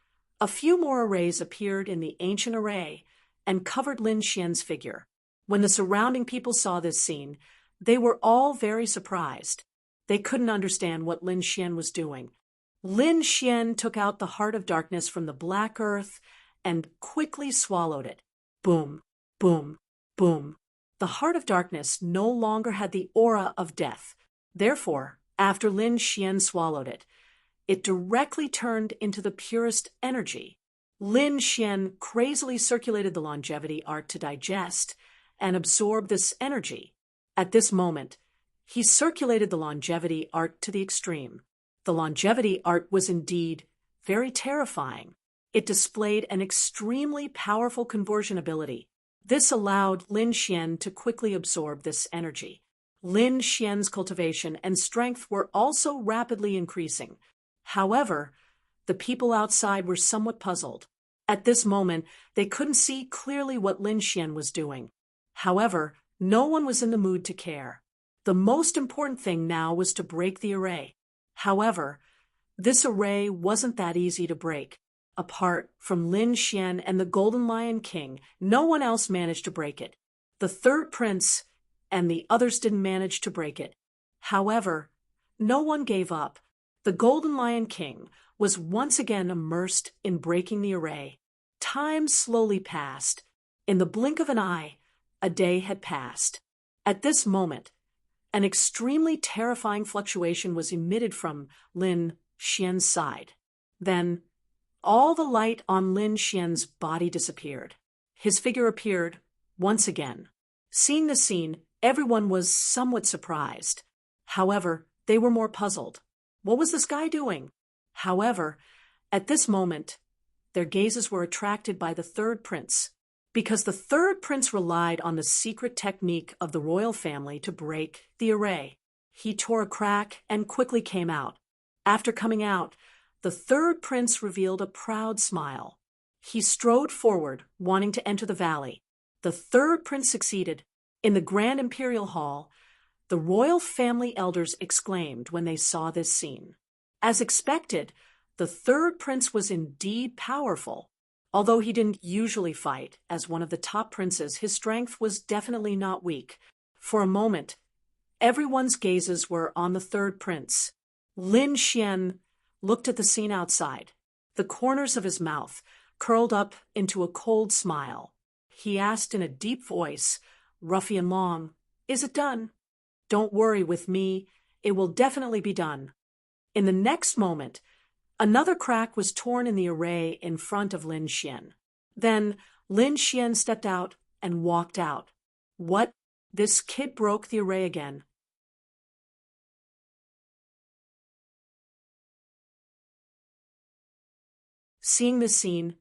a few more arrays appeared in the ancient array and covered Lin Xian's figure. When the surrounding people saw this scene, they were all very surprised. They couldn't understand what Lin Xian was doing. Lin Xian took out the Heart of Darkness from the black earth and quickly swallowed it. Boom, boom, boom. The Heart of Darkness no longer had the aura of death. Therefore, after Lin Xian swallowed it, it directly turned into the purest energy. Lin Xian crazily circulated the longevity art to digest and absorb this energy. At this moment, he circulated the longevity art to the extreme. The longevity art was indeed very terrifying. It displayed an extremely powerful conversion ability. This allowed Lin Xian to quickly absorb this energy. Lin Xian's cultivation and strength were also rapidly increasing. However, the people outside were somewhat puzzled. At this moment, they couldn't see clearly what Lin Xian was doing. However, no one was in the mood to care. The most important thing now was to break the array. However, this array wasn't that easy to break. Apart from Lin Xian and the Golden Lion King, no one else managed to break it. The third prince and the others didn't manage to break it. However, no one gave up. The Golden Lion King was once again immersed in breaking the array. Time slowly passed. In the blink of an eye, a day had passed. At this moment, an extremely terrifying fluctuation was emitted from Lin Xian's side. Then, all the light on Lin Xian's body disappeared. His figure appeared once again. Seeing the scene, everyone was somewhat surprised. However, they were more puzzled. What was this guy doing? However, at this moment, their gazes were attracted by the third prince, because the third prince relied on the secret technique of the royal family to break the array. He tore a crack and quickly came out. After coming out, the third prince revealed a proud smile. He strode forward, wanting to enter the valley. The third prince succeeded. In the grand imperial hall, the royal family elders exclaimed when they saw this scene. As expected, the third prince was indeed powerful. Although he didn't usually fight as one of the top princes, his strength was definitely not weak. For a moment, everyone's gazes were on the third prince. Lin Xian looked at the scene outside. The corners of his mouth curled up into a cold smile. He asked in a deep voice, ruffian long, "Is it done?" "Don't worry with me, it will definitely be done." In the next moment, another crack was torn in the array in front of Lin Xian. Then Lin Xian stepped out and walked out. What? This kid broke the array again. Seeing this scene,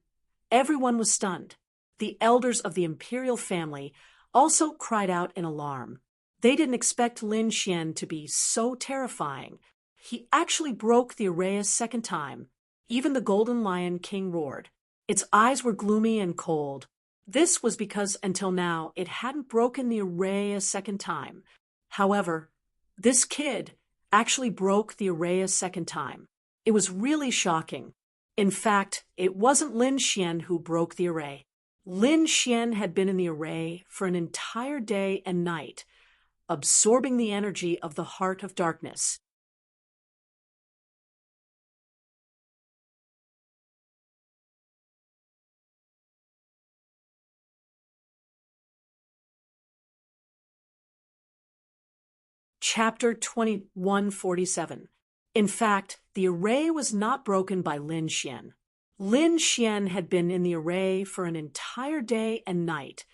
everyone was stunned. The elders of the imperial family also cried out in alarm. They didn't expect Lin Xian to be so terrifying. He actually broke the array a second time. Even the golden lion king roared. Its eyes were gloomy and cold. This was because until now it hadn't broken the array a second time. However, this kid actually broke the array a second time. It was really shocking. In fact, it wasn't Lin Xian who broke the array. Lin Xian had been in the array for an entire day and night, absorbing the energy of the heart of darkness. Chapter 2147. In fact, the array was not broken by Lin Xian. Lin Xian had been in the array for an entire day and night,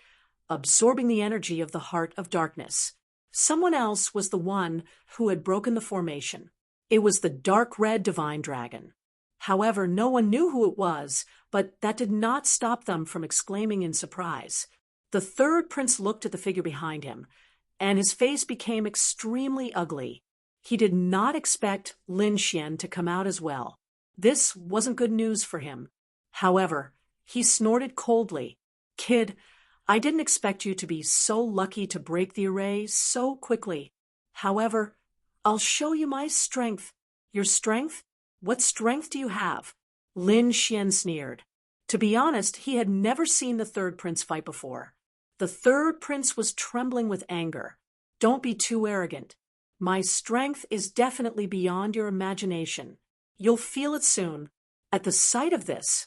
absorbing the energy of the heart of darkness. Someone else was the one who had broken the formation. It was the dark red divine dragon. However, no one knew who it was, but that did not stop them from exclaiming in surprise. The third prince looked at the figure behind him, and his face became extremely ugly. He did not expect Lin Xian to come out as well. This wasn't good news for him. However, he snorted coldly. "Kid, I didn't expect you to be so lucky to break the array so quickly. However, I'll show you my strength." "Your strength? What strength do you have?" Lin Xian sneered. To be honest, he had never seen the third prince fight before. The third prince was trembling with anger. "Don't be too arrogant. My strength is definitely beyond your imagination. You'll feel it soon." At the sight of this,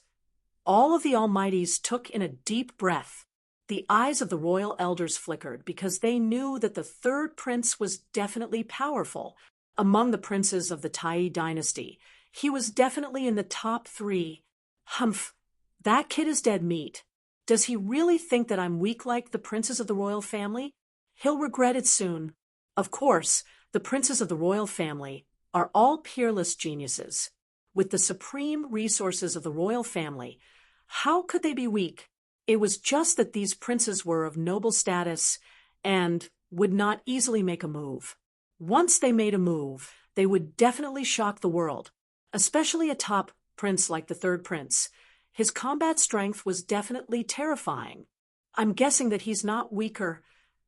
all of the Almighties took in a deep breath. The eyes of the royal elders flickered because they knew that the third prince was definitely powerful. Among the princes of the Tai dynasty, he was definitely in the top 3. Humph, that kid is dead meat. Does he really think that I'm weak like the princes of the royal family? He'll regret it soon. Of course, the princes of the royal family are all peerless geniuses. With the supreme resources of the royal family, how could they be weak? It was just that these princes were of noble status and would not easily make a move. Once they made a move, they would definitely shock the world, especially a top prince like the third prince. His combat strength was definitely terrifying. I'm guessing that he's not weaker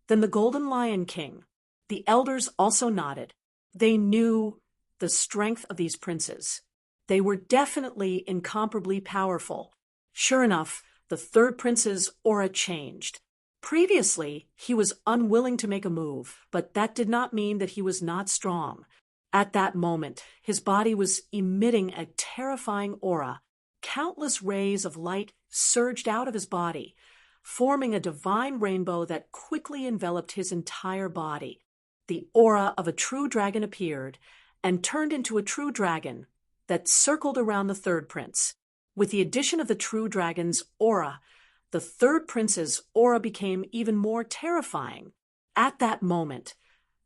than the Golden Lion King. The elders also nodded. They knew the strength of these princes. They were definitely incomparably powerful. Sure enough, the third prince's aura changed. Previously, he was unwilling to make a move, but that did not mean that he was not strong. At that moment, his body was emitting a terrifying aura. Countless rays of light surged out of his body. forming a divine rainbow that quickly enveloped his entire body. The aura of a true dragon appeared and turned into a true dragon that circled around the third prince. With the addition of the true dragon's aura, the third prince's aura became even more terrifying. At that moment,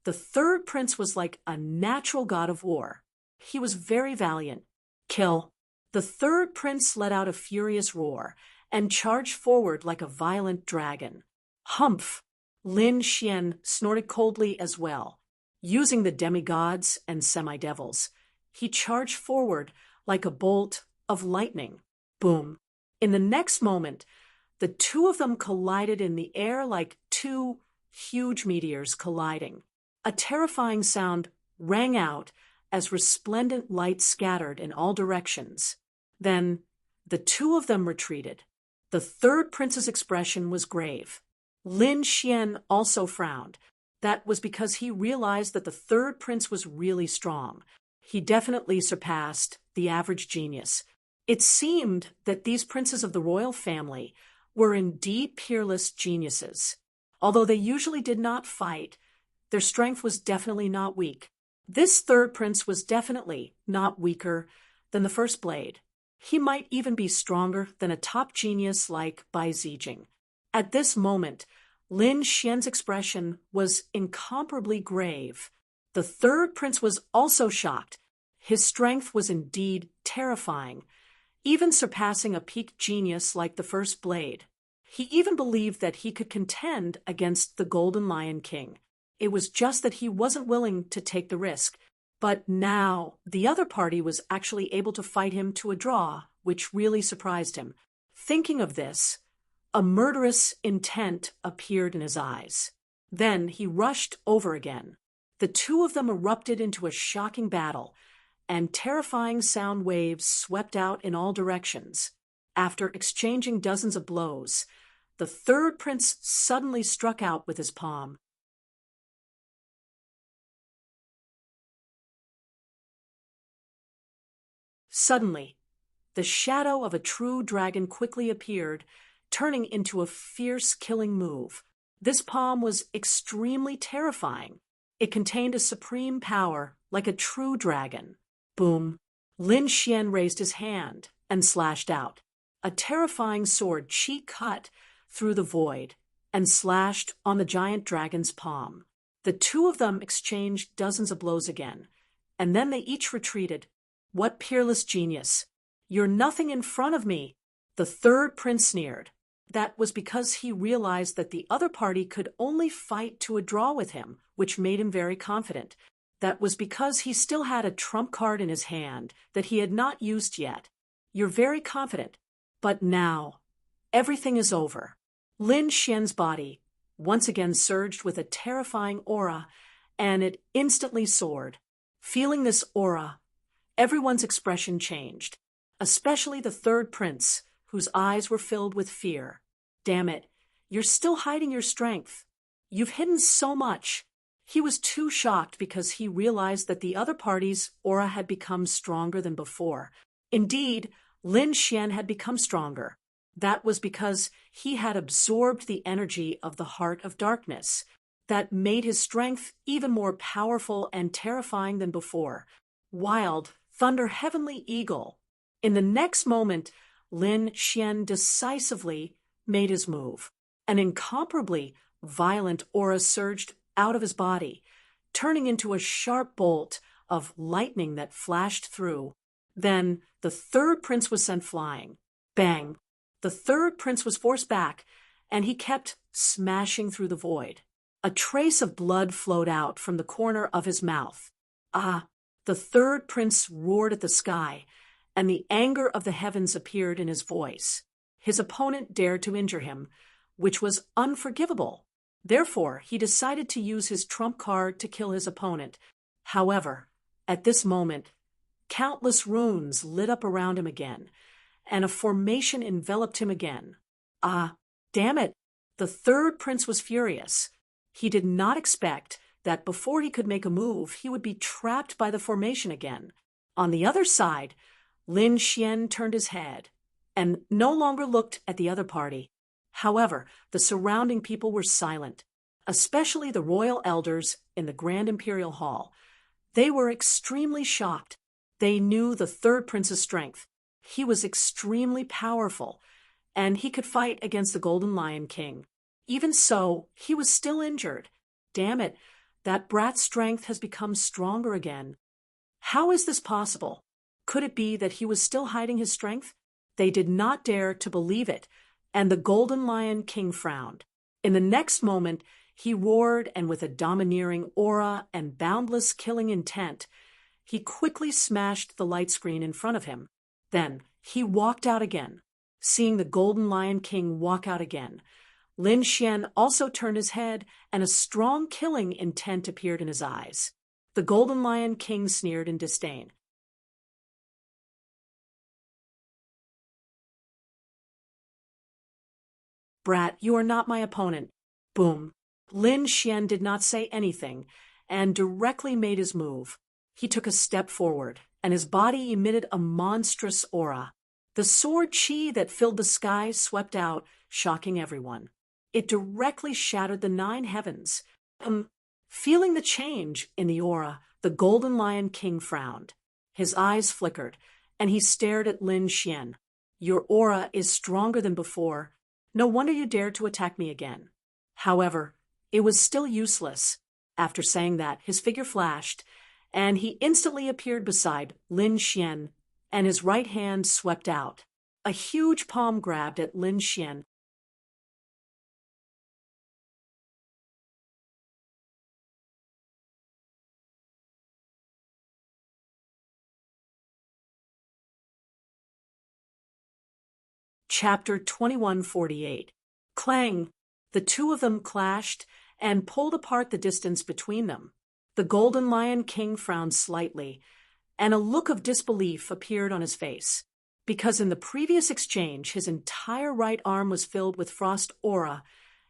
the third prince was like a natural god of war. He was very valiant. Kill. The third prince let out a furious roar and charged forward like a violent dragon. Humph! Lin Xian snorted coldly as well. Using the demigods and semidevils, he charged forward like a bolt of lightning. Boom! In the next moment, the two of them collided in the air like two huge meteors colliding. A terrifying sound rang out as resplendent light scattered in all directions. Then the two of them retreated. The third prince's expression was grave. Lin Xian also frowned. That was because he realized that the third prince was really strong. He definitely surpassed the average genius. It seemed that these princes of the royal family were indeed peerless geniuses. Although they usually did not fight, their strength was definitely not weak. This third prince was definitely not weaker than the first blade. He might even be stronger than a top genius like Bai Zijing. At this moment, Lin Xian's expression was incomparably grave. The third prince was also shocked. His strength was indeed terrifying, even surpassing a peak genius like the first blade. He even believed that he could contend against the Golden Lion King. It was just that he wasn't willing to take the risk. But now the other party was actually able to fight him to a draw, which really surprised him. Thinking of this, a murderous intent appeared in his eyes. Then he rushed over again. The two of them erupted into a shocking battle, and terrifying sound waves swept out in all directions. After exchanging dozens of blows, the third prince suddenly struck out with his palm. Suddenly, the shadow of a true dragon quickly appeared, turning into a fierce killing move. This palm was extremely terrifying. It contained a supreme power, like a true dragon. Boom! Lin Xian raised his hand and slashed out. A terrifying sword chi cut through the void and slashed on the giant dragon's palm. The two of them exchanged dozens of blows again, and then they each retreated. What peerless genius! You're nothing in front of me, the third prince sneered. That was because he realized that the other party could only fight to a draw with him, which made him very confident. That was because he still had a trump card in his hand that he had not used yet. You're very confident. But now, everything is over. Lin Xian's body once again surged with a terrifying aura, and it instantly soared. Feeling this aura, everyone's expression changed, especially the third prince, whose eyes were filled with fear. Damn it, you're still hiding your strength. You've hidden so much. He was too shocked because he realized that the other party's aura had become stronger than before. Indeed, Lin Xian had become stronger. That was because he had absorbed the energy of the Heart of Darkness. That made his strength even more powerful and terrifying than before. Wild, thunder heavenly eagle. In the next moment, Lin Xian decisively made his move. An incomparably violent aura surged out of his body, turning into a sharp bolt of lightning that flashed through. Then the third prince was sent flying. Bang! The third prince was forced back, and he kept smashing through the void. A trace of blood flowed out from the corner of his mouth. Ah! The third prince roared at the sky, and the anger of the heavens appeared in his voice. His opponent dared to injure him, which was unforgivable. Therefore, he decided to use his trump card to kill his opponent. However, at this moment, countless runes lit up around him again, and a formation enveloped him again. Ah, damn it! The third prince was furious. He did not expect that before he could make a move, he would be trapped by the formation again. On the other side, Lin Xian turned his head and no longer looked at the other party. However, the surrounding people were silent, especially the royal elders in the Grand Imperial Hall. They were extremely shocked. They knew the third prince's strength. He was extremely powerful, and he could fight against the Golden Lion King. Even so, he was still injured. Damn it, that brat's strength has become stronger again. How is this possible? Could it be that he was still hiding his strength? They did not dare to believe it, and the Golden Lion King frowned. In the next moment, he roared, and with a domineering aura and boundless killing intent, he quickly smashed the light screen in front of him. Then he walked out again. Seeing the Golden Lion King walk out again, Lin Xian also turned his head, and a strong killing intent appeared in his eyes. The Golden Lion King sneered in disdain. "Brat, you are not my opponent." Boom. Lin Xian did not say anything, and directly made his move. He took a step forward, and his body emitted a monstrous aura. The sword chi that filled the sky swept out, shocking everyone. It directly shattered the 9 heavens. Feeling the change in the aura, the Golden Lion King frowned. His eyes flickered, and he stared at Lin Xian. "Your aura is stronger than before. No wonder you dared to attack me again." However, it was still useless. After saying that, his figure flashed, and he instantly appeared beside Lin Xian, and his right hand swept out. A huge palm grabbed at Lin Xian. Chapter 2148. Clang! The two of them clashed and pulled apart the distance between them. The Golden Lion King frowned slightly, and a look of disbelief appeared on his face, because in the previous exchange his entire right arm was filled with frost aura,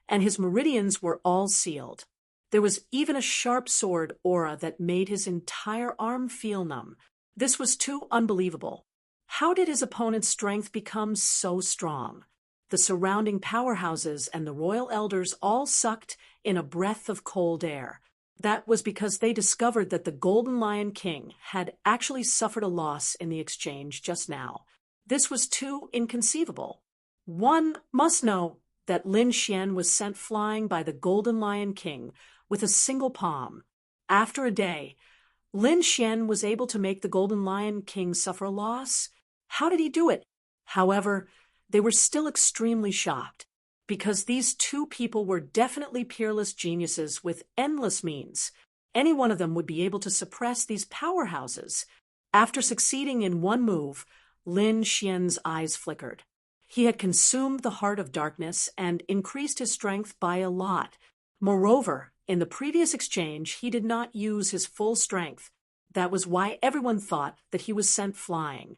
and his meridians were all sealed. There was even a sharp sword aura that made his entire arm feel numb. This was too unbelievable. How did his opponent's strength become so strong? The surrounding powerhouses and the royal elders all sucked in a breath of cold air. That was because they discovered that the Golden Lion King had actually suffered a loss in the exchange just now. This was too inconceivable. One must know that Lin Xian was sent flying by the Golden Lion King with a single palm. After a day, Lin Xian was able to make the Golden Lion King suffer a loss. How did he do it? However, they were still extremely shocked, because these two people were definitely peerless geniuses with endless means. Any one of them would be able to suppress these powerhouses. After succeeding in one move, Lin Xian's eyes flickered. He had consumed the heart of darkness and increased his strength by a lot. Moreover, in the previous exchange, he did not use his full strength. That was why everyone thought that he was sent flying.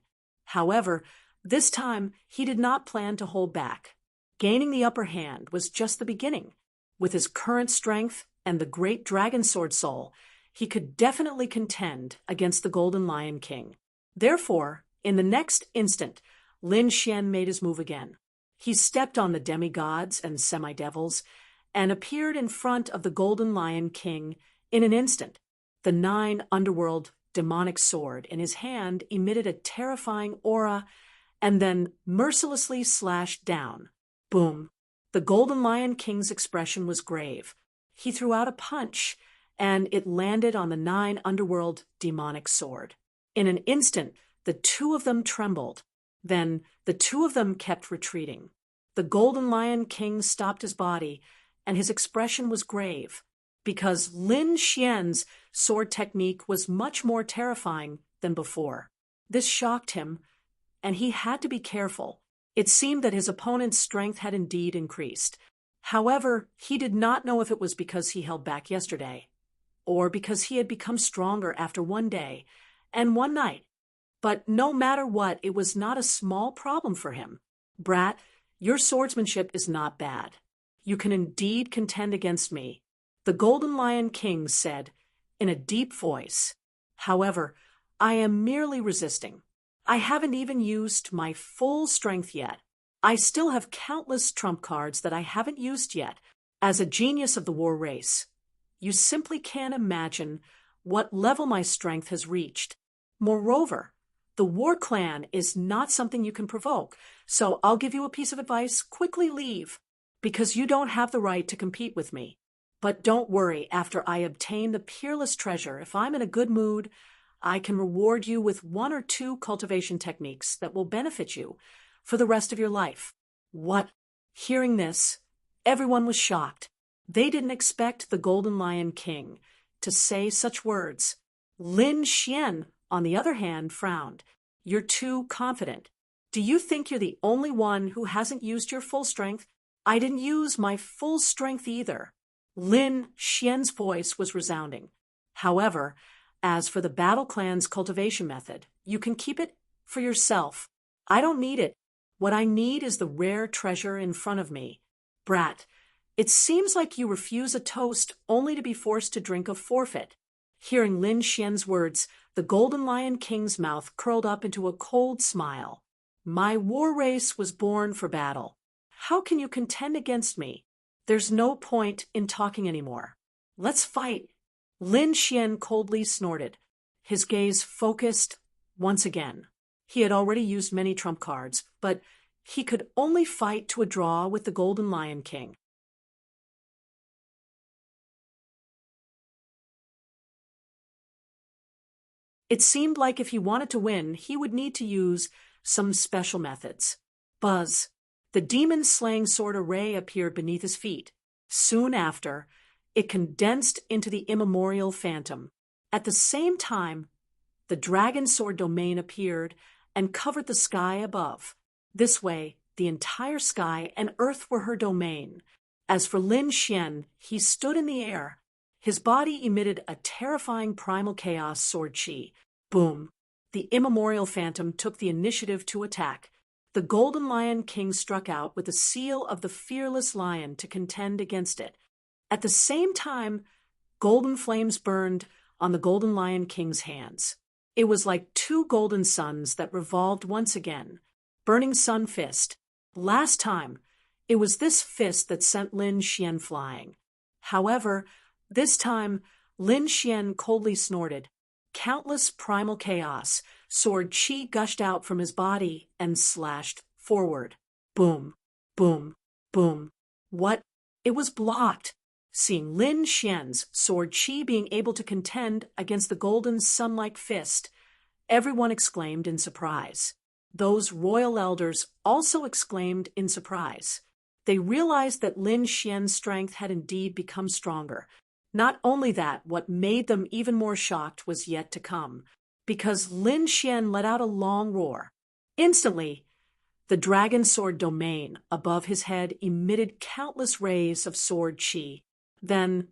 However, this time he did not plan to hold back. Gaining the upper hand was just the beginning. With his current strength and the great dragon sword soul, he could definitely contend against the Golden Lion King. Therefore, in the next instant, Lin Xian made his move again. He stepped on the demigods and semi-devils and appeared in front of the Golden Lion King in an instant. The 9 underworld demonic sword in his hand emitted a terrifying aura and then mercilessly slashed down. Boom! The Golden Lion King's expression was grave. He threw out a punch, and it landed on the 9 underworld demonic sword. In an instant, the two of them trembled. Then the two of them kept retreating. The Golden Lion King stopped his body, and his expression was grave, because Lin Xian's sword technique was much more terrifying than before. This shocked him, and he had to be careful. It seemed that his opponent's strength had indeed increased. However, he did not know if it was because he held back yesterday, or because he had become stronger after one day and one night. But no matter what, it was not a small problem for him. "Brat, your swordsmanship is not bad. You can indeed contend against me," the Golden Lion King said in a deep voice. "However, I am merely resisting. I haven't even used my full strength yet. I still have countless trump cards that I haven't used yet. As a genius of the war race, you simply can't imagine what level my strength has reached. Moreover, the war clan is not something you can provoke, so I'll give you a piece of advice: quickly leave, because you don't have the right to compete with me. But don't worry, after I obtain the peerless treasure, if I'm in a good mood, I can reward you with 1 or 2 cultivation techniques that will benefit you for the rest of your life. What? Hearing this, everyone was shocked. They didn't expect the Golden Lion King to say such words. Lin Xian, on the other hand, frowned. You're too confident. Do you think you're the only one who hasn't used your full strength? I didn't use my full strength either. Lin Xian's voice was resounding. However, as for the Battle Clan's cultivation method, you can keep it for yourself. I don't need it. What I need is the rare treasure in front of me. Brat, it seems like you refuse a toast only to be forced to drink a forfeit. Hearing Lin Xian's words, the Golden Lion King's mouth curled up into a cold smile. My war race was born for battle. How can you contend against me? There's no point in talking anymore. Let's fight. Lin Xian coldly snorted, his gaze focused once again. He had already used many trump cards, but he could only fight to a draw with the Golden Lion King. It seemed like if he wanted to win, he would need to use some special methods. Buzz. The demon-slaying sword array appeared beneath his feet. Soon after, it condensed into the immemorial phantom. At the same time, the dragon sword domain appeared and covered the sky above. This way, the entire sky and earth were her domain. As for Lin Xian, he stood in the air. His body emitted a terrifying primal chaos sword chi. Boom! The immemorial phantom took the initiative to attack. The Golden Lion King struck out with the seal of the fearless lion to contend against it. At the same time, golden flames burned on the Golden Lion King's hands. It was like 2 golden suns that revolved once again. Burning Sun Fist. Last time, it was this fist that sent Lin Xian flying. However, this time, Lin Xian coldly snorted. Countless primal chaos, sword chi gushed out from his body and slashed forward. Boom, boom, boom. What? It was blocked. Seeing Lin Xian's sword chi being able to contend against the golden sun-like fist, everyone exclaimed in surprise. Those royal elders also exclaimed in surprise. They realized that Lin Xian's strength had indeed become stronger. Not only that, what made them even more shocked was yet to come, because Lin Xian let out a long roar. Instantly, the dragon sword domain above his head emitted countless rays of sword chi. Then,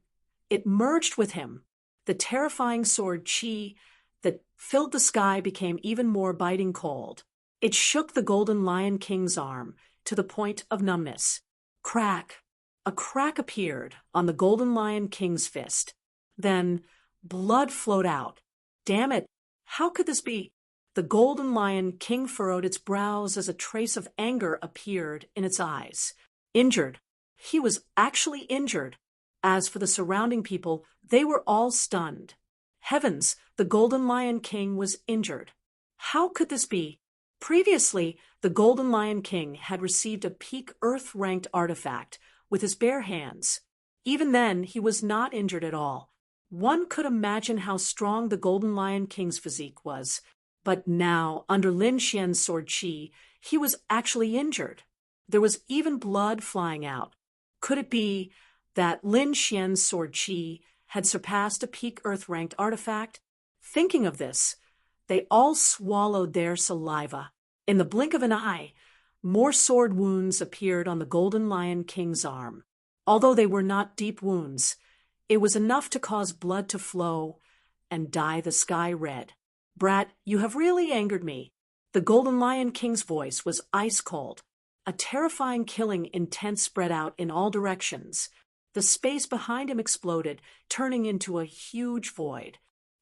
it merged with him. The terrifying sword chi that filled the sky became even more biting cold. It shook the Golden Lion King's arm to the point of numbness. Crack! A crack appeared on the Golden Lion King's fist. Then, blood flowed out. Damn it! How could this be? The Golden Lion King furrowed its brows as a trace of anger appeared in its eyes. Injured. He was actually injured. As for the surrounding people, they were all stunned. Heavens, the Golden Lion King was injured. How could this be? Previously, the Golden Lion King had received a peak Earth-ranked artifact with his bare hands. Even then, he was not injured at all. One could imagine how strong the Golden Lion King's physique was. But now, under Lin Xian's sword chi, he was actually injured. There was even blood flying out. Could it be that Lin Xian's sword chi had surpassed a peak Earth-ranked artifact? Thinking of this, they all swallowed their saliva. In the blink of an eye, more sword wounds appeared on the Golden Lion King's arm. Although they were not deep wounds, it was enough to cause blood to flow and dye the sky red. Brat, you have really angered me. The Golden Lion King's voice was ice cold. A terrifying killing intent spread out in all directions. The space behind him exploded, turning into a huge void.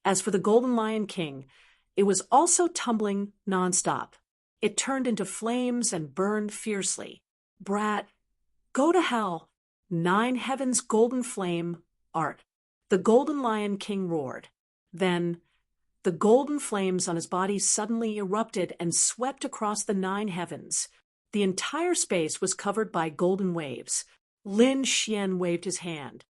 As for the Golden Lion King, it was also tumbling nonstop. It turned into flames and burned fiercely. Brat, go to hell. 9 heavens golden flame, art. The golden lion king roared. Then, the golden flames on his body suddenly erupted and swept across the 9 heavens. The entire space was covered by golden waves. Lin Xian waved his hand.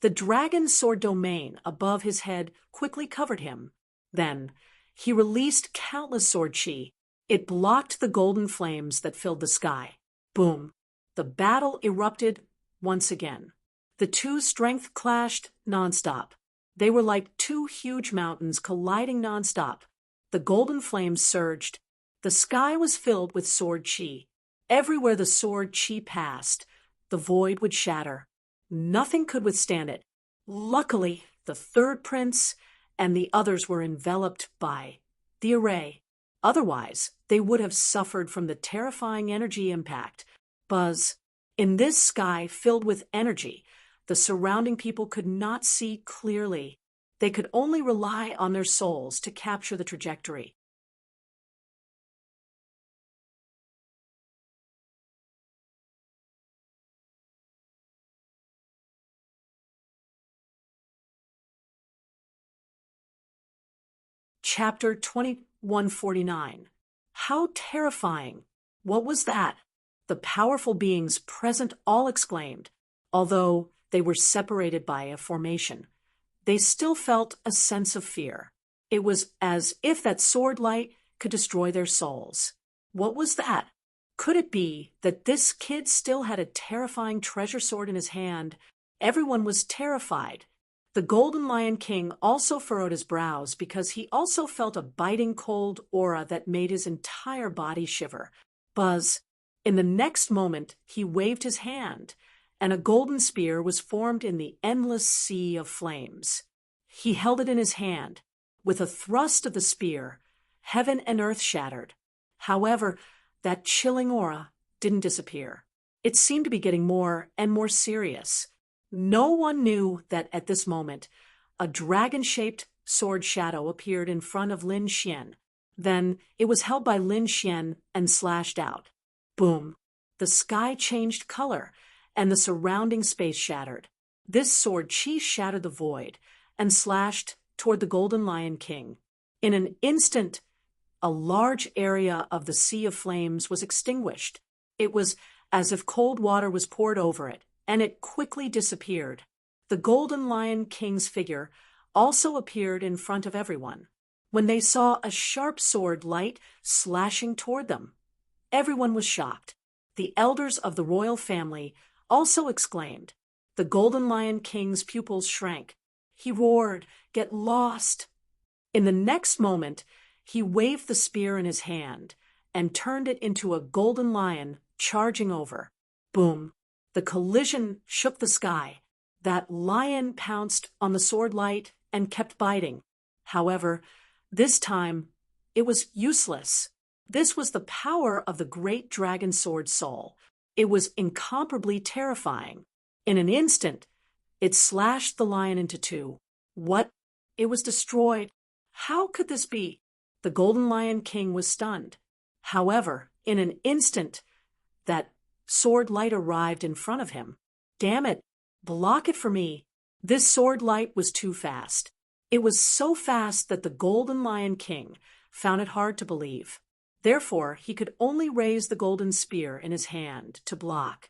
The dragon sword domain above his head quickly covered him. Then, he released countless sword chi. It blocked the golden flames that filled the sky. Boom! The battle erupted once again. The 2 strength clashed nonstop. They were like 2 huge mountains colliding nonstop. The golden flames surged. The sky was filled with sword chi. Everywhere the sword chi passed, the void would shatter. Nothing could withstand it. Luckily, the 3rd prince and the others were enveloped by the array. Otherwise, they would have suffered from the terrifying energy impact. Buzz. In this sky filled with energy, the surrounding people could not see clearly. They could only rely on their souls to capture the trajectory. Chapter 2149. How terrifying! What was that? The powerful beings present all exclaimed. Although they were separated by a formation, they still felt a sense of fear. It was as if that sword light could destroy their souls. What was that? Could it be that this kid still had a terrifying treasure sword in his hand? Everyone was terrified. The Golden Lion King also furrowed his brows because he also felt a biting cold aura that made his entire body shiver. Buzz. In the next moment, he waved his hand, and a golden spear was formed in the endless sea of flames. He held it in his hand. With a thrust of the spear, heaven and earth shattered. However, that chilling aura didn't disappear. It seemed to be getting more and more serious. No one knew that at this moment, a dragon-shaped sword shadow appeared in front of Lin Xian. Then it was held by Lin Xian and slashed out. Boom! The sky changed color, and the surrounding space shattered. This sword chi shattered the void and slashed toward the Golden Lion King. In an instant, a large area of the sea of flames was extinguished. It was as if cold water was poured over it, and it quickly disappeared. The Golden Lion King's figure also appeared in front of everyone. When they saw a sharp sword light slashing toward them, everyone was shocked. The elders of the royal family also exclaimed. The Golden Lion King's pupils shrank. He roared, "Get lost!" In the next moment, he waved the spear in his hand and turned it into a golden lion charging over. Boom! The collision shook the sky. That lion pounced on the sword light and kept biting. However, this time, it was useless. This was the power of the great dragon sword soul. It was incomparably terrifying. In an instant, it slashed the lion into 2. What? It was destroyed. How could this be? The Golden Lion King was stunned. However, in an instant, that sword light arrived in front of him. Damn it! Block it for me. This sword light was too fast. It was so fast that the Golden Lion King found it hard to believe. Therefore, he could only raise the golden spear in his hand to block.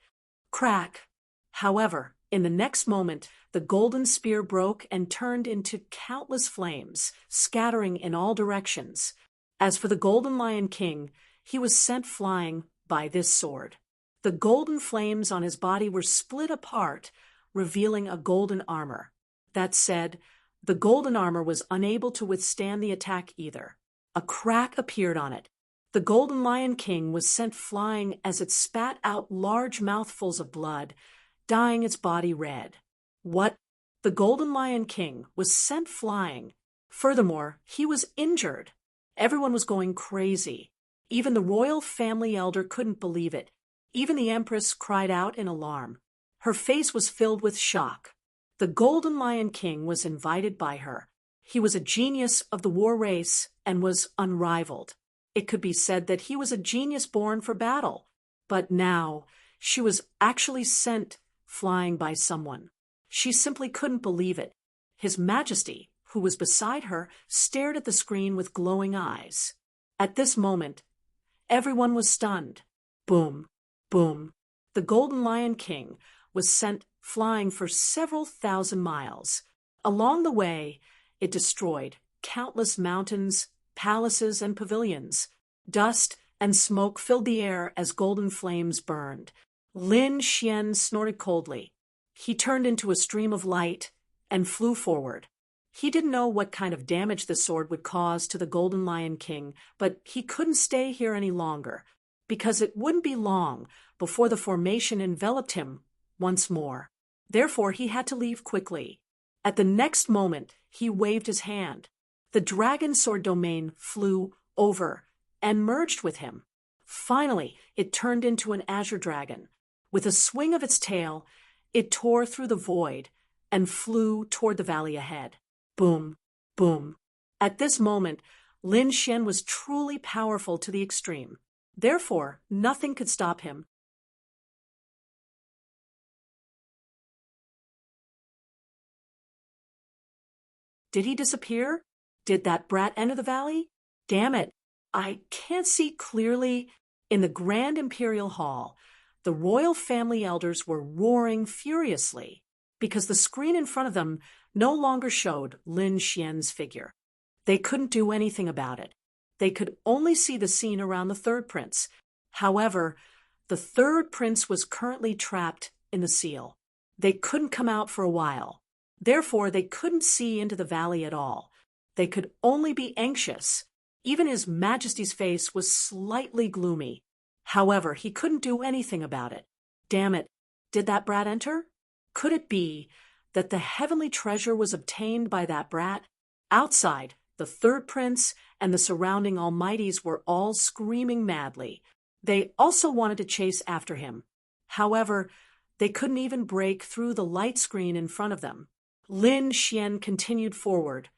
Crack! However, in the next moment, the golden spear broke and turned into countless flames, scattering in all directions. As for the Golden Lion King, he was sent flying by this sword. The golden flames on his body were split apart, revealing a golden armor. That said, the golden armor was unable to withstand the attack either. A crack appeared on it. The Golden Lion King was sent flying as it spat out large mouthfuls of blood, dyeing its body red. What? The Golden Lion King was sent flying. Furthermore, he was injured. Everyone was going crazy. Even the royal family elder couldn't believe it. Even the Empress cried out in alarm. Her face was filled with shock. The Golden Lion King was invited by her. He was a genius of the war race and was unrivaled. It could be said that he was a genius born for battle. But now, she was actually sent flying by someone. She simply couldn't believe it. His Majesty, who was beside her, stared at the screen with glowing eyes. At this moment, everyone was stunned. Boom, boom. The Golden Lion King was sent flying for several thousand miles. Along the way, it destroyed countless mountains, palaces, and pavilions. Dust and smoke filled the air as golden flames burned. Lin Xian snorted coldly. He turned into a stream of light and flew forward. He didn't know what kind of damage the sword would cause to the Golden Lion King, but he couldn't stay here any longer, because it wouldn't be long before the formation enveloped him once more. Therefore, he had to leave quickly. At the next moment, he waved his hand. The dragon sword domain flew over and merged with him. Finally, it turned into an azure dragon. With a swing of its tail, it tore through the void and flew toward the valley ahead. Boom, boom. At this moment, Lin Xian was truly powerful to the extreme. Therefore, nothing could stop him. Did he disappear? Did that brat enter the valley? Damn it, I can't see clearly. In the Grand Imperial Hall, the royal family elders were roaring furiously because the screen in front of them no longer showed Lin Xian's figure. They couldn't do anything about it. They could only see the scene around the third prince. However, the third prince was currently trapped in the seal. They couldn't come out for a while. Therefore, they couldn't see into the valley at all. They could only be anxious. Even His Majesty's face was slightly gloomy. However, he couldn't do anything about it. Damn it, did that brat enter? Could it be that the heavenly treasure was obtained by that brat? Outside, the third prince and the surrounding almighties were all screaming madly. They also wanted to chase after him. However, they couldn't even break through the light screen in front of them. Lin Xian continued forward,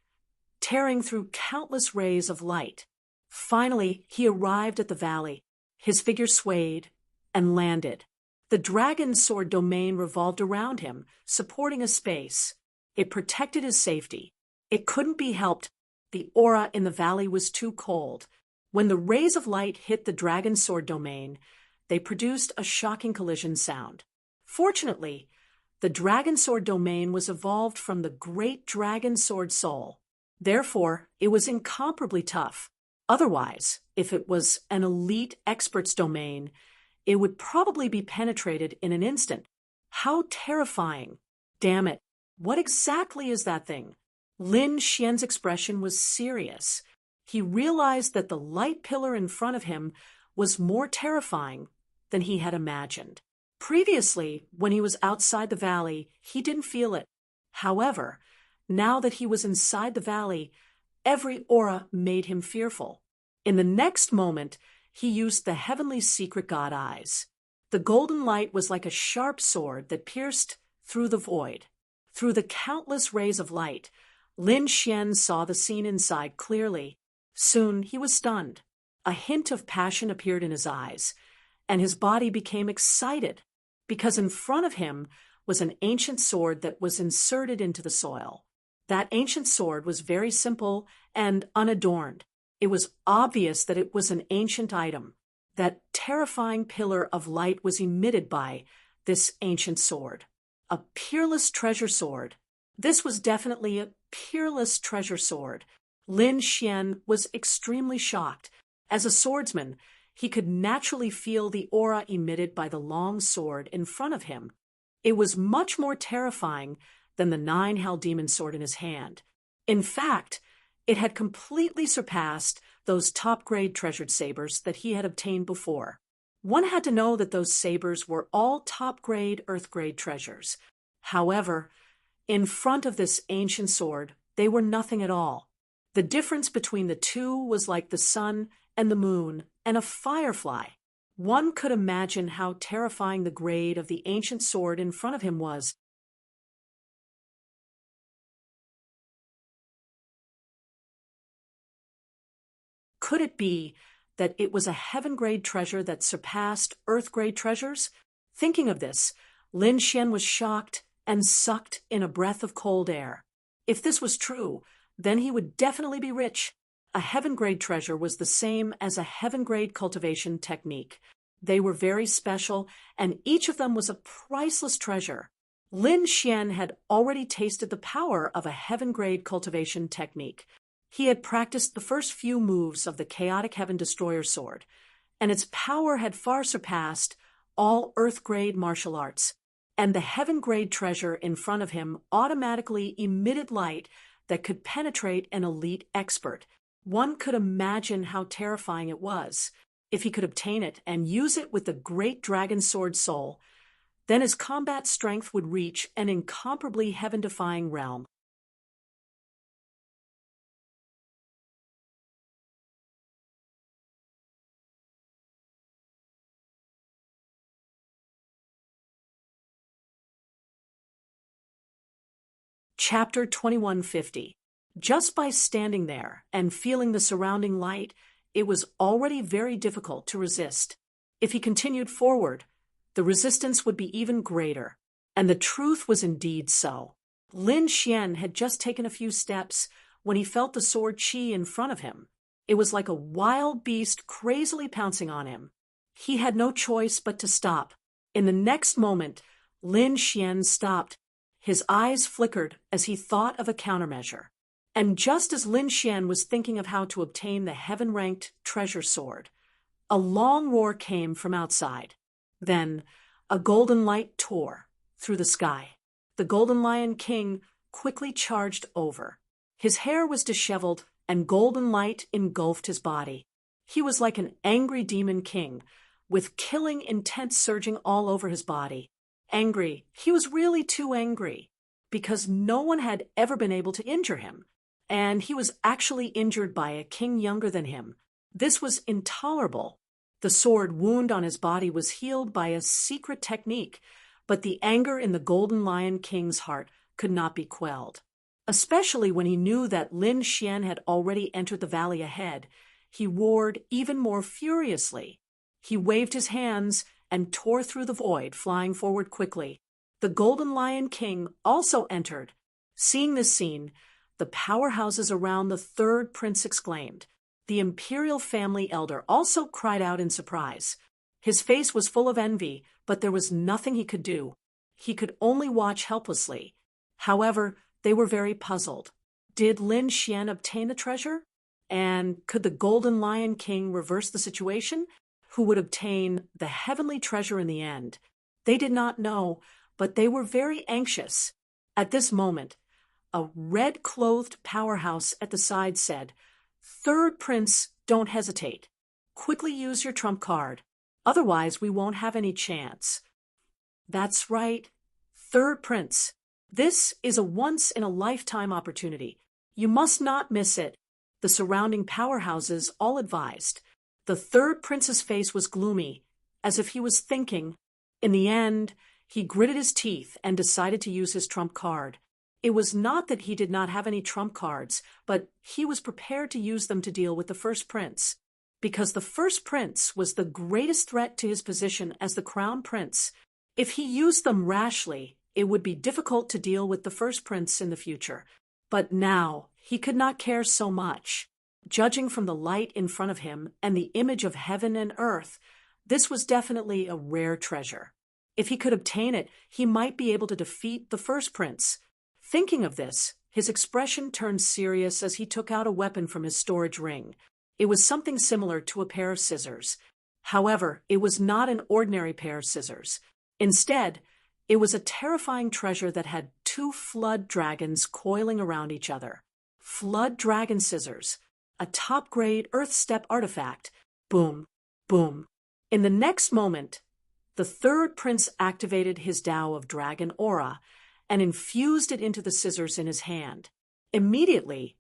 tearing through countless rays of light. Finally, he arrived at the valley. His figure swayed and landed. The dragon sword domain revolved around him, supporting a space. It protected his safety. It couldn't be helped. The aura in the valley was too cold. When the rays of light hit the dragon sword domain, they produced a shocking collision sound. Fortunately, the dragon sword domain was evolved from the great dragon sword soul. Therefore, it was incomparably tough. Otherwise, if it was an elite expert's domain, it would probably be penetrated in an instant. How terrifying! Damn it, what exactly is that thing? Lin Xian's expression was serious. He realized that the light pillar in front of him was more terrifying than he had imagined. Previously, when he was outside the valley, he didn't feel it. However, now that he was inside the valley, every aura made him fearful. In the next moment, he used the heavenly secret god eyes. The golden light was like a sharp sword that pierced through the void. Through the countless rays of light, Lin Xian saw the scene inside clearly. Soon he was stunned. A hint of passion appeared in his eyes, and his body became excited, because in front of him was an ancient sword that was inserted into the soil. That ancient sword was very simple and unadorned. It was obvious that it was an ancient item. That terrifying pillar of light was emitted by this ancient sword. A peerless treasure sword. This was definitely a peerless treasure sword. Lin Xian was extremely shocked. As a swordsman, he could naturally feel the aura emitted by the long sword in front of him. It was much more terrifying than the 9 demon sword in his hand. In fact, it had completely surpassed those top-grade treasured sabers that he had obtained before. One had to know that those sabers were all top-grade, earth-grade treasures. However, in front of this ancient sword, they were nothing at all. The difference between the two was like the sun and the moon and a firefly. One could imagine how terrifying the grade of the ancient sword in front of him was. Could it be that it was a heaven-grade treasure that surpassed earth-grade treasures? Thinking of this, Lin Xian was shocked and sucked in a breath of cold air. If this was true, then he would definitely be rich. A heaven-grade treasure was the same as a heaven-grade cultivation technique. They were very special, and each of them was a priceless treasure. Lin Xian had already tasted the power of a heaven-grade cultivation technique. He had practiced the first few moves of the Chaotic Heaven Destroyer sword, and its power had far surpassed all earth-grade martial arts. And the heaven-grade treasure in front of him automatically emitted light that could penetrate an elite expert. One could imagine how terrifying it was. If he could obtain it and use it with the great dragon sword soul, then his combat strength would reach an incomparably heaven-defying realm. Chapter 2150. Just by standing there and feeling the surrounding light, it was already very difficult to resist. If he continued forward, the resistance would be even greater. And the truth was indeed so. Lin Xian had just taken a few steps when he felt the sword qi in front of him. It was like a wild beast crazily pouncing on him. He had no choice but to stop. In the next moment, Lin Xian stopped. His eyes flickered as he thought of a countermeasure. And just as Lin Xian was thinking of how to obtain the heaven-ranked treasure sword, a long roar came from outside. Then, a golden light tore through the sky. The Golden Lion King quickly charged over. His hair was disheveled, and golden light engulfed his body. He was like an angry demon king, with killing intent surging all over his body. Angry, he was really too angry, because no one had ever been able to injure him. And he was actually injured by a king younger than him. This was intolerable. The sword wound on his body was healed by a secret technique, but the anger in the Golden Lion King's heart could not be quelled. Especially when he knew that Lin Xian had already entered the valley ahead, he roared even more furiously. He waved his hands and tore through the void, flying forward quickly. The Golden Lion King also entered. Seeing this scene, the powerhouses around the third prince exclaimed. The imperial family elder also cried out in surprise. His face was full of envy, but there was nothing he could do. He could only watch helplessly. However, they were very puzzled. Did Lin Xian obtain the treasure? And could the Golden Lion King reverse the situation? Who would obtain the heavenly treasure in the end? They did not know, but they were very anxious. At this moment, a red-clothed powerhouse at the side said, "Third Prince, don't hesitate. Quickly use your trump card. Otherwise, we won't have any chance." That's right. Third Prince. This is a once-in-a-lifetime opportunity. You must not miss it. The surrounding powerhouses all advised. The third prince's face was gloomy, as if he was thinking. In the end, he gritted his teeth and decided to use his trump card. It was not that he did not have any trump cards, but he was prepared to use them to deal with the first prince. Because the first prince was the greatest threat to his position as the crown prince. If he used them rashly, it would be difficult to deal with the first prince in the future. But now, he could not care so much. Judging from the light in front of him and the image of heaven and earth, this was definitely a rare treasure. If he could obtain it, he might be able to defeat the first prince. Thinking of this, his expression turned serious as he took out a weapon from his storage ring. It was something similar to a pair of scissors. However, it was not an ordinary pair of scissors. Instead, it was a terrifying treasure that had two flood dragons coiling around each other. Flood dragon scissors, a top-grade Earth Step artifact. Boom, boom. In the next moment, the third prince activated his Tao of Dragon Aura and infused it into the scissors in his hand. Immediately,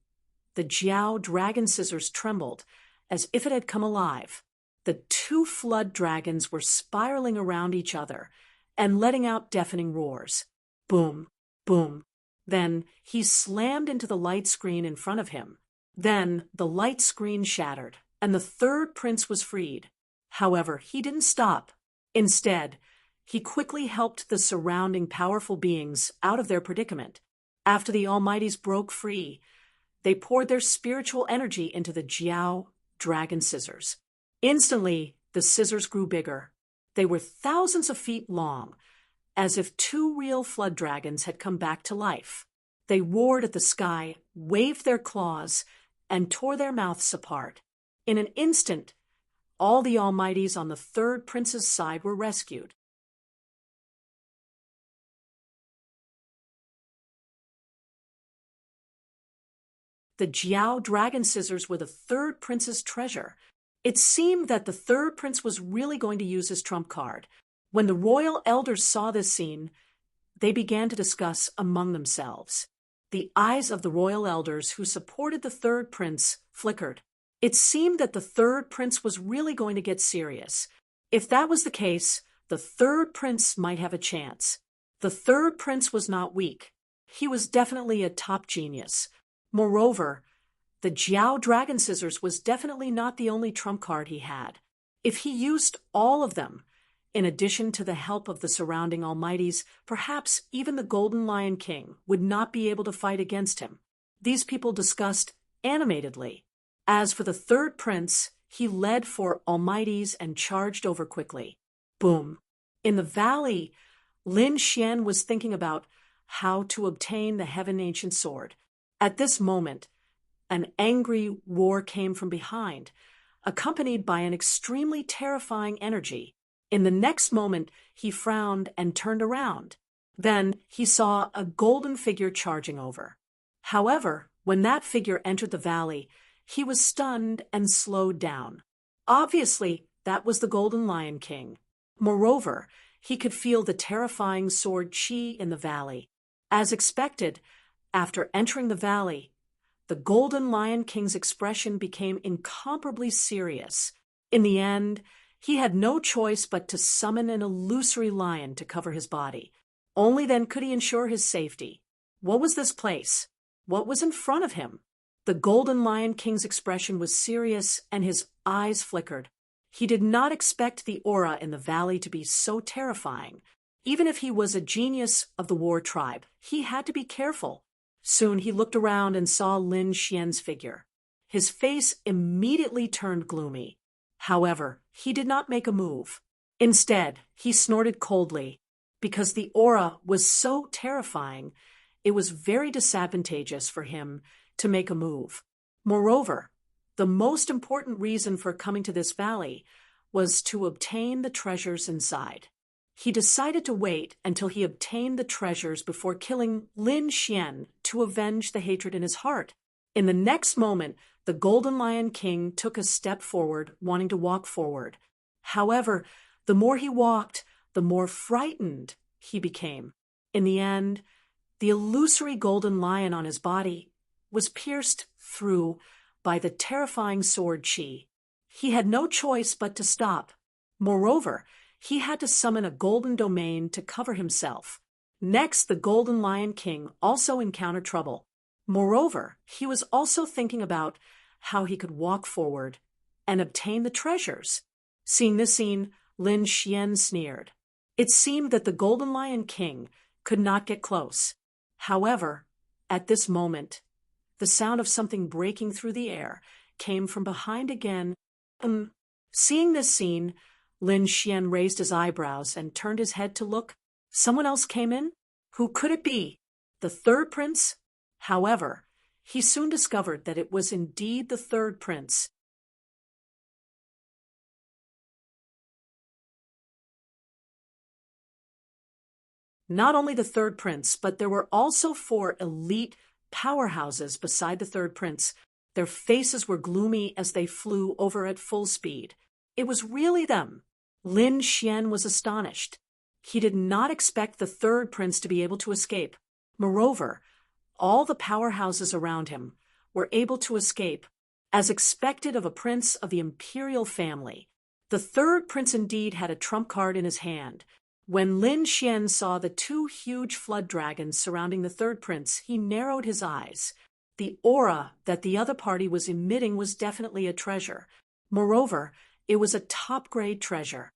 the Jiao dragon scissors trembled as if it had come alive. The two flood dragons were spiraling around each other and letting out deafening roars. Boom, boom. Then he slammed into the light screen in front of him. Then the light screen shattered, and the third prince was freed. However, he didn't stop. Instead, he quickly helped the surrounding powerful beings out of their predicament. After the Almighties broke free, they poured their spiritual energy into the Jiao dragon scissors. Instantly, the scissors grew bigger. They were thousands of feet long, as if two real flood dragons had come back to life. They roared at the sky, waved their claws, and tore their mouths apart. In an instant, all the Almighties on the third prince's side were rescued. The Jiao dragon scissors were the third prince's treasure. It seemed that the third prince was really going to use his trump card. When the royal elders saw this scene, they began to discuss among themselves. The eyes of the royal elders who supported the third prince flickered. It seemed that the third prince was really going to get serious. If that was the case, the third prince might have a chance. The third prince was not weak. He was definitely a top genius. Moreover, the Jiao dragon scissors was definitely not the only trump card he had. If he used all of them, in addition to the help of the surrounding Almighties, perhaps even the Golden Lion King would not be able to fight against him. These people discussed animatedly. As for the third prince, he led for Almighties and charged over quickly. Boom. In the valley, Lin Xian was thinking about how to obtain the Heaven Ancient Sword. At this moment, an angry roar came from behind, accompanied by an extremely terrifying energy. In the next moment, he frowned and turned around. Then he saw a golden figure charging over. However, when that figure entered the valley, he was stunned and slowed down. Obviously, that was the Golden Lion King. Moreover, he could feel the terrifying sword chi in the valley. As expected, after entering the valley, the Golden Lion King's expression became incomparably serious. In the end, he had no choice but to summon an illusory lion to cover his body. Only then could he ensure his safety. What was this place? What was in front of him? The Golden Lion King's expression was serious and his eyes flickered. He did not expect the aura in the valley to be so terrifying. Even if he was a genius of the war tribe, he had to be careful. Soon he looked around and saw Lin Xian's figure. His face immediately turned gloomy. However, he did not make a move. Instead, he snorted coldly. Because the aura was so terrifying, it was very disadvantageous for him to make a move. Moreover, the most important reason for coming to this valley was to obtain the treasures inside. He decided to wait until he obtained the treasures before killing Lin Xian to avenge the hatred in his heart. In the next moment, the Golden Lion King took a step forward, wanting to walk forward. However, the more he walked, the more frightened he became. In the end, the illusory golden lion on his body was pierced through by the terrifying sword chi. He had no choice but to stop. Moreover, he had to summon a golden domain to cover himself. Next, the Golden Lion King also encountered trouble. Moreover, he was also thinking about how he could walk forward and obtain the treasures. Seeing this scene, Lin Xian sneered. It seemed that the Golden Lion King could not get close. However, at this moment, the sound of something breaking through the air came from behind again. Seeing this scene, Lin Xian raised his eyebrows and turned his head to look. Someone else came in? Who could it be? The third prince? However, he soon discovered that it was indeed the third prince. Not only the third prince, but there were also 4 elite powerhouses beside the third prince. Their faces were gloomy as they flew over at full speed. It was really them. Lin Xian was astonished. He did not expect the third prince to be able to escape. Moreover, all the powerhouses around him were able to escape, as expected of a prince of the imperial family. The third prince indeed had a trump card in his hand. When Lin Xian saw the 2 huge flood dragons surrounding the third prince, he narrowed his eyes. The aura that the other party was emitting was definitely a treasure. Moreover, it was a top-grade treasure.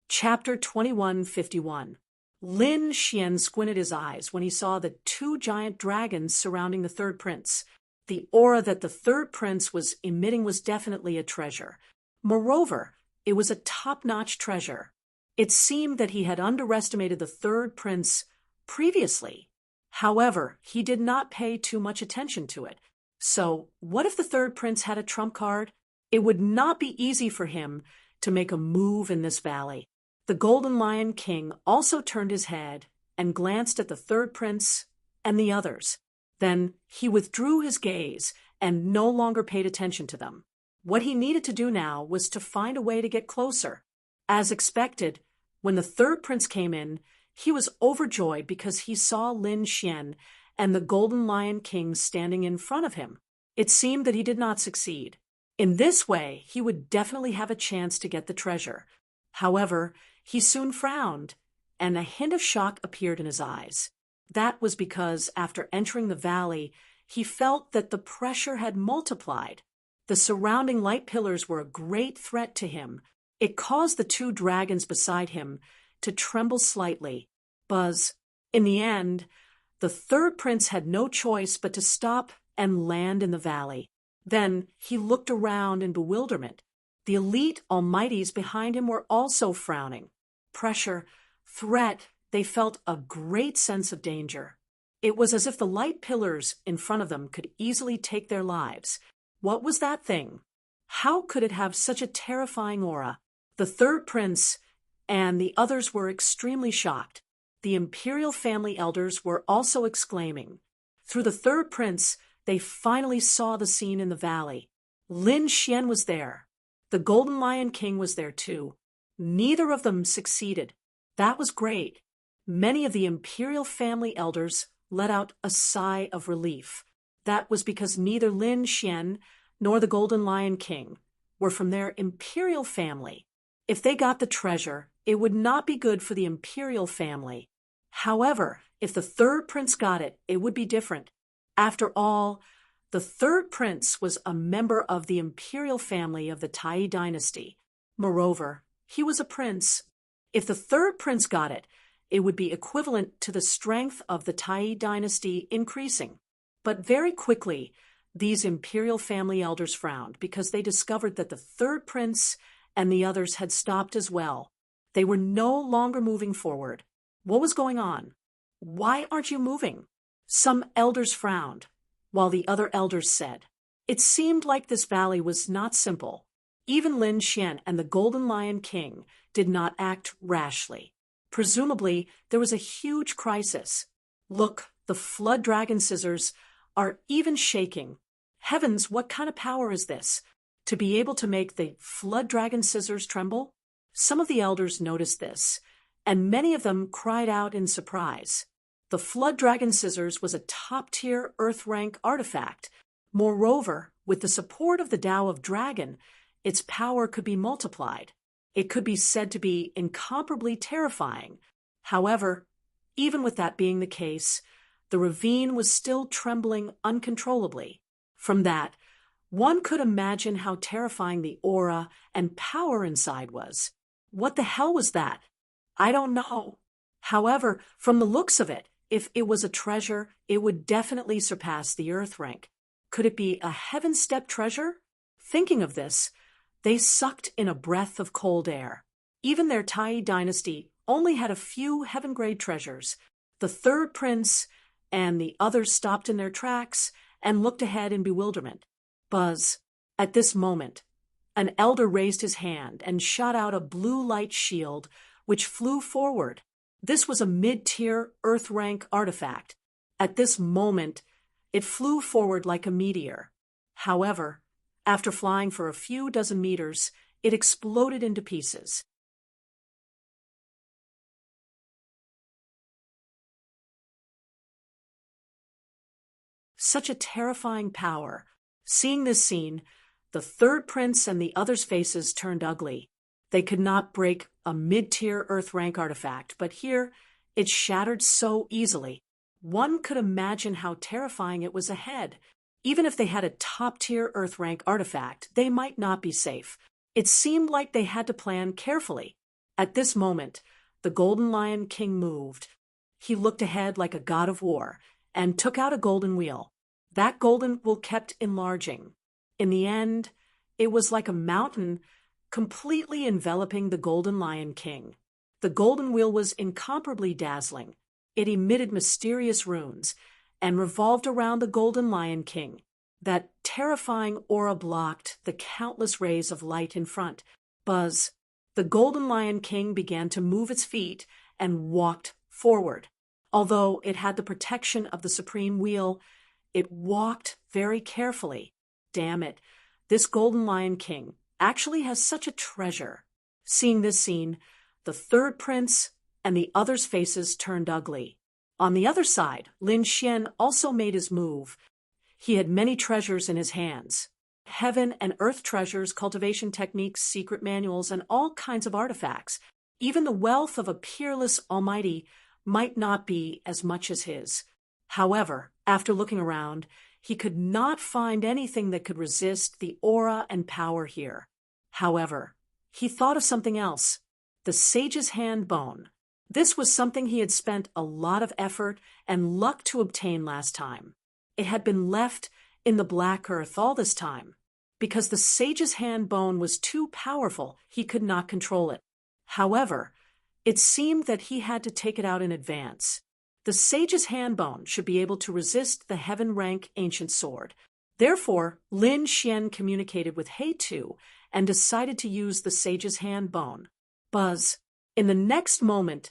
Chapter 2151. Lin Xian squinted his eyes when he saw the two giant dragons surrounding the third prince. The aura that the third prince was emitting was definitely a treasure. Moreover, it was a top-notch treasure. It seemed that he had underestimated the third prince previously. However, he did not pay too much attention to it. So, what if the third prince had a trump card? It would not be easy for him to make a move in this valley. The Golden Lion King also turned his head and glanced at the third prince and the others. Then he withdrew his gaze and no longer paid attention to them. What he needed to do now was to find a way to get closer. As expected, when the third prince came in, he was overjoyed because he saw Lin Xian and the Golden Lion King standing in front of him. It seemed that he did not succeed. In this way, he would definitely have a chance to get the treasure. However, he soon frowned, and a hint of shock appeared in his eyes. That was because, after entering the valley, he felt that the pressure had multiplied. The surrounding light pillars were a great threat to him. It caused the two dragons beside him to tremble slightly. Buzz. In the end, the third prince had no choice but to stop and land in the valley. Then he looked around in bewilderment. The elite almighties behind him were also frowning. Pressure, threat, they felt a great sense of danger. It was as if the light pillars in front of them could easily take their lives. What was that thing? How could it have such a terrifying aura? The third prince and the others were extremely shocked. The imperial family elders were also exclaiming. Through the third prince, they finally saw the scene in the valley. Lin Xian was there. The Golden Lion King was there too. Neither of them succeeded. That was great. Many of the imperial family elders let out a sigh of relief. That was because neither Lin Xian nor the Golden Lion King were from their imperial family. If they got the treasure, it would not be good for the imperial family. However, if the third prince got it, it would be different. After all, the third prince was a member of the imperial family of the Tai dynasty. Moreover, he was a prince. If the third prince got it, it would be equivalent to the strength of the Tai dynasty increasing. But very quickly, these imperial family elders frowned because they discovered that the third prince and the others had stopped as well. They were no longer moving forward. What was going on? Why aren't you moving? Some elders frowned, while the other elders said. It seemed like this valley was not simple. Even Lin Xian and the Golden Lion King did not act rashly. Presumably, there was a huge crisis. Look, the flood dragon scissors are even shaking. Heavens, what kind of power is this? To be able to make the flood dragon scissors tremble? Some of the elders noticed this, and many of them cried out in surprise. The flood dragon scissors was a top-tier earth-rank artifact. Moreover, with the support of the Tao of Dragon, its power could be multiplied. It could be said to be incomparably terrifying. However, even with that being the case, the ravine was still trembling uncontrollably. From that, one could imagine how terrifying the aura and power inside was. What the hell was that? I don't know. However, from the looks of it, if it was a treasure, it would definitely surpass the earth rank. Could it be a heaven-step treasure? Thinking of this, they sucked in a breath of cold air. Even their Tai dynasty only had a few heaven-grade treasures. The third prince and the others stopped in their tracks and looked ahead in bewilderment. Buzz. At this moment, an elder raised his hand and shot out a blue light shield, which flew forward. This was a mid-tier earth-rank artifact. At this moment, it flew forward like a meteor. However, after flying for a few dozen meters, it exploded into pieces. Such a terrifying power. Seeing this scene, The third prince and the others' faces turned ugly. They could not break a mid-tier Earth rank artifact, but here it shattered so easily. One could imagine how terrifying it was ahead. Even if they had a top-tier Earth rank artifact, they might not be safe. It seemed like they had to plan carefully. At this moment, the Golden Lion King moved. He looked ahead like a god of war and took out a golden wheel. That golden wheel kept enlarging. In the end, it was like a mountain completely enveloping the Golden Lion King. The golden wheel was incomparably dazzling. It emitted mysterious runes and revolved around the Golden Lion King. That terrifying aura blocked the countless rays of light in front. Buzz. The Golden Lion King began to move its feet and walked forward. Although it had the protection of the Supreme Wheel, it walked very carefully. Damn it, this Golden Lion King actually has such a treasure. Seeing this scene, the third prince and the others' faces turned ugly. On the other side, Lin Xian also made his move. He had many treasures in his hands. Heaven and earth treasures, cultivation techniques, secret manuals, and all kinds of artifacts. Even the wealth of a peerless almighty might not be as much as his. However, after looking around, he could not find anything that could resist the aura and power here. However, he thought of something else. The Sage's Hand Bone. This was something he had spent a lot of effort and luck to obtain last time. It had been left in the Black Earth all this time. Because the Sage's Hand Bone was too powerful, he could not control it. However, it seemed that he had to take it out in advance. The Sage's Hand Bone should be able to resist the Heaven rank Ancient Sword. Therefore, Lin Xian communicated with He Tu and decided to use the Sage's Hand Bone. Buzz. In the next moment,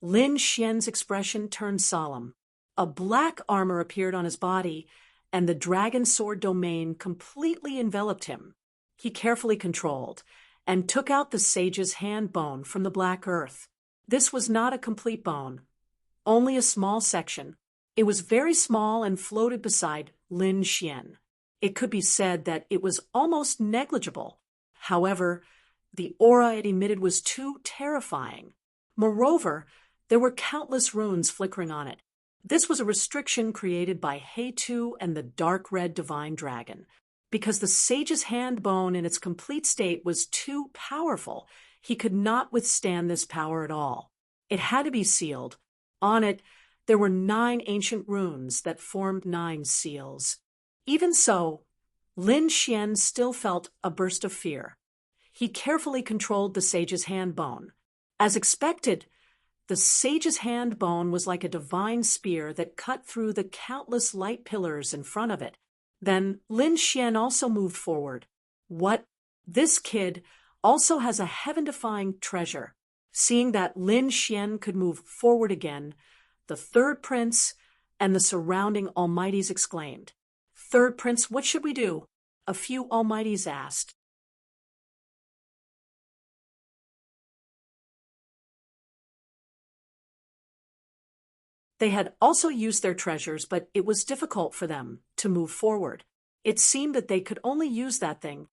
Lin Xian's expression turned solemn. A black armor appeared on his body, and the dragon sword domain completely enveloped him. He carefully controlled and took out the Sage's Hand Bone from the Black Earth. This was not a complete bone, only a small section. It was very small and floated beside Lin Xian. It could be said that it was almost negligible. However, the aura it emitted was too terrifying. Moreover, there were countless runes flickering on it. This was a restriction created by He Tu and the dark red divine dragon. Because the Sage's Hand Bone in its complete state was too powerful, he could not withstand this power at all. It had to be sealed. On it, there were 9 ancient runes that formed 9 seals. Even so, Lin Xian still felt a burst of fear. He carefully controlled the Sage's Hand Bone. As expected, the Sage's Hand Bone was like a divine spear that cut through the countless light pillars in front of it. Then Lin Xian also moved forward. What? This kid also has a heaven-defying treasure. Seeing that Lin Xian could move forward again, the third prince and the surrounding almighties exclaimed. Third prince, what should we do? A few almighties asked. They had also used their treasures, but it was difficult for them to move forward. It seemed that they could only use that thing.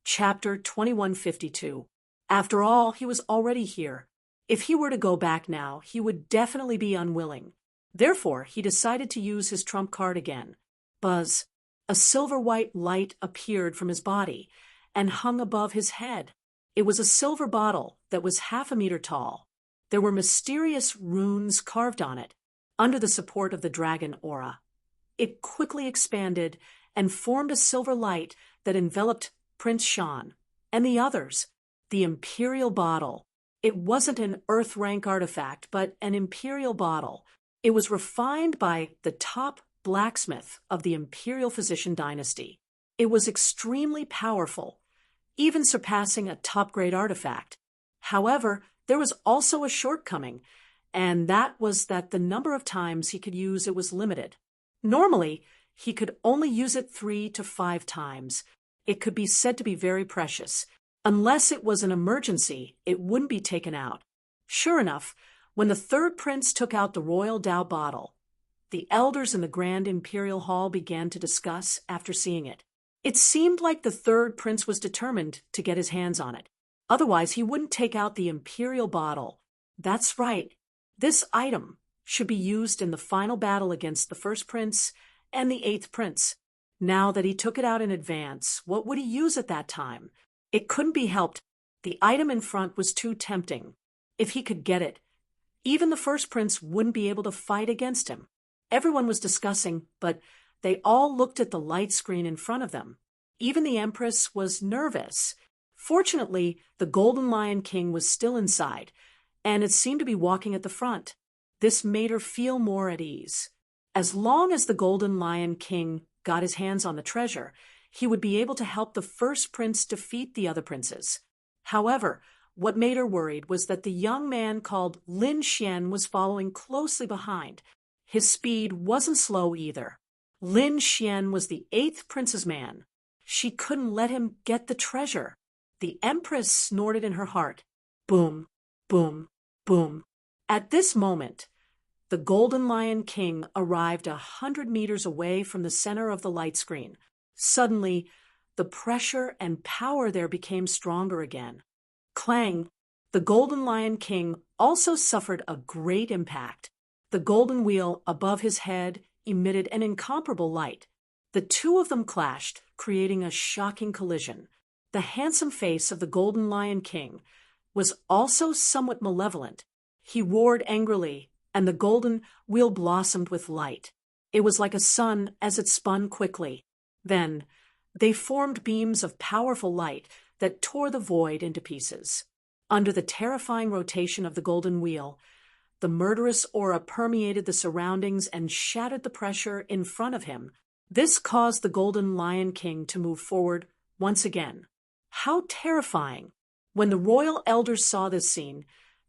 Chapter 2152. After all, he was already here. If he were to go back now, he would definitely be unwilling. Therefore, he decided to use his trump card again. Buzz. A silver-white light appeared from his body and hung above his head. It was a silver bottle that was 1/2 meter tall. There were mysterious runes carved on it, under the support of the dragon aura. It quickly expanded and formed a silver light that enveloped Prince Shan and the others. The Imperial Bottle. It wasn't an Earth rank artifact, but an Imperial Bottle. It was refined by the top blacksmith of the Imperial Physician dynasty. It was extremely powerful, even surpassing a top-grade artifact. However, there was also a shortcoming, and that was that the number of times he could use it was limited. Normally, he could only use it 3 to 5 times. It could be said to be very precious. Unless it was an emergency, it wouldn't be taken out. Sure enough, when the third prince took out the royal Tao bottle, the elders in the Grand Imperial Hall began to discuss after seeing it. It seemed like the third prince was determined to get his hands on it. Otherwise, he wouldn't take out the imperial bottle. That's right. This item should be used in the final battle against the first prince and the eighth prince. Now that he took it out in advance, what would he use at that time? It couldn't be helped. The item in front was too tempting. If he could get it, even the first prince wouldn't be able to fight against him. Everyone was discussing, but they all looked at the light screen in front of them. Even the Empress was nervous. Fortunately, the Golden Lion King was still inside, and it seemed to be walking at the front. This made her feel more at ease. As long as the Golden Lion King got his hands on the treasure, he would be able to help the first prince defeat the other princes. However, what made her worried was that the young man called Lin Xian was following closely behind. His speed wasn't slow either. Lin Xian was the eighth prince's man. She couldn't let him get the treasure. The Empress snorted in her heart. Boom, boom, boom. At this moment, the Golden Lion King arrived 100 meters away from the center of the light screen. Suddenly, the pressure and power there became stronger again. Clang! The Golden Lion King also suffered a great impact. The golden wheel above his head emitted an incomparable light. The two of them clashed, creating a shocking collision. The handsome face of the Golden Lion King was also somewhat malevolent. He roared angrily, and the golden wheel blossomed with light. It was like a sun as it spun quickly. Then, they formed beams of powerful light that tore the void into pieces. Under the terrifying rotation of the golden wheel, the murderous aura permeated the surroundings and shattered the pressure in front of him. This caused the Golden Lion King to move forward once again. How terrifying! When the royal elders saw this scene,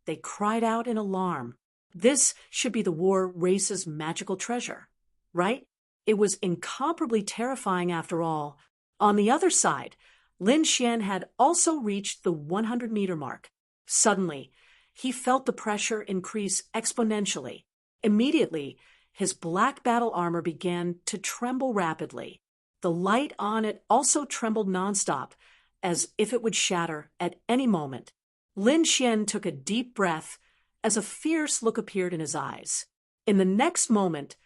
they cried out in alarm. This should be the war race's magical treasure, right? It was incomparably terrifying after all. On the other side, Lin Xian had also reached the 100-meter mark. Suddenly, he felt the pressure increase exponentially. Immediately, his black battle armor began to tremble rapidly. The light on it also trembled nonstop, as if it would shatter at any moment. Lin Xian took a deep breath as a fierce look appeared in his eyes. In the next moment,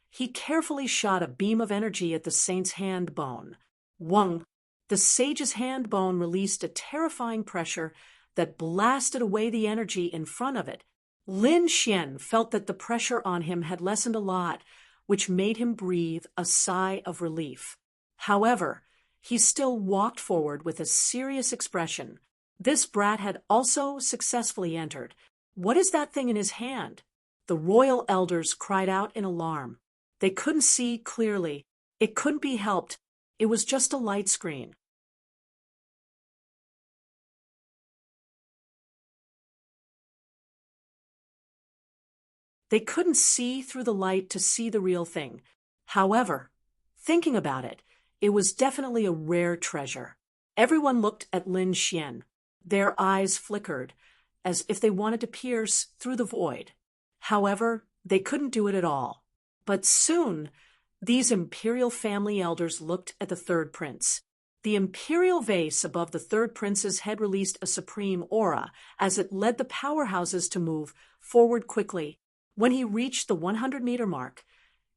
he carefully shot a beam of energy at the saint's hand bone. Wung! The sage's hand bone released a terrifying pressure that blasted away the energy in front of it. Lin Xian felt that the pressure on him had lessened a lot, which made him breathe a sigh of relief. However, he still walked forward with a serious expression. This brat had also successfully entered. What is that thing in his hand? The royal elders cried out in alarm. They couldn't see clearly. It couldn't be helped. It was just a light screen. They couldn't see through the light to see the real thing. However, thinking about it, it was definitely a rare treasure. Everyone looked at Lin Xian. Their eyes flickered, as if they wanted to pierce through the void. However, they couldn't do it at all. But soon, these imperial family elders looked at the third prince. The imperial vase above the third prince's head released a supreme aura as it led the powerhouses to move forward quickly. When he reached the 100-meter mark,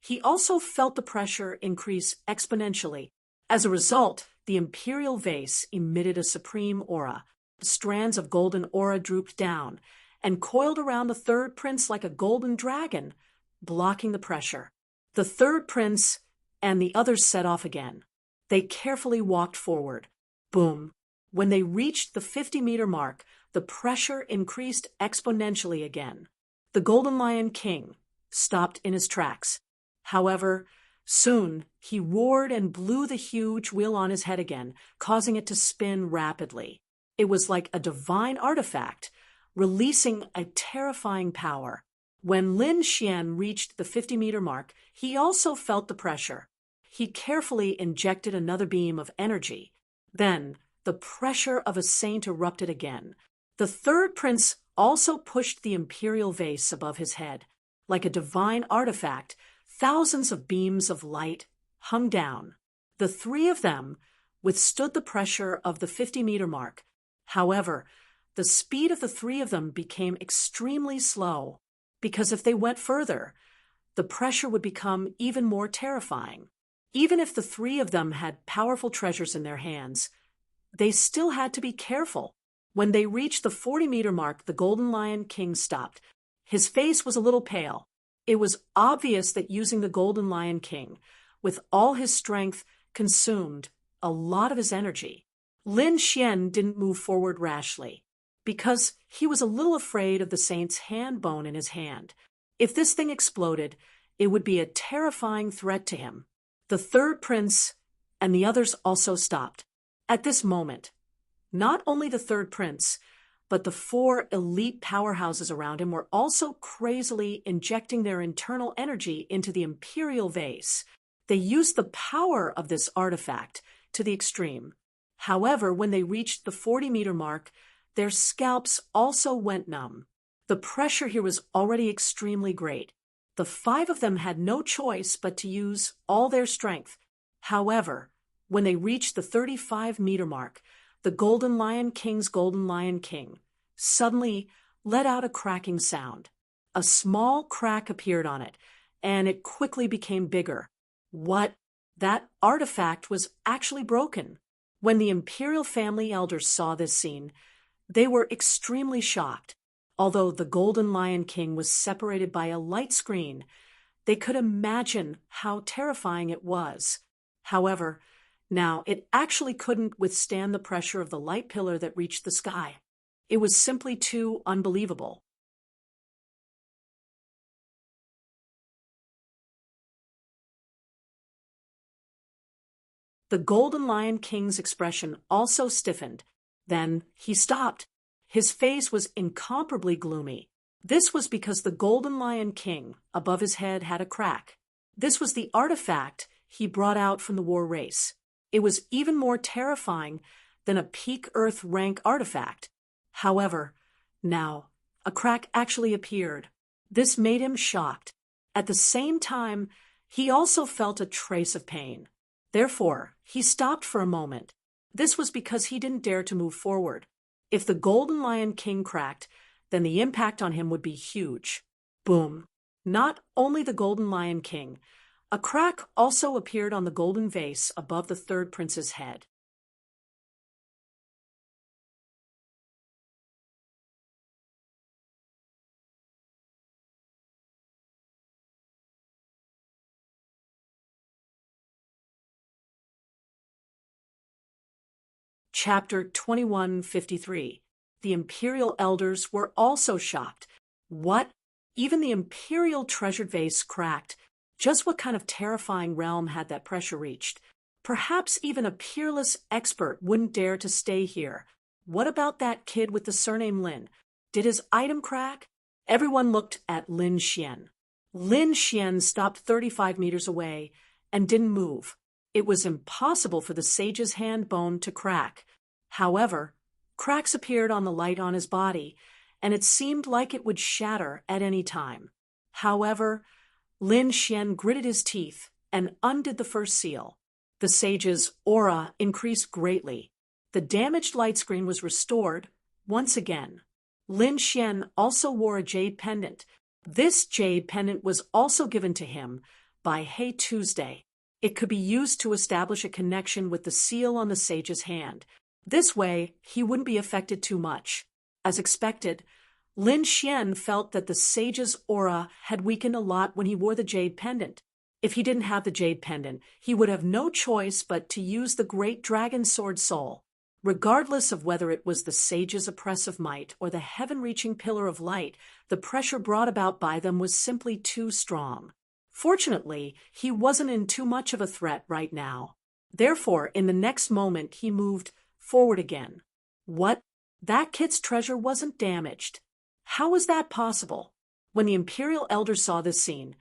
he also felt the pressure increase exponentially. As a result, the imperial vase emitted a supreme aura. Strands of golden aura drooped down and coiled around the third prince like a golden dragon, blocking the pressure. The third prince and the others set off again. They carefully walked forward. Boom! When they reached the 50-meter mark, the pressure increased exponentially again. The Golden Lion King stopped in his tracks. However, soon he roared and blew the huge wheel on his head again, causing it to spin rapidly. It was like a divine artifact, releasing a terrifying power. When Lin Xian reached the 50-meter mark, he also felt the pressure. He carefully injected another beam of energy. Then, the pressure of a saint erupted again. The third prince also pushed the imperial vase above his head. Like a divine artifact, thousands of beams of light hung down. The three of them withstood the pressure of the 50-meter mark. However, the speed of the three of them became extremely slow, because if they went further, the pressure would become even more terrifying. Even if the three of them had powerful treasures in their hands, they still had to be careful. When they reached the 40-meter mark, the Golden Lion King stopped. His face was a little pale. It was obvious that using the Golden Lion King, with all his strength, consumed a lot of his energy. Lin Xian didn't move forward rashly, because he was a little afraid of the saint's hand bone in his hand. If this thing exploded, it would be a terrifying threat to him. The third prince and the others also stopped. At this moment, not only the third prince, but the four elite powerhouses around him were also crazily injecting their internal energy into the imperial vase. They used the power of this artifact to the extreme. However, when they reached the 40-meter mark, their scalps also went numb. The pressure here was already extremely great. The five of them had no choice but to use all their strength. However, when they reached the 35-meter mark, the Golden Lion King's Golden Lion King suddenly let out a cracking sound. A small crack appeared on it, and it quickly became bigger. What? That artifact was actually broken. When the imperial family elders saw this scene, they were extremely shocked. Although the Golden Lion King was separated by a light screen, they could imagine how terrifying it was. However, now it actually couldn't withstand the pressure of the light pillar that reached the sky. It was simply too unbelievable. The Golden Lion King's expression also stiffened. Then he stopped. His face was incomparably gloomy. This was because the Golden Lion King above his head had a crack. This was the artifact he brought out from the war race. It was even more terrifying than a peak Earth rank artifact. However, now, a crack actually appeared. This made him shocked. At the same time, he also felt a trace of pain. Therefore, he stopped for a moment. This was because he didn't dare to move forward. If the Golden Lion King cracked, then the impact on him would be huge. Boom. Not only the Golden Lion King, a crack also appeared on the golden vase above the third prince's head. Chapter 2153. The imperial elders were also shocked. What? Even the imperial treasured vase cracked. Just what kind of terrifying realm had that pressure reached? Perhaps even a peerless expert wouldn't dare to stay here. What about that kid with the surname Lin? Did his item crack? Everyone looked at Lin Xian. Lin Xian stopped 35 meters away and didn't move. It was impossible for the sage's hand bone to crack. However, cracks appeared on the light on his body, and it seemed like it would shatter at any time. However, Lin Xian gritted his teeth and undid the first seal. The sage's aura increased greatly. The damaged light screen was restored once again. Lin Xian also wore a jade pendant. This jade pendant was also given to him by Hey Tuesday. It could be used to establish a connection with the seal on the sage's hand. This way, he wouldn't be affected too much. As expected, Lin Xian felt that the sage's aura had weakened a lot when he wore the jade pendant. If he didn't have the jade pendant, he would have no choice but to use the great dragon sword soul. Regardless of whether it was the sage's oppressive might or the heaven-reaching pillar of light, the pressure brought about by them was simply too strong. Fortunately, he wasn't in too much of a threat right now. Therefore, in the next moment, he moved forward again. What? That kid's treasure wasn't damaged. How was that possible? When the imperial elders saw this scene,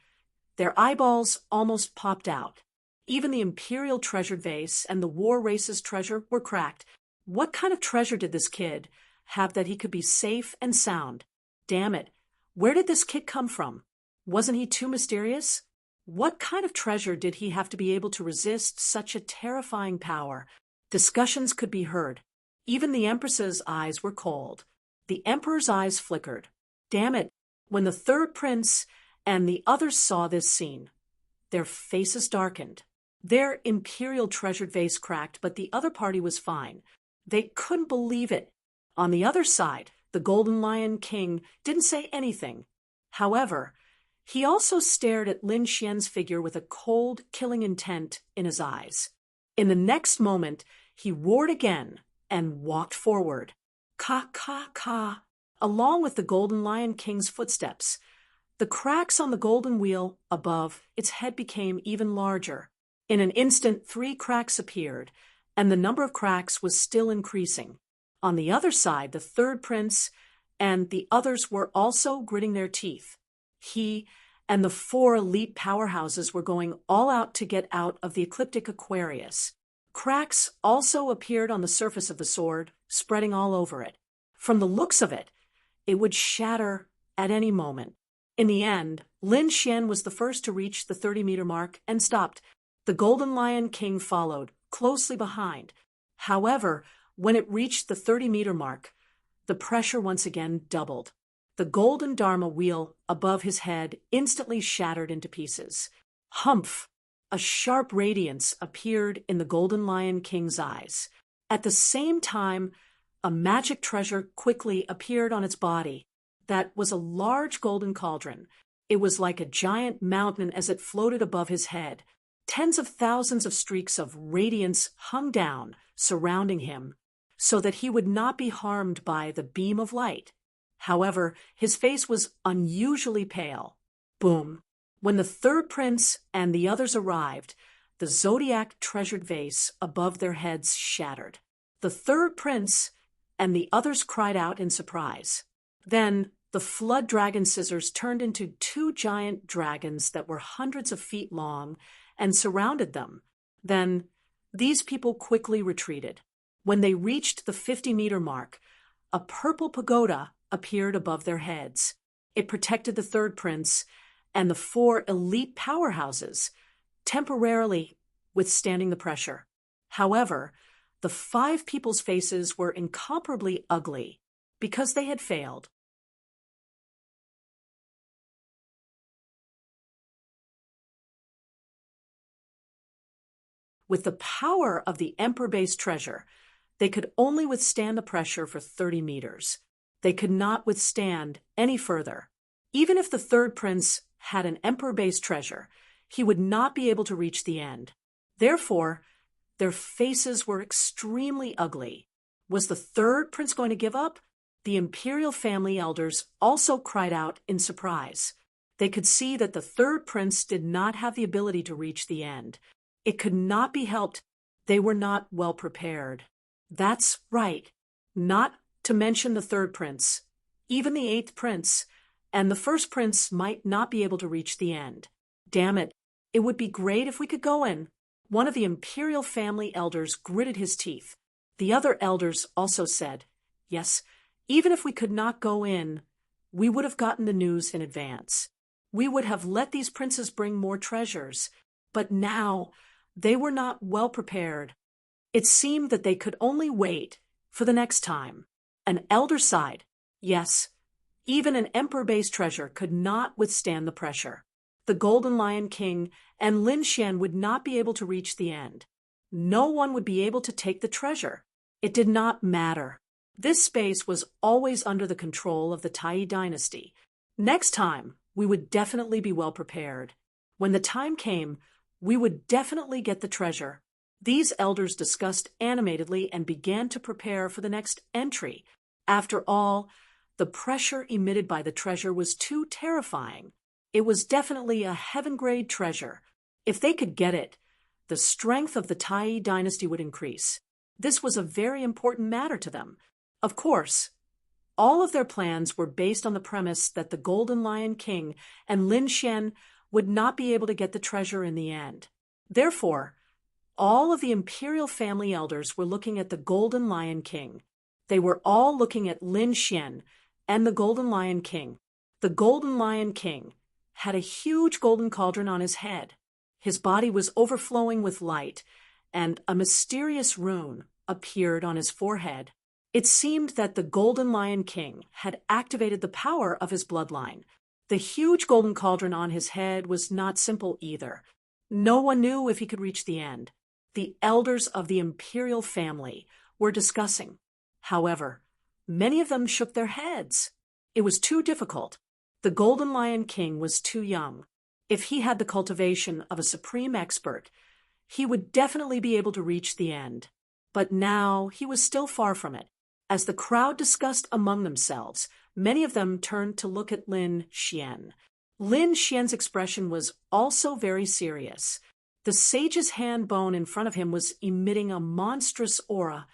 their eyeballs almost popped out. Even the imperial treasured vase and the war race's treasure were cracked. What kind of treasure did this kid have that he could be safe and sound? Damn it. Where did this kid come from? Wasn't he too mysterious? What kind of treasure did he have to be able to resist such a terrifying power? Discussions could be heard. Even the Empress's eyes were cold. The Emperor's eyes flickered. Damn it. When the third prince and the others saw this scene, their faces darkened. Their imperial treasured vase cracked, but the other party was fine. They couldn't believe it. On the other side, the Golden Lion King didn't say anything. However, he also stared at Lin Xian's figure with a cold, killing intent in his eyes. In the next moment, he roared again and walked forward. Ka, ka, ka, along with the Golden Lion King's footsteps. The cracks on the golden wheel above its head became even larger. In an instant, 3 cracks appeared, and the number of cracks was still increasing. On the other side, the third prince and the others were also gritting their teeth. He and the 4 elite powerhouses were going all out to get out of the ecliptic Aquarius. Cracks also appeared on the surface of the sword, spreading all over it. From the looks of it, it would shatter at any moment. In the end, Lin Xian was the first to reach the 30-meter mark and stopped. The Golden Lion King followed, closely behind. However, when it reached the 30-meter mark, the pressure once again doubled. The golden Dharma wheel above his head instantly shattered into pieces. Humph! A sharp radiance appeared in the Golden Lion King's eyes. At the same time, a magic treasure quickly appeared on its body. That was a large golden cauldron. It was like a giant mountain as it floated above his head. Tens of thousands of streaks of radiance hung down, surrounding him, so that he would not be harmed by the beam of light. However, his face was unusually pale. Boom! When the third prince and the others arrived, the zodiac treasured vase above their heads shattered. The third prince and the others cried out in surprise. Then the flood dragon scissors turned into 2 giant dragons that were hundreds of feet long and surrounded them. Then these people quickly retreated. When they reached the 50-meter mark, a purple pagoda appeared above their heads. It protected the third prince and the 4 elite powerhouses, temporarily withstanding the pressure. However, the 5 people's faces were incomparably ugly because they had failed. With the power of the Emperor-based treasure, they could only withstand the pressure for 30 meters. They could not withstand any further. Even if the third prince had an Emperor-based treasure, he would not be able to reach the end. Therefore, their faces were extremely ugly. Was the third prince going to give up? The imperial family elders also cried out in surprise. They could see that the third prince did not have the ability to reach the end. It could not be helped. They were not well prepared. That's right. Not to mention the third prince. Even the 8th prince and the first prince might not be able to reach the end. Damn it. It would be great if we could go in. One of the imperial family elders gritted his teeth. The other elders also said, yes, even if we could not go in, we would have gotten the news in advance. We would have let these princes bring more treasures. But now, they were not well prepared. It seemed that they could only wait for the next time. An elder sighed. Yes, even an emperor-based treasure could not withstand the pressure. The Golden Lion King and Lin Xian would not be able to reach the end. No one would be able to take the treasure. It did not matter. This space was always under the control of the Tai dynasty. Next time, we would definitely be well prepared. When the time came, we would definitely get the treasure. These elders discussed animatedly and began to prepare for the next entry. After all, the pressure emitted by the treasure was too terrifying. It was definitely a heaven-grade treasure. If they could get it, the strength of the Tai dynasty would increase. This was a very important matter to them. Of course, all of their plans were based on the premise that the Golden Lion King and Lin Xian would not be able to get the treasure in the end. Therefore, all of the imperial family elders were looking at the Golden Lion King. They were all looking at Lin Xian and the Golden Lion King. The Golden Lion King had a huge golden cauldron on his head. His body was overflowing with light, and a mysterious rune appeared on his forehead. It seemed that the Golden Lion King had activated the power of his bloodline. The huge golden cauldron on his head was not simple either. No one knew if he could reach the end. The elders of the imperial family were discussing. However, many of them shook their heads. It was too difficult. The Golden Lion King was too young. If he had the cultivation of a supreme expert, he would definitely be able to reach the end. But now he was still far from it. As the crowd discussed among themselves, many of them turned to look at Lin Xian. Lin Xian's expression was also very serious. The sage's hand bone in front of him was emitting a monstrous aura,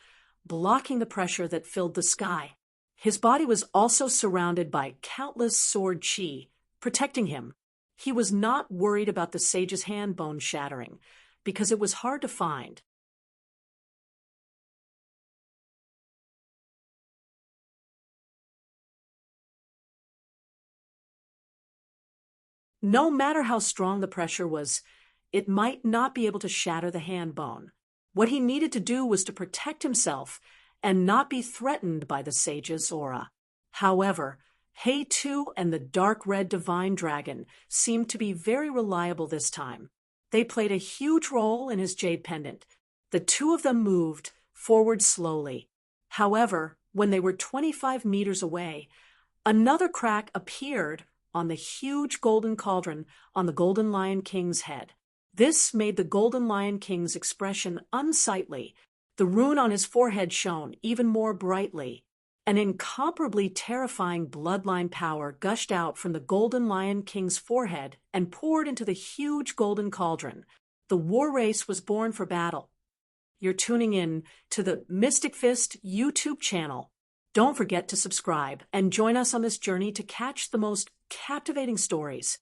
blocking the pressure that filled the sky. His body was also surrounded by countless sword qi, protecting him. He was not worried about the sage's hand bone shattering, because it was hard to find. No matter how strong the pressure was, it might not be able to shatter the hand bone. What he needed to do was to protect himself and not be threatened by the sage's aura. However, He Tu and the dark red divine dragon seemed to be very reliable this time. They played a huge role in his jade pendant. The two of them moved forward slowly. However, when they were 25 meters away, another crack appeared on the huge golden cauldron on the Golden Lion King's head. This made the Golden Lion King's expression unsightly. The rune on his forehead shone even more brightly. An incomparably terrifying bloodline power gushed out from the Golden Lion King's forehead and poured into the huge golden cauldron. The war race was born for battle. You're tuning in to the Mystic Fist YouTube channel. Don't forget to subscribe and join us on this journey to catch the most captivating stories.